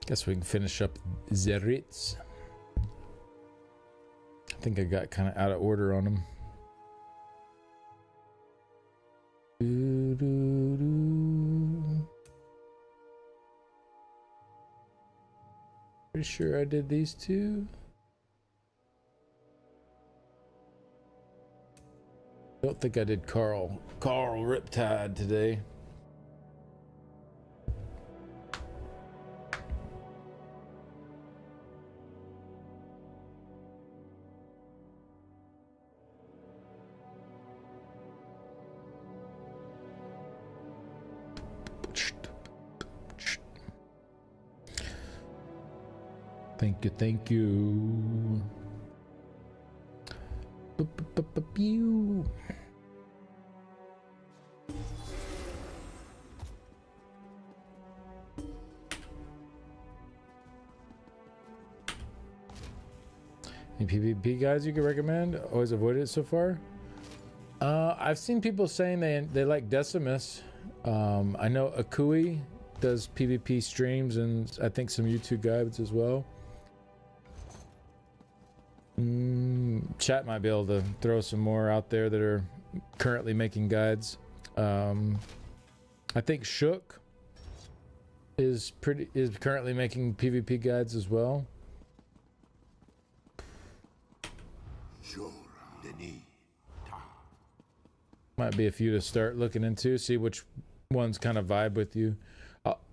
Guess we can finish up Zeritz. I think I got kind of out of order on them. Pretty sure I did these two. Don't think I did Carl Riptide today. Thank you. Pew. Any PvP guys you could recommend? Always avoided it so far. I've seen people saying they like Decimus. I know Akui does PvP streams and I think some YouTube guides as well. Chat might be able to throw some more out there that are currently making guides. I think Shook is currently making PvP guides as well. Might be a few to start looking into, see which ones kind of vibe with you.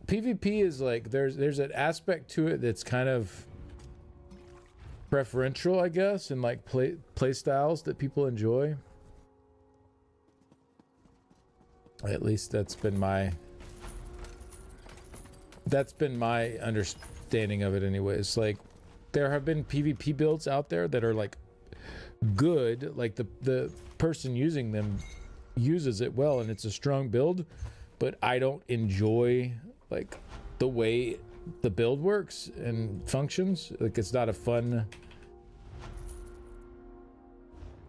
PvP is like there's an aspect to it that's kind of preferential, I guess, and like play styles that people enjoy. At least that's been my understanding of it anyways. Like there have been PvP builds out there that are like good, like the person using them uses it well and it's a strong build, but I don't enjoy like the way the build works and functions. Like it's not a fun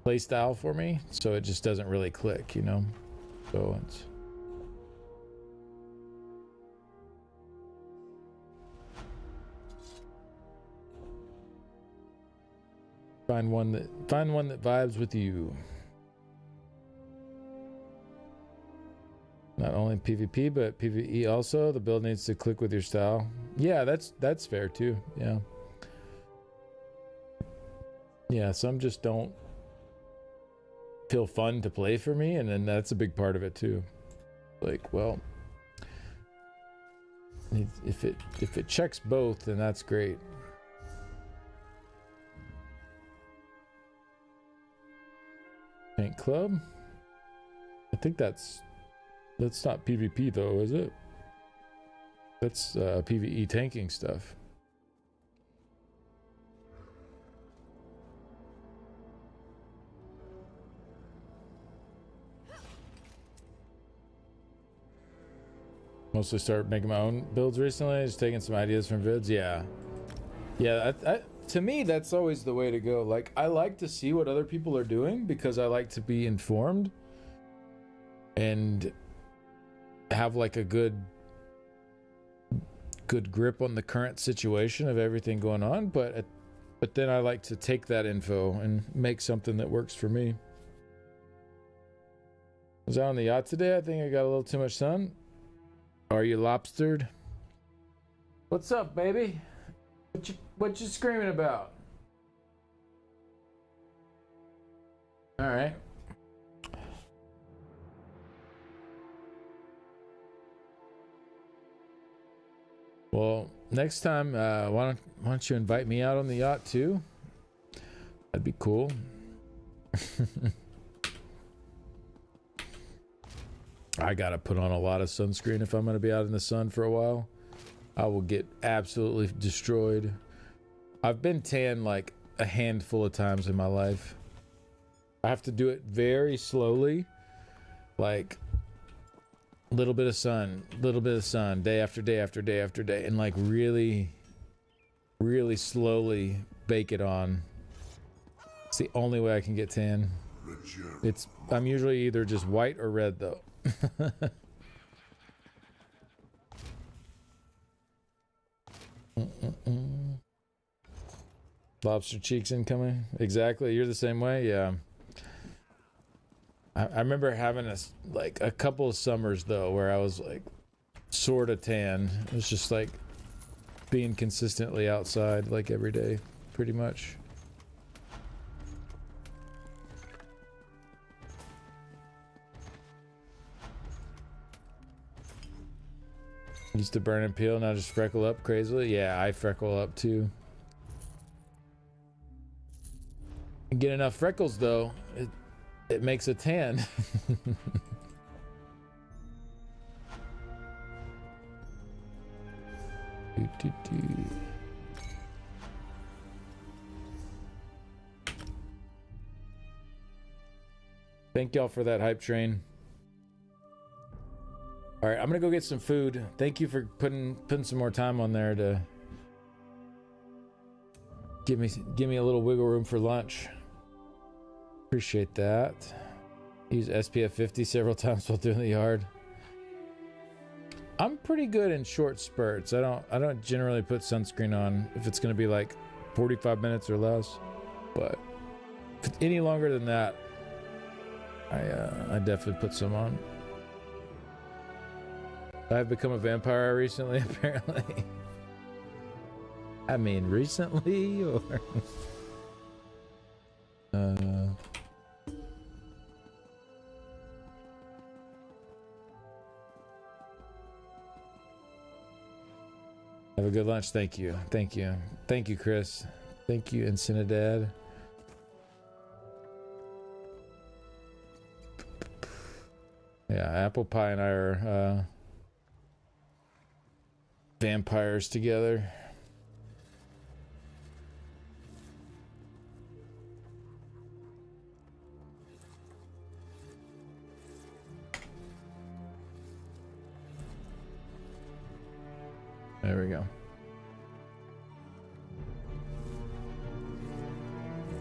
play style for me, so it just doesn't really click, you know. So it's find one that vibes with you. Not only PvP, but PvE also. The build needs to click with your style. Yeah, that's fair too. Yeah. Yeah, some just don't feel fun to play for me, and then that's a big part of it too. Like, well, if it checks both, then that's great. Tank Club? I think that's not PvP though, is it? That's PvE tanking stuff. Mostly started making my own builds recently, just taking some ideas from vids. Yeah, to me that's always the way to go. Like I like to see what other people are doing because I like to be informed and have like a good grip on the current situation of everything going on, but then I like to take that info and make something that works for me. Was I on the yacht today? I think I got a little too much sun. Are you lobstered? What's up, baby? What you screaming about? All right. Well, next time, why don't you invite me out on the yacht too? That'd be cool. I gotta put on a lot of sunscreen if I'm gonna be out in the sun for a while. I will get absolutely destroyed. I've been tan like a handful of times in my life. I have to do it very slowly, like little bit of sun, day after day after day after day, and like really slowly bake it on. It's the only way I can get tan. I'm usually either just white or red though. Lobster cheeks incoming. Exactly. You're the same way. Yeah. I remember having a couple of summers though where I was like sort of tan. It was just like being consistently outside like every day, pretty much. Used to burn and peel, now just freckle up crazily. Yeah, I freckle up too. You get enough freckles though, it makes a tan. Thank y'all for that hype train. All right, I'm gonna go get some food. Thank you for putting some more time on there to give me a little wiggle room for lunch. Appreciate that. Use SPF 50 several times while doing the yard. I'm pretty good in short spurts. I don't generally put sunscreen on if it's gonna be like 45 minutes or less. But if it's any longer than that, I definitely put some on. I've become a vampire recently, apparently. I mean, recently, or... Have a good lunch. Thank you. Thank you. Thank you, Chris. Thank you, Incinidad. Yeah, Apple Pie and I are vampires together. There we go.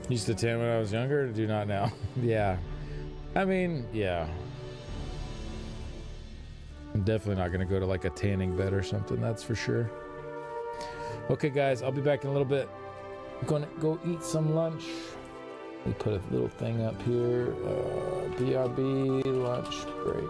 Used to tan when I was younger, do not now. Yeah. I mean, yeah. I'm definitely not going to go to like a tanning bed or something, that's for sure. Okay, guys, I'll be back in a little bit. I'm going to go eat some lunch. Let me put a little thing up here. BRB lunch break.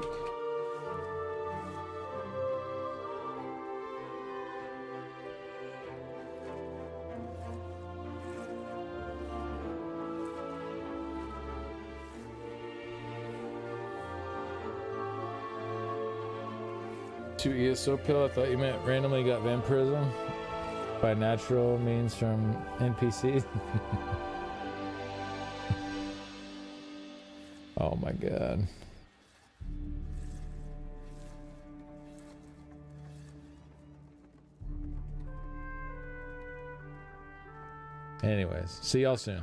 To ESO pill, I thought you meant randomly got vampirism by natural means from NPCs. Oh my god. Anyways, see y'all soon.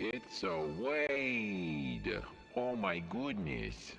It's a Wade. Oh my goodness.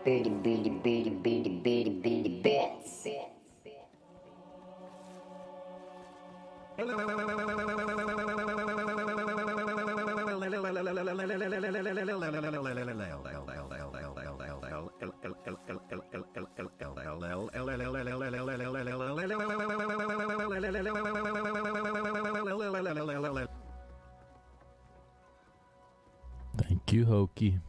Beady, beady, beady, beady, beady, beady, bits. Thank you, Hokey.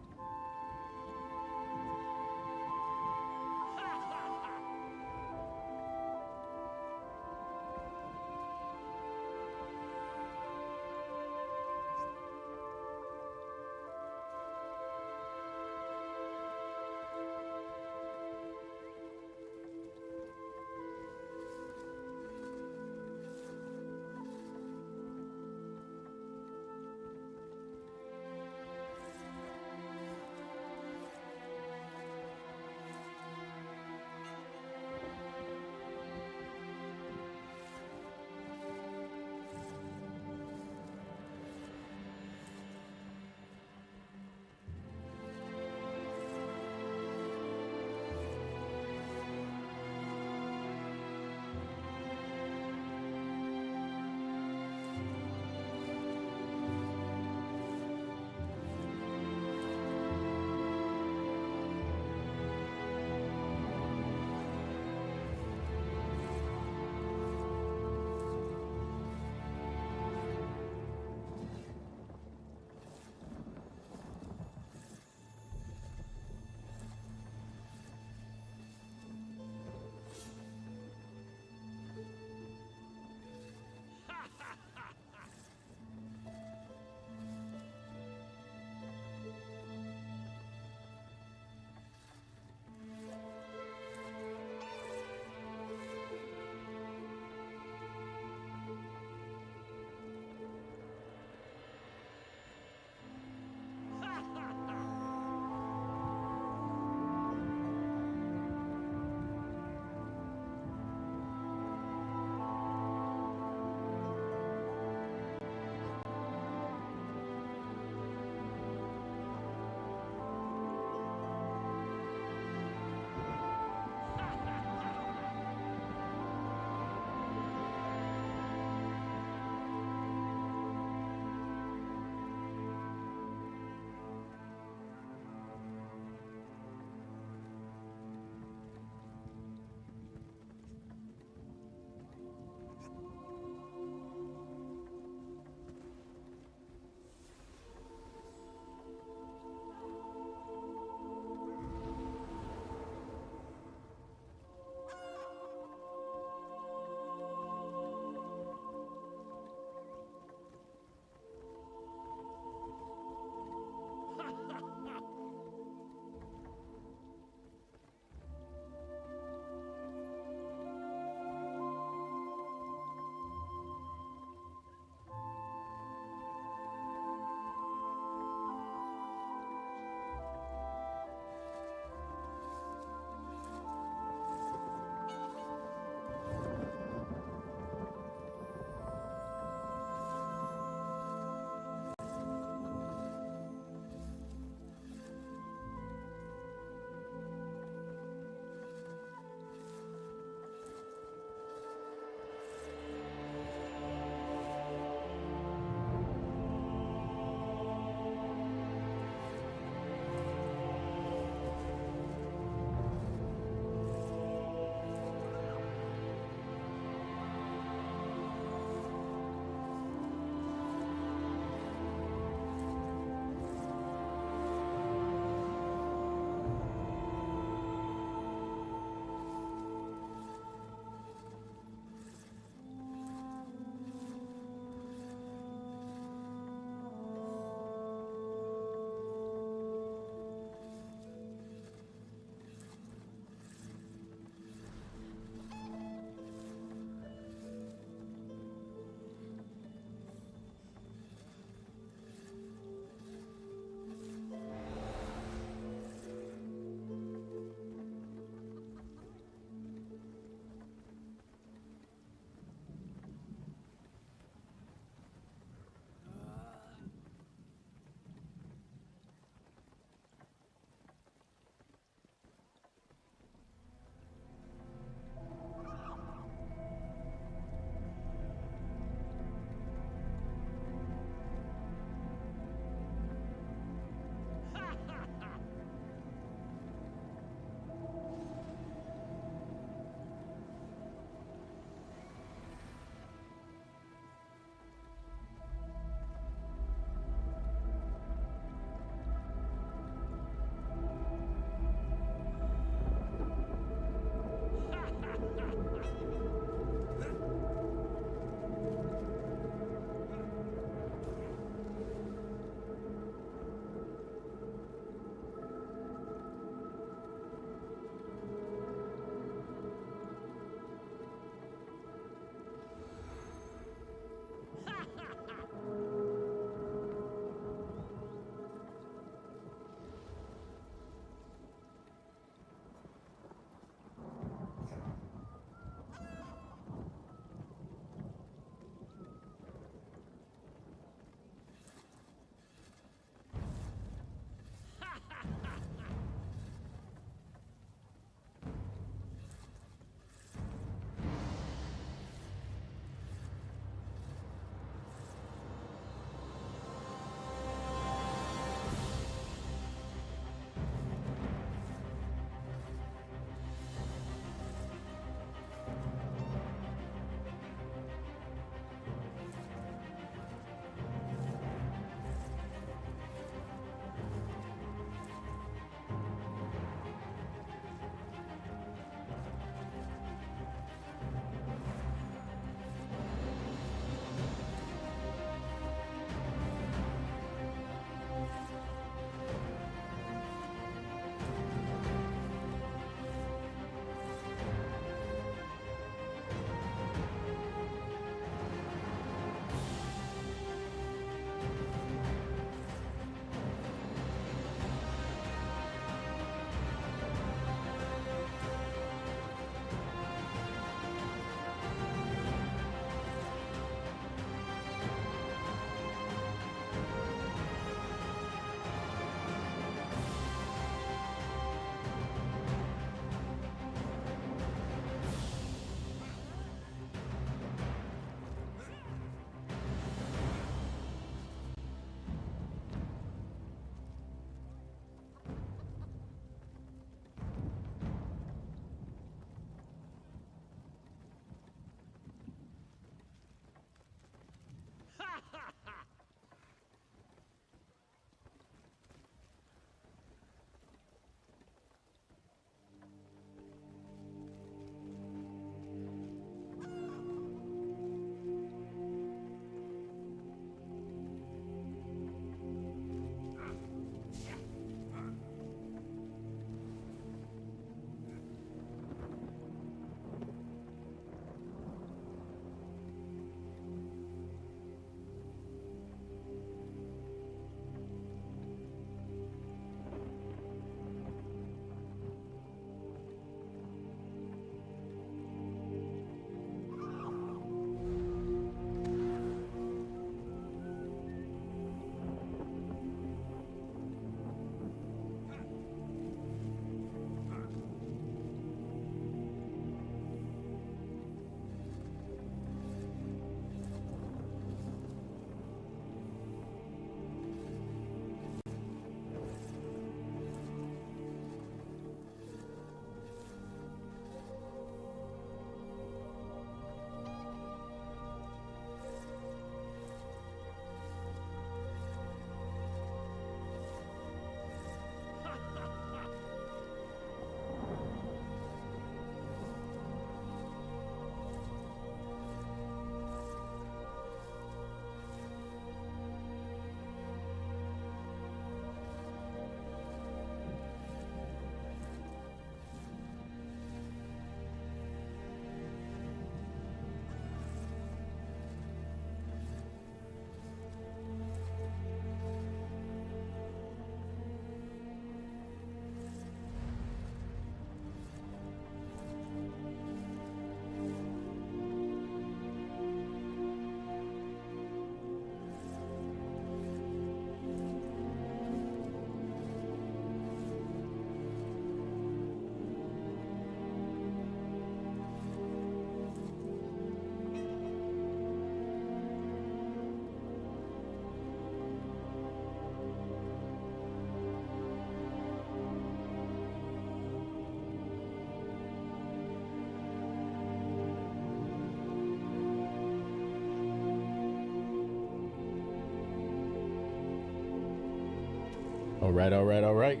All right, all right, all right.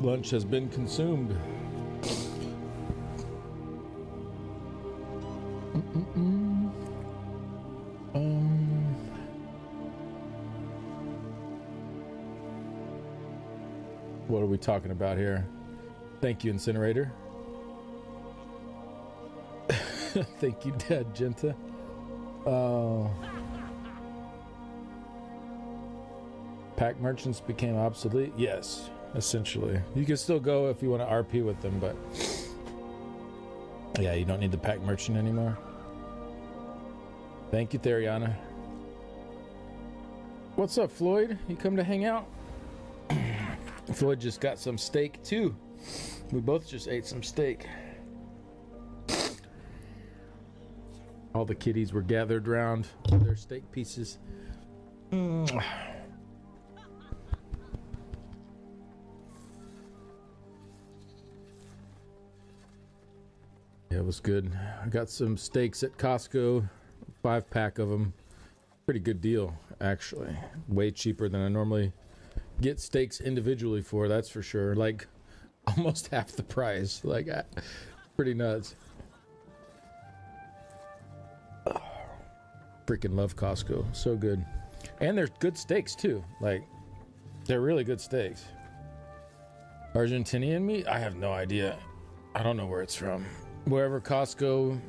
Lunch has been consumed. What are we talking about here? Thank you, Incinerator. Thank you, Dad Genta. Pack merchants became obsolete? Yes, essentially. You can still go if you want to RP with them, but yeah, you don't need the pack merchant anymore. Thank you, Theriana. What's up, Floyd? You come to hang out? Floyd just got some steak too. We both just ate some steak. All the kitties were gathered around their steak pieces. Yeah, it was good. I got some steaks at Costco, 5-pack of them. Pretty good deal, actually. Way cheaper than I normally get steaks individually for, that's for sure. Like almost half the price. Like pretty nuts. Freaking love Costco. So good. And they're good steaks too. Like they're really good steaks. Argentinian meat? I have no idea. I don't know where it's from. Wherever Costco,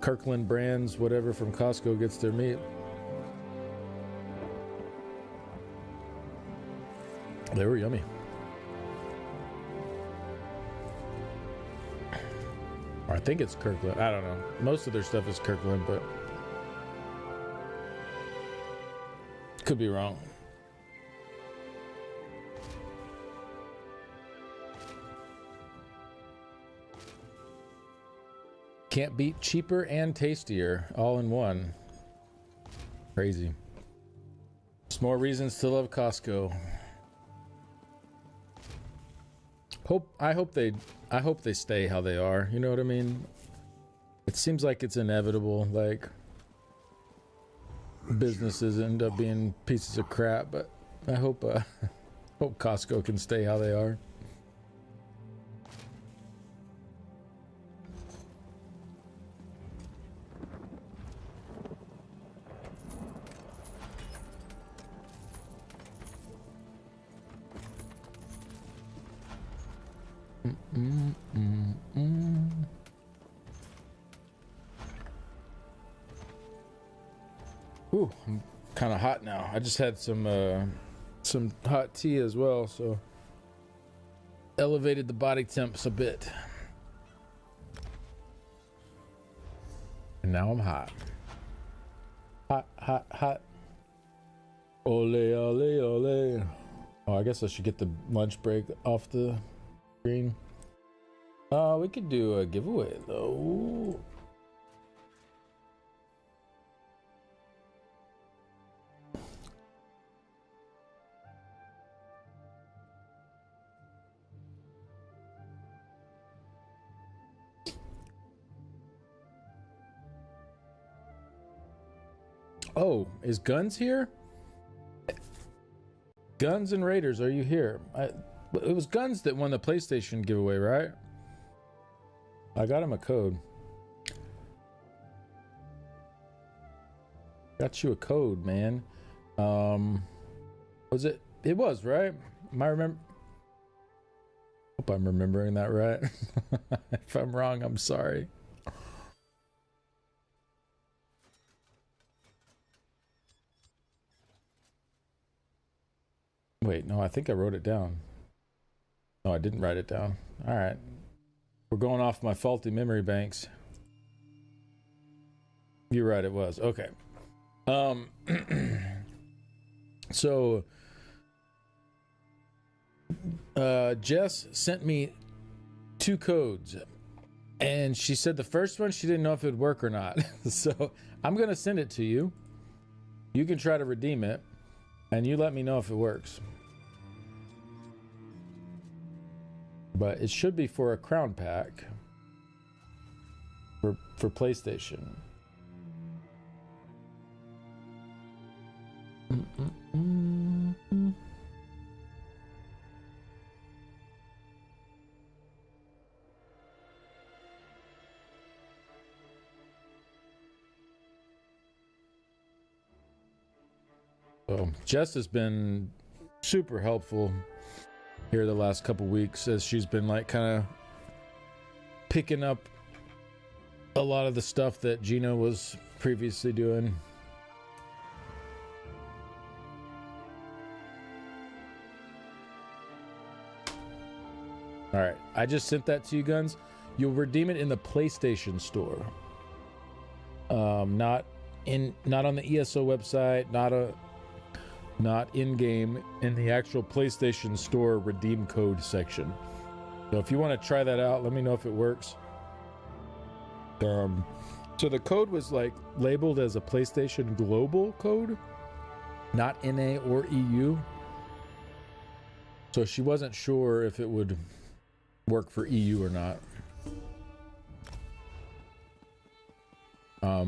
Kirkland Brands, whatever from Costco gets their meat. They were yummy. Or I think it's Kirkland. I don't know. Most of their stuff is Kirkland, but could be wrong. Can't beat cheaper and tastier all in one. Crazy. Just more reasons to love Costco. I hope they stay how they are. You know what I mean? It seems like it's inevitable. Like businesses end up being pieces of crap, but I hope hope Costco can stay how they are. Ooh, I'm kind of hot now. I just had some hot tea as well, so elevated the body temps a bit. And now I'm hot. Hot, hot, hot. Ole, ole, ole. Oh, I guess I should get the lunch break off the screen. We could do a giveaway though. Oh, is Guns here? Guns and Raiders, are you here? It was Guns that won the PlayStation giveaway, right? I got him a code. Got you a code, man. Was it? It was, right? Am I remember? Hope I'm remembering that right. If I'm wrong, I'm sorry. Wait, no, I think I wrote it down. No, I didn't write it down. All right. We're going off my faulty memory banks. You're right, it was. Okay. So Jess sent me 2 codes, and she said the first one she didn't know if it would work or not. So I'm gonna send it to you. You can try to redeem it, and you let me know if it works. But it should be for a crown pack for PlayStation. Mm-hmm. So Jess has been super helpful here the last couple weeks as she's been like kind of picking up a lot of the stuff that Gina was previously doing. All right, I just sent that to you, Guns. You'll redeem it in the PlayStation Store. Not on the ESO website, not in-game, in the actual PlayStation Store redeem code section. So if you want to try that out, let me know if it works. So the code was like labeled as a PlayStation Global code, not NA or EU. So she wasn't sure if it would work for EU or not.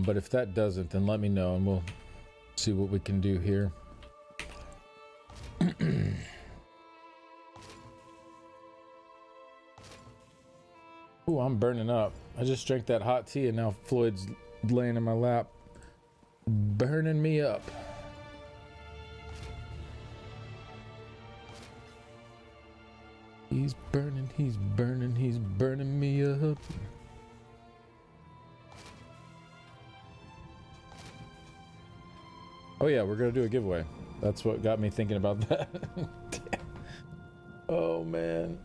But if that doesn't, then let me know and we'll see what we can do here. Ooh, I'm burning up. I just drank that hot tea and now Floyd's laying in my lap, burning me up. He's burning me up. Oh yeah, we're gonna do a giveaway. That's what got me thinking about that. Oh man.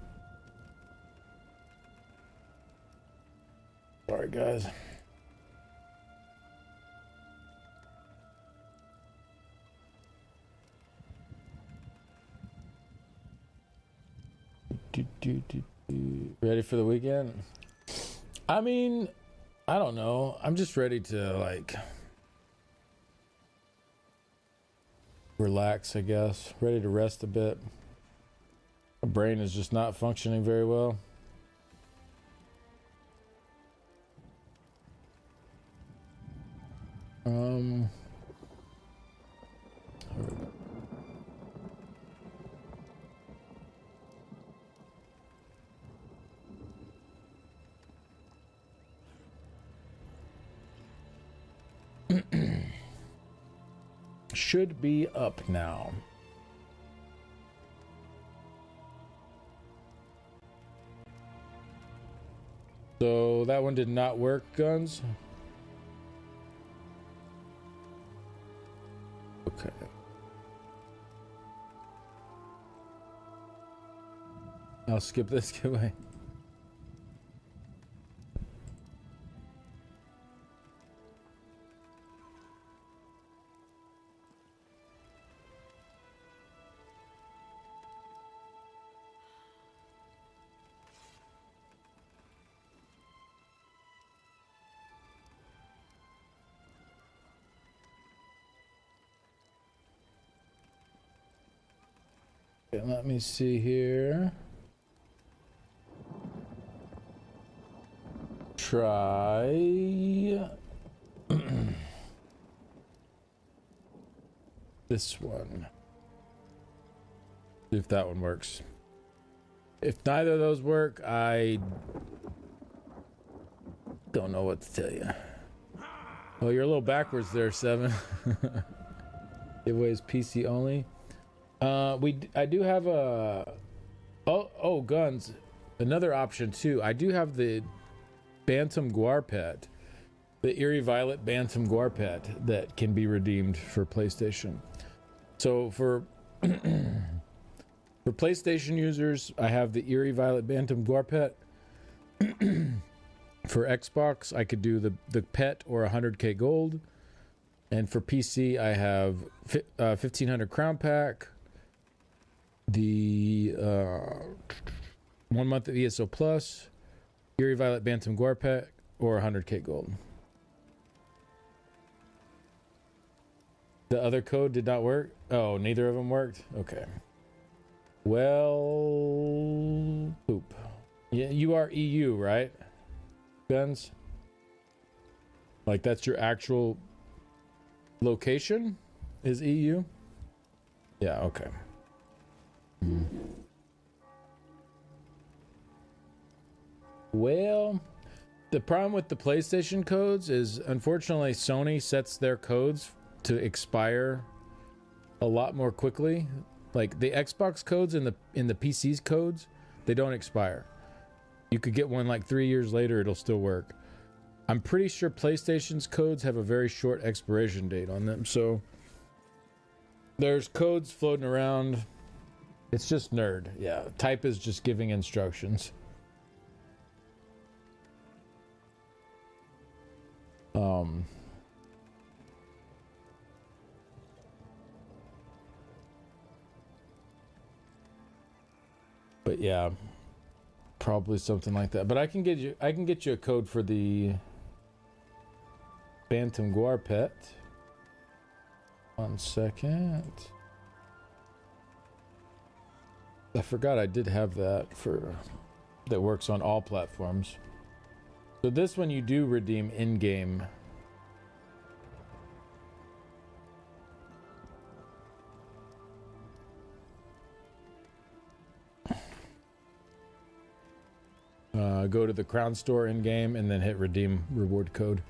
Sorry guys. Ready for the weekend? I mean, I don't know. I'm just ready to like relax, I guess. Ready to rest a bit. My brain is just not functioning very well. Should be up now. So that one did not work, Guns. Okay. I'll skip this giveaway. Okay, let me see here. Try this one. See if that one works. If neither of those work, I don't know what to tell you. Oh, you're a little backwards there, Seven. Giveaways PC only. I do have a Guns. Another option too. I do have the Bantam Guar pet, the Eerie Violet Bantam Guar pet that can be redeemed for PlayStation. So for PlayStation users, I have the Eerie Violet Bantam Guar pet. For Xbox, I could do the pet or 100k gold. And for PC, I have 1500 crown pack, the 1 month of ESO Plus, Eerie Violet Bantam Guar pack, or 100k gold. The other code did not work? Oh, neither of them worked? Okay. Well, poop. Yeah, you are EU, right? Guns? Like that's your actual location is EU? Yeah, okay. Well, the problem with the PlayStation codes is, unfortunately, Sony sets their codes to expire a lot more quickly. Like the Xbox codes and the PC's codes, they don't expire. You could get one like 3 years later, it'll still work. I'm pretty sure PlayStation's codes have a very short expiration date on them, so there's codes floating around. It's just nerd. Yeah, type is just giving instructions. But yeah, probably something like that. But I can get you a code for the Phantom Guar pet. 1 second. I forgot I did have that that works on all platforms. So this one you do redeem in-game. Go to the Crown Store in-game and then hit redeem reward code.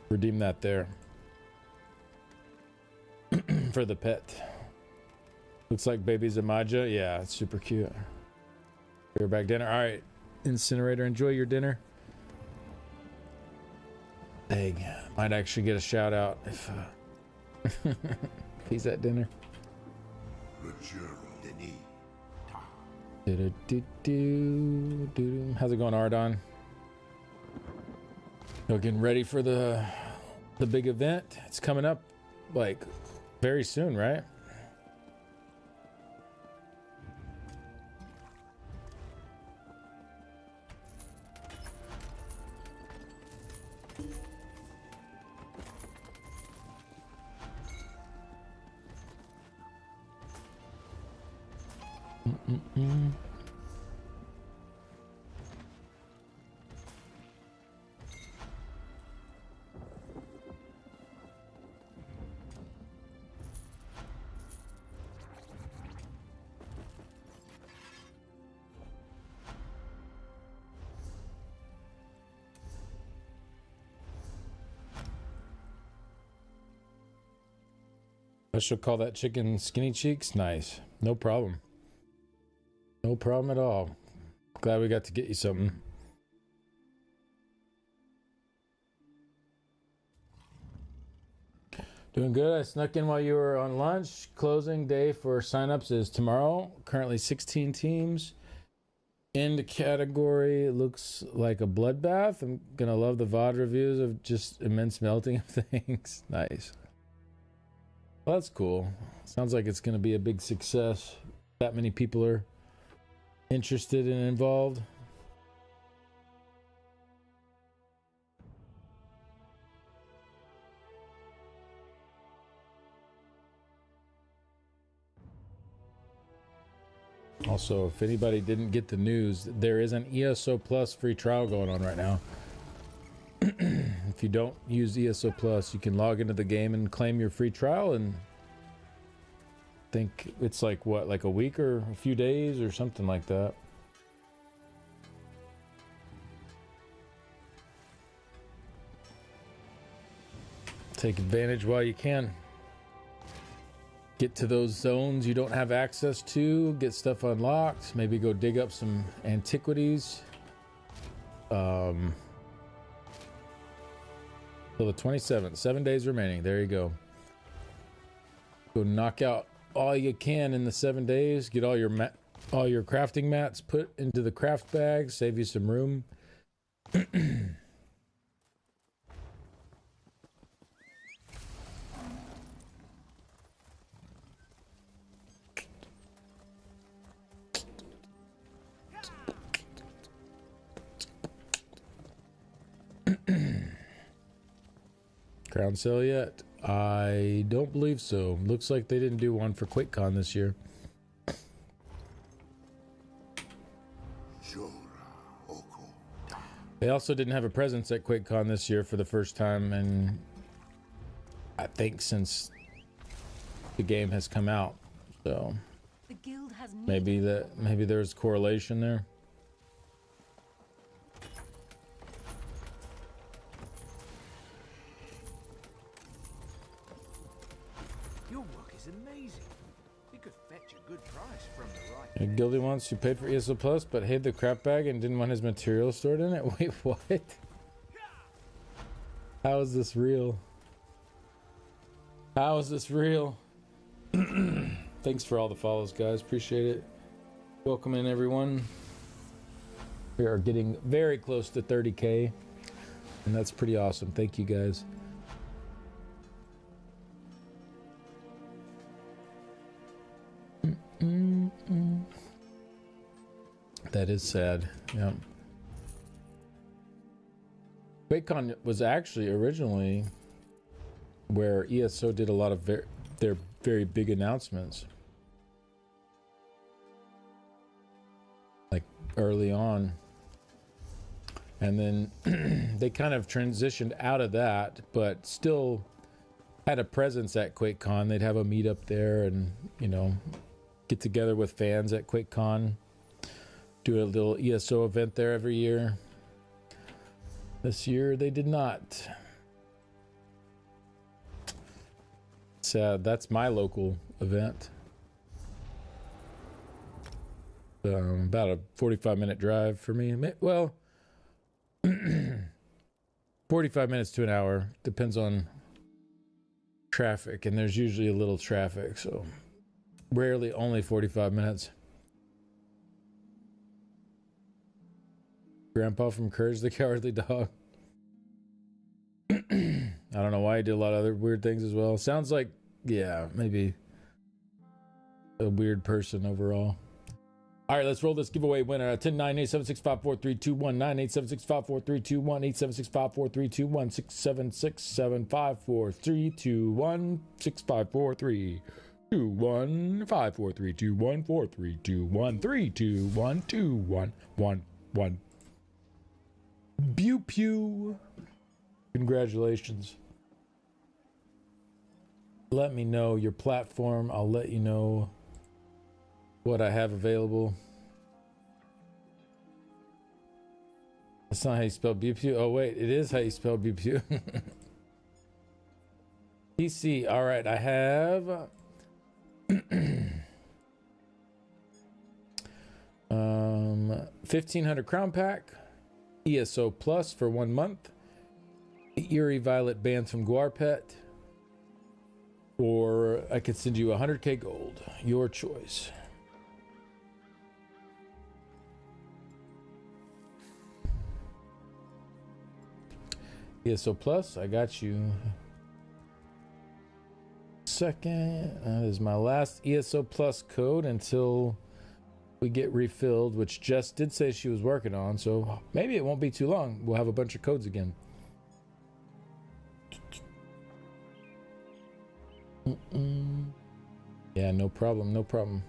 Redeem that there. For the pet. Looks like baby Zamaja. Yeah, it's super cute. Bareback dinner. Alright, Incinerator, enjoy your dinner. Egg. Might actually get a shout out if he's at dinner. How's it going, Ardon? Getting ready for the big event. It's coming up like very soon, right? I should call that chicken Skinny Cheeks. Nice. No problem. No problem at all. Glad we got to get you something. Doing good. I snuck in while you were on lunch. Closing day for signups is tomorrow. Currently 16 teams. End category looks like a bloodbath. I'm gonna love the VOD reviews of just immense melting of things. Nice. Well, that's cool. Sounds like it's going to be a big success. That many people are interested and involved. Also, if anybody didn't get the news, there is an ESO Plus free trial going on right now. If you don't use ESO Plus, you can log into the game and claim your free trial, and I think it's like what, like a week or a few days or something like that. Take advantage while you can. Get to those zones you don't have access to, get stuff unlocked, maybe go dig up some antiquities. Till the 27th, 7 days remaining. There you go. Go knock out all you can in the 7 days. Get all your crafting mats put into the craft bag. Save you some room. Crown sale yet? I don't believe so. Looks like they didn't do one for QuakeCon this year. They also didn't have a presence at QuakeCon this year for the first time, and I think since the game has come out. So The guild has maybe there's correlation there. Your work is amazing. You could fetch a good price from the right. A guildie once who paid for ESO Plus but hated the crap bag and didn't want his material stored in it. Wait, what? How is this real? How is this real? Thanks for all the follows, guys. Appreciate it. Welcome in, everyone. We are getting very close to 30K, and that's pretty awesome. Thank you, guys. That is sad. Yeah. QuakeCon was actually originally where ESO did a lot of their very big announcements, like early on, and then they kind of transitioned out of that, but still had a presence at QuakeCon. They'd have a meetup there, and get together with fans at QuakeCon, do a little ESO event there every year. This year they did not. That's my local event. About a 45-minute drive for me. Well, 45 minutes to an hour. Depends on traffic, and there's usually a little traffic, so rarely only 45 minutes. Grandpa from Courage the Cowardly Dog. I don't know why he did a lot of other weird things as well. Sounds like, yeah, maybe a weird person overall. All right, let's roll this giveaway winner. 10-9-8-7-6-5-4-3-2-1, 9-8-7-6-5-4-3-2-1, 8-7-6-5-4-3-2-1, 6-7-6-7-5-4-3-2-1, 6-5-4-3-2-1, 5-4-3-2-1, 4-3-2-1, 3-2-1, 2-1, 1-1. Pew pew. Congratulations. Let me know your platform. I'll let you know what I have available. That's not how you spell BPU. Oh wait, it is how you spell BPU. PC. All right, I have 1500 crown pack, ESO Plus for 1 month, Eerie Violet bands from Guarpet, or I could send you 100k gold. Your choice. ESO Plus, I got you. Second, that is my last ESO Plus code until we get refilled, which Jess did say she was working on, so maybe it won't be too long. We'll have a bunch of codes again. Yeah, no problem, no problem.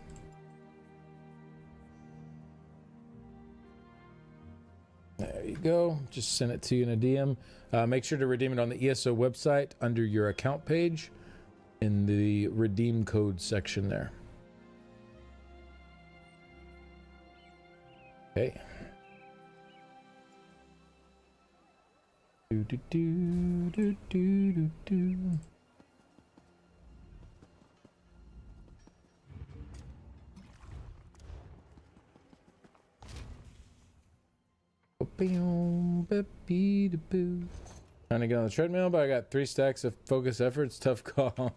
There you go. Just send it to you in a DM. Make sure to redeem it on the ESO website under your account page in the redeem code section there. Okay. Do do do do do do do. Trying to get on the treadmill, but I got 3 stacks of focus efforts. Tough call.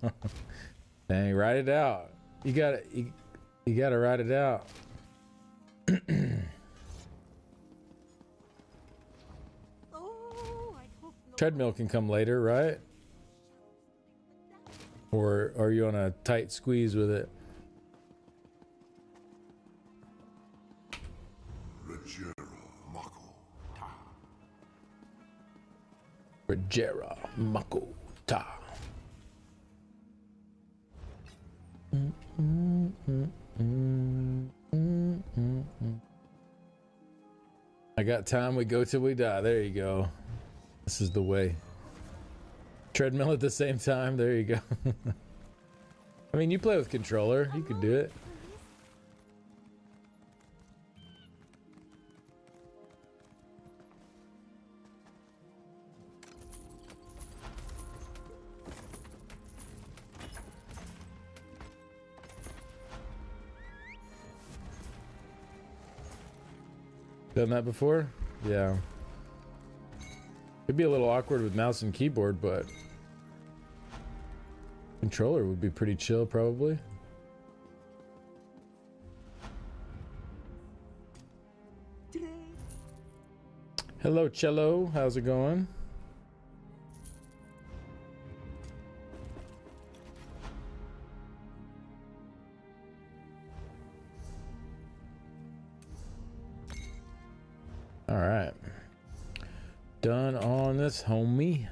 Dang, write it out. You gotta write it out. Treadmill can come later, right? Or are you on a tight squeeze with it? Rajera Mako Ta. I got time, we go till we die. There you go. This is the way. Treadmill at the same time. There you go. I mean, you play with controller. You could do it. Done that before? Yeah. It'd be a little awkward with mouse and keyboard, but controller would be pretty chill, probably. Hello, Cello. How's it going? All right. Done on this, homie.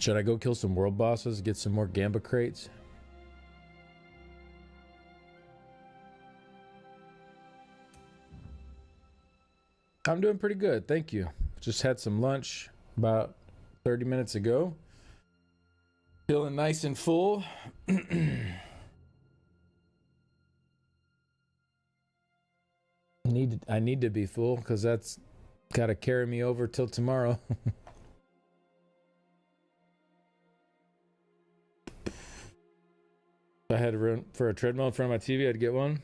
Should I go kill some world bosses, get some more Gamba crates? I'm doing pretty good, thank you. Just had some lunch about 30 minutes ago. Feeling nice and full. I need to be full because that's got to carry me over till tomorrow. If I had to run for a treadmill in front of my TV, I'd get one.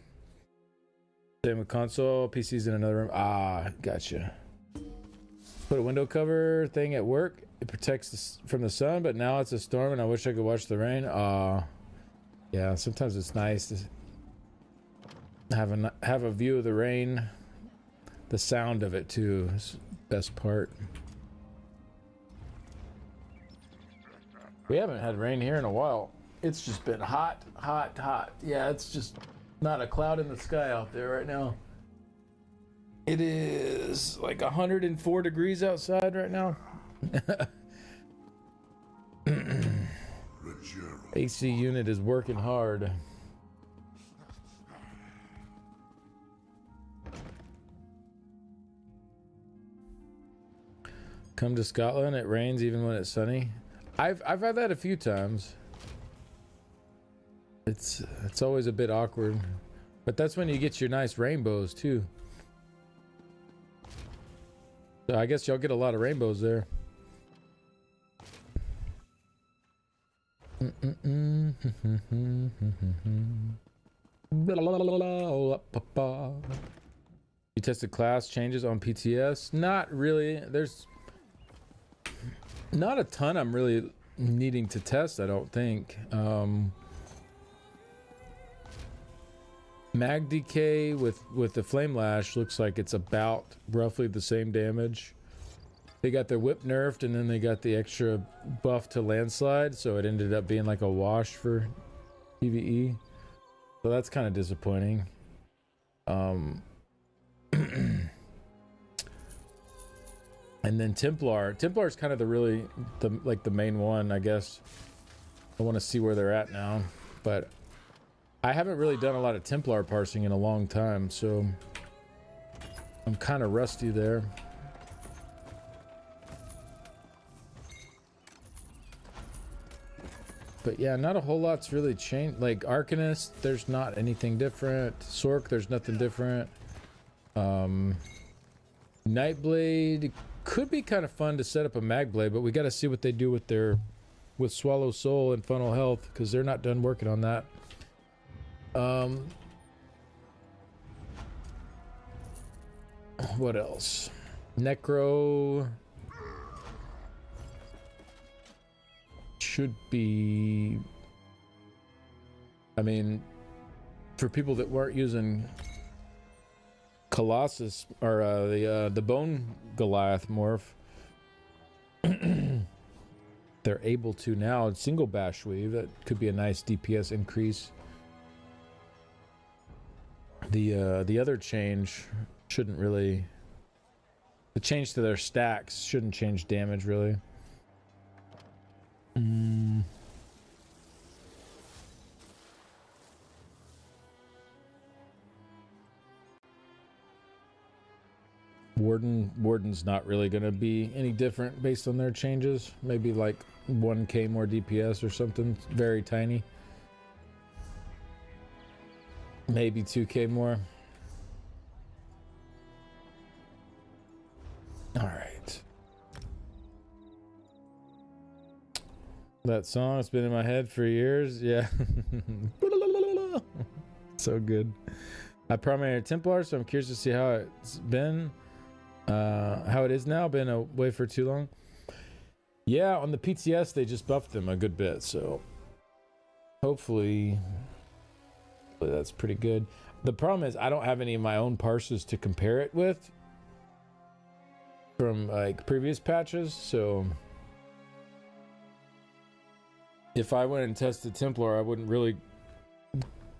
Same with console. PC's in another room. Ah, gotcha. Put a window cover thing at work. It protects us from the sun, but now it's a storm and I wish I could watch the rain. Yeah, sometimes it's nice to have a view of the rain. The sound of it too is the best part. We haven't had rain here in a while. It's just been hot, hot, hot. Yeah, it's just not a cloud in the sky out there right now. It is like 104 degrees outside right now. AC unit is working hard. Come to Scotland, it rains even when it's sunny. I've had that a few times. It's always a bit awkward, but that's when you get your nice rainbows too. So I guess y'all get a lot of rainbows there. You tested class changes on PTS? Not really. There's not a ton I'm really needing to test, I don't think. Mag decay with the flame lash looks like it's about roughly the same damage. They got their whip nerfed and then they got the extra buff to landslide, so it ended up being like a wash for PvE. So that's kind of disappointing. And then Templar is kind of the main one, I guess. I want to see where they're at now, but I haven't really done a lot of Templar parsing in a long time, so I'm kind of rusty there. But yeah, not a whole lot's really changed. Like Arcanist, there's not anything different. Sork, there's nothing different. Nightblade could be kind of fun to set up a Magblade, but we got to see what they do with Swallow Soul and Funnel Health, because they're not done working on that. What else? Necro should be, I mean, for people that weren't using Colossus or the Bone Goliath morph, they're able to now single bash weave. That could be a nice DPS increase. The other change shouldn't really, the change to their stacks shouldn't change damage really. Warden's not really going to be any different based on their changes. Maybe like 1k more DPS or something very tiny. Maybe 2k more. All right. That song has been in my head for years. Yeah. So good. I primaried Templar, so I'm curious to see how it's been. How it is now. Been away for too long. Yeah, on the PTS they just buffed them a good bit, so hopefully that's pretty good. The problem is I don't have any of my own parses to compare it with from like previous patches, so if I went and tested Templar, I wouldn't really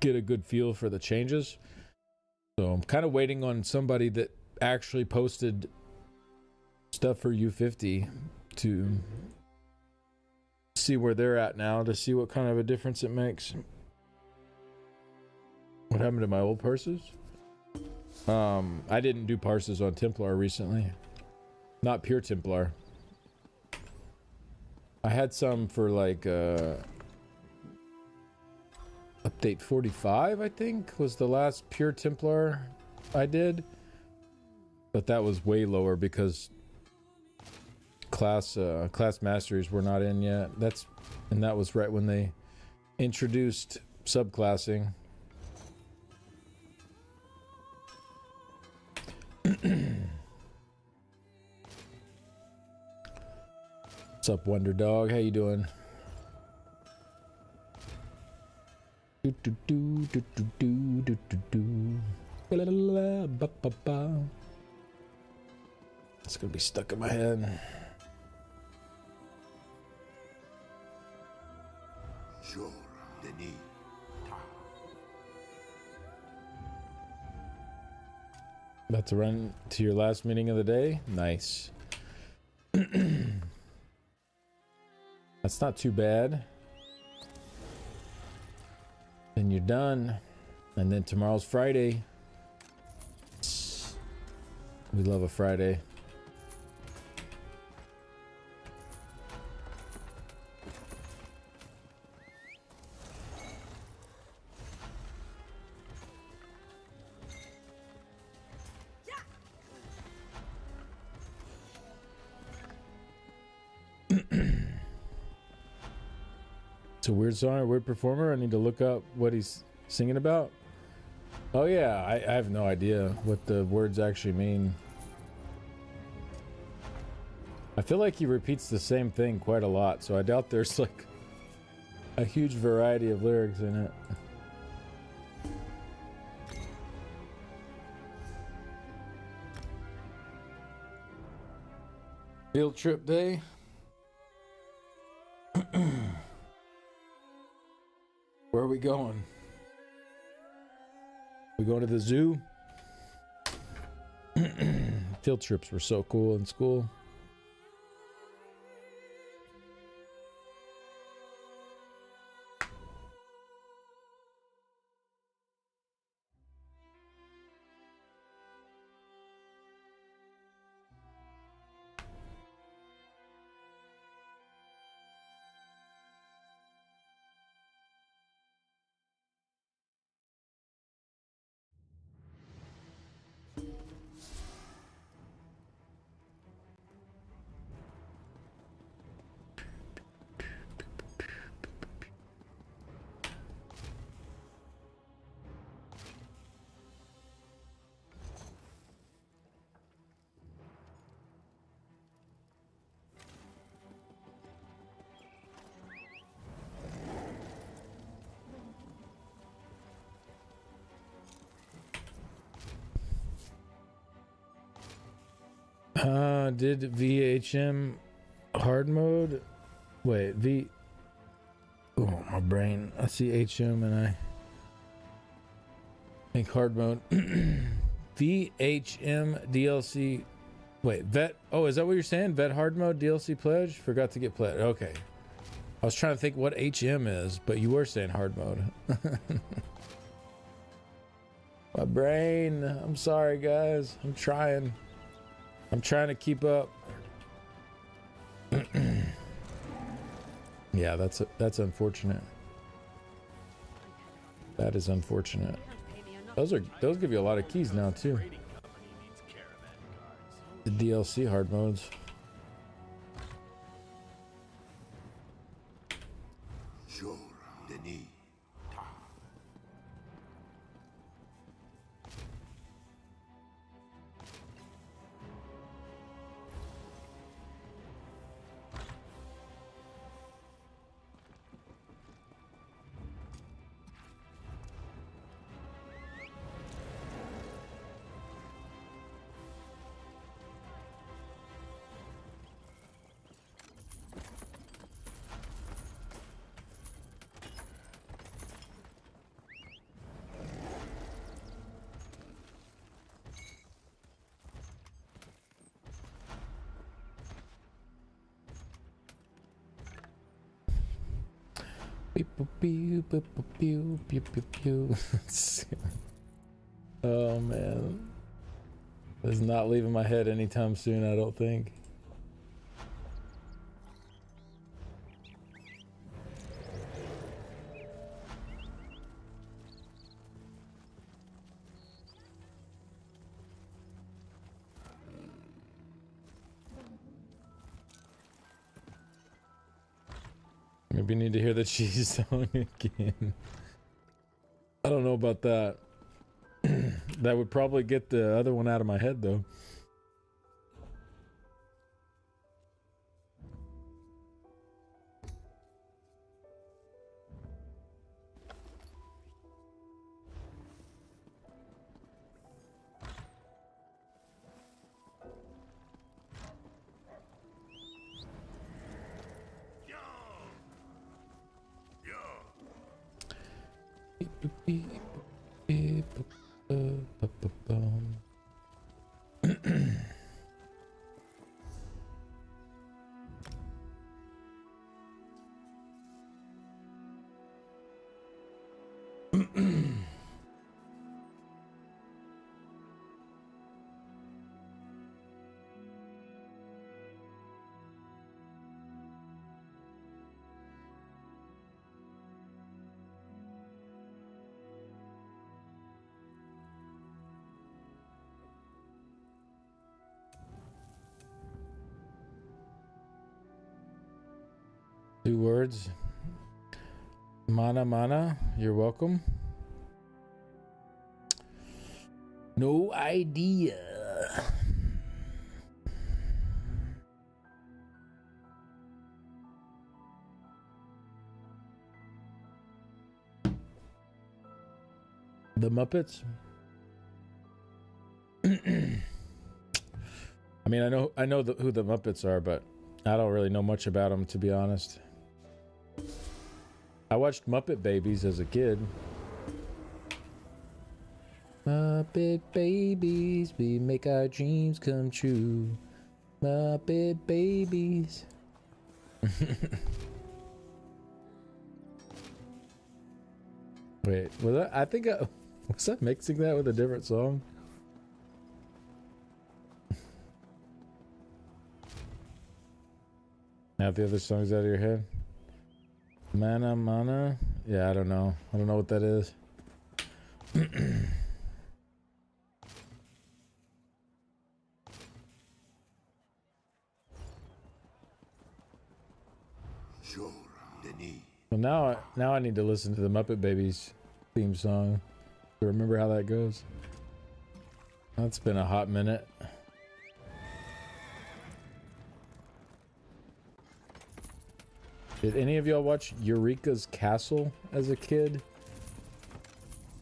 get a good feel for the changes. So I'm kind of waiting on somebody that actually posted stuff for U50 to see where they're at now, to see what kind of a difference it makes. What happened to my old parses? I didn't do parses on Templar recently. Not pure Templar. I had some for like update 45, I think, was the last pure Templar I did. But that was way lower because class masteries were not in yet. And that was right when they introduced subclassing. What's up, Wonder Dog? How you doing? It's gonna be stuck in my head. About to run to your last meeting of the day? Nice. That's not too bad. Then you're done. And then tomorrow's Friday. We love a Friday. It's a weird song, a weird performer. I need to look up what he's singing about. Oh yeah, I have no idea what the words actually mean. I feel like he repeats the same thing quite a lot, so I doubt there's like a huge variety of lyrics in it. Field trip day. Where are we going? We going to the zoo? Field trips were so cool in school. Did VHM hard mode? Wait, oh, my brain. I see HM and I think hard mode. VHM DLC. Wait, vet. Oh, is that what you're saying? Vet hard mode DLC pledge? Forgot to get pledge. Okay. I was trying to think what HM is, but you were saying hard mode. My brain. I'm sorry, guys. I'm trying to keep up. Yeah, that's unfortunate. That is unfortunate. Those give you a lot of keys now too. The DLC hard modes. Oh man, it's not leaving my head anytime soon, I don't think. Maybe you need to hear the cheese song again. I don't know about that. That would probably get the other one out of my head, though. Two words. Mana mana, you're welcome. No idea. The Muppets? I mean, I know who the Muppets are, but I don't really know much about them, to be honest. I watched Muppet Babies as a kid. Muppet Babies, we make our dreams come true. Muppet Babies. Wait, was that? I think was I mixing that with a different song? Now the other songs out of your head. Mana mana? Yeah, I don't know. I don't know what that is. Well, now I need to listen to the Muppet Babies theme song to remember how that goes. That's been a hot minute. Did any of y'all watch Eureka's Castle as a kid?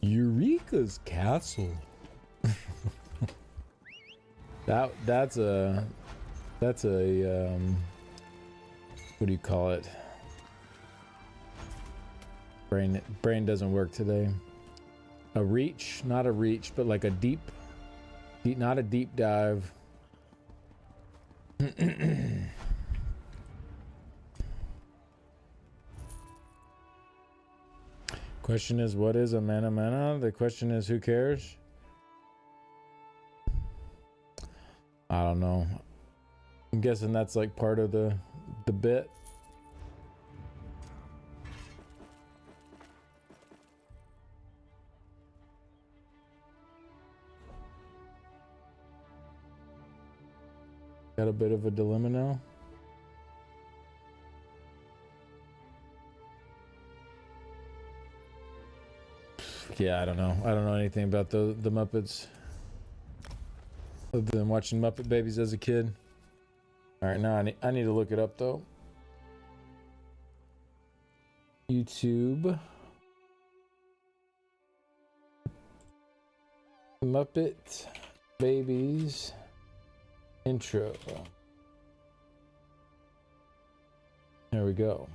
Eureka's Castle. that's a what do you call it? Brain doesn't work today. A reach, not a reach, but like a deep, not a deep dive. Question is, what is a mana mana? The question is, who cares? I don't know. I'm guessing that's like part of the bit. Got a bit of a dilemma now. Yeah, I don't know. I don't know anything about the Muppets other than watching Muppet Babies as a kid. All right, now I need to look it up though. YouTube. Muppet Babies intro. There we go.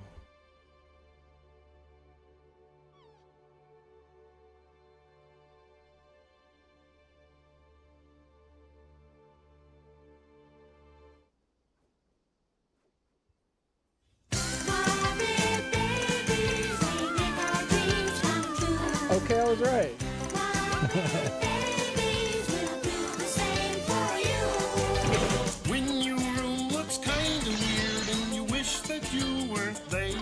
Okay, I was right. When your room looks kind of weird and you wish that you weren't there.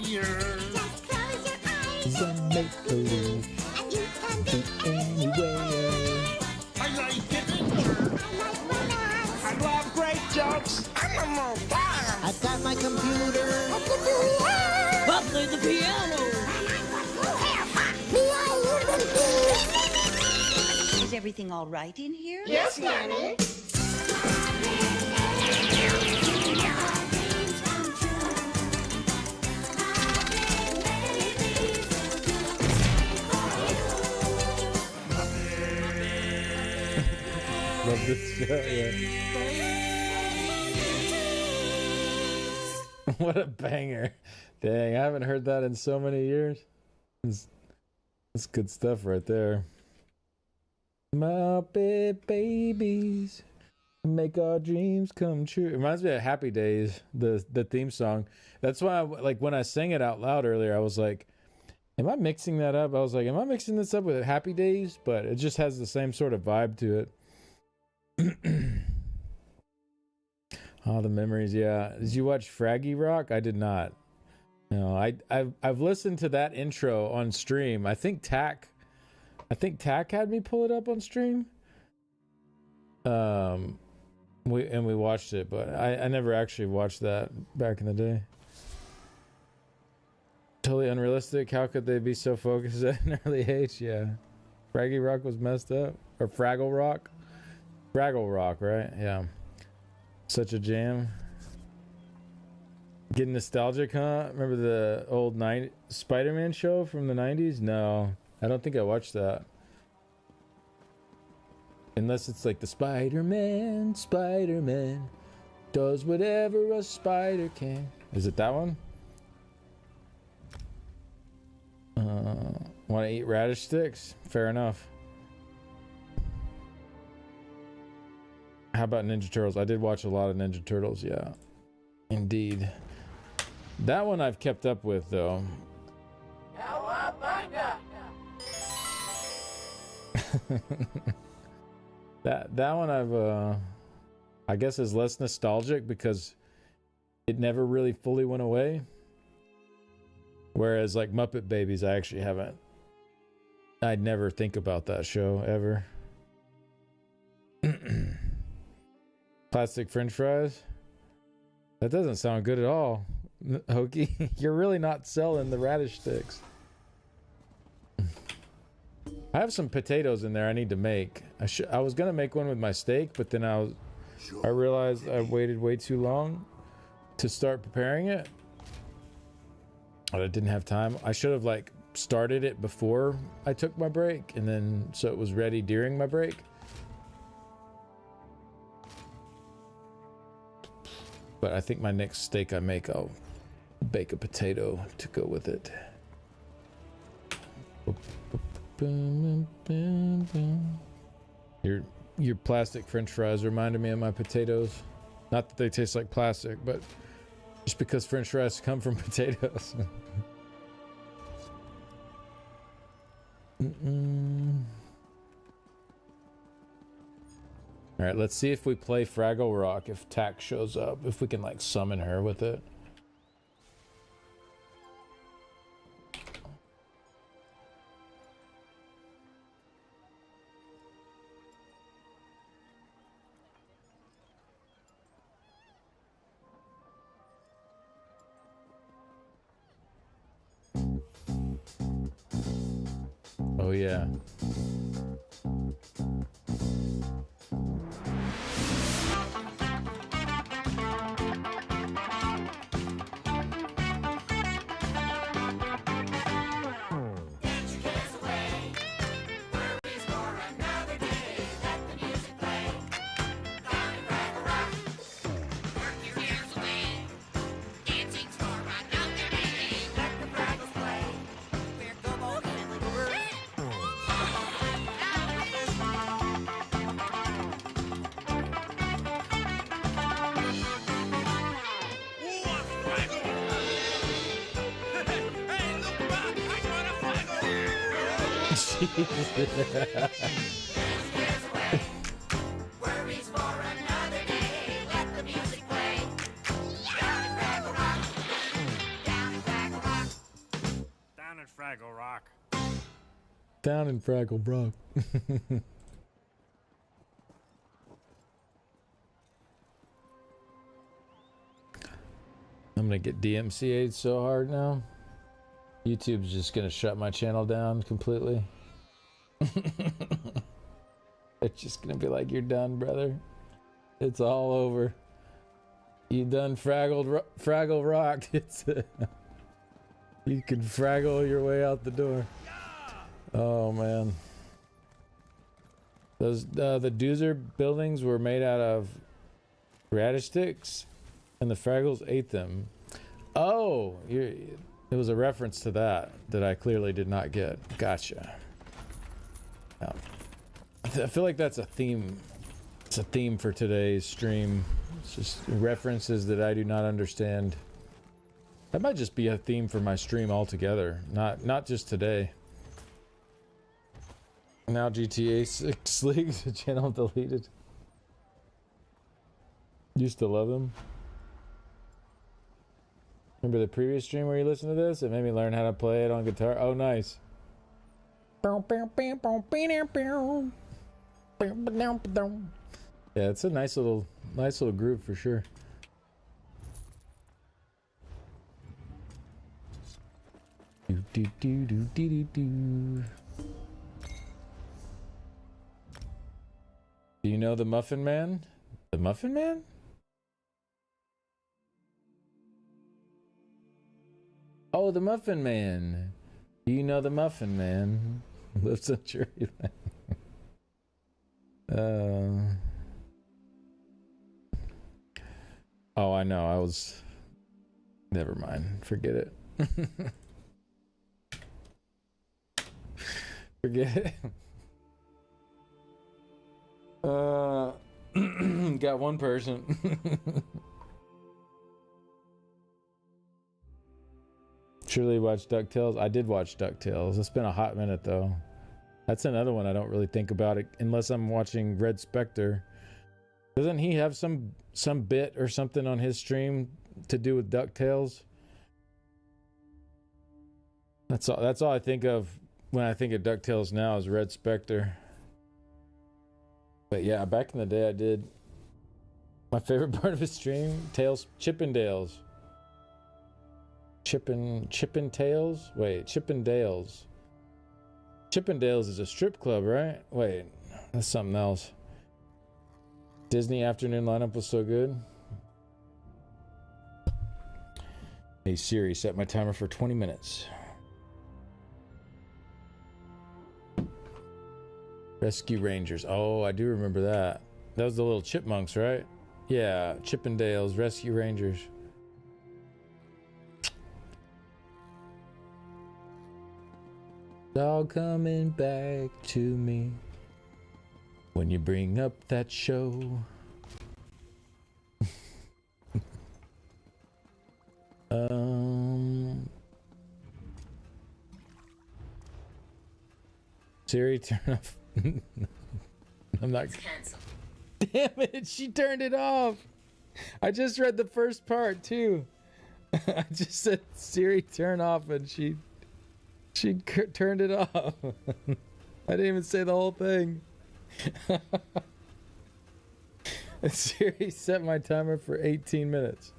Just close your eyes And make believe and you can be be anywhere. I like adventure. like bananas. I love great jokes. I'm a mobile. I've got my computer. I play the piano. Is everything all right in here? Yes, Nanny. Love this show, yeah. What a banger. Dang, I haven't heard that in so many years. That's good stuff right there. Muppet Babies make our dreams come true. It reminds me of Happy Days, the theme song. That's why like when I sang it out loud earlier, I was like, am I mixing that up? I was like, am I mixing this up with Happy Days? But it just has the same sort of vibe to it. Oh, the memories, yeah. Did you watch Fraggy Rock? I did not. No, I've listened to that intro on stream. I think Tack had me pull it up on stream. We watched it, but I never actually watched that back in the day. Totally unrealistic. How could they be so focused at an early age? Yeah. Fraggy Rock was messed up. Or Fraggle Rock? Fraggle Rock, right? Yeah. Such a jam. Getting nostalgic, huh? Remember the old Spider-Man show from the 90s? No, I don't think I watched that. Unless it's like the Spider-Man does whatever a spider can. Is it that one? Want to eat radish sticks? Fair enough. How about Ninja Turtles? I did watch a lot of Ninja Turtles, yeah. Indeed. That one I've kept up with, though. that one I've I guess is less nostalgic because it never really fully went away. Whereas like Muppet Babies, I actually haven't. I'd never think about that show ever. Plastic French fries? That doesn't sound good at all. Hokey, you're really not selling the radish sticks. I have some potatoes in there I need to make. I was gonna make one with my steak, but then I realized I waited way too long to start preparing it. But I didn't have time. I should have like started it before I took my break, and then so it was ready during my break. But I think my next steak I make, I'll bake a potato to go with it. Your plastic French fries reminded me of my potatoes. Not that they taste like plastic, but just because French fries come from potatoes. All right, let's see if we play Fraggle Rock, if Tack shows up, if we can like summon her with it. Oh yeah. Down at Fraggle Rock. Down in Fraggle Rock. I'm gonna get DMCA'd so hard now. YouTube's just gonna shut my channel down completely. It's just gonna be like, you're done, brother. It's all over. You done Fraggle Rock. It's you can Fraggle your way out the door. Oh man. Those the Doozer buildings were made out of radish sticks, and the Fraggles ate them. Oh, it was a reference to that I clearly did not get. Gotcha. Yeah. I feel like that's a theme. It's a theme for today's stream. It's just references that I do not understand. That might just be a theme for my stream altogether. Not just today. Now GTA 6 League's channel deleted. Used to love them. Remember the previous stream where you listened to this? It made me learn how to play it on guitar. Oh, nice. Yeah, it's a nice little group for sure. Do you know the Muffin Man? The Muffin Man? Oh, the Muffin Man. Do you know the Muffin Man? Lives on Cherry Lane. Oh, I know. I was... Never mind. Forget it. Forget it. Got one person. Surely watched DuckTales. I did watch DuckTales. It's been a hot minute though. That's another one I don't really think about it unless I'm watching Red Spectre. Doesn't he have some bit or something on his stream to do with DuckTales? That's all I think of when I think of DuckTales now is Red Spectre. But yeah, back in the day I did. My favorite part of his stream, Chippendales. Chippendales? Wait, Chippendales. Chippendales is a strip club, right? Wait, that's something else. Disney afternoon lineup was so good. Hey Siri, set my timer for 20 minutes. Rescue Rangers. Oh, I do remember that. That was the little chipmunks, right? Yeah, Chippendales, Rescue Rangers. It's all coming back to me when you bring up that show. Siri, turn off. I'm not. Cancel. Damn it! She turned it off. I just read the first part too. I just said Siri, turn off, and she turned it off. I didn't even say the whole thing. Siri set my timer for 18 minutes.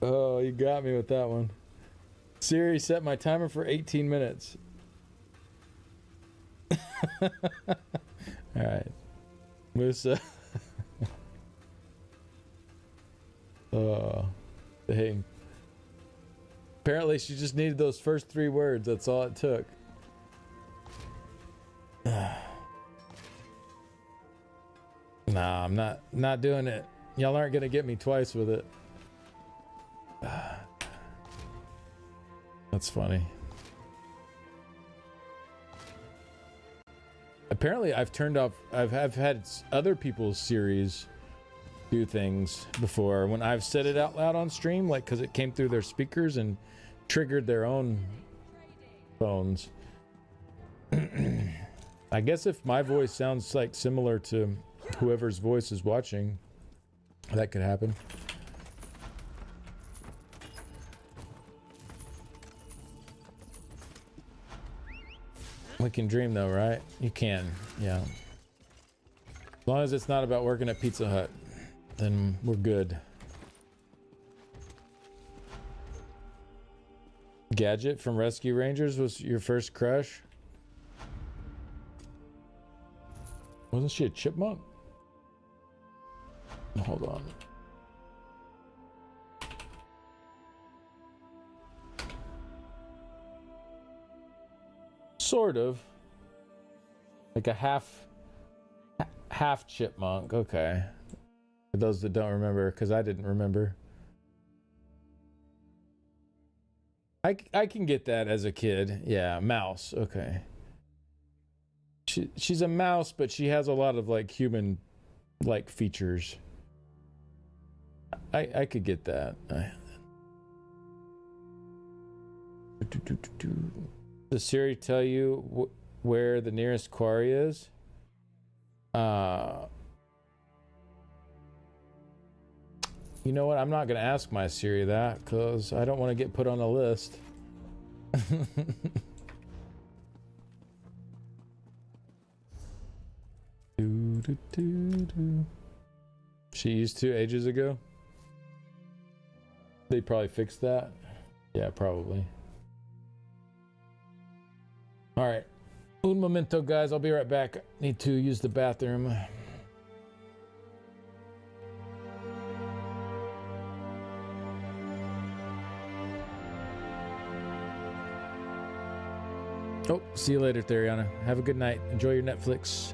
Oh, you got me with that one. Siri set my timer for 18 minutes. All right. Musa. Dang. Apparently she just needed those first 3 words. That's all it took. Nah, I'm not doing it. Y'all aren't gonna get me twice with it. That's funny. Apparently I've turned off, I've had other people's series do things before when I've said it out loud on stream, like because it came through their speakers and triggered their own phones. I guess if my voice sounds like similar to whoever's voice is watching, that could happen. We can dream though, right? You can, yeah. As long as it's not about working at Pizza Hut, then we're good. Gadget from Rescue Rangers was your first crush? Wasn't she a chipmunk? Hold on. Sort of. Like a half chipmunk. Okay. For those that don't remember, because I didn't remember. I can get that as a kid. Yeah, mouse. Okay. She's a mouse, but she has a lot of like human like features. I could get that. Does Siri tell you where the nearest quarry is? You know what? I'm not going to ask my Siri that because I don't want to get put on a list. She used to ages ago. They probably fixed that. Yeah, probably. All right. Un momento, guys. I'll be right back. Need to use the bathroom. Oh, see you later, Theriana. Have a good night. Enjoy your Netflix.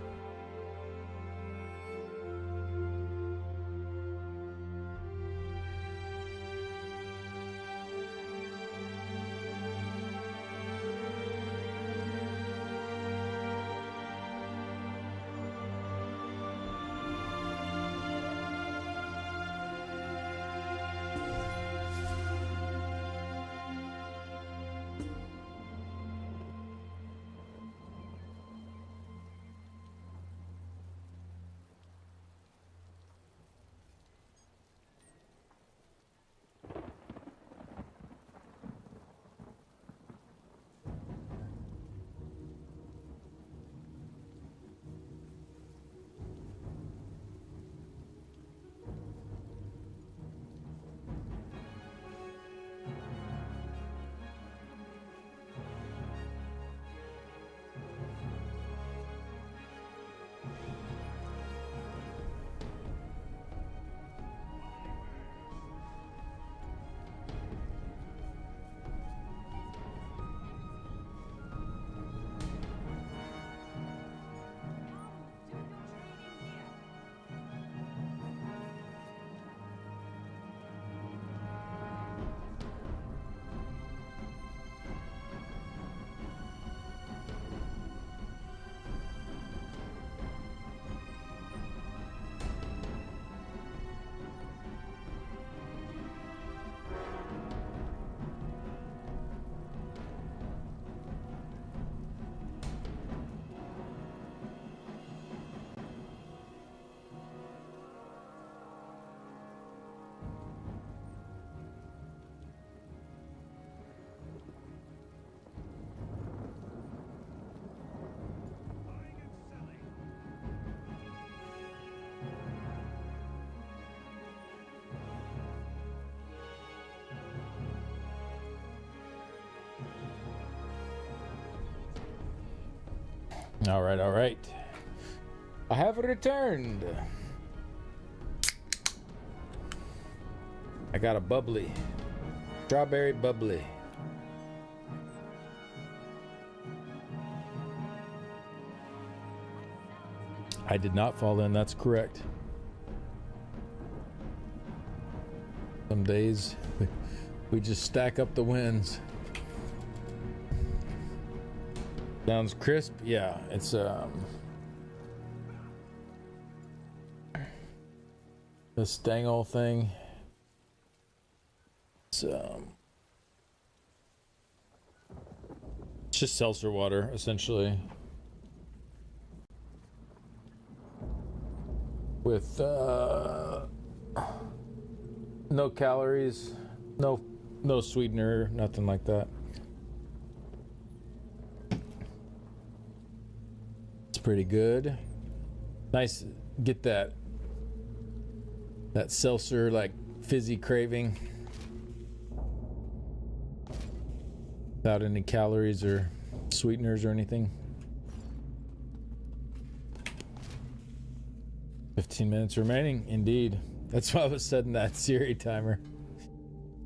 All right, all right. I have returned. I got a bubbly. Strawberry bubbly. I did not fall in, that's correct. Some days we just stack up the wins. Sounds crisp? Yeah, it's this dang old thing. It's just seltzer water, essentially. With no calories, no sweetener, nothing like that. It's pretty good. Nice, get that seltzer like fizzy craving without any calories or sweeteners or anything. 15 minutes remaining, indeed. That's why I was setting that Siri timer.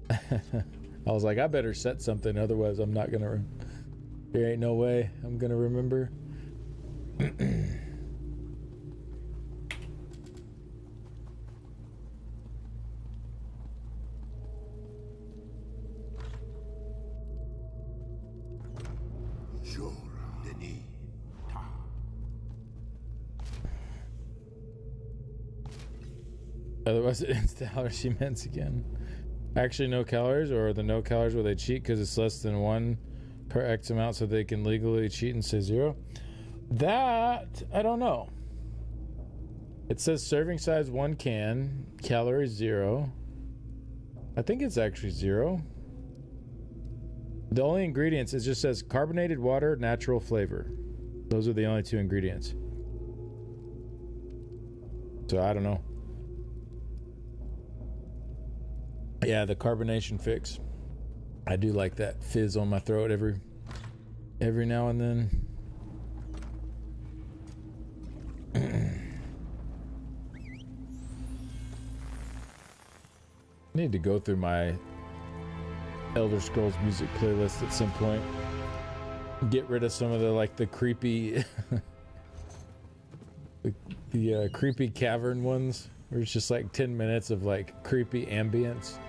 I was like, I better set something, otherwise I'm not gonna. There ain't no way I'm gonna remember. Otherwise it ends the allergy meds again. Actually no calories, or the no calories where they cheat because it's less than 1 per X amount so they can legally cheat and say 0? That, I don't know. It says serving size 1 can, calories 0. I think it's actually 0. The only ingredients, it just says carbonated water, natural flavor. Those are the only 2 ingredients. So I don't know. Yeah, the carbonation fix. I do like that fizz on my throat every now and then. I need to go through my Elder Scrolls music playlist at some point. Get rid of some of the creepy the creepy cavern ones where it's just like 10 minutes of like creepy ambience.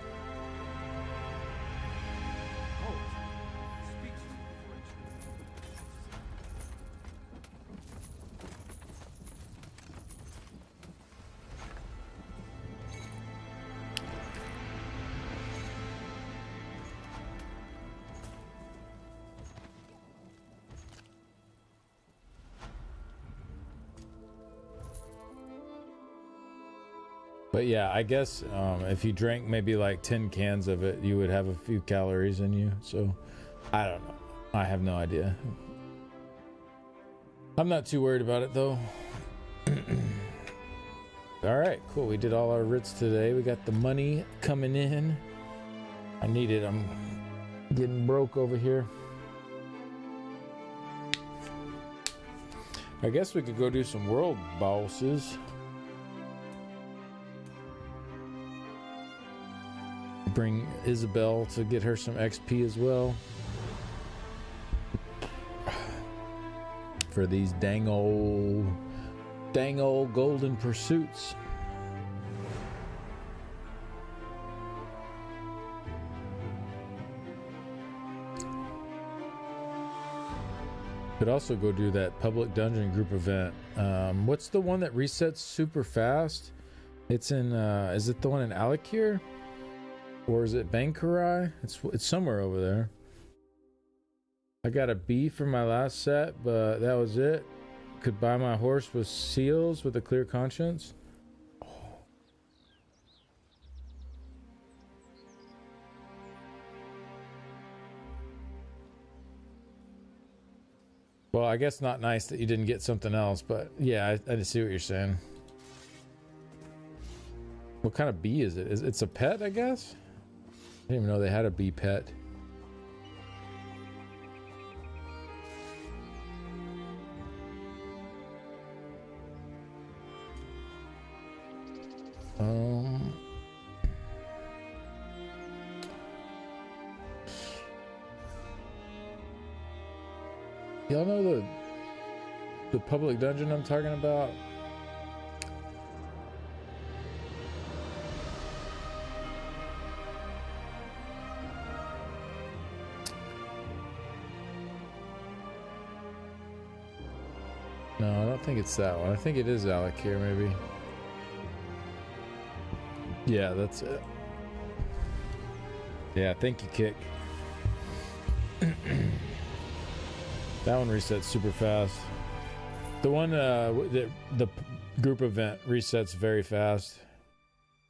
But yeah, I guess if you drank maybe like 10 cans of it, you would have a few calories in you. So I don't know. I have no idea. I'm not too worried about it though. All right, cool. We did all our writs today. We got the money coming in. I need it. I'm getting broke over here. I guess we could go do some world bosses. Bring Isabel to get her some XP as well. For these dang old golden pursuits. Could also go do that public dungeon group event. What's the one that resets super fast? It's in is it the one in Alakir? Or is it Bankarai? It's somewhere over there. I got a B for my last set, but that was it. Could buy my horse with seals with a clear conscience. Well, I guess not nice that you didn't get something else, but yeah, I see what you're saying. What kind of bee is it? It's a pet, I guess? I didn't even know they had a bee pet. Y'all know the public dungeon I'm talking about? No, I don't think it's that one. I think it is Alec here, maybe. Yeah, that's it. Yeah, thank you, Kick. That one resets super fast. The one, the group event resets very fast. I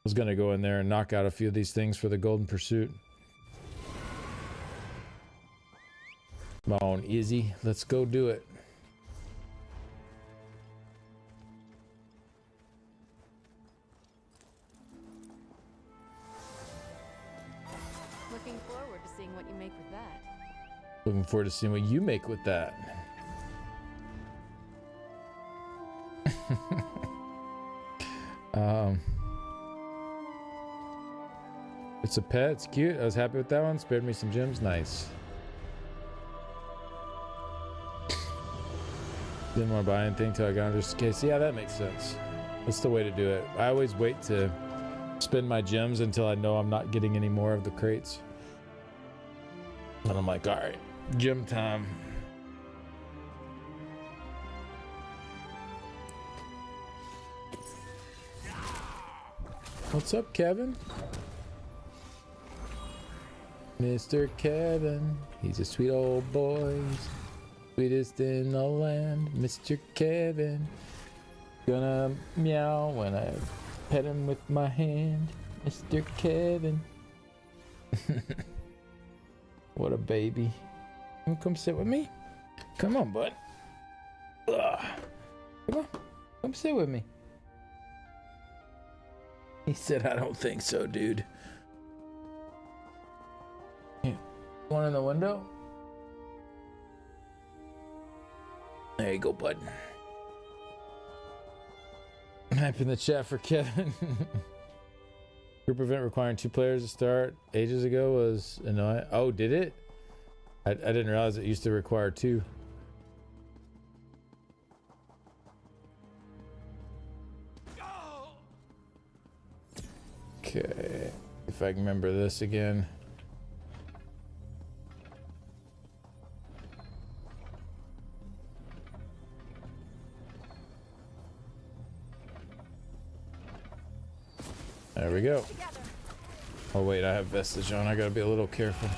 was gonna go in there and knock out a few of these things for the Golden Pursuit. Come on, Izzy, let's go do it. Looking forward to seeing what you make with that. Looking forward to seeing what you make with that. It's a pet, it's cute. I was happy with that one. Spared me some gems. Nice. Didn't want to buy anything till I got under case. Yeah, that makes sense. That's the way to do it. I always wait to spend my gems until I know I'm not getting any more of the crates. And I'm like, all right, gym time. What's up, Kevin? Mr. Kevin, he's a sweet old boy, sweetest in the land. Mr. Kevin, gonna meow when I pet him with my hand. Mr. Kevin. What a baby. Come sit with me. Come on, bud. Ugh. Come on, come sit with me. He said, I don't think so, dude. Yeah. One in the window? There you go, bud. Type in the chat for Kevin. Group event requiring 2 players to start ages ago was annoying. Oh, did it? I didn't realize it used to require 2. Okay, if I can remember this again. There we go. Oh wait, I have vestige on. I gotta be a little careful.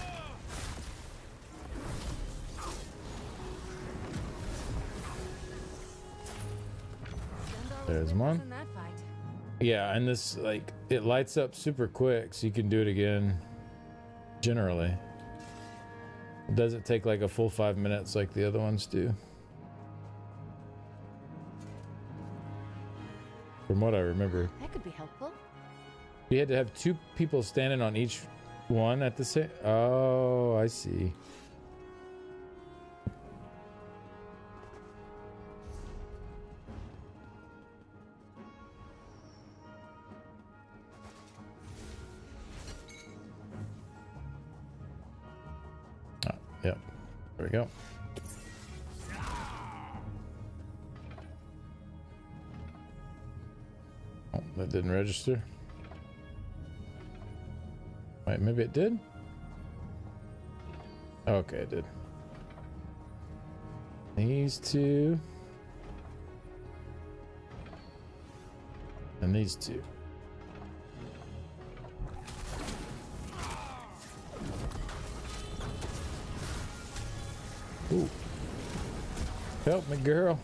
There's one. Yeah, and this, like, it lights up super quick, so you can do it again. Generally. It doesn't take like a full 5 minutes like the other ones do. From what I remember. That could be helpful. You had to have 2 people standing on each one at the same... Oh, I see. Oh, yep. There we go. Oh, that didn't register. Wait, maybe it did? Okay, it did. These 2. And these 2. Ooh. Help me, girl.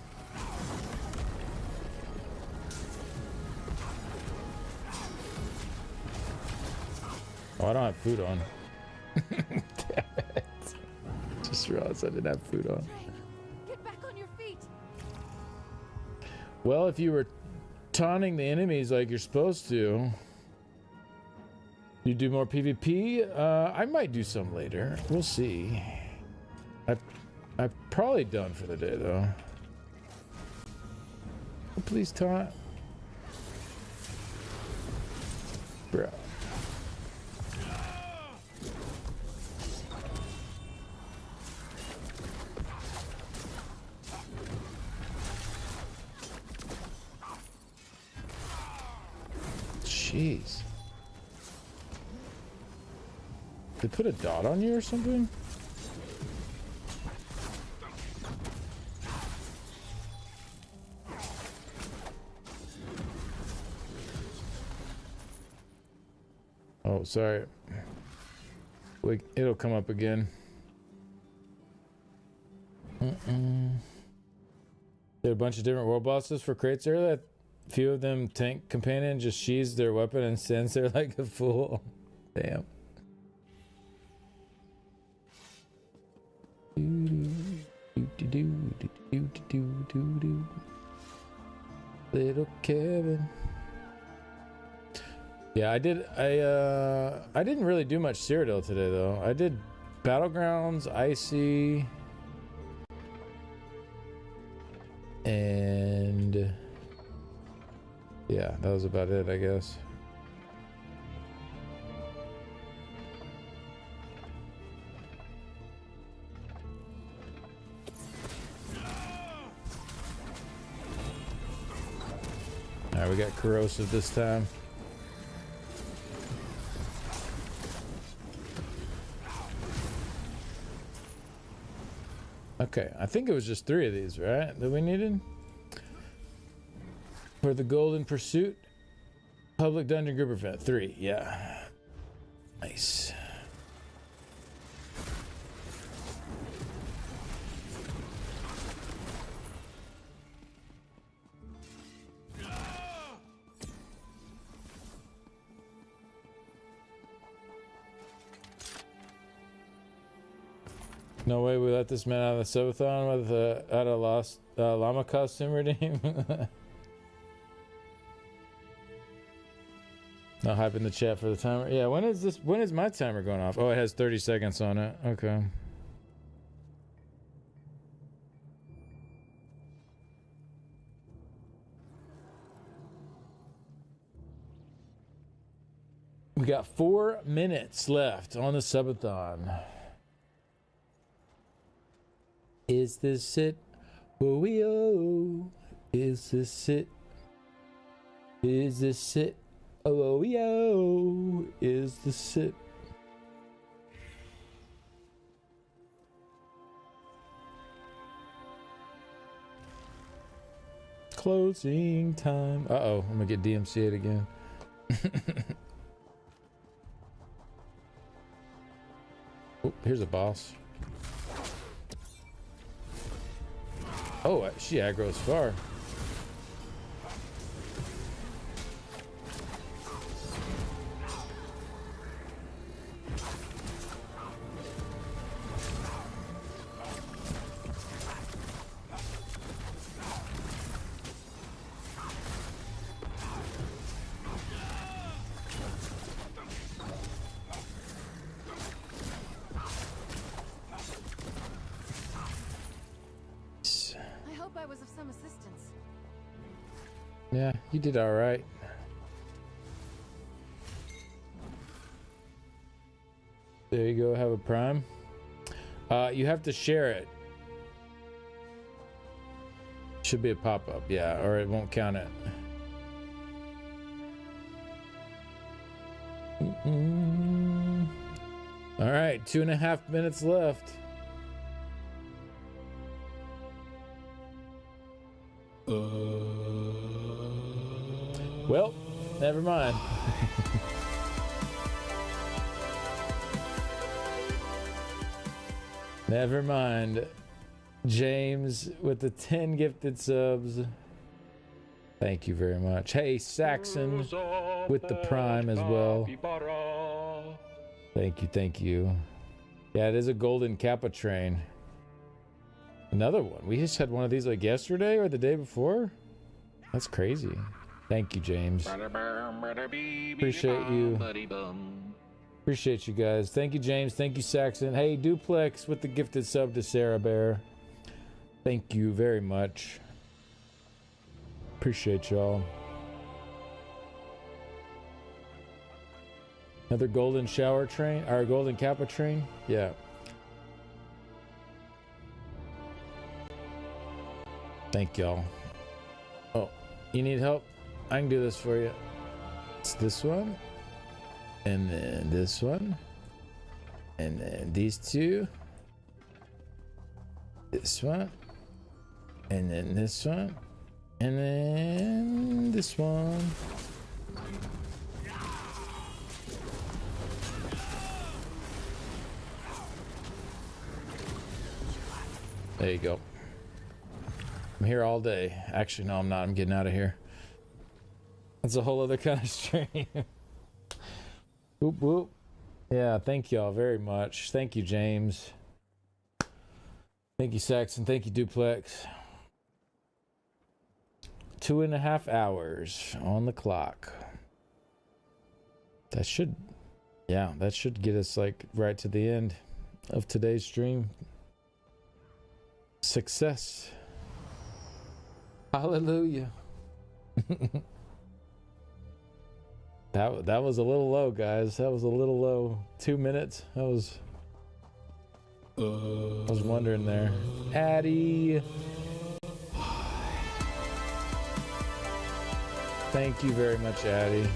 Oh, I don't have food on. Damn it. Just realized I didn't have food on. Get back on your feet. Well, if you were taunting the enemies like you're supposed to, you do more PvP? I might do some later. We'll see. I'm probably done for the day, though. Oh, please taunt. Bro. Jeez. They put a dot on you or something? Oh, sorry. It'll come up again. There are a bunch of different world bosses for crates earlier. A few of them tank companion just sheathes their weapon and stands there like a fool. Damn. Little Kevin. Yeah, I didn't really do much Cyrodiil today though. I did Battlegrounds, Icy, and yeah, that was about it, I guess. Alright, we got Corrosive this time. Okay, I think it was just 3 of these, right, that we needed? For the Golden Pursuit Public Dungeon Group event. 3, yeah. Nice. No way we let this man out of the Subathon with out a lost llama costume redeem. No hype in the chat for the timer. Yeah, when is my timer going off? Oh, it has 30 seconds on it. Okay. We got 4 minutes left on the Subathon. Is this it? Oh, yo. Is this it? Is this it? Oh, yo. Is this it? Closing time. Uh-oh, I'm gonna get DMCA'd again. Oh, here's a boss. Oh, she aggro's far. Yeah, you did all right. There you go, have a prime. You have to share it. Should be a pop-up, yeah, or it won't count it. All right, 2.5 minutes left. Well, never mind. Never mind. James with the 10 gifted subs. Thank you very much. Hey, Saxon with the prime as well. Thank you, thank you. Yeah, it is a golden Kappa train. Another one. We just had one of these like yesterday or the day before. That's crazy. Thank you, James. Appreciate you. Appreciate you guys. Thank you, James. Thank you, Saxon. Hey, Duplex with the gifted sub to Sarah Bear. Thank you very much. Appreciate y'all. Another golden shower train, or golden kappa train. Yeah. Thank y'all. Oh, you need help? I can do this for you. It's this one, and then this one, and then these two, this one, and then this one, and then this one. There you go. I'm here all day. Actually, no, I'm not. I'm getting out of here. That's a whole other kind of stream. Whoop whoop. Yeah, thank y'all very much. Thank you, James. Thank you, Saxon. Thank you, Duplex. 2.5 hours on the clock. That should get us like right to the end of today's stream. Success. Hallelujah. That was a little low, guys. That was a little low. 2 minutes. I was wondering there. Addie. Thank you very much, Addie.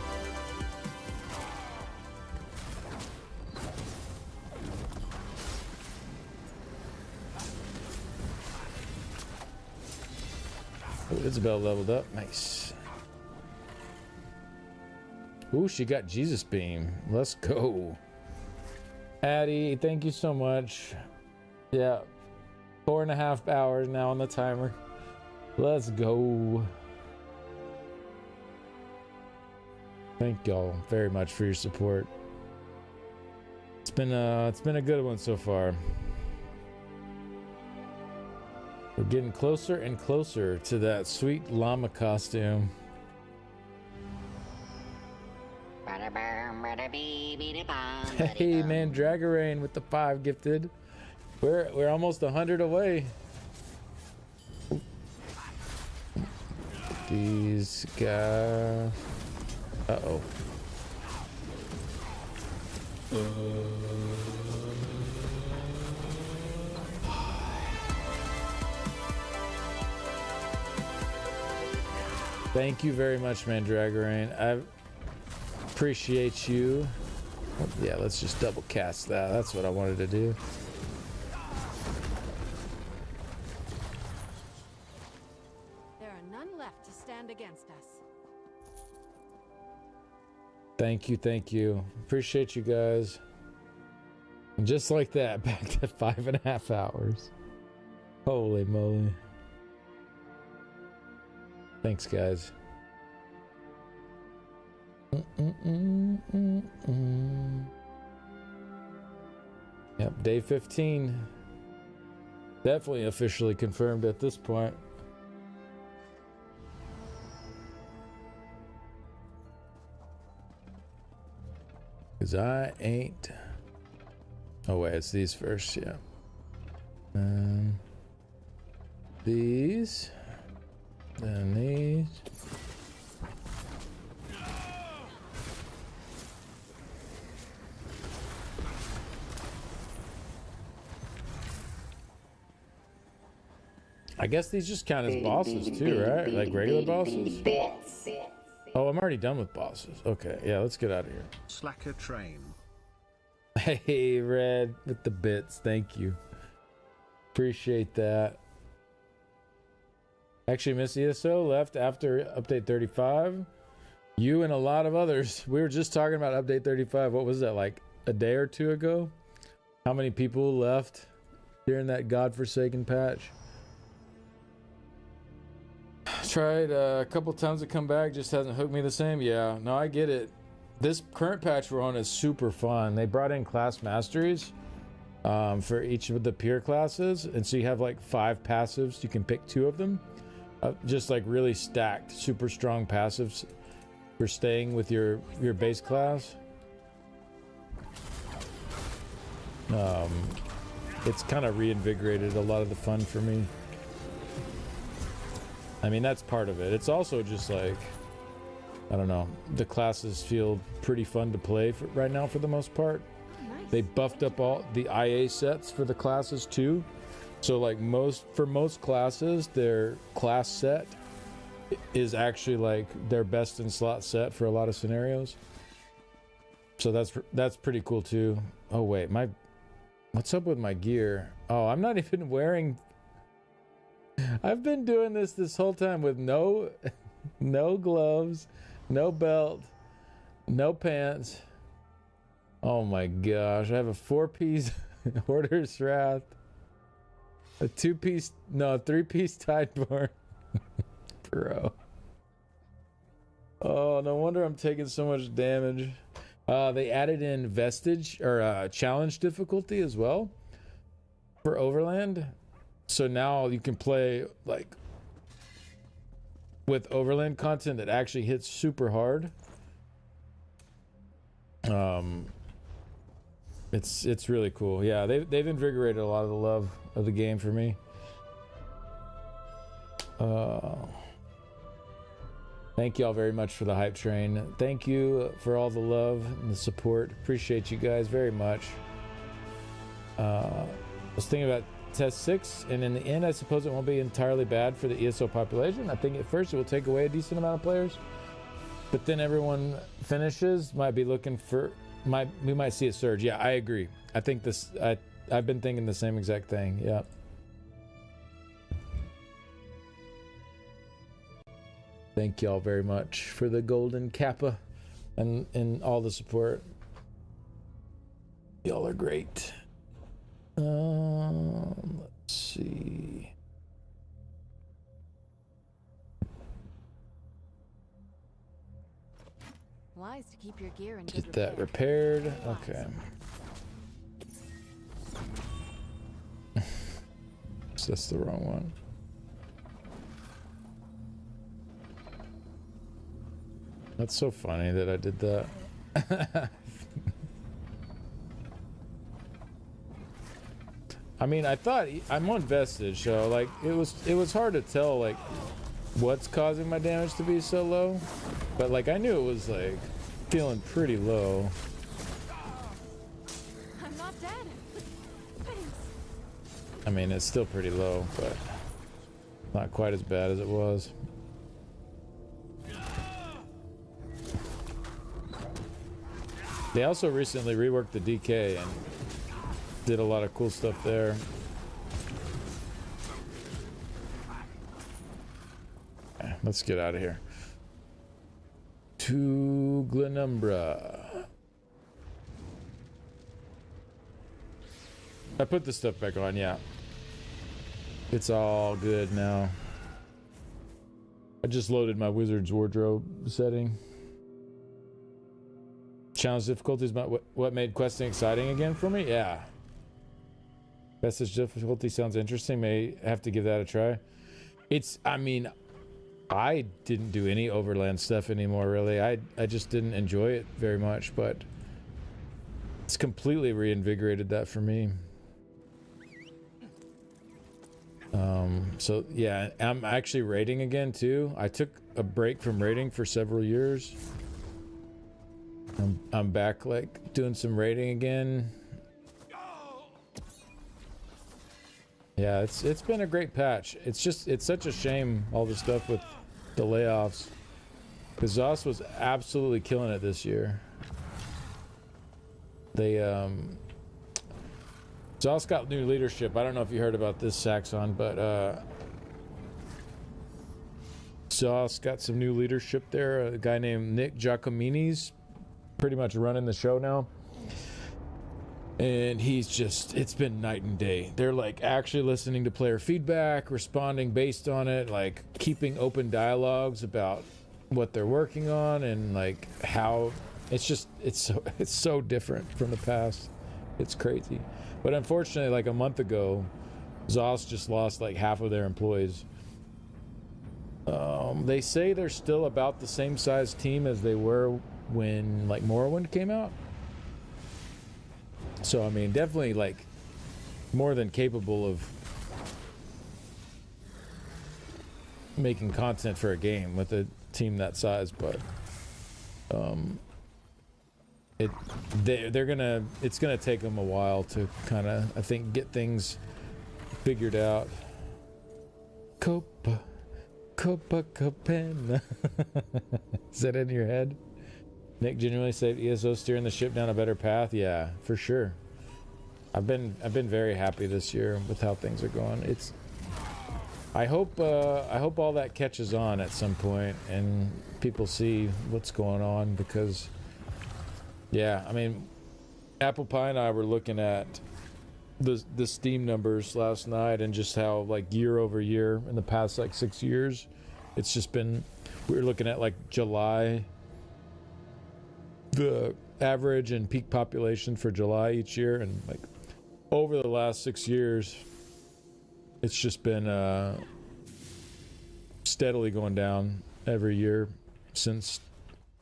Oh, Isabel leveled up. Nice. Ooh, she got Jesus beam. Let's go. Addie, thank you so much. Yeah. 4.5 hours now on the timer. Let's go. Thank y'all very much for your support. It's been a good one so far. We're getting closer and closer to that sweet llama costume. Hey man, Dragarain with the 5 gifted. We're almost 100 away. These guys. Uh-oh. Thank you very much, Mandragorain. I appreciate you. Yeah, let's just double cast that. That's what I wanted to do. There are none left to stand against us. Thank you, thank you. Appreciate you guys. And just like that, back to 5.5 hours. Holy moly. Thanks, guys. Yep, day 15. Definitely officially confirmed at this point. Because I ain't... Oh, wait, it's these first, yeah. These. Then these. I guess these just count as bosses too, right? Like regular bosses? Oh, I'm already done with bosses. Okay, yeah, let's get out of here. Slacker train. Hey, Red with the bits. Thank you. Appreciate that. Actually, Miss ESO left after update 35. You and a lot of others. We were just talking about update 35. What was that, like a day or two ago? How many people left during that godforsaken patch? Tried a couple times to come back, just hasn't hooked me the same. Yeah, no, I get it. This current patch we're on is super fun. They brought in class masteries for each of the peer classes, and so you have like 5 passives. You can pick 2 of them. Just like really stacked, super strong passives for staying with your base class. It's kind of reinvigorated a lot of the fun for me. I mean, that's part of it. It's also just like I don't know. The classes feel pretty fun to play for, right now for the most part. They buffed up all the IA sets for the classes too. So like most classes, their class set is actually like their best in slot set for a lot of scenarios. So that's pretty cool too. Oh wait, what's up with my gear? Oh, I'm not even wearing. I've been doing this whole time with no gloves, no belt, no pants. Oh my gosh, I have a 4-piece Hoarder's Wrath, a 3-piece Tideborn. Bro. Oh, no wonder I'm taking so much damage. They added in Vestige, or Challenge difficulty as well for Overland. So now you can play, like, with Overland content that actually hits super hard. It's really cool. Yeah, they've invigorated a lot of the love of the game for me. Thank you all very much for the hype train. Thank you for all the love and the support. Appreciate you guys very much. I was thinking about Test 6, and in the end, I suppose it won't be entirely bad for the ESO population. I think at first it will take away a decent amount of players, but then everyone finishes, might be looking for, we might see a surge. Yeah, I agree. I think I've been thinking the same exact thing. Yeah. Thank y'all very much for the golden kappa and all the support. Y'all are great. Let's see. Wise to keep your gear in Get good that repair. repaired. Okay. So that's the wrong one. That's so funny that I did that. I mean, I thought I'm on Vestige, so like it was hard to tell like what's causing my damage to be so low, but like I knew it was like feeling pretty low. I'm not dead. Thanks. I mean, it's still pretty low, but not quite as bad as it was. They also recently reworked the DK and did a lot of cool stuff there. Okay, let's get out of here. To Glenumbra. I put the stuff back on, yeah. It's all good now. I just loaded my wizard's wardrobe setting. Challenge difficulties, what made questing exciting again for me? Yeah. Message difficulty sounds interesting. May have to give that a try. I mean, I didn't do any overland stuff anymore, really. I just didn't enjoy it very much, but it's completely reinvigorated that for me. So yeah, I'm actually raiding again too. I took a break from raiding for several years. I'm back, like, doing some raiding again. Yeah, it's been a great patch. It's such a shame, all the stuff with the layoffs, because ZOS was absolutely killing it this year. They ZOS got new leadership. I don't know if you heard about this, Saxon, but ZOS got some new leadership there. A guy named Nick Giacomini's pretty much running the show now, and it's been night and day. They're like actually listening to player feedback, responding based on it, like keeping open dialogues about what they're working on, and like how it's so different from the past. It's crazy. But unfortunately, like a month ago, ZOS just lost like half of their employees. They say they're still about the same size team as they were when like Morrowind came out. So I mean, definitely like more than capable of making content for a game with a team that size, but It's gonna take them a while to kind of, I think, get things figured out. Copacabana. Is that in your head? Nick genuinely saved ESO steering the ship down a better path. Yeah, for sure. I've been very happy this year with how things are going. I hope all that catches on at some point and people see what's going on, because yeah, I mean, Apple Pie and I were looking at the Steam numbers last night, and just how, like, year over year in the past, like, 6 years, it's just been, we were looking at, like, July, the average and peak population for July each year, and, like, over the last 6 years, it's just been steadily going down every year since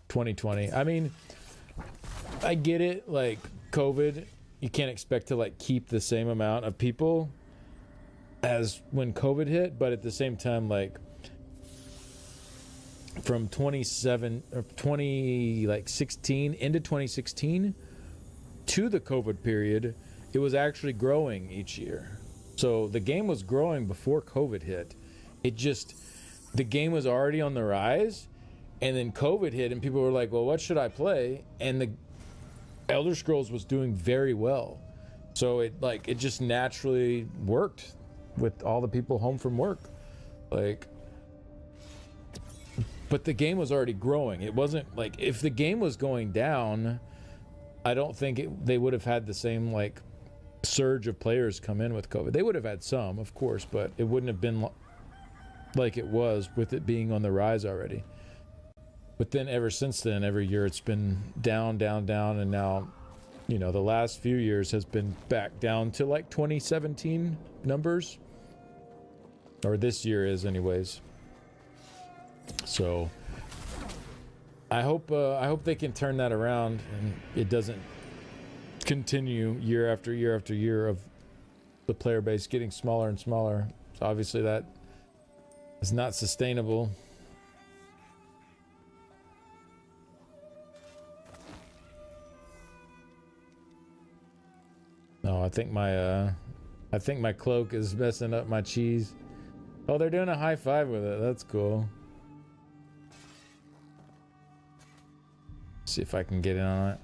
2020. I mean, I get it, like, COVID, you can't expect to, like, keep the same amount of people as when COVID hit, but at the same time, like, from 2016 into 2016 to the COVID period, it was actually growing each year. So the game was growing before COVID hit. The game was already on the rise, and then COVID hit, and people were like, well, what should I play? And the Elder Scrolls was doing very well. So it just naturally worked with all the people home from work. Like, but the game was already growing. It wasn't like, if the game was going down, I don't think they would have had the same, like, surge of players come in with COVID. They would have had some, of course, but it wouldn't have been like it was with it being on the rise already. But then ever since then, every year it's been down, and now, you know, the last few years has been back down to, like, 2017 numbers. Or this year is, anyways. So I hope they can turn that around, and it doesn't continue year after year after year of the player base getting smaller and smaller. So obviously that is not sustainable. No, I think my cloak is messing up my cheese. Oh, they're doing a high five with it. That's cool. See if I can get in on it.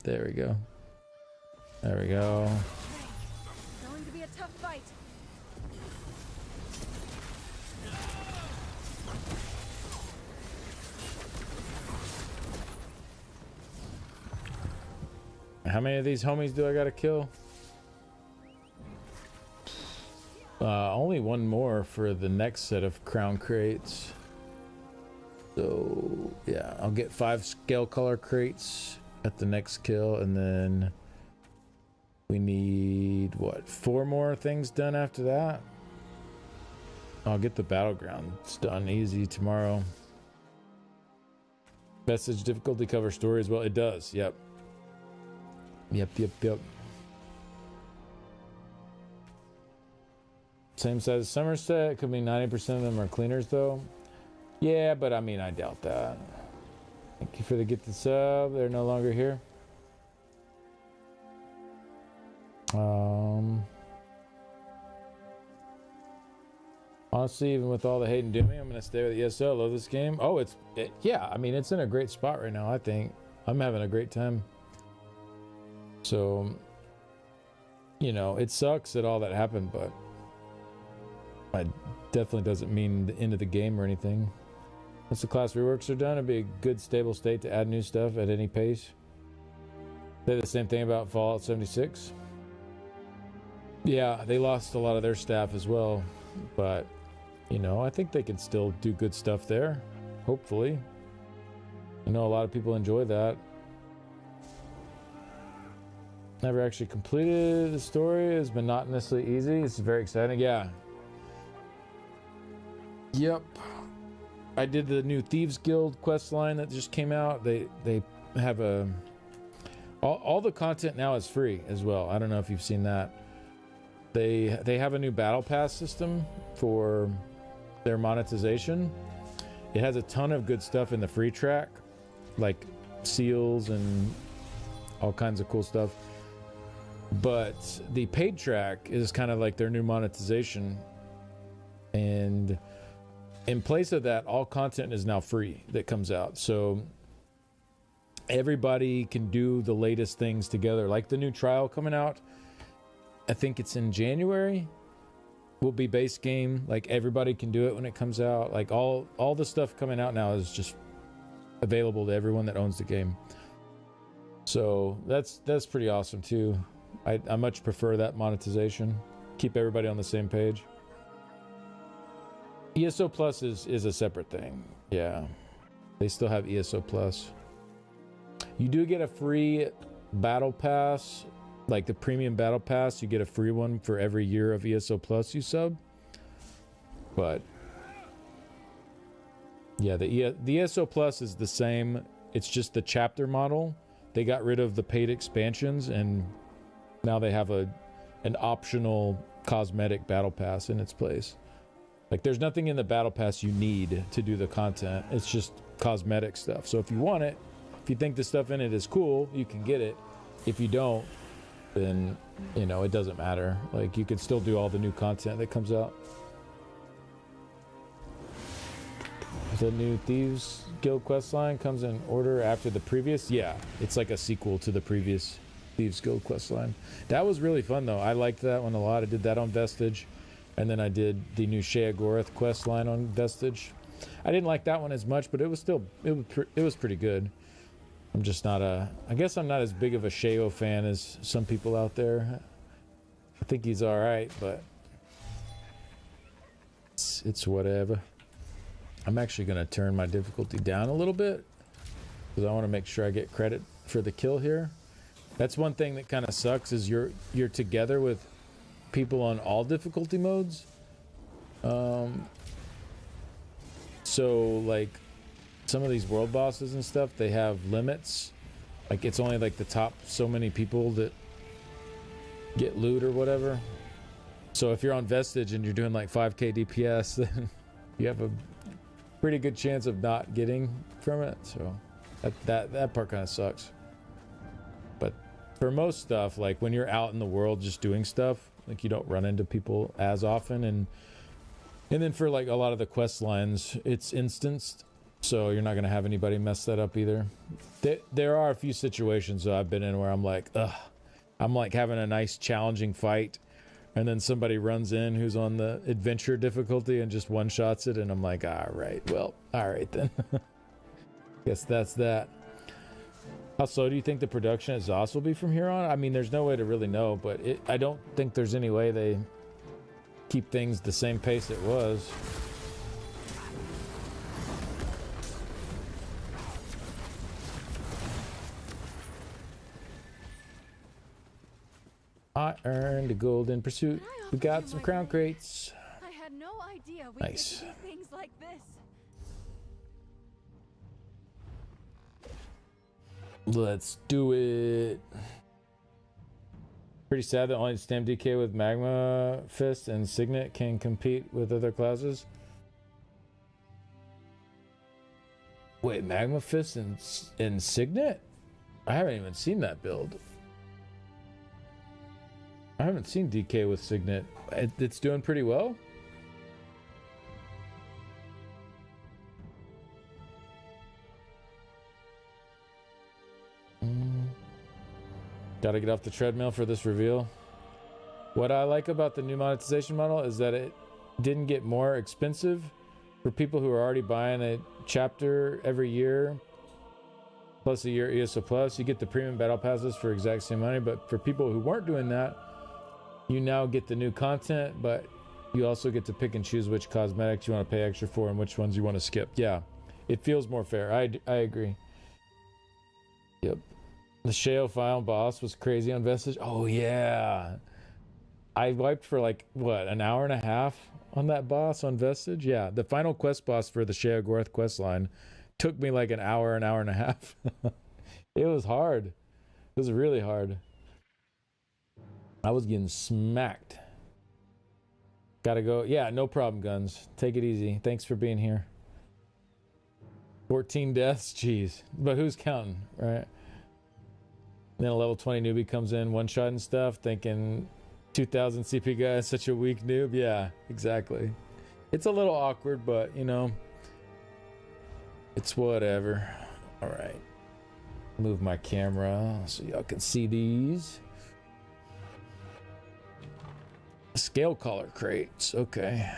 There we go. There we go. It's going to be a tough fight. How many of these homies do I gotta kill? Only one more for the next set of crown crates. So yeah, I'll get 5 scale color crates at the next kill, and then we need, what, 4 more things done after that? I'll get the battlegrounds done easy tomorrow. Message difficulty cover story as well. It does, yep. Yep. Same size as Somerset. Could be 90% of them are cleaners though. Yeah, but I mean, I doubt that. Thank you for the gift sub. They're no longer here. Honestly, even with all the hate and dooming, I'm gonna stay with ESO. I love this game. Oh, yeah. I mean, it's in a great spot right now. I think I'm having a great time. So, you know, it sucks that all that happened, but it definitely doesn't mean the end of the game or anything. Once the class reworks are done, it'd be a good stable state to add new stuff at any pace. Say the same thing about Fallout 76. Yeah, they lost a lot of their staff as well, but, you know, I think they can still do good stuff there, hopefully. I know a lot of people enjoy that. Never actually completed the story. It's monotonously easy. It's very exciting. Yeah. Yep. I did the new Thieves Guild quest line that just came out. They have a All the content now is free as well. I don't know if you've seen that. They have a new battle pass system for their monetization. It has a ton of good stuff in the free track, like seals and all kinds of cool stuff. But the paid track is kind of like their new monetization. And in place of that, all content is now free that comes out. So everybody can do the latest things together. Like the new trial coming out, I think it's in January, will be base game. Like everybody can do it when it comes out. Like all the stuff coming out now is just available to everyone that owns the game. So that's pretty awesome too. I much prefer that monetization. Keep everybody on the same page. ESO Plus is a separate thing. Yeah. They still have ESO Plus. You do get a free battle pass, like the premium battle pass. You get a free one for every year of ESO Plus you sub. But yeah, the ESO Plus is the same. It's just the chapter model. They got rid of the paid expansions, and now they have an optional cosmetic battle pass in its place. Like there's nothing in the battle pass you need to do the content. It's just cosmetic stuff. So if you want it, if you think the stuff in it is cool, you can get it. If you don't, then, you know, it doesn't matter. Like you can still do all the new content that comes out. The new Thieves Guild quest line comes in order after the previous. Yeah, it's like a sequel to the previous Thieves Guild quest line. That was really fun though. I liked that one a lot. I did that on Vestige, and then I did the new Shea Gorath quest line on Vestige. I didn't like that one as much, but it was pretty good. I'm just not I guess I'm not as big of a Sheo fan as some people out there. I think he's all right, but it's whatever. I'm actually going to turn my difficulty down a little bit because I want to make sure I get credit for the kill here. That's one thing that kind of sucks is you're together with people on all difficulty modes. So like some of these world bosses and stuff, they have limits. Like it's only like the top so many people that get loot or whatever. So if you're on Vestige and you're doing like 5k DPS, then you have a pretty good chance of not getting from it. So that part kind of sucks. But for most stuff, like when you're out in the world just doing stuff, like you don't run into people as often. And then for like a lot of the quest lines, it's instanced, so you're not going to have anybody mess that up either. There are a few situations that I've been in where I'm like, ugh, I'm like having a nice challenging fight, and then somebody runs in who's on the adventure difficulty and just one-shots it, and I'm like, all right then. Guess that's that. How slow do you think the production at ZOS will be from here on? I mean, there's no way to really know, but I don't think there's any way they keep things the same pace it was. I earned a golden pursuit. We got some crown crates. I had no idea we Nice. could do things like this. Let's do it. Pretty sad that only Stam DK with Magma Fist and Signet can compete with other classes. Wait, Magma Fist and Signet? I haven't even seen that build. I haven't seen DK with Signet. It's doing pretty well. Gotta get off the treadmill for this reveal. What I like about the new monetization model is that it didn't get more expensive for people who are already buying a chapter every year, plus a year ESO Plus. You get the premium battle passes for exact same money, but for people who weren't doing that, you now get the new content, but you also get to pick and choose which cosmetics you want to pay extra for and which ones you want to skip. Yeah, it feels more fair. I agree. Yep. The Sheo final boss was crazy on Vestige. Oh yeah, I wiped for like what, an hour and a half on that boss on Vestige. Yeah, the final quest boss for the Shea Gorath quest line took me like an hour and a half. It was hard. was really hard. I was getting smacked. Gotta go. Yeah, no problem, Guns. Take it easy. Thanks for being here. 14 deaths? Jeez. But who's counting, right? Then a level 20 newbie comes in, one-shot and stuff, thinking 2,000 CP guy is such a weak noob. Yeah, exactly. It's a little awkward, but, you know, it's whatever. All right. Move my camera so y'all can see these. Scale collar crates. Okay.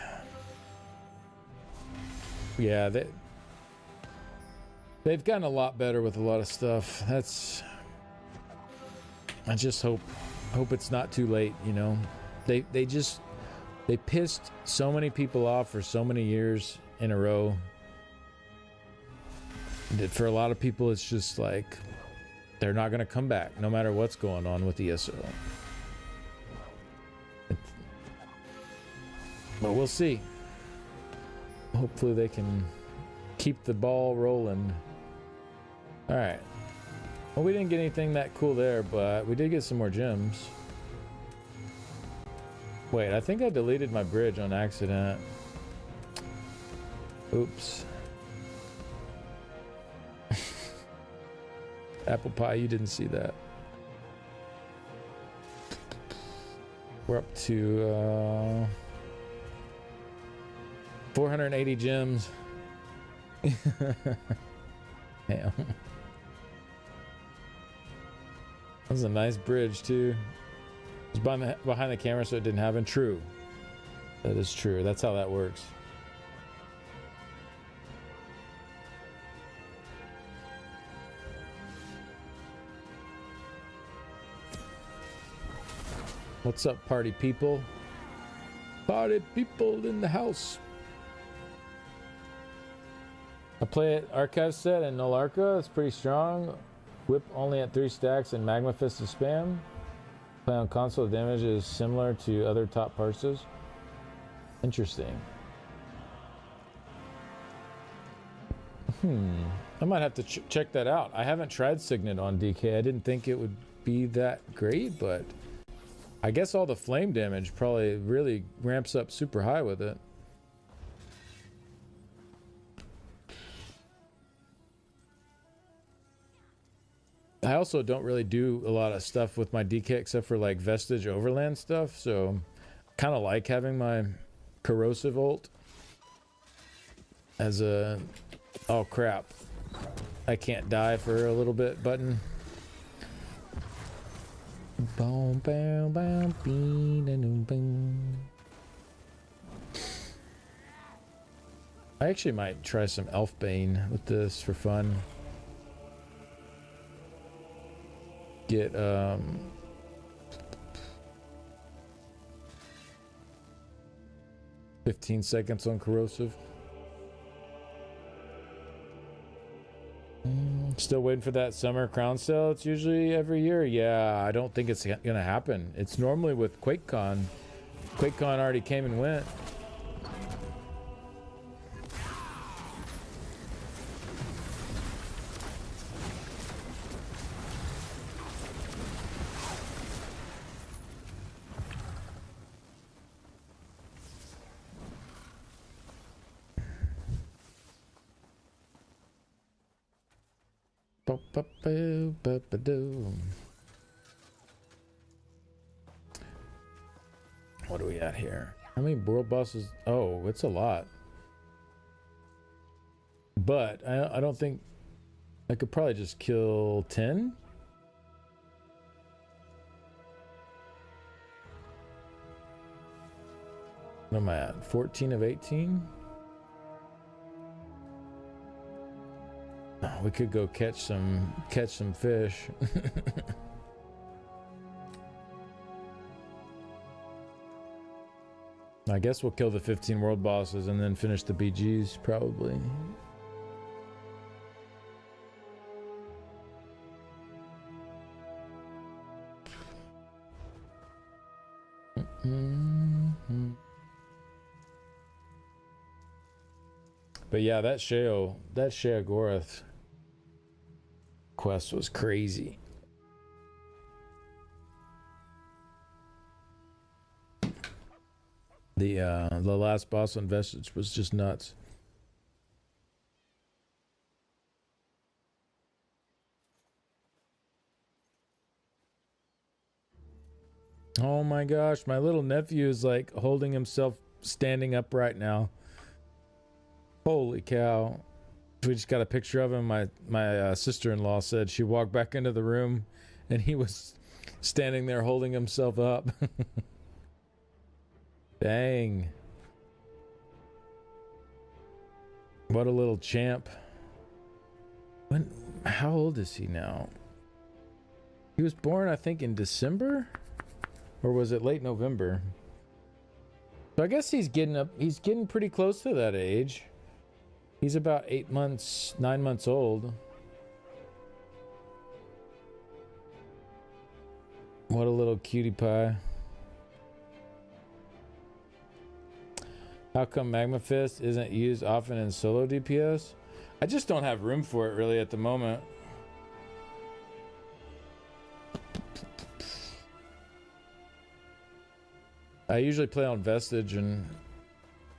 Yeah, they've gotten a lot better with a lot of stuff. I just hope it's not too late, you know. They pissed so many people off for so many years in a row that for a lot of people it's just like they're not going to come back no matter what's going on with ESO. But we'll see. Hopefully they can keep the ball rolling. All right. Well, we didn't get anything that cool there, but we did get some more gems. Wait, I think I deleted my bridge on accident. Oops. Apple pie, you didn't see that. We're up to 480 gems. Damn. That was a nice bridge too. It was behind the camera so it didn't happen. True. That is true. That's how that works. What's up, party people? Party people in the house. I play it archive set and Null Arca. It's pretty strong. Whip only at 3 stacks and Magma Fist is spam. Play on console, damage is similar to other top parses. Interesting. I might have to check that out. I haven't tried Signet on DK. I didn't think it would be that great, but I guess all the flame damage probably really ramps up super high with it. I also don't really do a lot of stuff with my DK except for like Vestige Overland stuff, so kind of like having my corrosive ult as a oh crap, I can't die for a little bit button. I actually might try some Elfbane with this for fun. Get 15 seconds on corrosive. Still waiting for that summer crown sale. It's usually every year. Yeah, I don't think it's gonna happen. It's normally with QuakeCon. QuakeCon already came and went. What are we at here? How many world bosses? Oh, it's a lot. But I don't think I could probably just kill 10. What am I at? 14 of 18? Oh, we could go catch some fish. I guess we'll kill the 15 world bosses and then finish the BGs probably. But yeah, that Sheogorath quest was crazy. The last boss on Vestige was just nuts. Oh my gosh, my little nephew is like holding himself standing up right now. Holy cow. We just got a picture of him. My sister-in-law said she walked back into the room and he was standing there holding himself up. Dang. What a little champ. How old is he now? He was born, I think, in December? Or was it late November? So I guess he's getting pretty close to that age. He's about 9 months old. What a little cutie pie. How come Magma Fist isn't used often in solo DPS? I just don't have room for it really at the moment. I usually play on Vestige and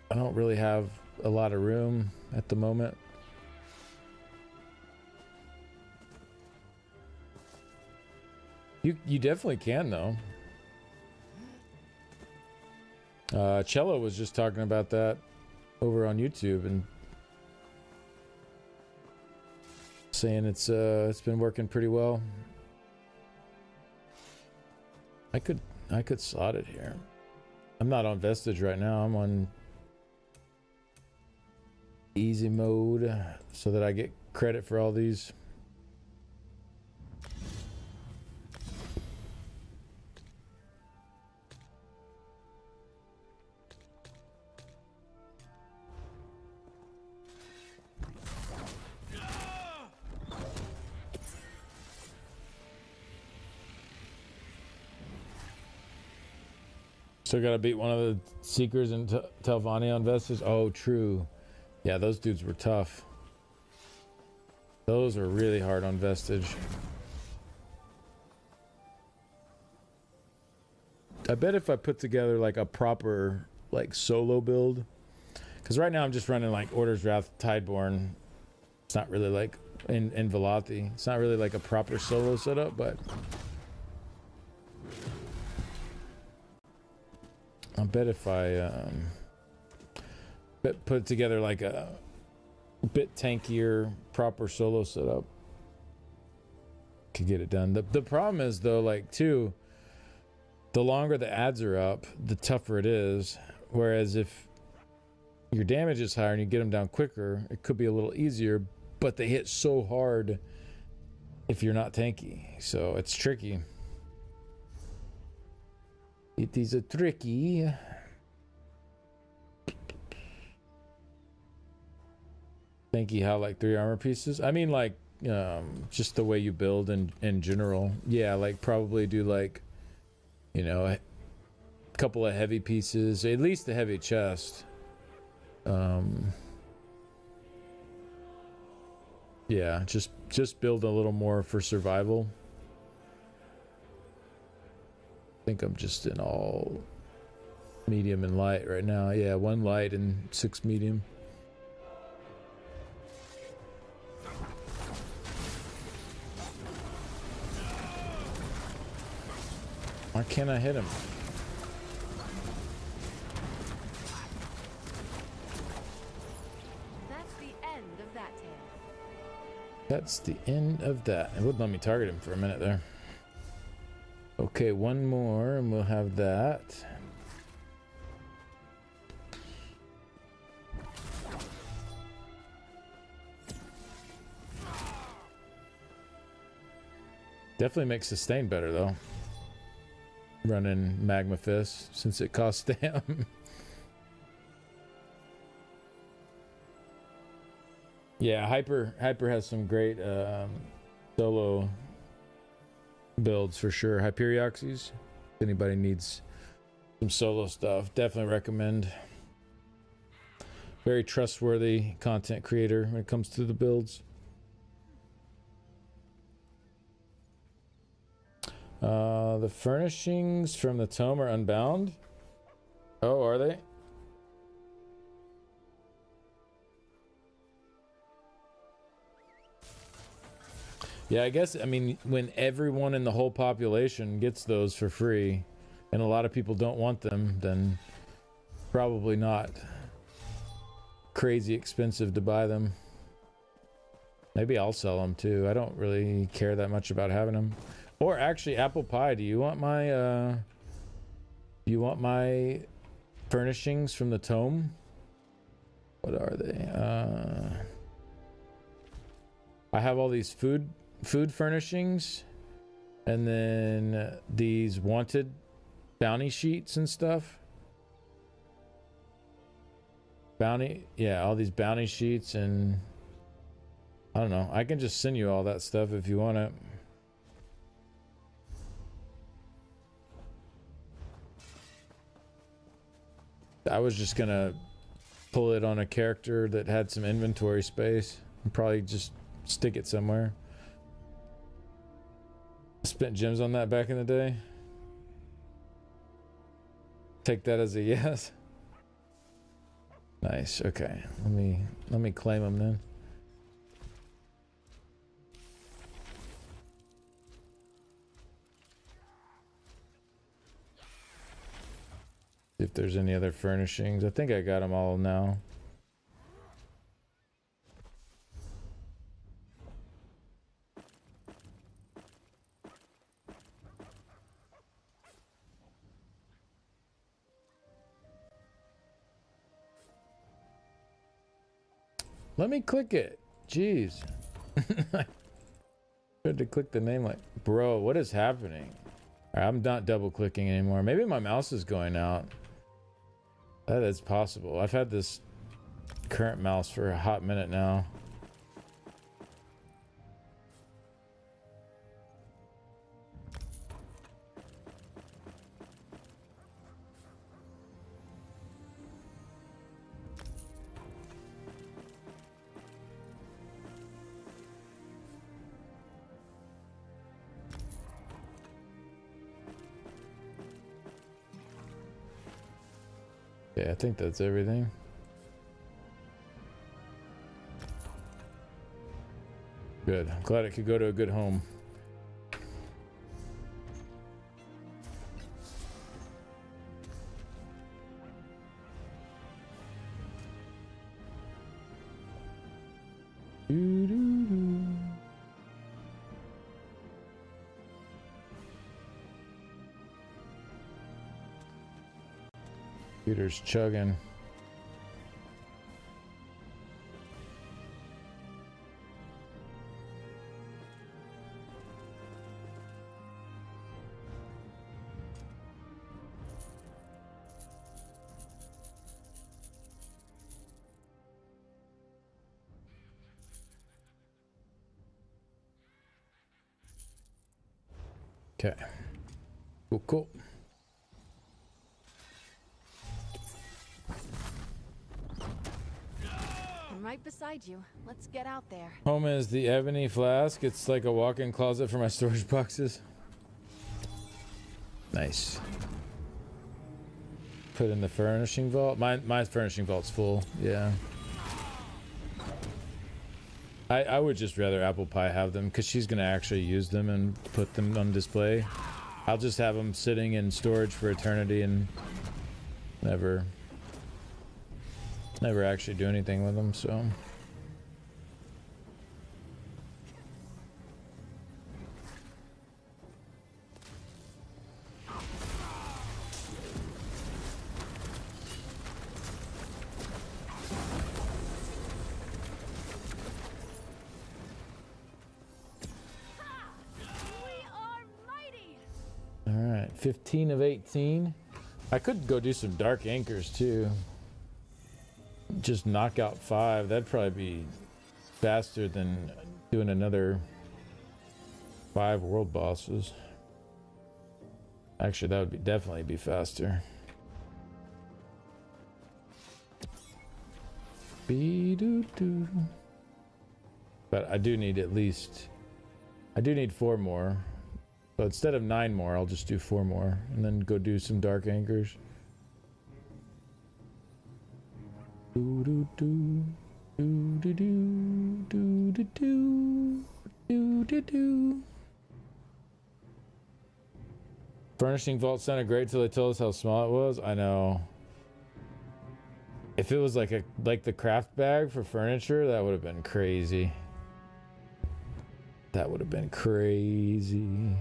I don't really have a lot of room at the moment. You definitely can though. Cello was just talking about that over on YouTube and saying it's been working pretty well. I could slot it here. I'm not on Vestige right now. I'm on easy mode so that I get credit for all these. Still gotta beat one of the Seekers in Telvanni on Vestige. Oh, true. Yeah, those dudes were tough. Those are really hard on Vestige. I bet if I put together like a proper like solo build, because right now I'm just running like Order's Wrath Tideborn. It's not really like in Velati. It's not really like a proper solo setup, but I bet if I put together like a bit tankier proper solo setup, could get it done. The problem is though, like too, the longer the ads are up, the tougher it is. Whereas if your damage is higher and you get them down quicker, it could be a little easier, but they hit so hard if you're not tanky. So it's tricky. It is a tricky. Tanky how like 3 armor pieces? I mean like just the way you build in general. Yeah, like probably do like, you know, a couple of heavy pieces, at least a heavy chest. Yeah, just build a little more for survival. I think I'm just in all medium and light right now. Yeah, 1 light and 6 medium. Why can't I hit him? That's the end of that tale. That's the end of that. It wouldn't let me target him for a minute there. Okay, 1 more and we'll have that. Definitely makes sustain better though. Running Magma Fist since it costs stam. Yeah, Hyper has some great solo builds for sure. Hyperioxys. If anybody needs some solo stuff, definitely recommend. Very trustworthy content creator when it comes to the builds. The furnishings from the tome are unbound. Oh, are they? Yeah, I guess, I mean, when everyone in the whole population gets those for free, and a lot of people don't want them, then probably not crazy expensive to buy them. Maybe I'll sell them too. I don't really care that much about having them. Or actually, Apple Pie, do you want my furnishings from the tome? What are they? I have all these food furnishings, and then these wanted bounty sheets and stuff. All these bounty sheets, and I don't know. I can just send you all that stuff if you want it. I was just gonna pull it on a character that had some inventory space and probably just stick it somewhere. Spent gems on that back in the day. Take that as a yes. Nice. Okay. Let me claim them then. See if there's any other furnishings. I think I got them all now. Let me click it. Jeez. I tried to click the name like, bro, what is happening? All right, I'm not double clicking anymore. Maybe my mouse is going out. That is possible. I've had this current mouse for a hot minute now. Yeah, I think that's everything. Good. I'm glad it could go to a good home. Doo-doo-doo. Computer's chugging. Okay. Cool, cool. I'm right beside you. Let's get out there. Home is the ebony flask. It's like a walk-in closet for my storage boxes. Nice. Put in the furnishing vault. My furnishing vault's full. Yeah. I would just rather Apple Pie have them because she's gonna actually use them and put them on display. I'll just have them sitting in storage for eternity and never actually do anything with them, so. All right, 15 of 18. I could go do some dark anchors too. Just knock out 5. That'd probably be faster than doing another 5 world bosses. Actually, that would definitely be faster. Be-doo-doo. But I do need 4 more. So instead of 9 more, I'll just do 4 more and then go do some dark anchors. Do do do do do do do do do do do. Furnishing vault sounded great till they told us how small it was. I know. If it was like the craft bag for furniture, that would have been crazy. That would have been crazy.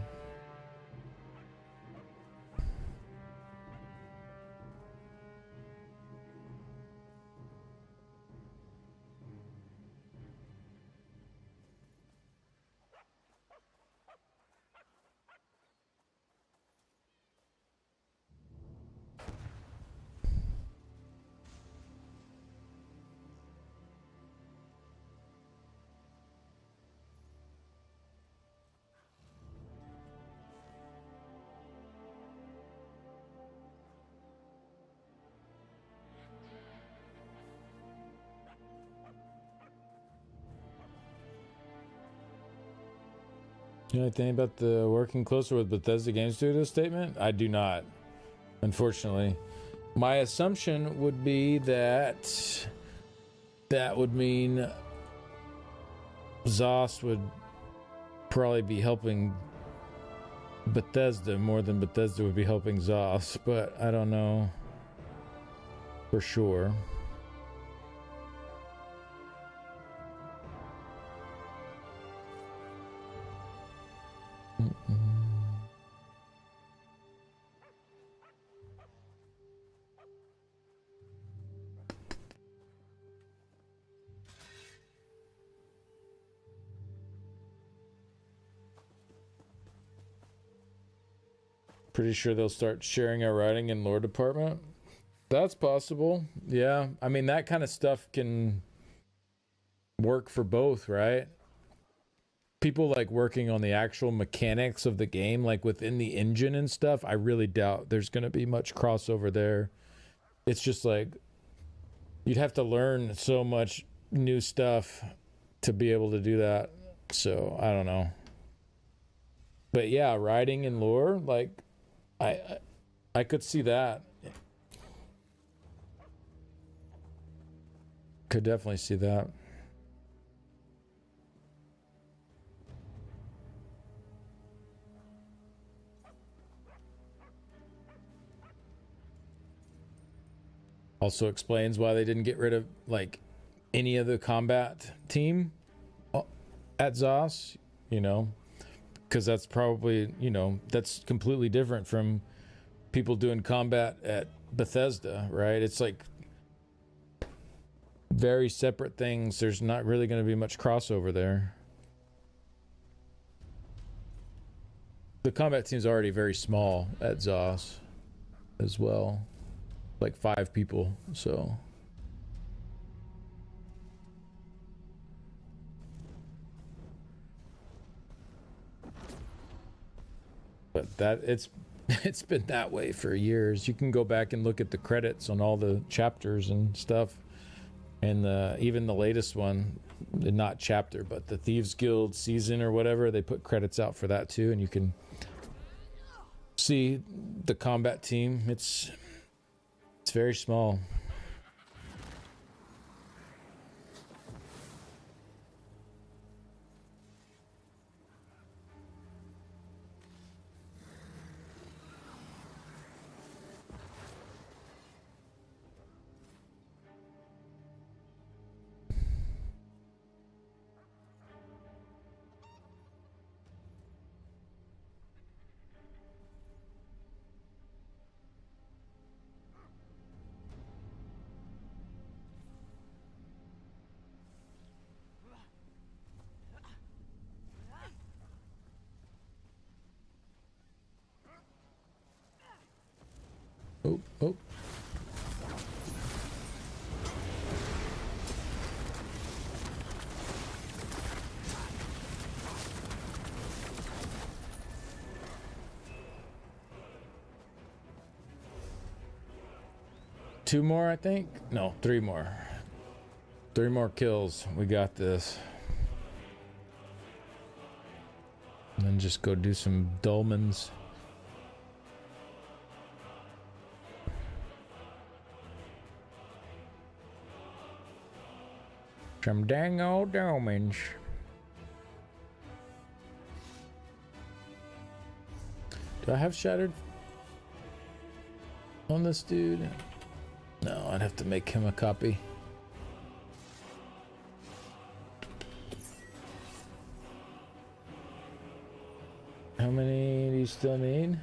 You know anything about the working closer with Bethesda Game Studio statement? I do not, unfortunately. My assumption would be that that would mean ZOS would probably be helping Bethesda more than Bethesda would be helping ZOS, but I don't know for sure. Pretty sure they'll start sharing our writing in lore department. That's possible. Yeah. I mean, that kind of stuff can work for both, right? People like working on the actual mechanics of the game, like within the engine and stuff. I really doubt there's going to be much crossover there. It's just like you'd have to learn so much new stuff to be able to do that. So I don't know. But yeah, writing in lore, like I could see that. Could definitely see that. Also explains why they didn't get rid of like any of the combat team at ZOS, you know, because that's probably, you know, that's completely different from people doing combat at Bethesda, right? It's like very separate things. There's not really going to be much crossover there. The combat team's already very small at ZOS as well. Like 5 people, so. But that it's been that way for years. You can go back and look at the credits on all the chapters and stuff. And even the latest one, not chapter, but the Thieves Guild season or whatever, they put credits out for that too, and you can see the combat team. It's very small. Oh. 2 more, I think? No, 3 more. 3 more kills. We got this. And then just go do some dolmens. Some dang old diamonds. Do I have shattered on this dude? No, I'd have to make him a copy. How many do you still need?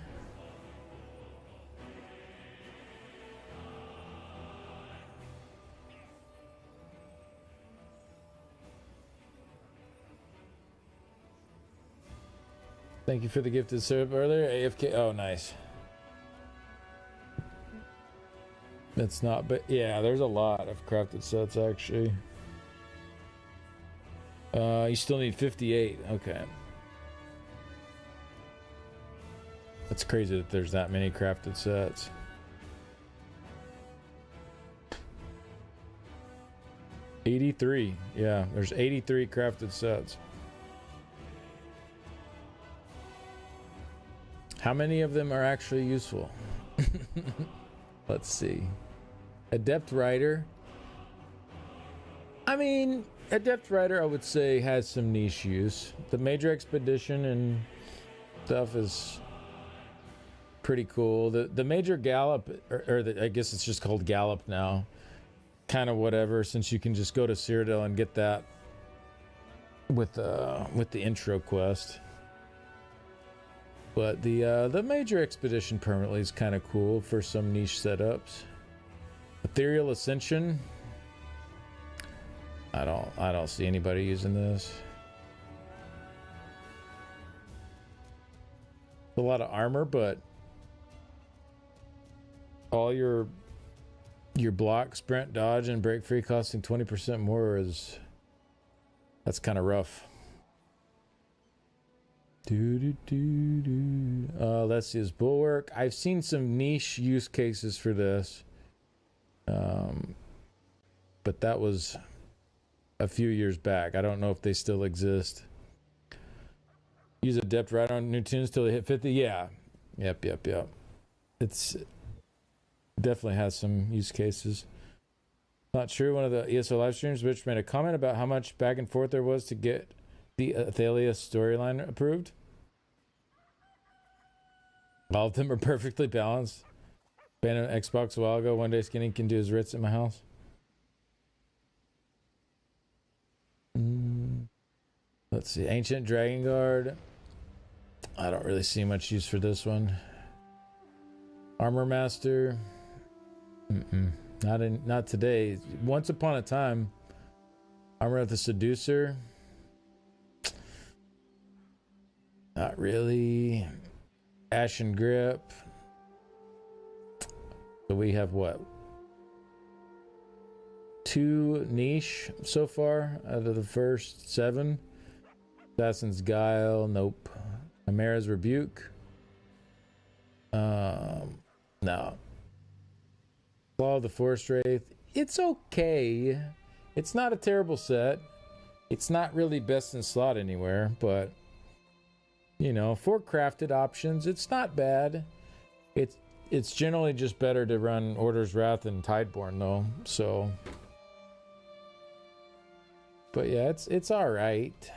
Thank you for the gifted syrup earlier. AFK. Oh, nice. That's not, but yeah, there's a lot of crafted sets actually. You still need 58. Okay. That's crazy that there's that many crafted sets. $83. Yeah, there's 83 crafted sets. How many of them are actually useful? Let's see. Adept Rider. I mean, Adept Rider, I would say, has some niche use. The Major Expedition and stuff is pretty cool. The Major Gallop, I guess it's just called Gallop now. Kind of whatever, since you can just go to Cyrodiil and get that with the intro quest. But the Major Expedition permanently is kind of cool for some niche setups. Ethereal Ascension. I don't see anybody using this. A lot of armor, but all your block, sprint, dodge, and break free costing 20% more that's kind of rough. Let's see his Bulwark. I've seen some niche use cases for this, but that was a few years back. I don't know if they still exist. Use Adept right on new tunes till they hit 50. Yeah, yep. It's definitely has some use cases. Not true. One of the ESO live streams, Rich made a comment about how much back and forth there was to get the Athalia storyline approved. All of them are perfectly balanced. Banned on Xbox a while ago. One day Skinny can do his Ritz at my house. Let's see. Ancient Dragon Guard. I don't really see much use for this one. Armor Master. Not today. Once upon a time. Armor of the Seducer. Not really. Ashen Grip. So we have what? 2 niche so far out of the first 7. Assassin's Guile. Nope. Chimera's Rebuke. No. Claw of the Forest Wraith. It's okay. It's not a terrible set. It's not really best in slot anywhere, but you know, for crafted options, it's not bad. It's generally just better to run Order's Wrath and Tideborn though. So, but yeah, it's all right.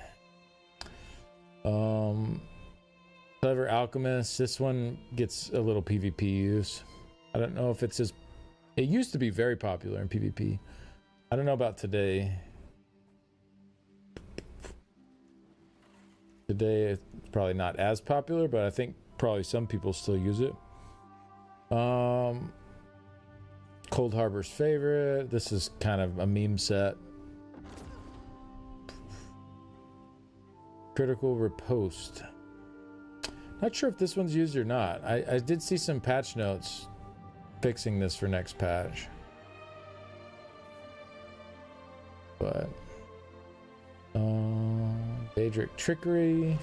Clever Alchemist. This one gets a little PvP use. I don't know if it's as. It used to be very popular in PvP. I don't know about today. Today it's probably not as popular, but I think probably some people still use it. Cold Harbor's Favorite. This is kind of a meme set. Critical Riposte. Not sure if this one's used or not. I did see some patch notes fixing this for next patch. But Daedric Trickery.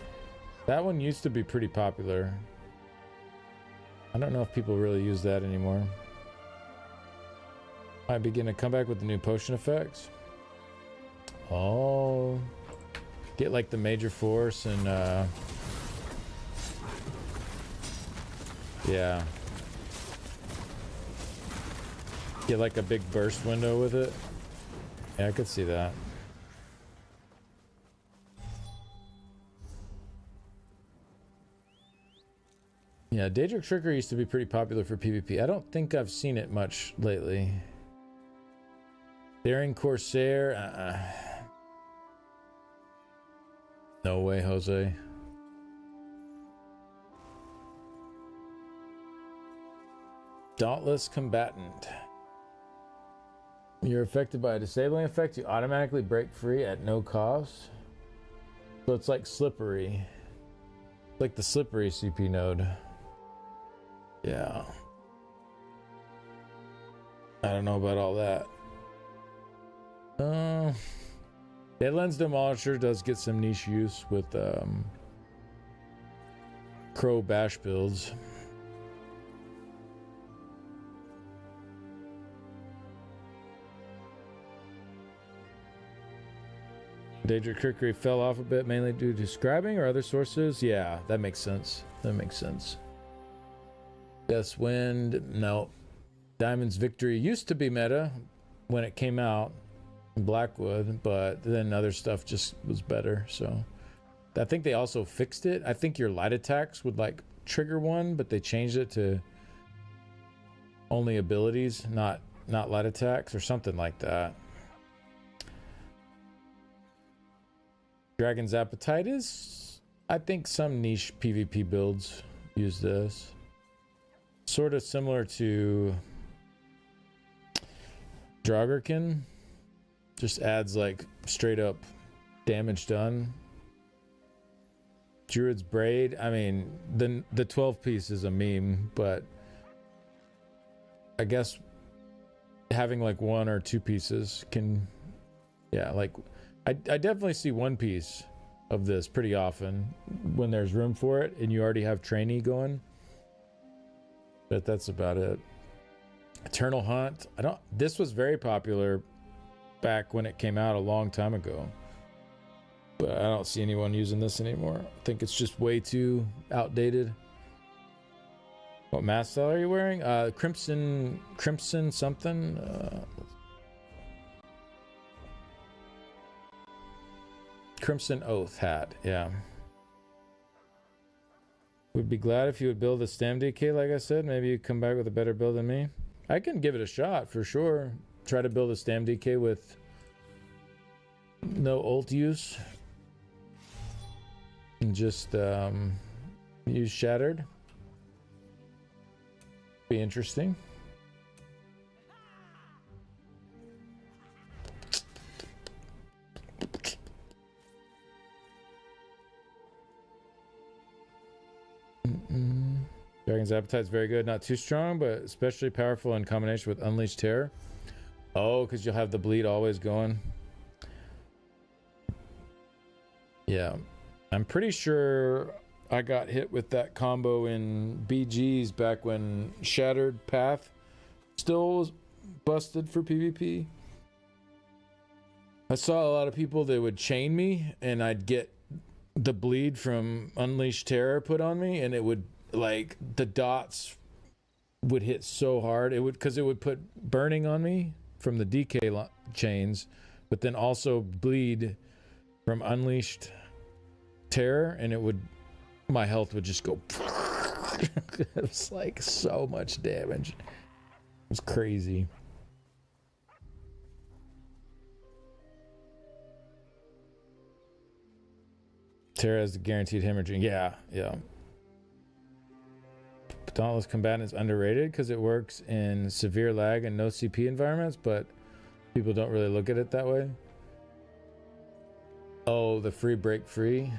That one used to be pretty popular. I don't know if people really use that anymore. Might begin to come back with the new potion effects. Oh, get like the Major Force and yeah, get like a big burst window with it. Yeah, I could see that. Yeah, Daedric Trickery used to be pretty popular for PvP. I don't think I've seen it much lately. Daring Corsair. No way, Jose. Dauntless Combatant. You're affected by a disabling effect. You automatically break free at no cost. So it's like Slippery. Like the Slippery CP node. Yeah. I don't know about all that. Lens Demolisher does get some niche use with Crow Bash builds. Daedric Trickery fell off a bit, mainly due to scribing or other sources. Yeah, that makes sense. That makes sense. Death's Wind, no. Diamond's Victory used to be meta when it came out in Blackwood, but then other stuff just was better. So I think they also fixed it. I think your light attacks would like trigger one, but they changed it to only abilities, not light attacks or something like that. Dragon's Appetite is, I think some niche PvP builds use this. Sort of similar to Draugr. Just adds like straight up damage done. Druid's Braid, I mean, the 12 piece is a meme, but I guess having like one or two pieces can, yeah, like I definitely see one piece of this pretty often when there's room for it and you already have trainee going. But that's about it. Eternal Hunt. This was very popular back when it came out a long time ago. But I don't see anyone using this anymore. I think it's just way too outdated. What mask style are you wearing? Crimson something. Crimson Oath hat, yeah. Would be glad if you would build a stam DK, like I said. Maybe you come back with a better build than me. I can give it a shot for sure. Try to build a stam DK with no ult use. And just use Shattered. Be interesting. Dragon's Appetite is very good. Not too strong, but especially powerful in combination with Unleashed Terror. Oh, because you'll have the bleed always going. Yeah. I'm pretty sure I got hit with that combo in BGs back when Shattered Path still was busted for PvP. I saw a lot of people that would chain me and I'd get the bleed from Unleashed Terror put on me and it would, like, the dots would hit so hard. It would, because it would put burning on me from the DK chains, but then also bleed from Unleashed Terror, and it would, my health would just go. It was like so much damage. It was crazy. Terror has the guaranteed hemorrhaging. Yeah. Dauntless Combatant is underrated because it works in severe lag and no CP environments, but people don't really look at it that way. Oh, the free break free?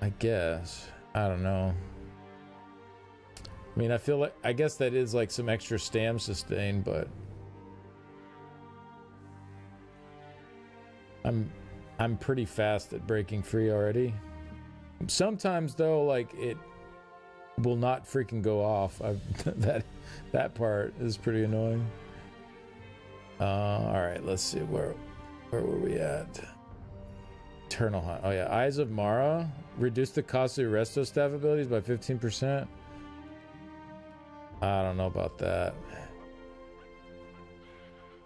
I guess. I don't know. I mean, I feel like, I guess that is like some extra stam sustain, but I'm pretty fast at breaking free already. Sometimes though, like, it will not freaking go off. That part is pretty annoying. All right, let's see, where were we at? Eternal Hunt. Oh yeah, Eyes of Mara reduce the costly resto staff abilities by 15%. I don't know about that.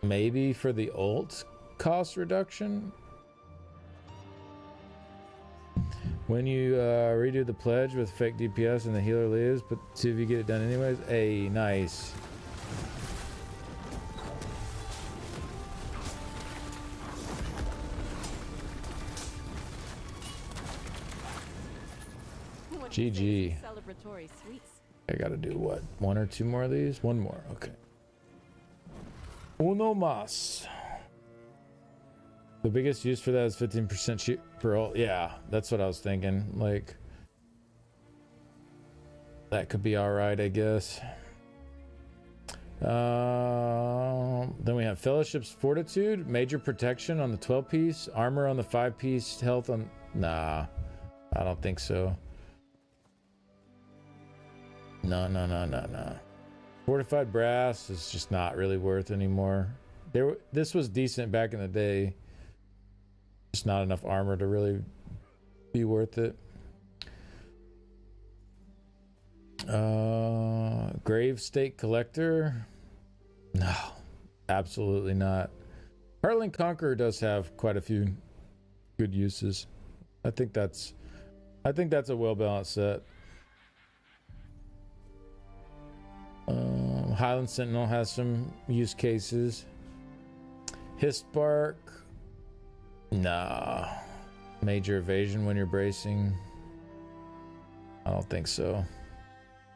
Maybe for the ult cost reduction. When you redo the pledge with fake DPS and the healer leaves, but see if you get it done anyways. Hey, nice. GG. Celebratory sweets. I gotta do what? 1 or 2 more of these? 1 more, okay. Uno más. The biggest use for that is 15% shoot per ult. Yeah, that's what I was thinking. Like, that could be alright, I guess. Then we have Fellowship's Fortitude, Major Protection on the 12-piece, Armor on the 5-piece, Health on... Nah, I don't think so. No. Fortified Brass is just not really worth anymore. This was decent back in the day. Just not enough armor to really be worth it. Grave Stake Collector. No, absolutely not. Heartland Conqueror does have quite a few good uses. I think that's a well-balanced set. Highland Sentinel has some use cases. Histbark. Nah. Major Evasion when you're bracing. I don't think so.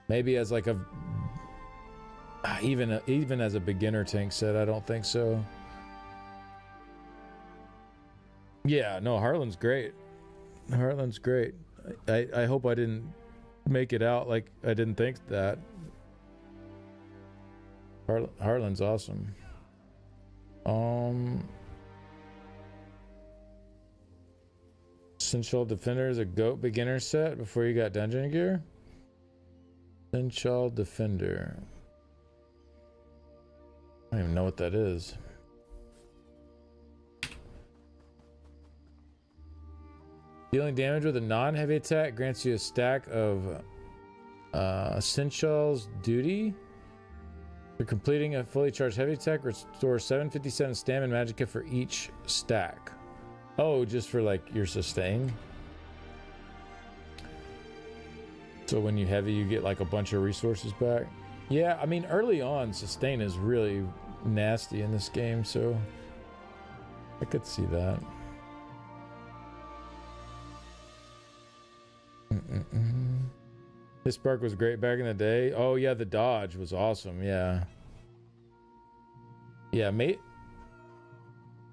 Maybe as like a even as a beginner tank set, I don't think so. Yeah, no, Harlan's great. Harlan's great. I hope I didn't make it out like I didn't think that. Harlan's awesome. Essential Defender is a GOAT beginner set before you got dungeon gear. Essential Defender. I don't even know what that is. Dealing damage with a non-heavy attack grants you a stack of Essentials Duty. For completing a fully charged heavy attack, restore 757 stamina magicka for each stack. Oh, just for like your sustain. So when you heavy, you get like a bunch of resources back. Yeah, I mean, early on, sustain is really nasty in this game, so I could see that. This spark was great back in the day. Oh yeah, the dodge was awesome. Yeah, mate.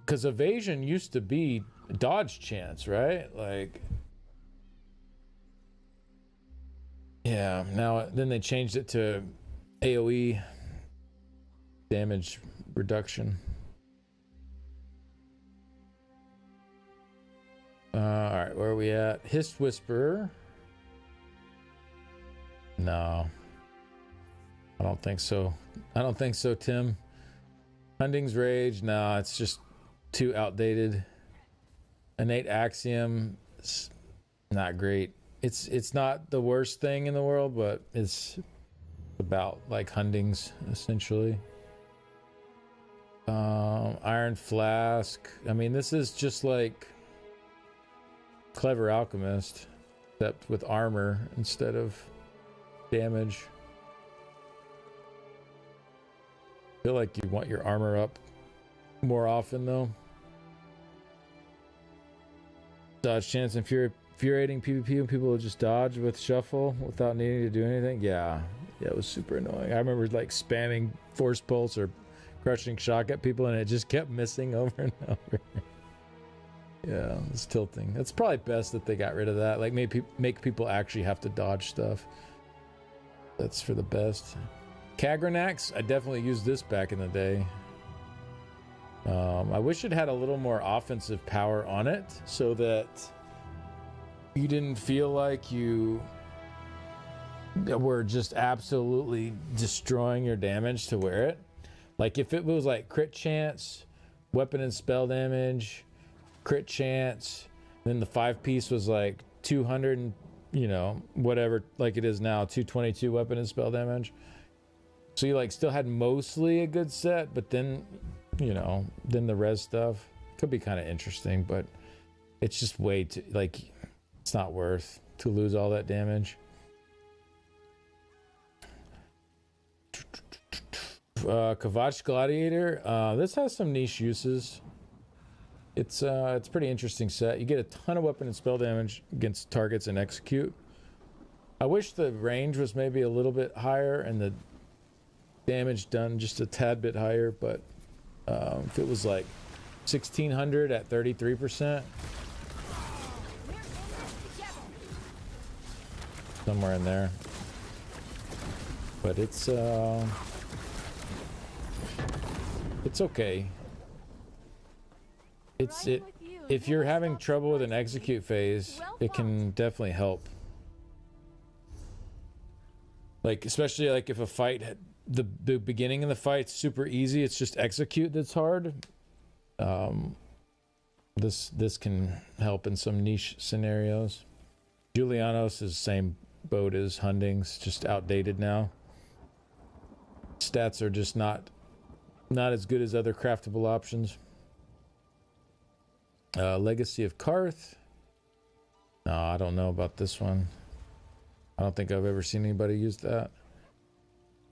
Because evasion used to be dodge chance, right? Like, yeah. Now then they changed it to AOE damage reduction. All right, where are we at? Hist Whisperer. No, I don't think so. I don't think so, Tim. Hunting's Rage. No, it's just too outdated. Innate Axiom. It's not great. It's not the worst thing in the world, but it's about like Hunting's essentially. Iron Flask. I mean, this is just like Clever Alchemist, except with armor instead of damage. I feel like you want your armor up more often though. Dodge chance infuriating PvP when people will just dodge with shuffle without needing to do anything. Yeah, it was super annoying. I remember like spamming force pulse or crushing shock at people and it just kept missing over and over. Yeah, it's tilting. It's probably best that they got rid of that. Like make people actually have to dodge stuff. That's for the best. Kagranax, I definitely used this back in the day. I wish it had a little more offensive power on it so that you didn't feel like you were just absolutely destroying your damage to wear it. Like if it was like crit chance, weapon and spell damage, crit chance, then the 5-piece was like 200 and whatever, like it is now, 222 weapon and spell damage. So you like still had mostly a good set, but then then the res stuff could be kind of interesting, but it's just way too, like, It's not worth to lose all that damage. Kavach Gladiator. This has some niche uses. It's pretty interesting set. You get a ton of weapon and spell damage against targets and execute. I wish the range was maybe a little bit higher and the damage done just a tad bit higher, but if it was like 1600 at 33%, somewhere in there. But it's okay. If you're having trouble with an execute phase, it can definitely help. Like, especially like if a fight, the beginning of the fight's super easy, it's just execute that's hard. This can help in some niche scenarios. Julianos is the same boat as Hunding's, just outdated now. Stats are just not as good as other craftable options. Legacy of Karth. No, I don't know about this one. I don't think I've ever seen anybody use that.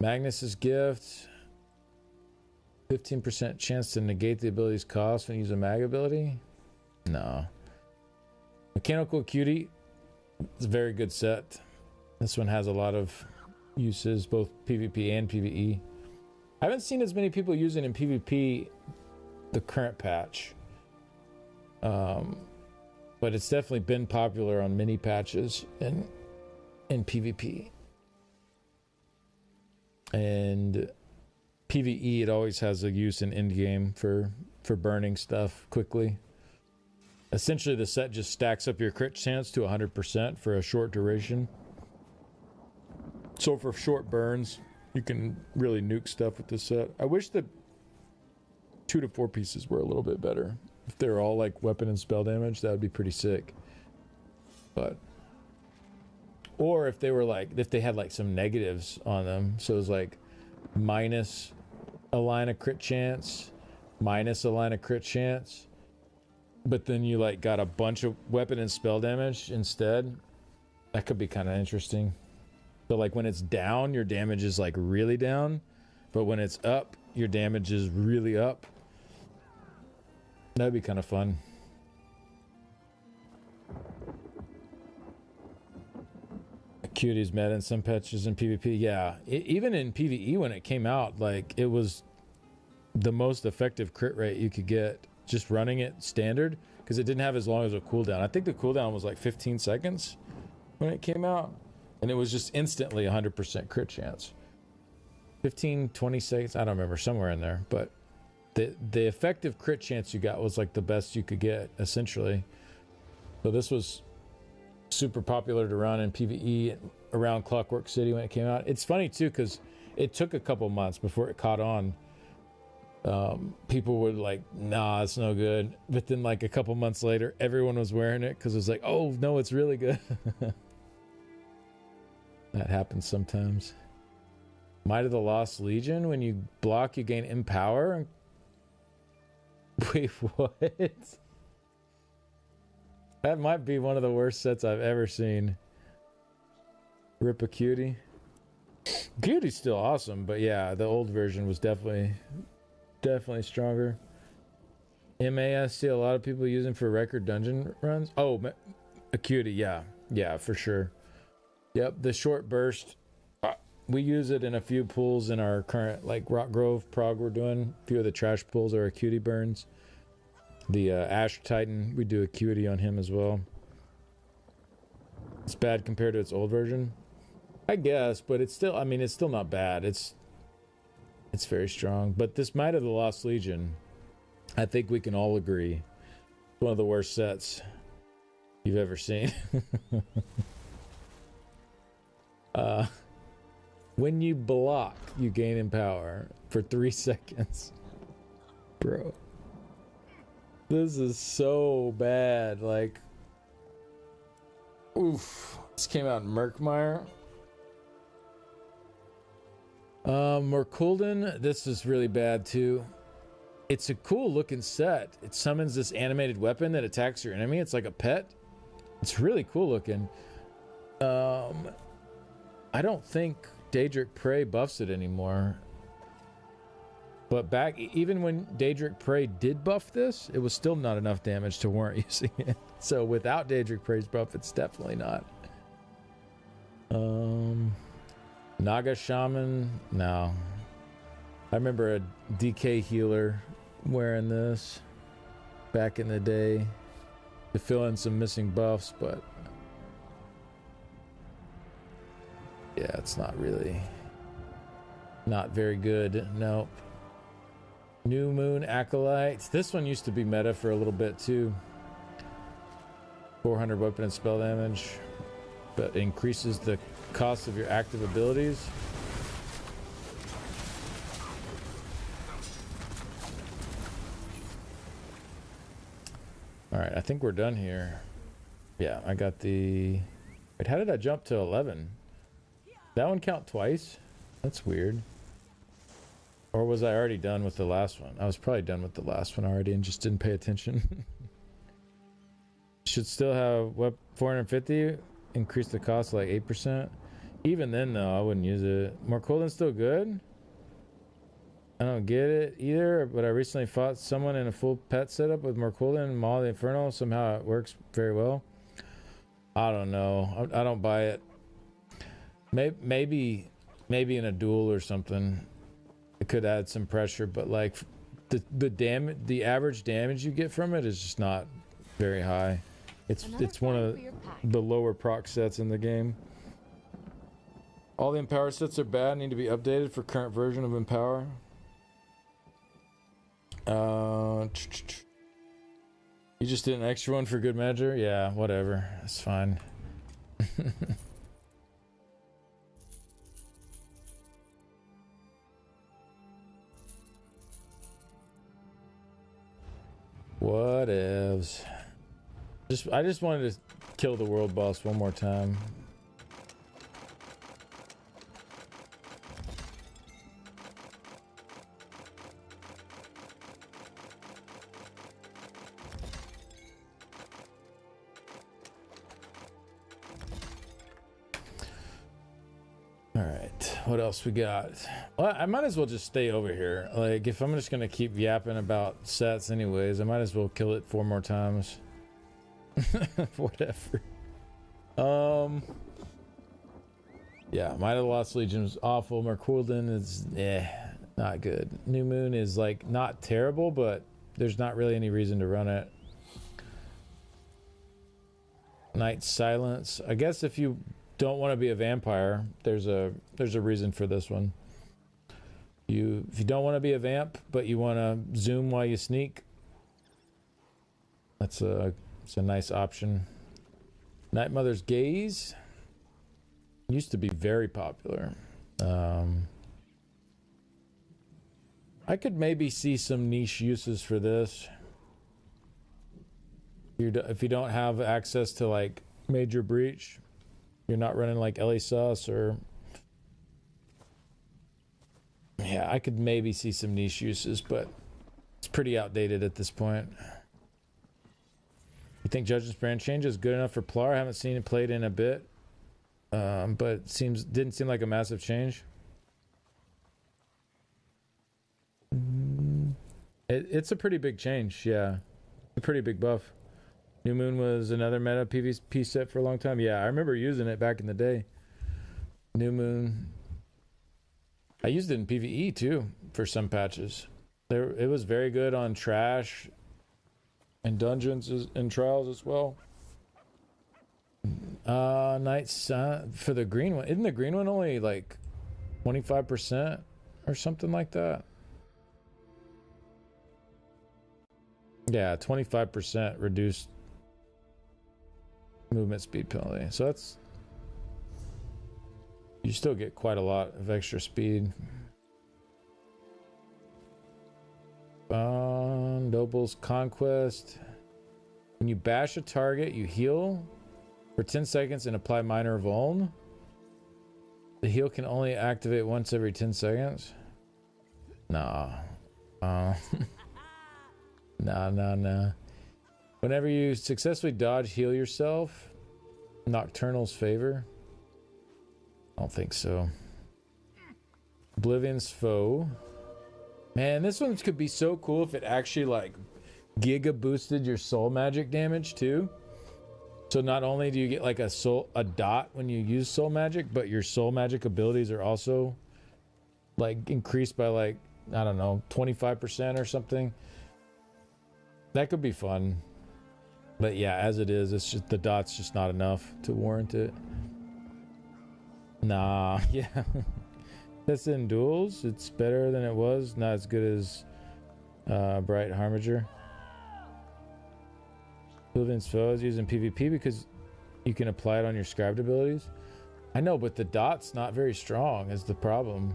Magnus's Gift. 15% chance to negate the ability's cost when you use a mag ability. No. Mechanical Cutie. It's a very good set. This one has a lot of uses, both PvP and PvE. I haven't seen as many people use it in PvP the current patch. But it's definitely been popular on mini patches in PvP. And PvE, it always has a use in endgame for burning stuff quickly. Essentially, the set just stacks up your crit chance to 100% for a short duration. So for short burns, you can really nuke stuff with this set. I wish the 2 to 4 pieces were a little bit better. If they're all like weapon and spell damage, that would be pretty sick. But, or if they were like, if they had like some negatives on them, so it was like minus a line of crit chance, minus a line of crit chance, but then you like got a bunch of weapon and spell damage instead. That could be kind of interesting. So like when it's down, your damage is like really down, but when it's up, your damage is really up. That'd be kind of fun. Cutie's meta in some patches in PvP. Yeah, even in PvE when it came out, like it was the most effective crit rate you could get just running it standard, because it didn't have as long as a cooldown. I think the cooldown was like 15 seconds when it came out, and it was just instantly 100% crit chance. 15, 20 seconds, I don't remember, somewhere in there, but the effective crit chance you got was like the best you could get, essentially. So this was super popular to run in PvE around Clockwork City when it came out. It's funny too, because it took a couple months before it caught on. People were like, nah, it's no good. But then like a couple months later, everyone was wearing it because it was like, oh no, it's really good. That happens sometimes. Might of the Lost Legion, when you block, you gain Empower. Wait, what? That might be one of the worst sets I've ever seen. Rip a Cutie. Cutie's still awesome, but yeah, the old version was definitely stronger. MA, I see a lot of people using for record dungeon runs. Oh, a Cutie, yeah, for sure. Yep, the short burst. We use it in a few pools in our current, like Rock Grove prog we're doing. A few of the trash pools are Acuity burns. The Ash Titan, we do Acuity on him as well. It's bad compared to its old version, I guess, but it's still, I mean, it's still not bad. It's very strong. But this Might of the Lost Legion, I think we can all agree, one of the worst sets you've ever seen. When you block, you gain Empower for 3 seconds. Bro. This is so bad. Like, oof. This came out in Murkmire. Merkulden, this is really bad too. It's a cool looking set. It summons this animated weapon that attacks your enemy. It's like a pet. It's really cool looking. I don't think Daedric Prey buffs it anymore. But back, even when Daedric Prey did buff this, it was still not enough damage to warrant using it. So without Daedric Prey's buff, it's definitely not. Naga Shaman, no. I remember a DK healer wearing this back in the day to fill in some missing buffs, but yeah, it's not very good. Nope. New Moon Acolyte. This one used to be meta for a little bit too. 400 weapon and spell damage, but increases the cost of your active abilities. All right, I think we're done here. Yeah, I got the... Wait, how did I jump to 11? That one count twice? That's weird. Or was I already done with the last one? I was probably done with the last one already and just didn't pay attention. Should still have, what, 450? Increase the cost like 8%. Even then, though, I wouldn't use it. Morkullin's still good? I don't get it either, but I recently fought someone in a full pet setup with Morkullin and Maw the Infernal. Somehow it works very well. I don't know. I don't buy it. Maybe in a duel or something, it could add some pressure, but like the average damage you get from it is just not very high. It's one of the lower proc sets in the game. All the Empower sets are bad, need to be updated for current version of Empower. You just did an extra one for good measure? Yeah, whatever. That's fine. Whatevs. I just wanted to kill the world boss one more time. Alright, what else we got? Well, I might as well just stay over here. Like, if I'm just gonna keep yapping about sets anyways, I might as well kill it 4 more times. Whatever. Yeah, Might of the Lost Legion is awful. Merquildan is not good. New Moon is like not terrible, but there's not really any reason to run it. Night's Silence. I guess if you don't want to be a vampire, there's a reason for this one. If you don't want to be a vamp, but you want to zoom while you sneak, it's a nice option. Night Mother's Gaze used to be very popular. I could maybe see some niche uses for this. If you don't have access to like Major Breach, you're not running like Ellie Sus or... Yeah, I could maybe see some niche uses, but it's pretty outdated at this point. You think Judge's Brand change is good enough for Plar? I haven't seen it played in a bit, but didn't seem like a massive change. It's a pretty big change, yeah. A pretty big buff. New Moon was another meta PvP set for a long time. Yeah, I remember using it back in the day. New Moon. I used it in PvE too for some patches. It was very good on Trash and Dungeons and Trials as well. Night Sun for the green one. Isn't the green one only like 25% or something like that? Yeah, 25% reduced movement speed penalty. So that's... You still get quite a lot of extra speed. Noble's Conquest. When you bash a target, you heal for 10 seconds and apply minor vuln. The heal can only activate once every 10 seconds. Nah. Nah. Whenever you successfully dodge heal yourself, Nocturnal's Favor? I don't think so. Oblivion's Foe. Man, this one could be so cool if it actually like giga boosted your soul magic damage too. So not only do you get like a dot when you use soul magic, but your soul magic abilities are also like increased by like, I don't know, 25% or something. That could be fun. But yeah, as it is, it's just the dot's just not enough to warrant it. Nah, yeah. That's in duels. It's better than it was. Not as good as Bright Harbinger. Oblivion's Foe is using PvP because you can apply it on your scribed abilities. I know, but the dot's not very strong is the problem.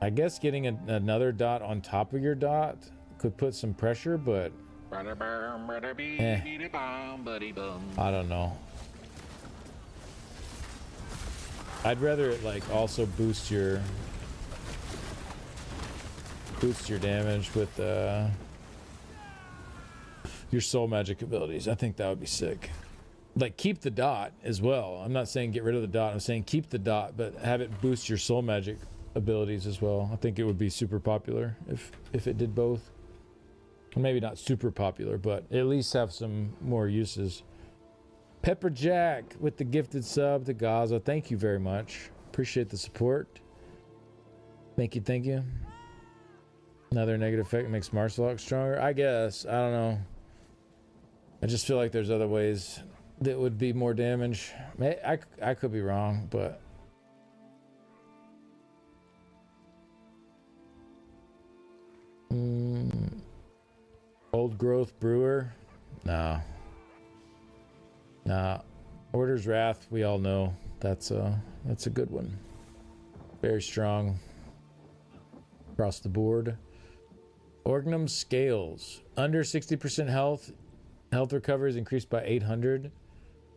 I guess getting another dot on top of your dot could put some pressure, but I don't know. I'd rather it like also boost your damage with your soul magic abilities. I think that would be sick. Like keep the dot as well. I'm not saying get rid of the dot. I'm saying keep the dot, but have it boost your soul magic abilities as well. I think it would be super popular if it did both. Maybe not super popular, but at least have some more uses. Pepper Jack with the gifted sub to Gaza. Thank you very much. Appreciate the support. Thank you, thank you. Another negative effect makes Marcelock stronger. I guess. I don't know. I just feel like there's other ways that would be more damage. I could be wrong, but Old Growth Brewer? No. Nah. Order's Wrath, we all know. That's a good one. Very strong across the board. Orgnum Scales. Under 60% health. Health recovery is increased by 800.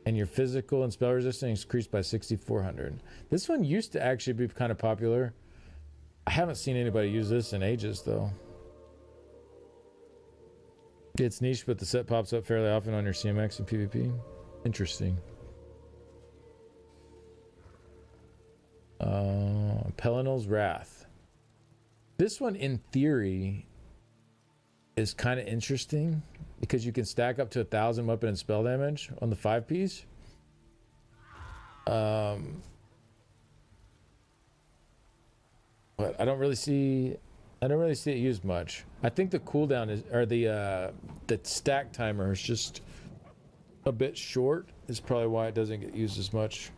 And your physical and spell resistance increased by 6,400. This one used to actually be kind of popular. I haven't seen anybody use this in ages, though. It's niche, but the set pops up fairly often on your CMX and PvP. Interesting. Pelinal's Wrath. This one, in theory, is kind of interesting because you can stack up to 1,000 weapon and spell damage on the 5-piece. But I don't really see it used much. I think the cooldown the stack timer is just a bit short. Is probably why it doesn't get used as much.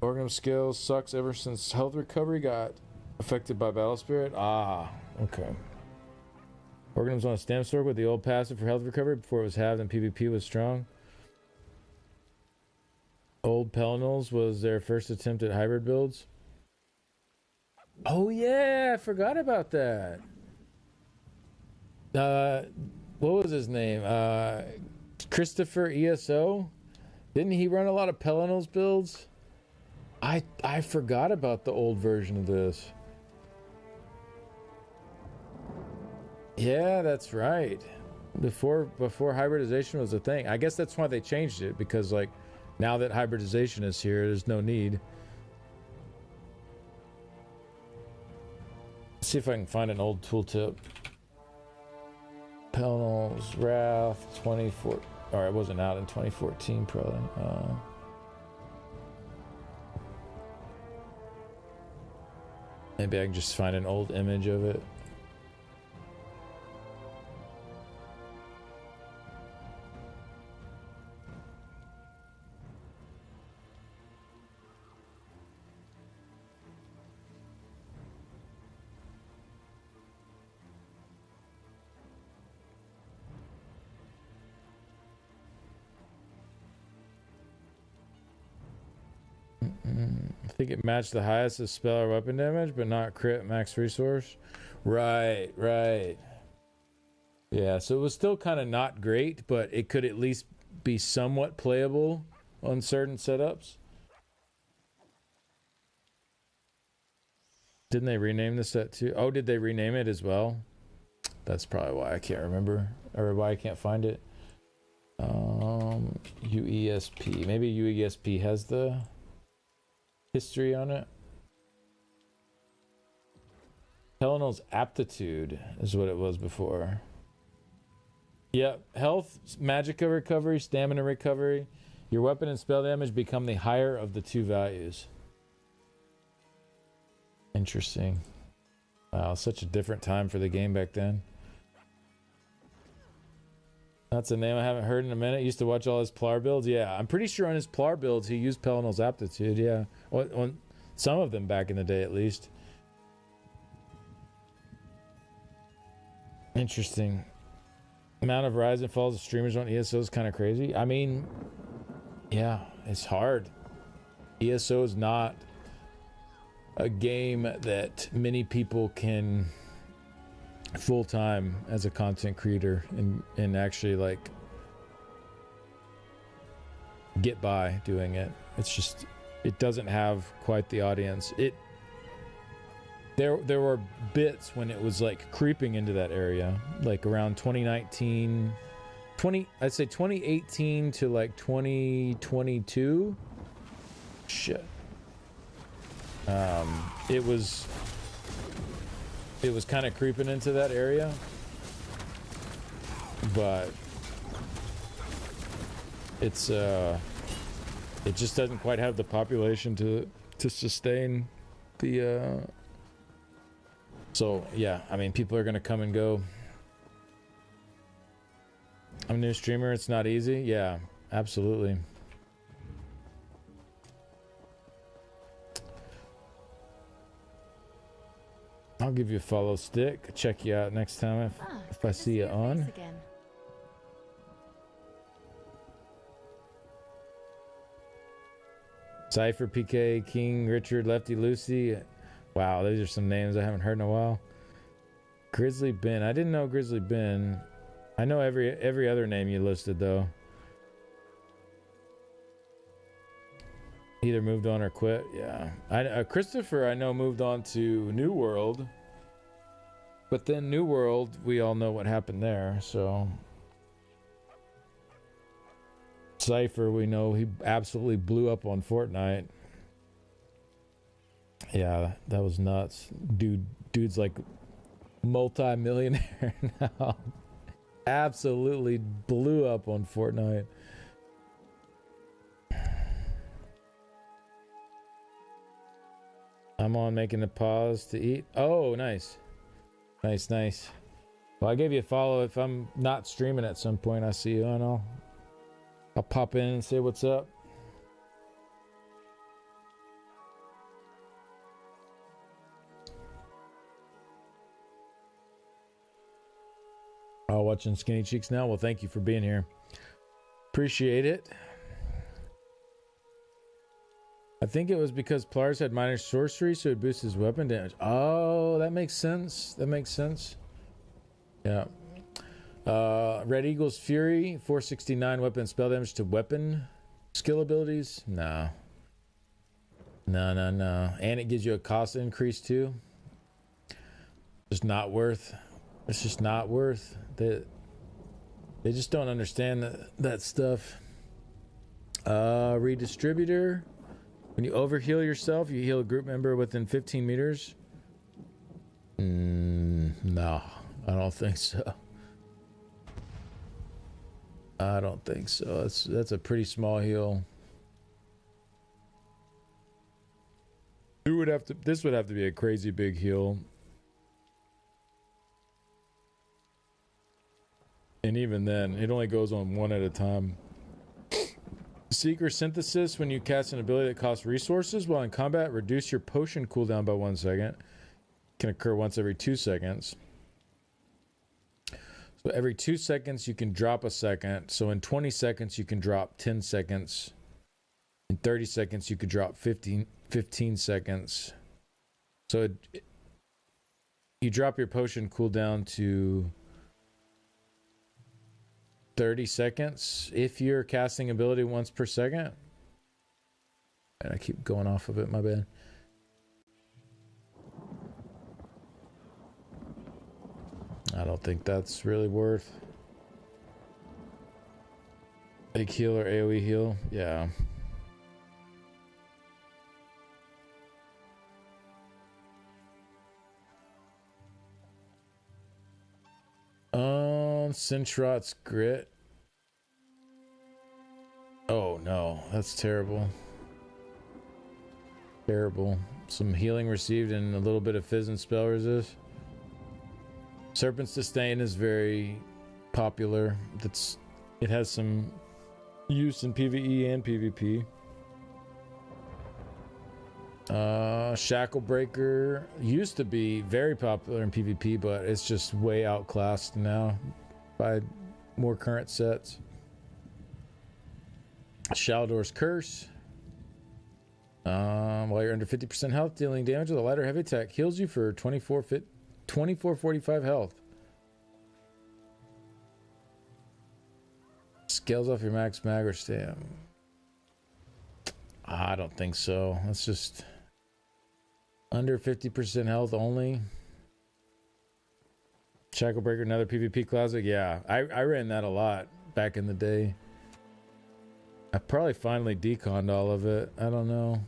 Orgnum Skills sucks ever since health recovery got affected by Battle Spirit. Ah, okay. Orgnum's on a stamp sword with the old passive for health recovery before it was halved and PvP was strong. Old Pelinals was their first attempt at hybrid builds. Oh yeah, I forgot about that. What was his name? Christopher ESO? Didn't he run a lot of Pelinals builds? I forgot about the old version of this. Yeah, that's right. Before hybridization was a thing. I guess that's why they changed it, because like now that hybridization is here, there's no need. Let's see if I can find an old tooltip. Pelinal's Wrath 24. Or it wasn't out in 2014 probably. Maybe I can just find an old image of it. I think it matched the highest of spell or weapon damage, but not crit max resource. Right. Yeah, so it was still kind of not great, but it could at least be somewhat playable on certain setups. Didn't they rename the set too? Oh, did they rename it as well? That's probably why I can't remember, or why I can't find it. UESP. Maybe UESP has the history on it. Pelinal's aptitude is what it was before. Yep, health, magicka recovery, stamina recovery. Your weapon and spell damage become the higher of the two values. Interesting. Wow, such a different time for the game back then. That's a name I haven't heard in a minute. Used to watch all his Plar builds. Yeah, I'm pretty sure on his Plar builds he used Pelinal's aptitude. Yeah, on some of them back in the day at least. Interesting. Amount of rise and falls of streamers on ESO is kind of crazy. I mean, yeah, it's hard. ESO is not a game that many people can full-time as a content creator and actually like get by doing it. It's just, it doesn't have quite the audience. There were bits when it was like creeping into that area, like around 2019, I'd say 2018 to like 2022. Shit. It was kind of creeping into that area, but it's it just doesn't quite have the population to sustain the so yeah, I mean, people are gonna come and go. I'm a new streamer, it's not easy. Yeah, absolutely. I'll give you a follow stick. Check you out next time if I see you on. Cypher, PK, King, Richard, Lefty, Lucy. Wow, those are some names I haven't heard in a while. Grizzly Ben. I didn't know Grizzly Ben. I know every other name you listed though. Either moved on or quit. Yeah. Christopher, I know, moved on to New World. But then New World, we all know what happened there, so. Cypher, we know he absolutely blew up on Fortnite. Yeah, that was nuts. Dude's like multi-millionaire now. Absolutely blew up on Fortnite. I'm on making a pause to eat. Oh, nice. Nice. Well, I gave you a follow. If I'm not streaming at some point, I see you on. I'll pop in and say what's up. Oh, watching Skinny Cheeks now? Well, thank you for being here. Appreciate it. I think it was because Plars had minor sorcery, so it boosts his weapon damage. Oh, that makes sense. Yeah. Red Eagle's Fury, 469 weapon spell damage to weapon skill abilities. No. And it gives you a cost increase too. Just not worth. It's just not worth. They just don't understand that stuff. Redistributor. When you overheal yourself, you heal a group member within 15 meters. No, I don't think so. That's a pretty small heal. This would have to be a crazy big heal. And even then, it only goes on one at a time. Seeker Synthesis, when you cast an ability that costs resources while in combat, reduce your potion cooldown by 1 second. Can occur once every 2 seconds. So every 2 seconds you can drop a second. So in 20 seconds you can drop 10 seconds. In 30 seconds you could drop 15 seconds. So you drop your potion cooldown to 30 seconds if you're casting ability once per second. And I keep going off of it, my bad. I don't think that's really worth. Big heal or AoE heal? Yeah. Cintrot's Grit. Oh no, that's terrible. Terrible. Some healing received and a little bit of fizz and spell resist. Serpent's Disdain is very popular. It has some use in PvE and PvP. Shacklebreaker used to be very popular in PvP, but it's just way outclassed now by more current sets. Shaldor's Curse. While you're under 50% health, dealing damage with a light or heavy attack heals you for 2445 health. Scales off your max mag or stam. I don't think so. That's just under 50% health only. Shacklebreaker, another PvP classic. Yeah, I ran that a lot back in the day. I probably finally deconned all of it. I don't know.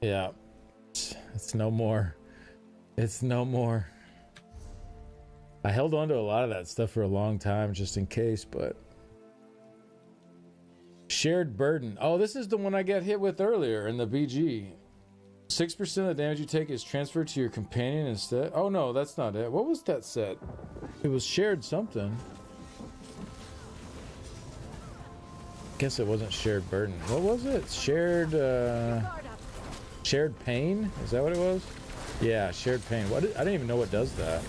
Yeah. It's no more. It's no more. I held on to a lot of that stuff for a long time just in case, but... Shared Burden. Oh, this is the one I got hit with earlier in the BG. 6% of the damage you take is transferred to your companion instead. Oh no, that's not it. What was that set? It was Shared something. Guess it wasn't Shared Burden. What was it? Shared Pain? Is that what it was? Yeah, Shared Pain. I didn't even know what does that.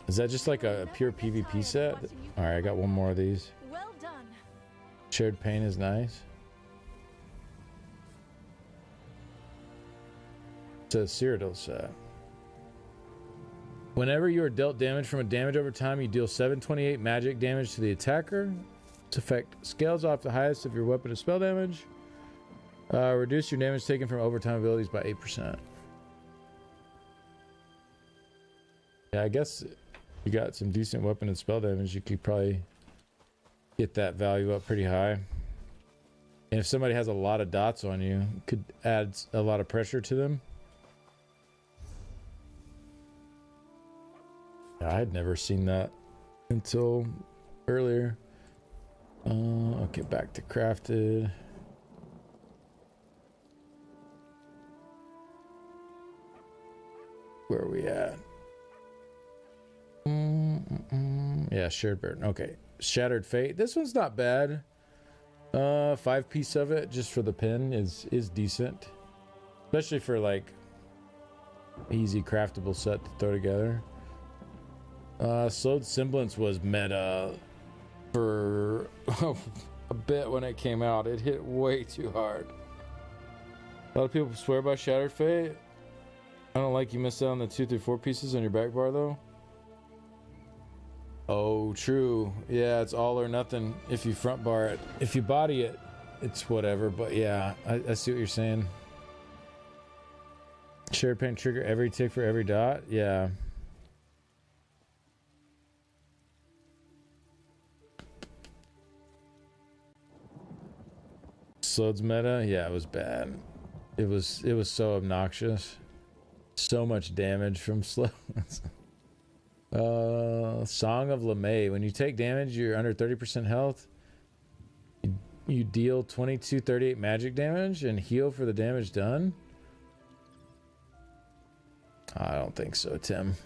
Is that just like a pure PvP set? Alright, I got one more of these. Well done. Shared Pain is nice. It's a Cyrodiil set. Whenever you are dealt damage from a damage over time, you deal 728 magic damage to the attacker. This effect scales off the highest of your weapon of spell damage. Reduce your damage taken from overtime abilities by 8%. Yeah, I guess you got some decent weapon and spell damage, you could probably get that value up pretty high. And if somebody has a lot of dots on you, could add a lot of pressure to them. I had never seen that until earlier. Okay, back to crafted. Where are we at? Yeah, Shared Burden. Okay, Shattered Fate. This one's not bad. 5-piece of it just for the pin is decent, especially for like easy craftable set to throw together. Slowed Semblance was meta for a bit when it came out. It hit way too hard. A lot of people swear by Shattered Fate. I don't like you missed out on the 2 through 4 pieces on your back bar though. Oh, true. Yeah, it's all or nothing if you front bar it. If you body it, it's whatever. But yeah, I see what you're saying. Shared Pain trigger every tick for every dot. Yeah. Slowed's meta. Yeah, it was bad. It was so obnoxious. So much damage from slow. Song of LeMay. When you take damage, you're under 30% health. You deal 2238 magic damage and heal for the damage done. I don't think so, Tim.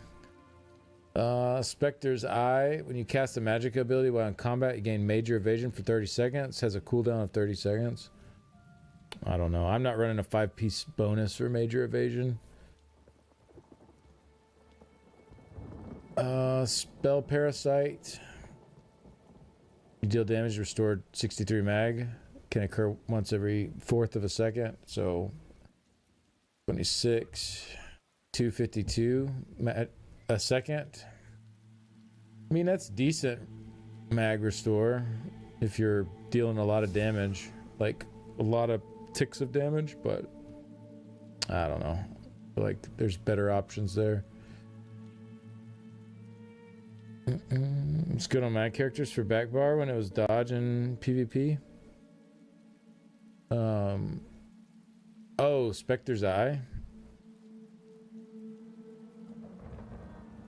Spectre's Eye. When you cast a magic ability while in combat, you gain major evasion for 30 seconds. Has a cooldown of 30 seconds. I don't know. I'm not running a 5-piece bonus for major evasion. Spell Parasite. You deal damage restored 63 mag. Can occur once every 1/4 of a second. So 26, 252 a second. I mean, that's decent mag restore if you're dealing a lot of damage, like a lot of ticks of damage, but I don't know. I feel like there's better options there. It's good on my characters for back bar when it was dodge and PvP. Oh, Spectre's Eye.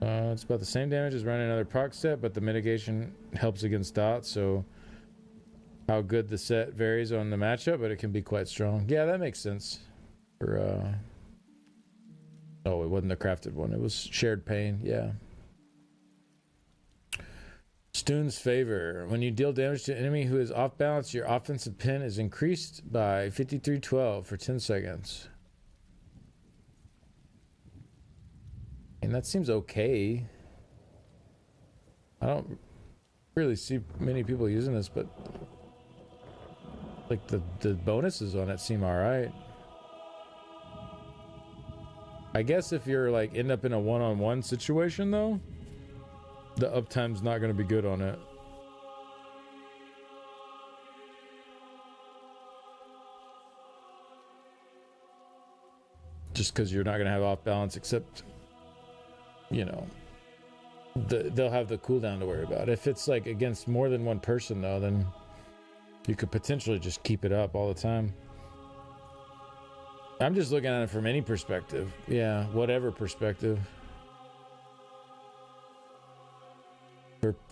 It's about the same damage as running another proc set, but the mitigation helps against dots, so how good the set varies on the matchup, but it can be quite strong. Yeah, that makes sense. For oh, it wasn't the crafted one. It was shared pain, yeah. Stoon's Favor. When you deal damage to an enemy who is off balance, your offensive pin is increased by 5312 for 10 seconds. And that seems okay. I don't really see many people using this, but like the bonuses on it seem alright. I guess if you're like end up in a one-on-one situation though, the uptime's not going to be good on it. Just because you're not going to have off balance, except, you know, they'll have the cooldown to worry about. If it's like against more than one person though, then you could potentially just keep it up all the time. I'm just looking at it from any perspective. Yeah, whatever perspective.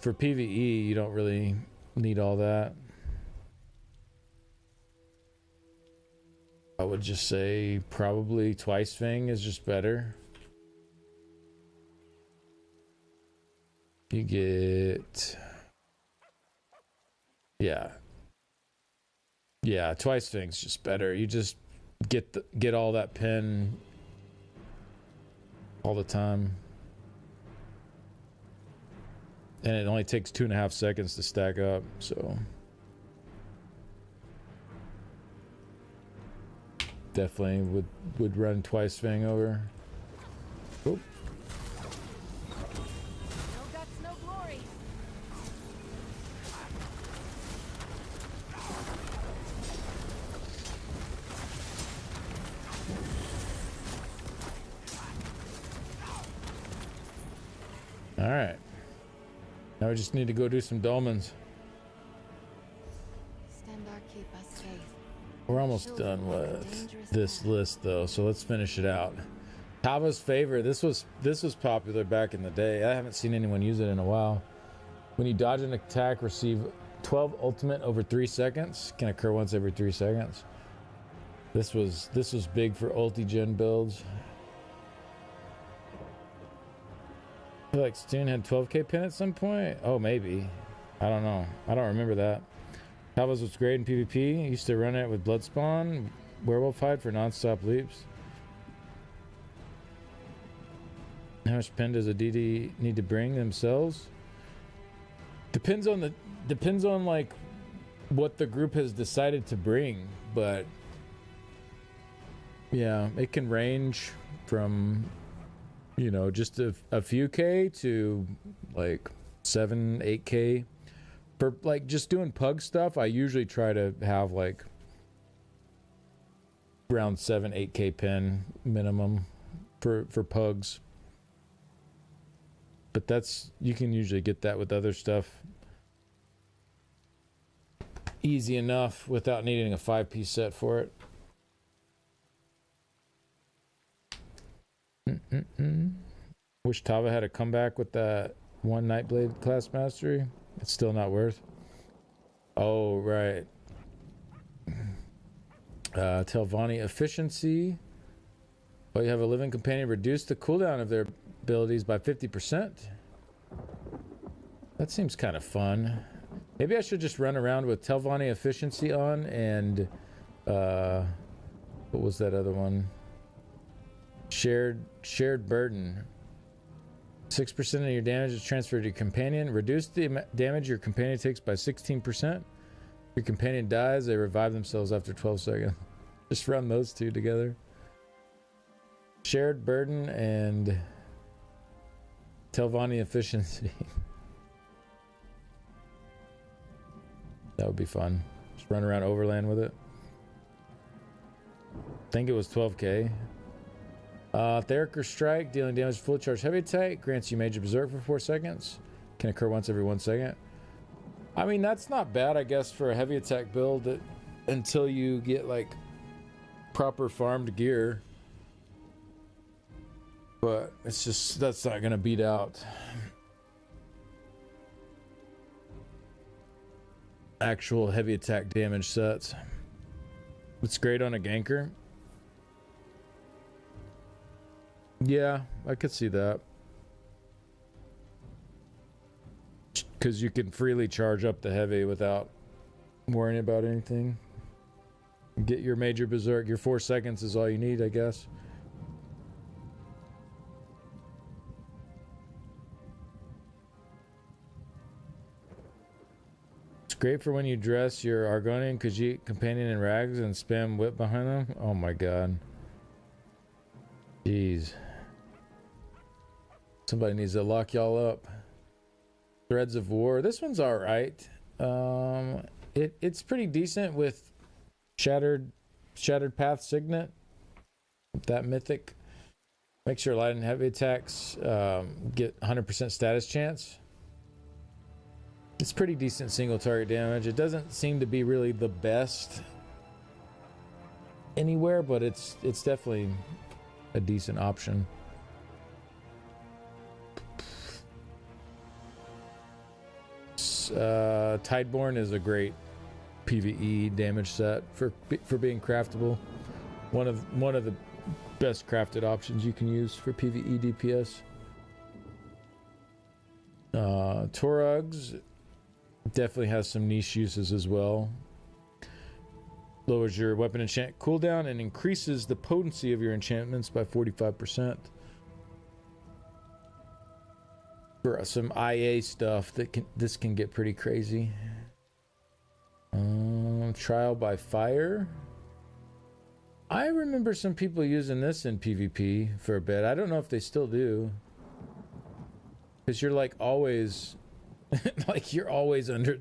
For PvE, you don't really need all that. I would just say probably Twice Fang is just better. You get... Yeah, Twice Fang's just better. You just get all that pen all the time. And it only takes 2.5 seconds to stack up, so definitely would run Twice Fang over. Oh. No guts, no glory. All right. Now we just need to go do some dolmens. Stendarr, keep us safe. We're almost done with this list though, so let's finish it out. Tava's Favor. This was popular back in the day. I haven't seen anyone use it in a while. When you dodge an attack, receive 12 ultimate over 3 seconds. Can occur once every 3 seconds. This was big for ulti-gen builds. I feel like Stoon had 12k pin at some point. Oh, maybe. I don't know. I don't remember that. Tava's was great in PvP. Used to run it with Bloodspawn, Werewolf Hide for non-stop leaps. How much pin does a DD need to bring themselves? Depends on like what the group has decided to bring, but yeah, it can range from, you know, just a few K to like 7-8K. For like just doing pug stuff, I usually try to have like around 7-8K pin minimum for pugs. But that's, you can usually get that with other stuff easy enough without needing a 5-piece set for it. Wish Tava had a comeback with that one Nightblade class mastery. It's still not worth. Oh, right. Telvanni efficiency. Well, you have a living companion. Reduce the cooldown of their abilities by 50%. That seems kind of fun. Maybe I should just run around with Telvanni efficiency on and what was that other one? Shared burden. 6% of your damage is transferred to your companion. Reduce the damage your companion takes by 16%. Your companion dies, they revive themselves after 12 seconds. Just run those two together. Shared burden and Telvanni efficiency. That would be fun. Just run around Overland with it. think it was 12k. Theriker Strike, dealing damage to full charge heavy attack, grants you Major Berserk for 4 seconds. Can occur once every 1 second. I mean, that's not bad, I guess, for a heavy attack build until you get like proper farmed gear. But it's just, that's not gonna beat out actual heavy attack damage sets. It's great on a ganker. Yeah, I could see that. Because you can freely charge up the heavy without worrying about anything. Get your Major Berserk. Your 4 seconds is all you need, I guess. It's great for when you dress your Argonian, Khajiit companion in rags and spam whip behind them. Oh my god. Jeez. Somebody needs to lock y'all up. Threads of War. This one's alright. It's pretty decent with Shattered Path Signet. That mythic. Make sure light and heavy attacks get 100% status chance. It's pretty decent single target damage. It doesn't seem to be really the best anywhere, but it's definitely a decent option. Tideborn is a great PvE damage set for being craftable. One of the best crafted options you can use for PvE DPS. Torugs definitely has some niche uses as well. Lowers your weapon enchant cooldown and increases the potency of your enchantments by 45%. For some IA stuff, this can get pretty crazy. Trial by Fire. I remember some people using this in PvP for a bit. I don't know if they still do. Because you're like always... like you're always under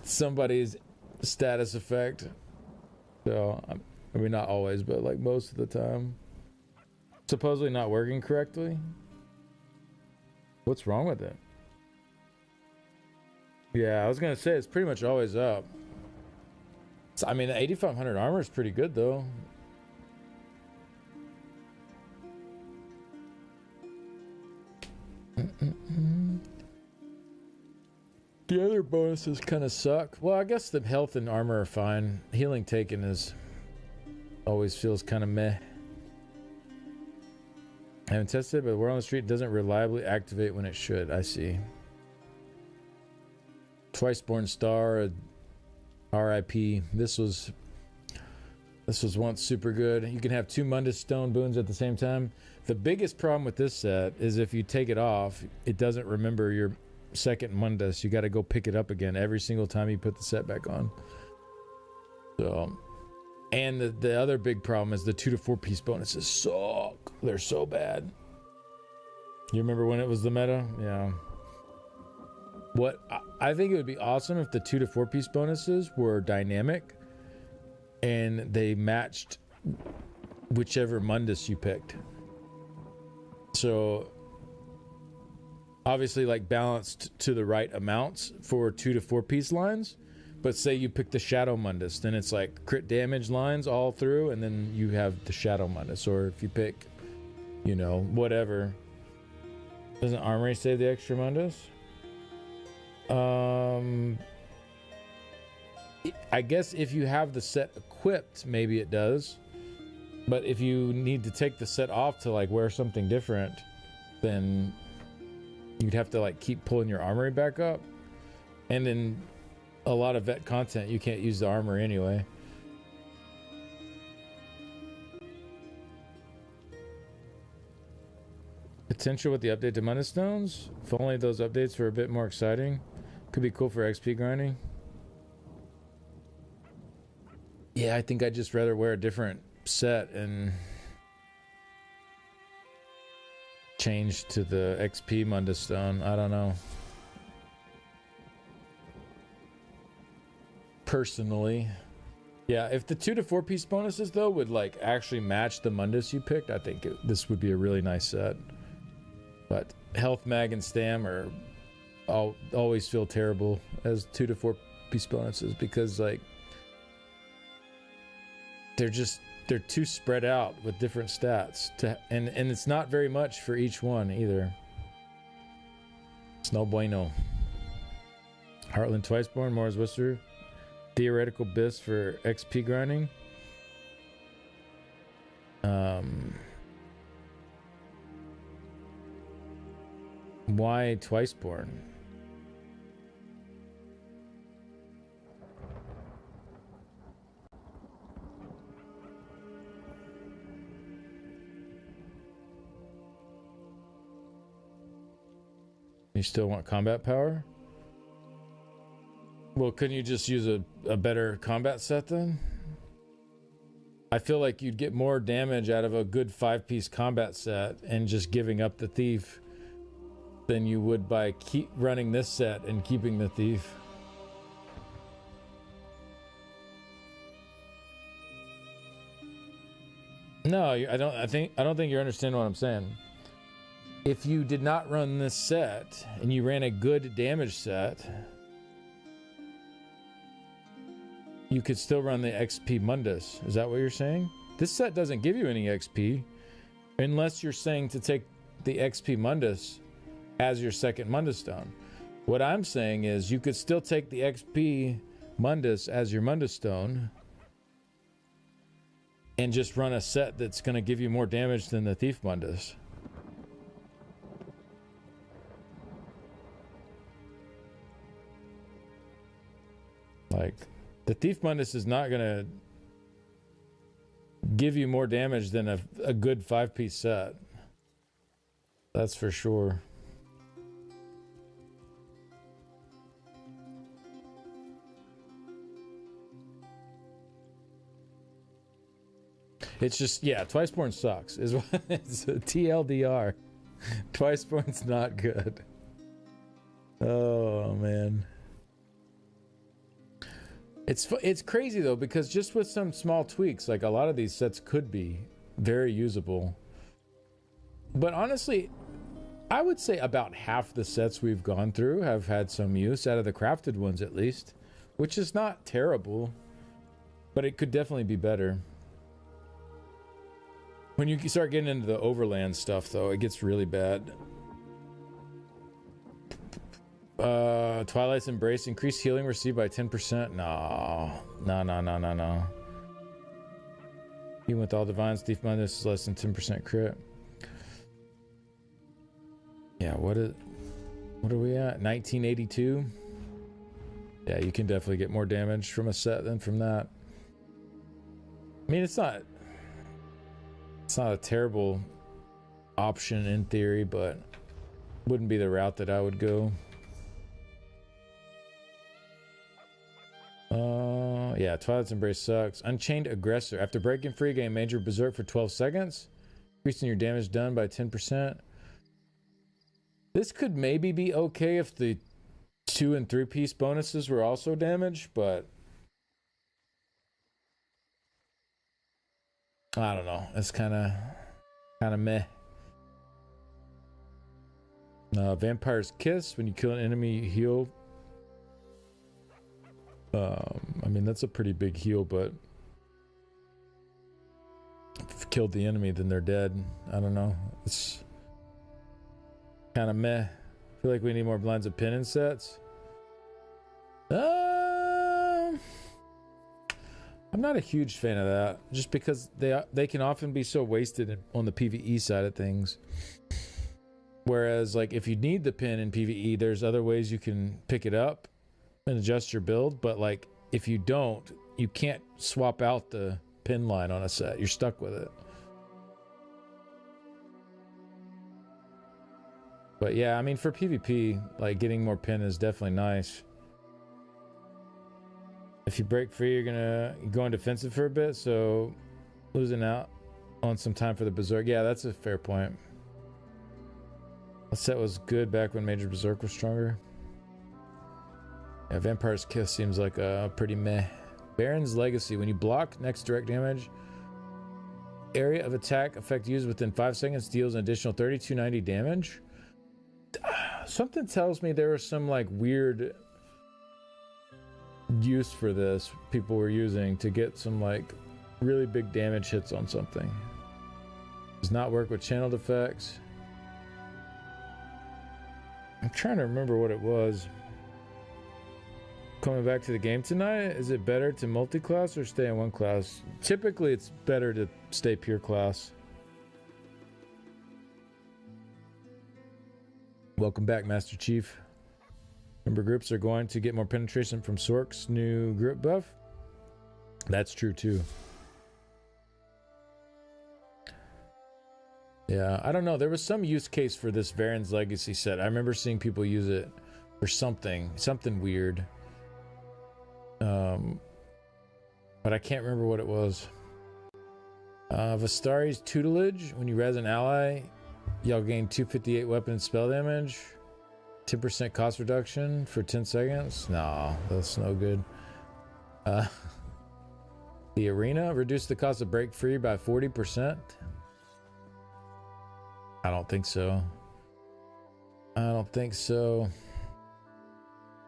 somebody's status effect. So, I mean, not always, but like most of the time. Supposedly not working correctly. What's wrong with it? Yeah, I was gonna say it's pretty much always up. I mean, the 8500 armor is pretty good though. The other bonuses kind of suck. Well, I guess the health and armor are fine. Healing taken is always feels kind of meh. I haven't tested it, but War on the Street doesn't reliably activate when it should. I see. Twiceborn Star, RIP. This was once super good. You can have 2 Mundus Stone boons at the same time. The biggest problem with this set is if you take it off, it doesn't remember your second Mundus. You got to go pick it up again every single time you put the set back on. So, and the other big problem is the 2 to 4 piece bonuses suck. They're so bad. You remember when it was the meta? Yeah. What I think it would be awesome if the 2 to 4 piece bonuses were dynamic and they matched whichever Mundus you picked. So obviously like balanced to the right amounts for 2 to 4 piece lines. But say you pick the Shadow Mundus, then it's like crit damage lines all through, and then you have the Shadow Mundus. Or if you pick, you know, whatever. Doesn't Armory save the extra Mundus? I guess if you have the set equipped, maybe it does. But if you need to take the set off to like wear something different, then you'd have to like keep pulling your armory back up. And then a lot of vet content, you can't use the armor anyway. Potential with the update to Mundus Stones. If only those updates were a bit more exciting. Could be cool for XP grinding. Yeah, I think I'd just rather wear a different set and change to the XP Mundus Stone. I don't know. Personally. Yeah, if the 2 to 4 piece bonuses though would like actually match the Mundus you picked, I think this would be a really nice set. But Health Mag and Stam are always feel terrible as 2 to 4 piece bonuses because like they're too spread out with different stats and it's not very much for each one either. It's no bueno. Heartland Twiceborn, Moore's Whisper, Theoretical Bis for XP grinding. Why Twiceborn? You still want combat power? Well, couldn't you just use a better combat set then? I feel like you'd get more damage out of a good 5-piece combat set and just giving up the thief than you would by keep running this set and keeping the thief. No, I don't think you're understanding what I'm saying. If you did not run this set and you ran a good damage set, you could still run the XP Mundus. Is that what you're saying? This set doesn't give you any XP unless you're saying to take the XP Mundus as your second Mundus stone. What I'm saying is you could still take the XP Mundus as your Mundus stone and just run a set that's going to give you more damage than the Thief Mundus. Like, the Thief Mundus is not going to give you more damage than a good 5-piece set. That's for sure. It's just, yeah, Twiceborn sucks. It's a TLDR. Twiceborn's not good. Oh, man. It's crazy though, because just with some small tweaks, like a lot of these sets could be very usable. But honestly, I would say about half the sets we've gone through have had some use, out of the crafted ones at least, which is not terrible, but it could definitely be better. When you start getting into the overland stuff though, it gets really bad. Twilight's Embrace, increased healing received by 10%. No. Even with all divines, Thief Mundus is less than 10% crit. Yeah, what are we at? 1982? Yeah, you can definitely get more damage from a set than from that. I mean, it's not a terrible option in theory, but wouldn't be the route that I would go. Yeah, Twilight's Embrace sucks. Unchained Aggressor. After breaking free, gain Major Berserk for 12 seconds. Increasing your damage done by 10%. This could maybe be okay if the 2 and 3 piece bonuses were also damaged, but I don't know. It's kind of meh. Vampire's Kiss. When you kill an enemy, you heal. I mean, that's a pretty big heal, but if you've killed the enemy, then they're dead. I don't know. It's kind of meh. I feel like we need more Blinds of Penance sets. I'm not a huge fan of that, just because they can often be so wasted on the PvE side of things. Whereas, like, if you need the pin in PvE, there's other ways you can pick it up and adjust your build, but like if you don't, you can't swap out the pin line on a set. You're stuck with it. But yeah, I mean, for PvP, like, getting more pin is definitely nice. If you break free, you're going defensive for a bit, so losing out on some time for the Berserk. Yeah, that's a fair point. That set was good back when Major Berserk was stronger. Yeah, Vampire's Kiss seems like a pretty meh Baron's Legacy. When you block next direct damage, area of attack effect used within 5 seconds deals an additional 3290 damage. Something tells me there was some like weird use for this people were using to get some like really big damage hits on something. Does not work with channeled effects. I'm trying to remember what it was. Coming back to the game tonight, is it better to multi-class or stay in one class? Typically it's better to stay pure class. Welcome back, Master Chief. Member groups are going to get more penetration from Sork's new grip buff. That's true too. Yeah, I don't know. There was some use case for this Varan's Legacy set. I remember seeing people use it for something weird. But I can't remember what it was. Vistari's Tutelage. When you res an ally, y'all gain 258 weapon and spell damage. 10% cost reduction for 10 seconds. No, that's no good. The Arena. Reduce the cost of break free by 40%. I don't think so. That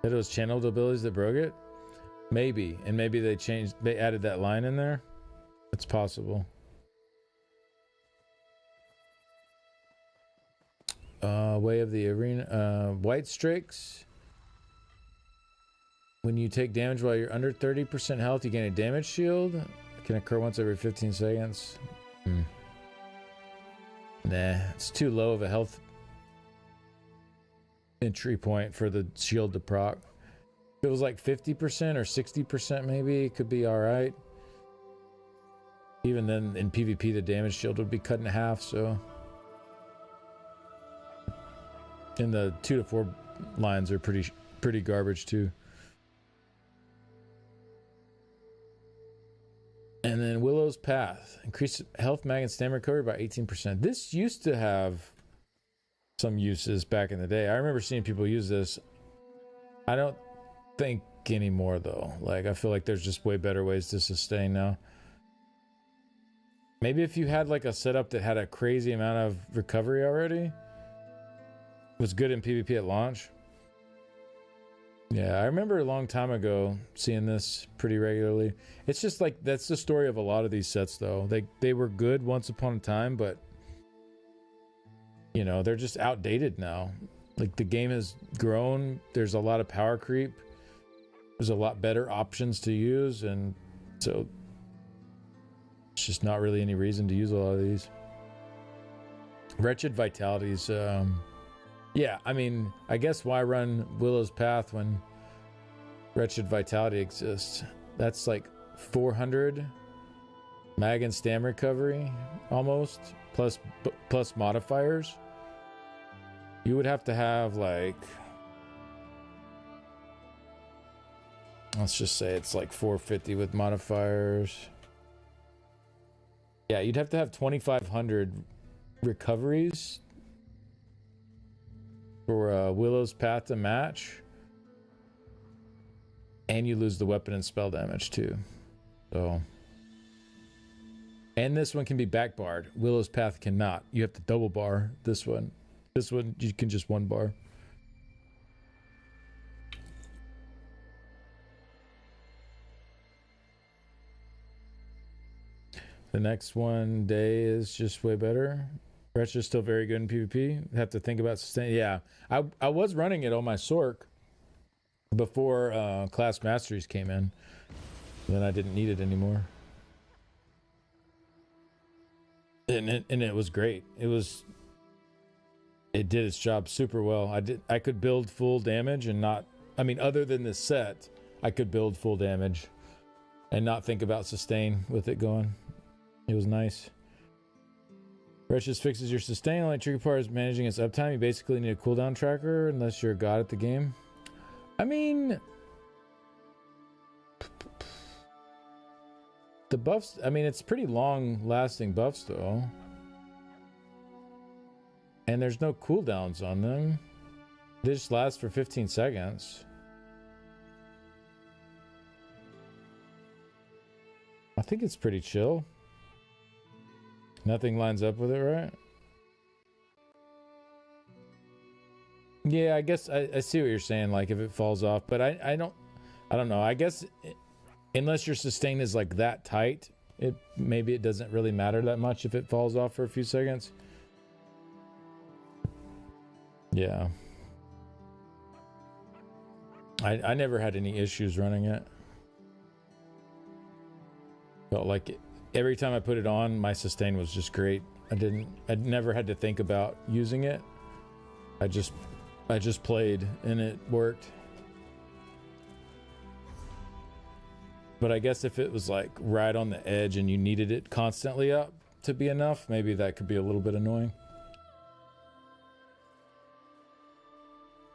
it was channeled abilities that broke it? Maybe. And maybe they added that line in there? It's possible. Way of the Arena. White Strix. When you take damage while you're under 30% health, you gain a damage shield. It can occur once every 15 seconds. Nah, it's too low of a health entry point for the shield to proc. If it was like 50% or 60% maybe, it could be alright. Even then, in PvP, the damage shield would be cut in half, so... And the 2 to 4 lines are pretty garbage too. And then Willow's Path. Increase health, mag, and stamina recovery by 18%. This used to have some uses back in the day. I remember seeing people use this. I don't think anymore though. Like, I feel like there's just way better ways to sustain now. Maybe if you had like a setup that had a crazy amount of recovery already, was good in PvP at launch. Yeah, I remember a long time ago seeing this pretty regularly. It's just like, that's the story of a lot of these sets though. They were good once upon a time, but you know, they're just outdated now. Like, the game has grown. There's a lot of power creep. There's a lot better options to use, and so it's just not really any reason to use a lot of these. Wretched Vitalities, yeah, I mean, I guess why run Willow's Path when Wretched Vitality exists? That's like 400 mag and stam recovery, almost, plus modifiers. You would have to have like, let's just say it's like 450 with modifiers. Yeah, you'd have to have 2,500 recoveries for Willow's Path to match, and you lose the weapon and spell damage too. So, and this one can be back barred. Willow's Path cannot. You have to double bar this one. This one you can just one bar. The next one day is just way better. Wretch is still very good in PvP. Have to think about sustain. Yeah, I was running it on my Sork before class masteries came in. Then I didn't need it anymore. And it was great. It did its job super well. I could build full damage and not, I mean, other than this set, I could build full damage and not think about sustain with it going. It was nice. Wretches fixes your sustain. Only tricky part is managing its uptime. You basically need a cooldown tracker unless you're a god at the game. I mean, the buffs, I mean, it's pretty long lasting buffs though. And there's no cooldowns on them. They just last for 15 seconds. I think it's pretty chill. Nothing lines up with it, right? Yeah, I guess I see what you're saying, like if it falls off, but I don't know. I guess unless your sustain is like that tight, maybe it doesn't really matter that much if it falls off for a few seconds. Yeah. I never had any issues running it. Felt like every time I put it on, my sustain was just great. I never had to think about using it. I just played and it worked. But I guess if it was like right on the edge and you needed it constantly up to be enough, maybe that could be a little bit annoying.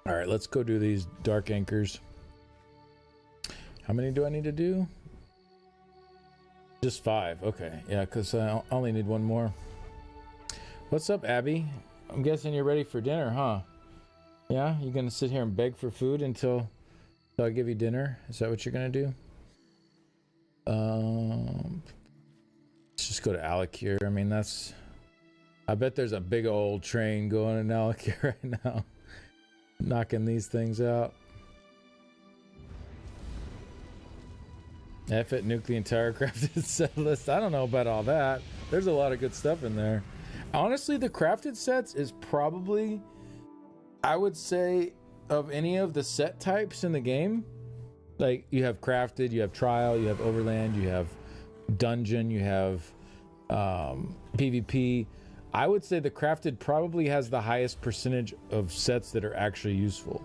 All right, let's go do these dark anchors. How many do I need to do? Just 5. Okay, yeah, because I only need one more. What's up, Abby? I'm guessing you're ready for dinner, huh? Yeah, you're gonna sit here and beg for food until I give you dinner? Is that what you're gonna do? Let's just go to Alakir. I mean, I bet there's a big old train going in Alakir right now, knocking these things out. F it, nuke the entire crafted set list. I don't know about all that. There's a lot of good stuff in there. Honestly, the crafted sets is probably, I would say, of any of the set types in the game. Like, you have crafted, you have trial, you have overland, you have dungeon, you have PvP. I would say the crafted probably has the highest percentage of sets that are actually useful.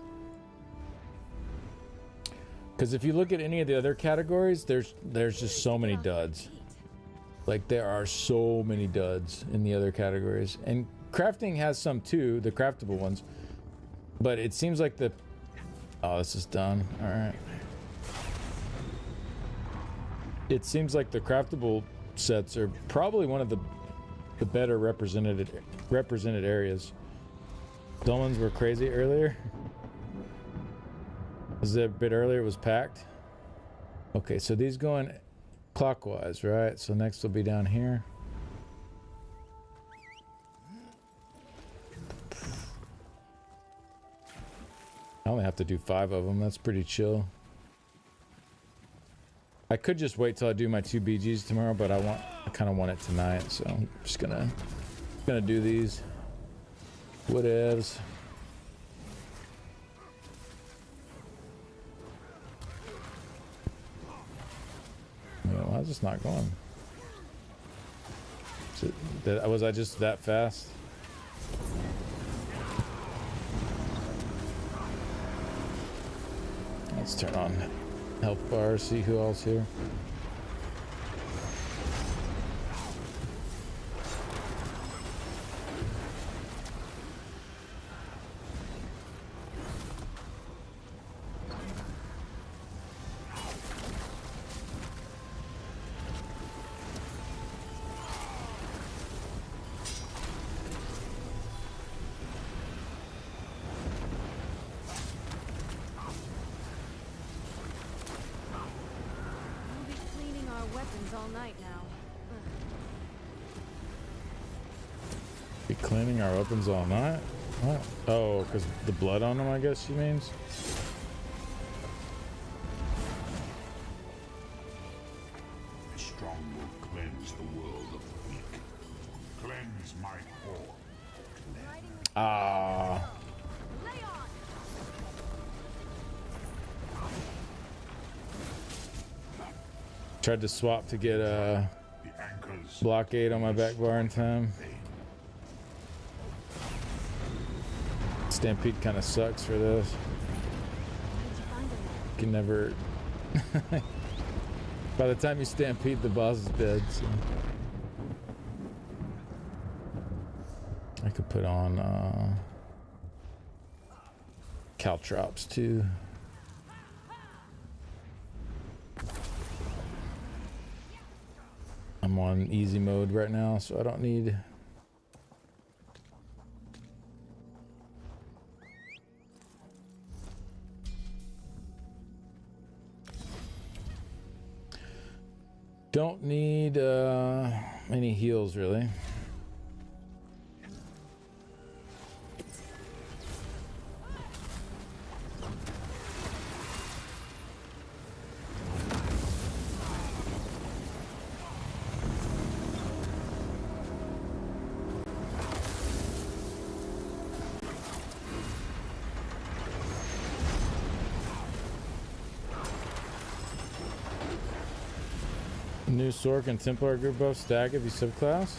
Because if you look at any of the other categories, there's just so many duds. Like, there are so many duds in the other categories. And crafting has some too, the craftable ones. But it seems like oh, this is done. All right. It seems like the craftable sets are probably one of the better represented areas. Dolmens were crazy earlier. Was it a bit earlier? It was packed. Okay, so these going clockwise, right? So next will be down here. I only have to do 5 of them. That's pretty chill. I could just wait till I do my 2 BGs tomorrow, but I kind of want it tonight, so I'm just gonna do these. Whatevs. Why is this not going? Was I just that fast? Let's turn on health bar, see who else here. Cleaning our weapons all night? What? Oh, because the blood on them, I guess she means? The strong will cleanse the world of the weak. Cleanse my core. Ah. Tried to swap to get a blockade on my back bar in time. Stampede kind of sucks for this. You can never... By the time you stampede, the boss is dead, so... I could put on caltrops too. I'm on easy mode right now, so I don't need... Don't need any heals really. New Sork and Templar group buff stack if you subclass.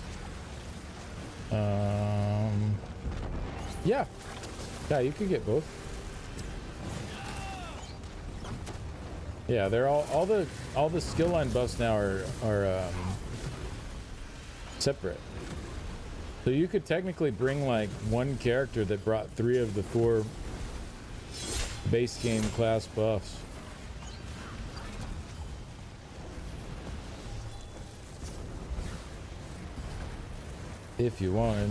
Yeah, you could get both. Yeah, they're all the skill line buffs now are separate. So you could technically bring like one character that brought 3 of the 4 base game class buffs. If you wanted.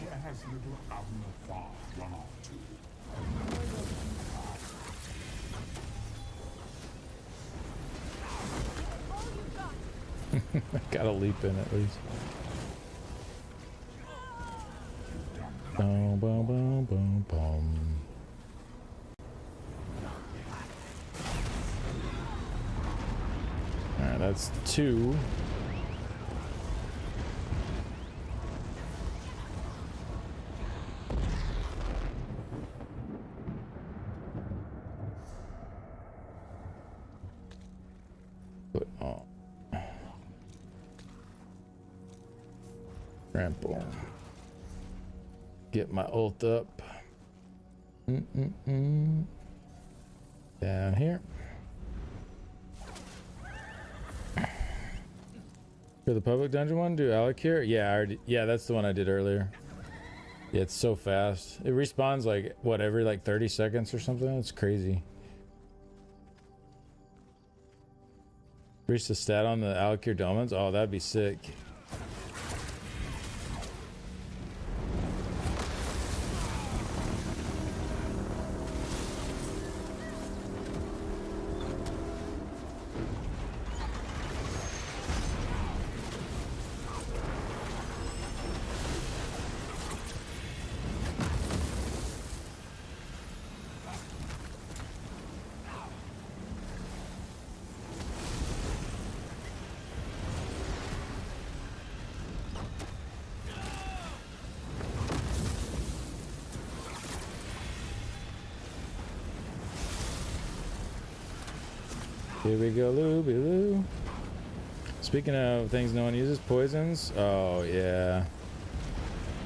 Where has little Abner Far run off to? Gotta leap in at least. Boom, boom, boom, boom, boom. Alright, that's 2. Put on. Trample. Get my ult up. Down here. For the public dungeon one, do Alikir? Yeah, that's the one I did earlier. Yeah, it's so fast. It respawns like, what, every like 30 seconds or something? It's crazy. Reach the stat on the Alikir Dolmens? Oh, that'd be sick. Here we go, Looby Loo. Speaking of things no one uses, poisons. Oh yeah,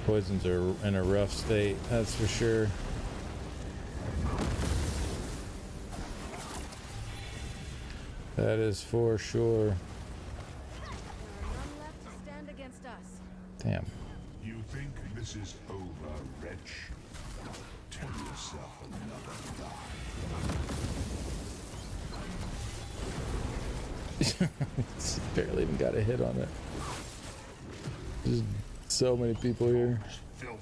poisons are in a rough state, that's for sure. That is for sure. None left to stand against us. Damn. You think this is over, wretch? Tell yourself another lie. Barely even got a hit on it. Just so many people here. Filth.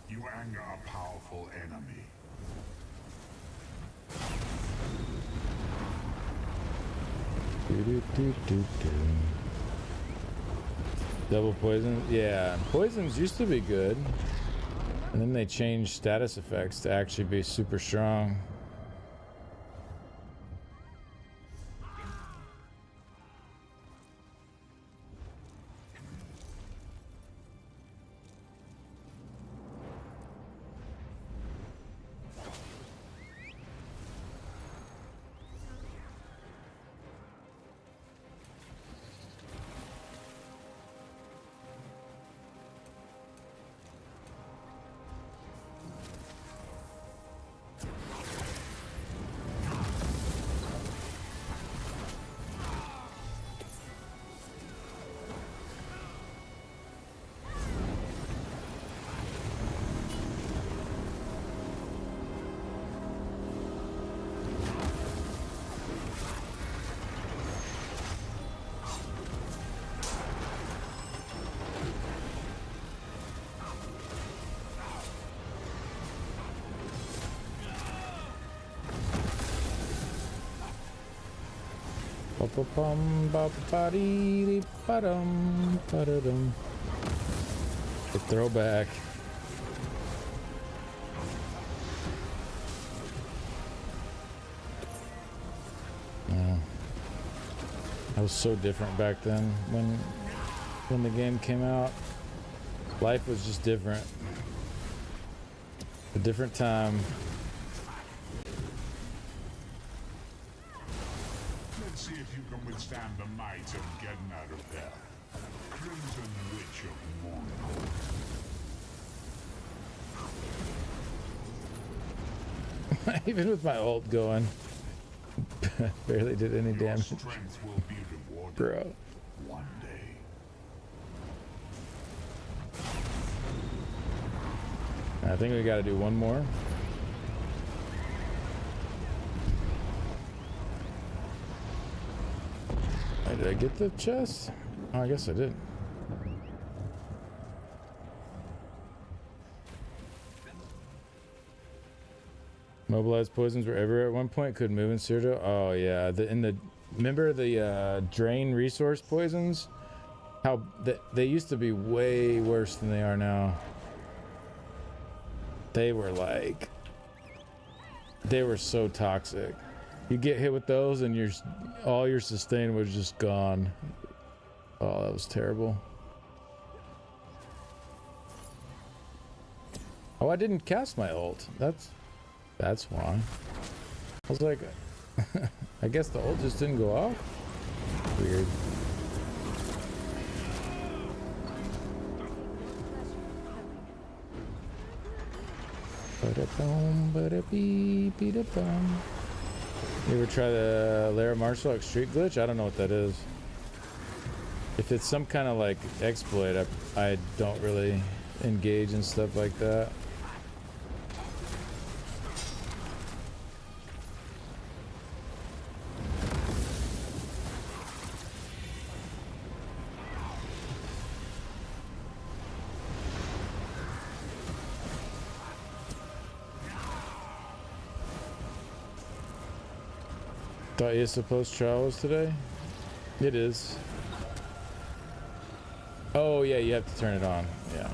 You anger a powerful enemy. Double poison? Yeah, poisons used to be good. And then they changed status effects to actually be super strong. The throwback. Yeah. That was so different back then when the game came out. Life was just different. A different time. Let's see if you can withstand the might of getting out of hell. Crimson Witch of Morning. Even with my ult going, barely did any damage. Strength will be rewarded. Bro. One day. I think we gotta do one more. Did I get the chest? Oh, I guess I did. Mobilized poisons were everywhere at one point. Could move in Cyrodiil. Oh yeah, remember the drain resource poisons? How they used to be way worse than they are now. They were so toxic. You get hit with those and all your sustain was just gone. Oh, that was terrible. Oh, I didn't cast my ult. That's why. I was like, I guess the ult just didn't go off. Weird. You ever try the Lara Marshall Street glitch? I don't know what that is. If it's some kind of like exploit, I don't really engage in stuff like that. Thought ESO post trial was today? It is. Oh yeah, you have to turn it on. Yeah.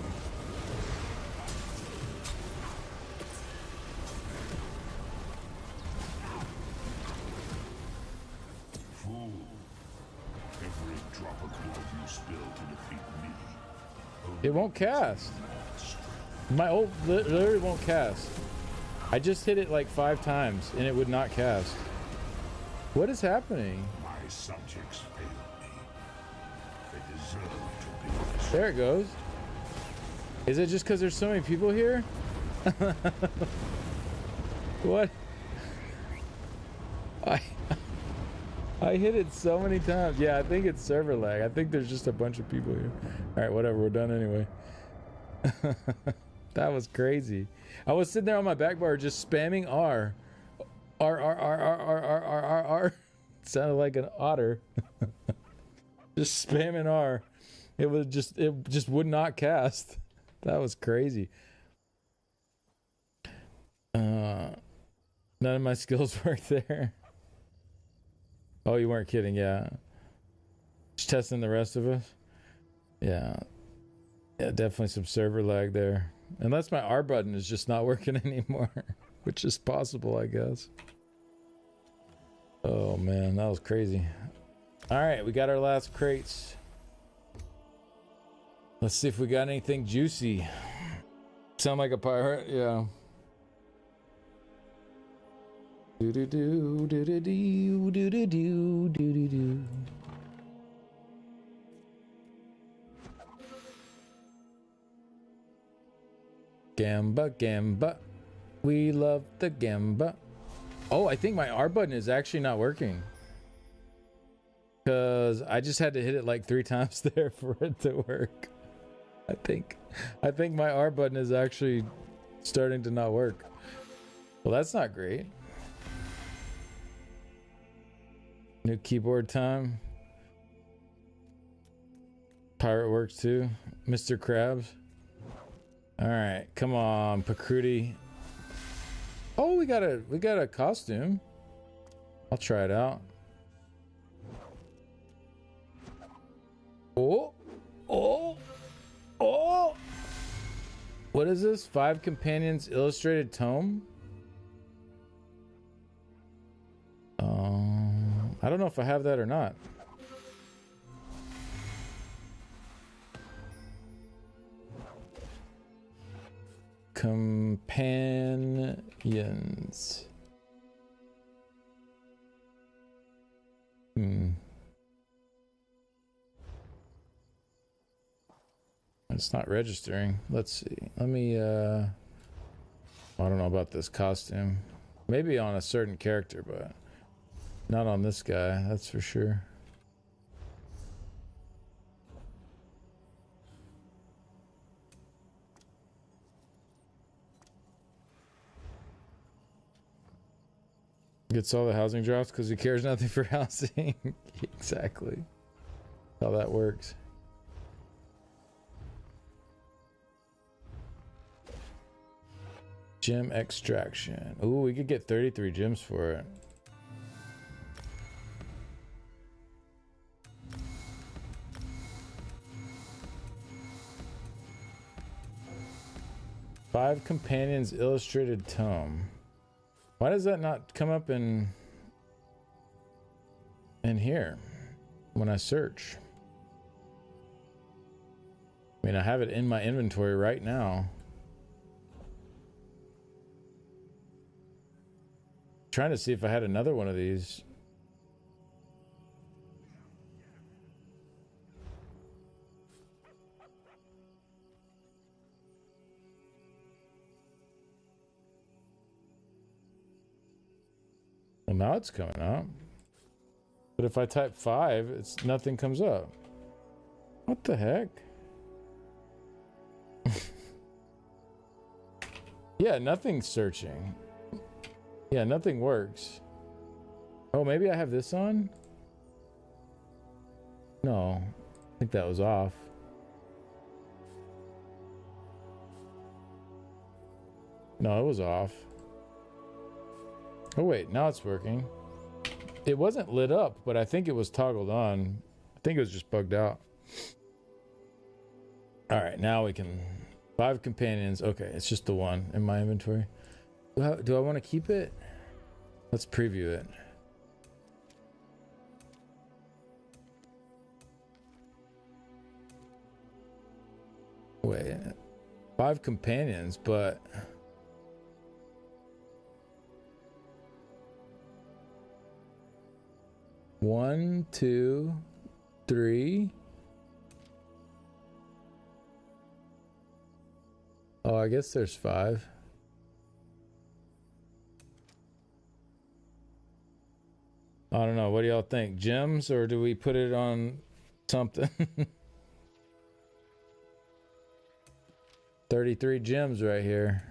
Fool. Every drop of blood you spill to defeat me. It won't cast. My ult literally won't cast. I just hit it like 5 times and it would not cast. What is happening? My subjects failed me. They deserve to be destroyed. There it goes. Is it just because there's so many people here? What? I hit it so many times. Yeah, I think it's server lag. I think there's just a bunch of people here. All right, whatever. We're done anyway. That was crazy. I was sitting there on my back bar just spamming R. R. Sounded like an otter. Just spamming R. It just would not cast. That was crazy. None of my skills worked there. Oh, you weren't kidding, yeah. Just testing the rest of us. Yeah. Yeah, definitely some server lag there. Unless my R button is just not working anymore. Which is possible, I guess. Oh man, that was crazy. Alright, we got our last crates. Let's see if we got anything juicy. Sound like a pirate? Yeah. Do-do-do, do-do-do, do-do-do, do-do-do. Gamba, Gamba. We love the Gamba. Oh, I think my R button is actually not working. Because I just had to hit it like 3 times there for it to work. I think my R button is actually starting to not work. Well, that's not great. New keyboard time. Pirate works too. Mr. Krabs. Alright, come on, Pakruti. Oh, we got a costume. I'll try it out. Oh, oh, oh. What is this? 5 Companions Illustrated Tome? I don't know if I have that or not. Companions. It's not registering. Let's see. Let me, I don't know about this costume. Maybe on a certain character, but not on this guy, that's for sure. Gets all the housing drops because he cares nothing for housing. Exactly. How that works. Gem extraction. Ooh, we could get 33 gems for it. Five Companions Illustrated Tome. Why does that not come up in here when I search? I mean, I have it in my inventory right now. Trying to see if I had another one of these. Well, now it's coming up. But if I type 5, it's nothing comes up. What the heck? Yeah, nothing's searching. Yeah, nothing works. Oh, maybe I have this on? No, I think that was off. No, it was off. Oh wait, now it's working. It wasn't lit up, but I think it was toggled on. I think it was just bugged out. All right, now we can... 5 companions. Okay, it's just the one in my inventory. Do I want to keep it? Let's preview it. Wait, 5 companions, but... One, two, three. Oh, I guess there's 5. I don't know. What do y'all think? Gems, or do we put it on something? 33 gems right here.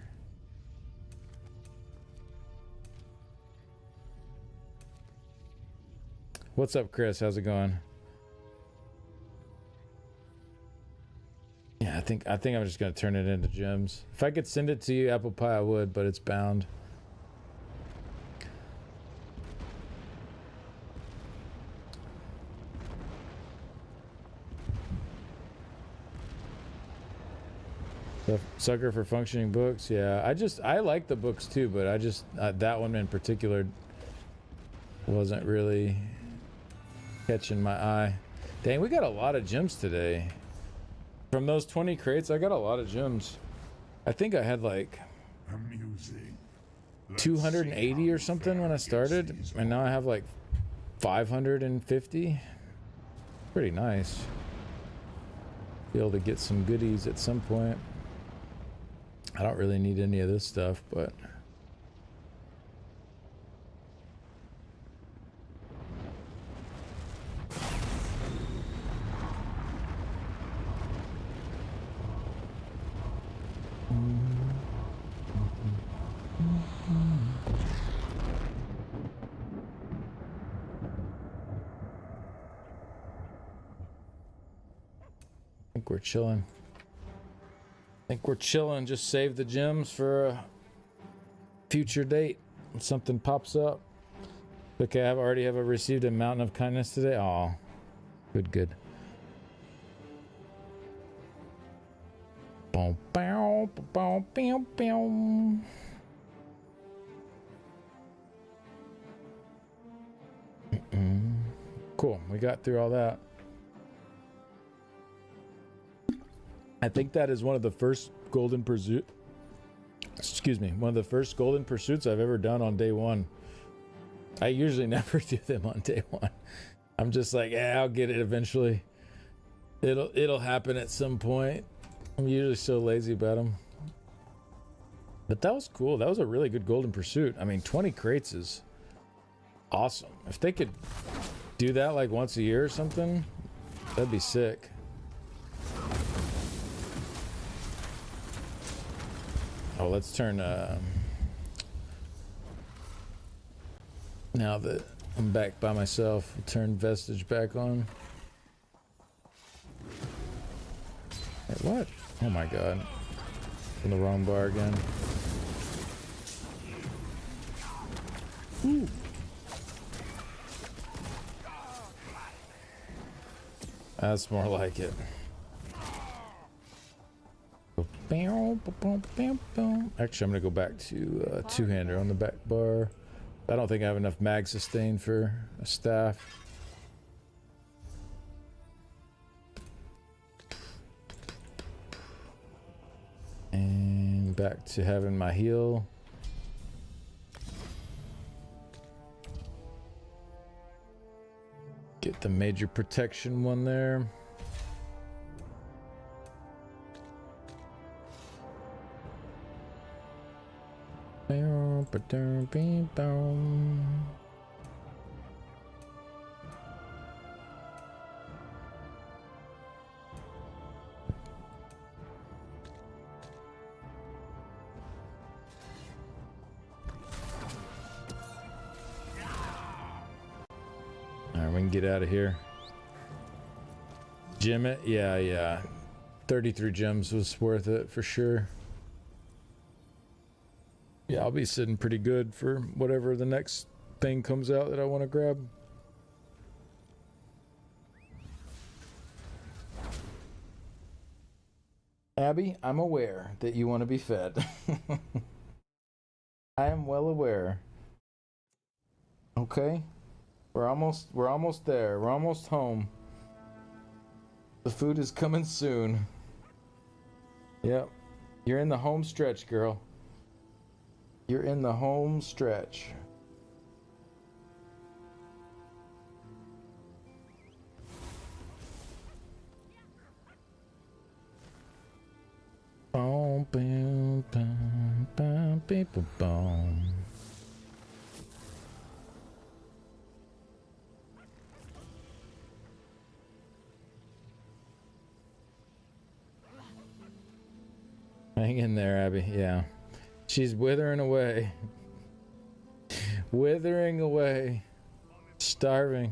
What's up, Chris? How's it going? Yeah, I think I'm just gonna turn it into gems. If I could send it to you, Apple Pie, I would, but it's bound. The sucker for functioning books. Yeah, I like the books too, but I just that one in particular wasn't really catching my eye. Dang, we got a lot of gems today. From those 20 crates, I got a lot of gems. I think I had like 280 or something when I started, and now I have like 550. Pretty nice. Be able to get some goodies at some point. I don't really need any of this stuff, but... I think we're chilling. Just save the gems for a future date when something pops up. Okay, I already have received a mountain of kindness today. Aw, good. Boom, bow, boom, boom, boom. Cool. We got through all that. I think that is one of the first golden pursuit. Excuse me, one of the first golden pursuits I've ever done on day one. I usually never do them on day one. I'm just like, yeah, I'll get it eventually. It'll happen at some point. I'm usually so lazy about them. But that was cool. That was a really good golden pursuit. I mean, 20 crates is awesome. If they could do that like once a year or something, that'd be sick. Oh, let's turn now that I'm back by myself, I'll turn Vestige back on. Wait, what? Oh my god. In the wrong bar again. Ooh. That's more like it. Actually, I'm gonna go back to two-hander on the back bar. I don't think I have enough mag sustain for a staff. And back to having my heal. Get the major protection one there. Alright, we can get out of here. Gem it? Yeah. 33 gems was worth it for sure. Yeah, I'll be sitting pretty good for whatever the next thing comes out that I want to grab. Abby, I'm aware that you want to be fed. I am well aware. Okay? We're almost there. We're almost home. The food is coming soon. Yep. You're in the home stretch, girl. You're in the home stretch. Boom, boom, boom, boom, boom, boom. Hang in there, Abby. Yeah. She's withering away. Withering away. Starving.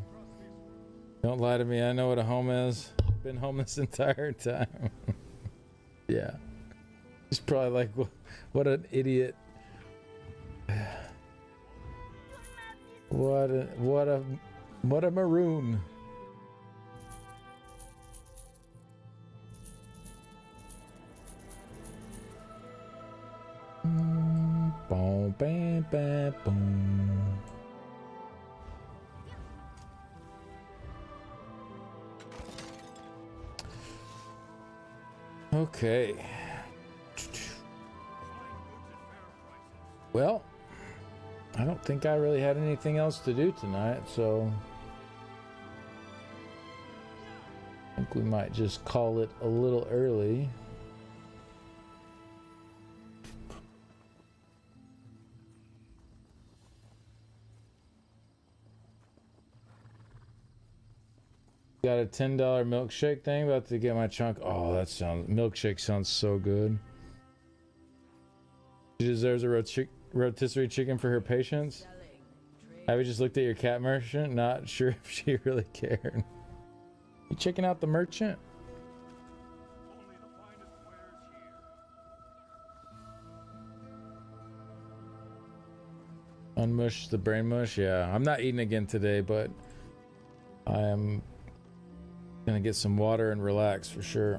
Don't lie to me. I know what a home is. Been home this entire time. Yeah. She's probably like, what an idiot. What a maroon. Boom, bam, bam, boom. Okay. Well, I don't think I really had anything else to do tonight, so I think we might just call it a little early. Got a $10 milkshake thing, about to get my chunk. Oh, milkshake sounds so good. She deserves a rotisserie chicken for her patience. Abby just looked at your cat merchant, not sure if she really cared. You checking out the merchant? Unmush the brain mush. Yeah, I'm not eating again today, but I am gonna get some water and relax for sure.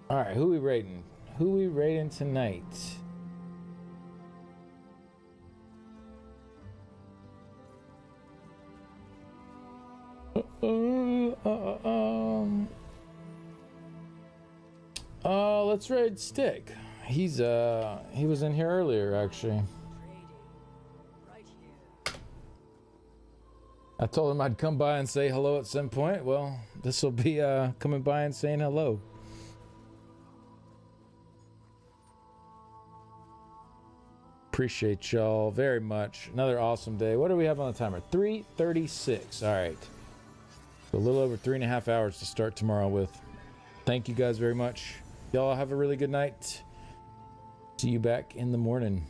All right, who we rating? Who we rating tonight? Let's raid Stick. He was in here earlier, actually. I told him I'd come by and say hello at some point. Well, this will be coming by and saying hello. Appreciate y'all very much. Another awesome day. What do we have on the timer? 3:36. All right. So a little over 3.5 hours to start tomorrow with. Thank you guys very much. Y'all have a really good night. See you back in the morning.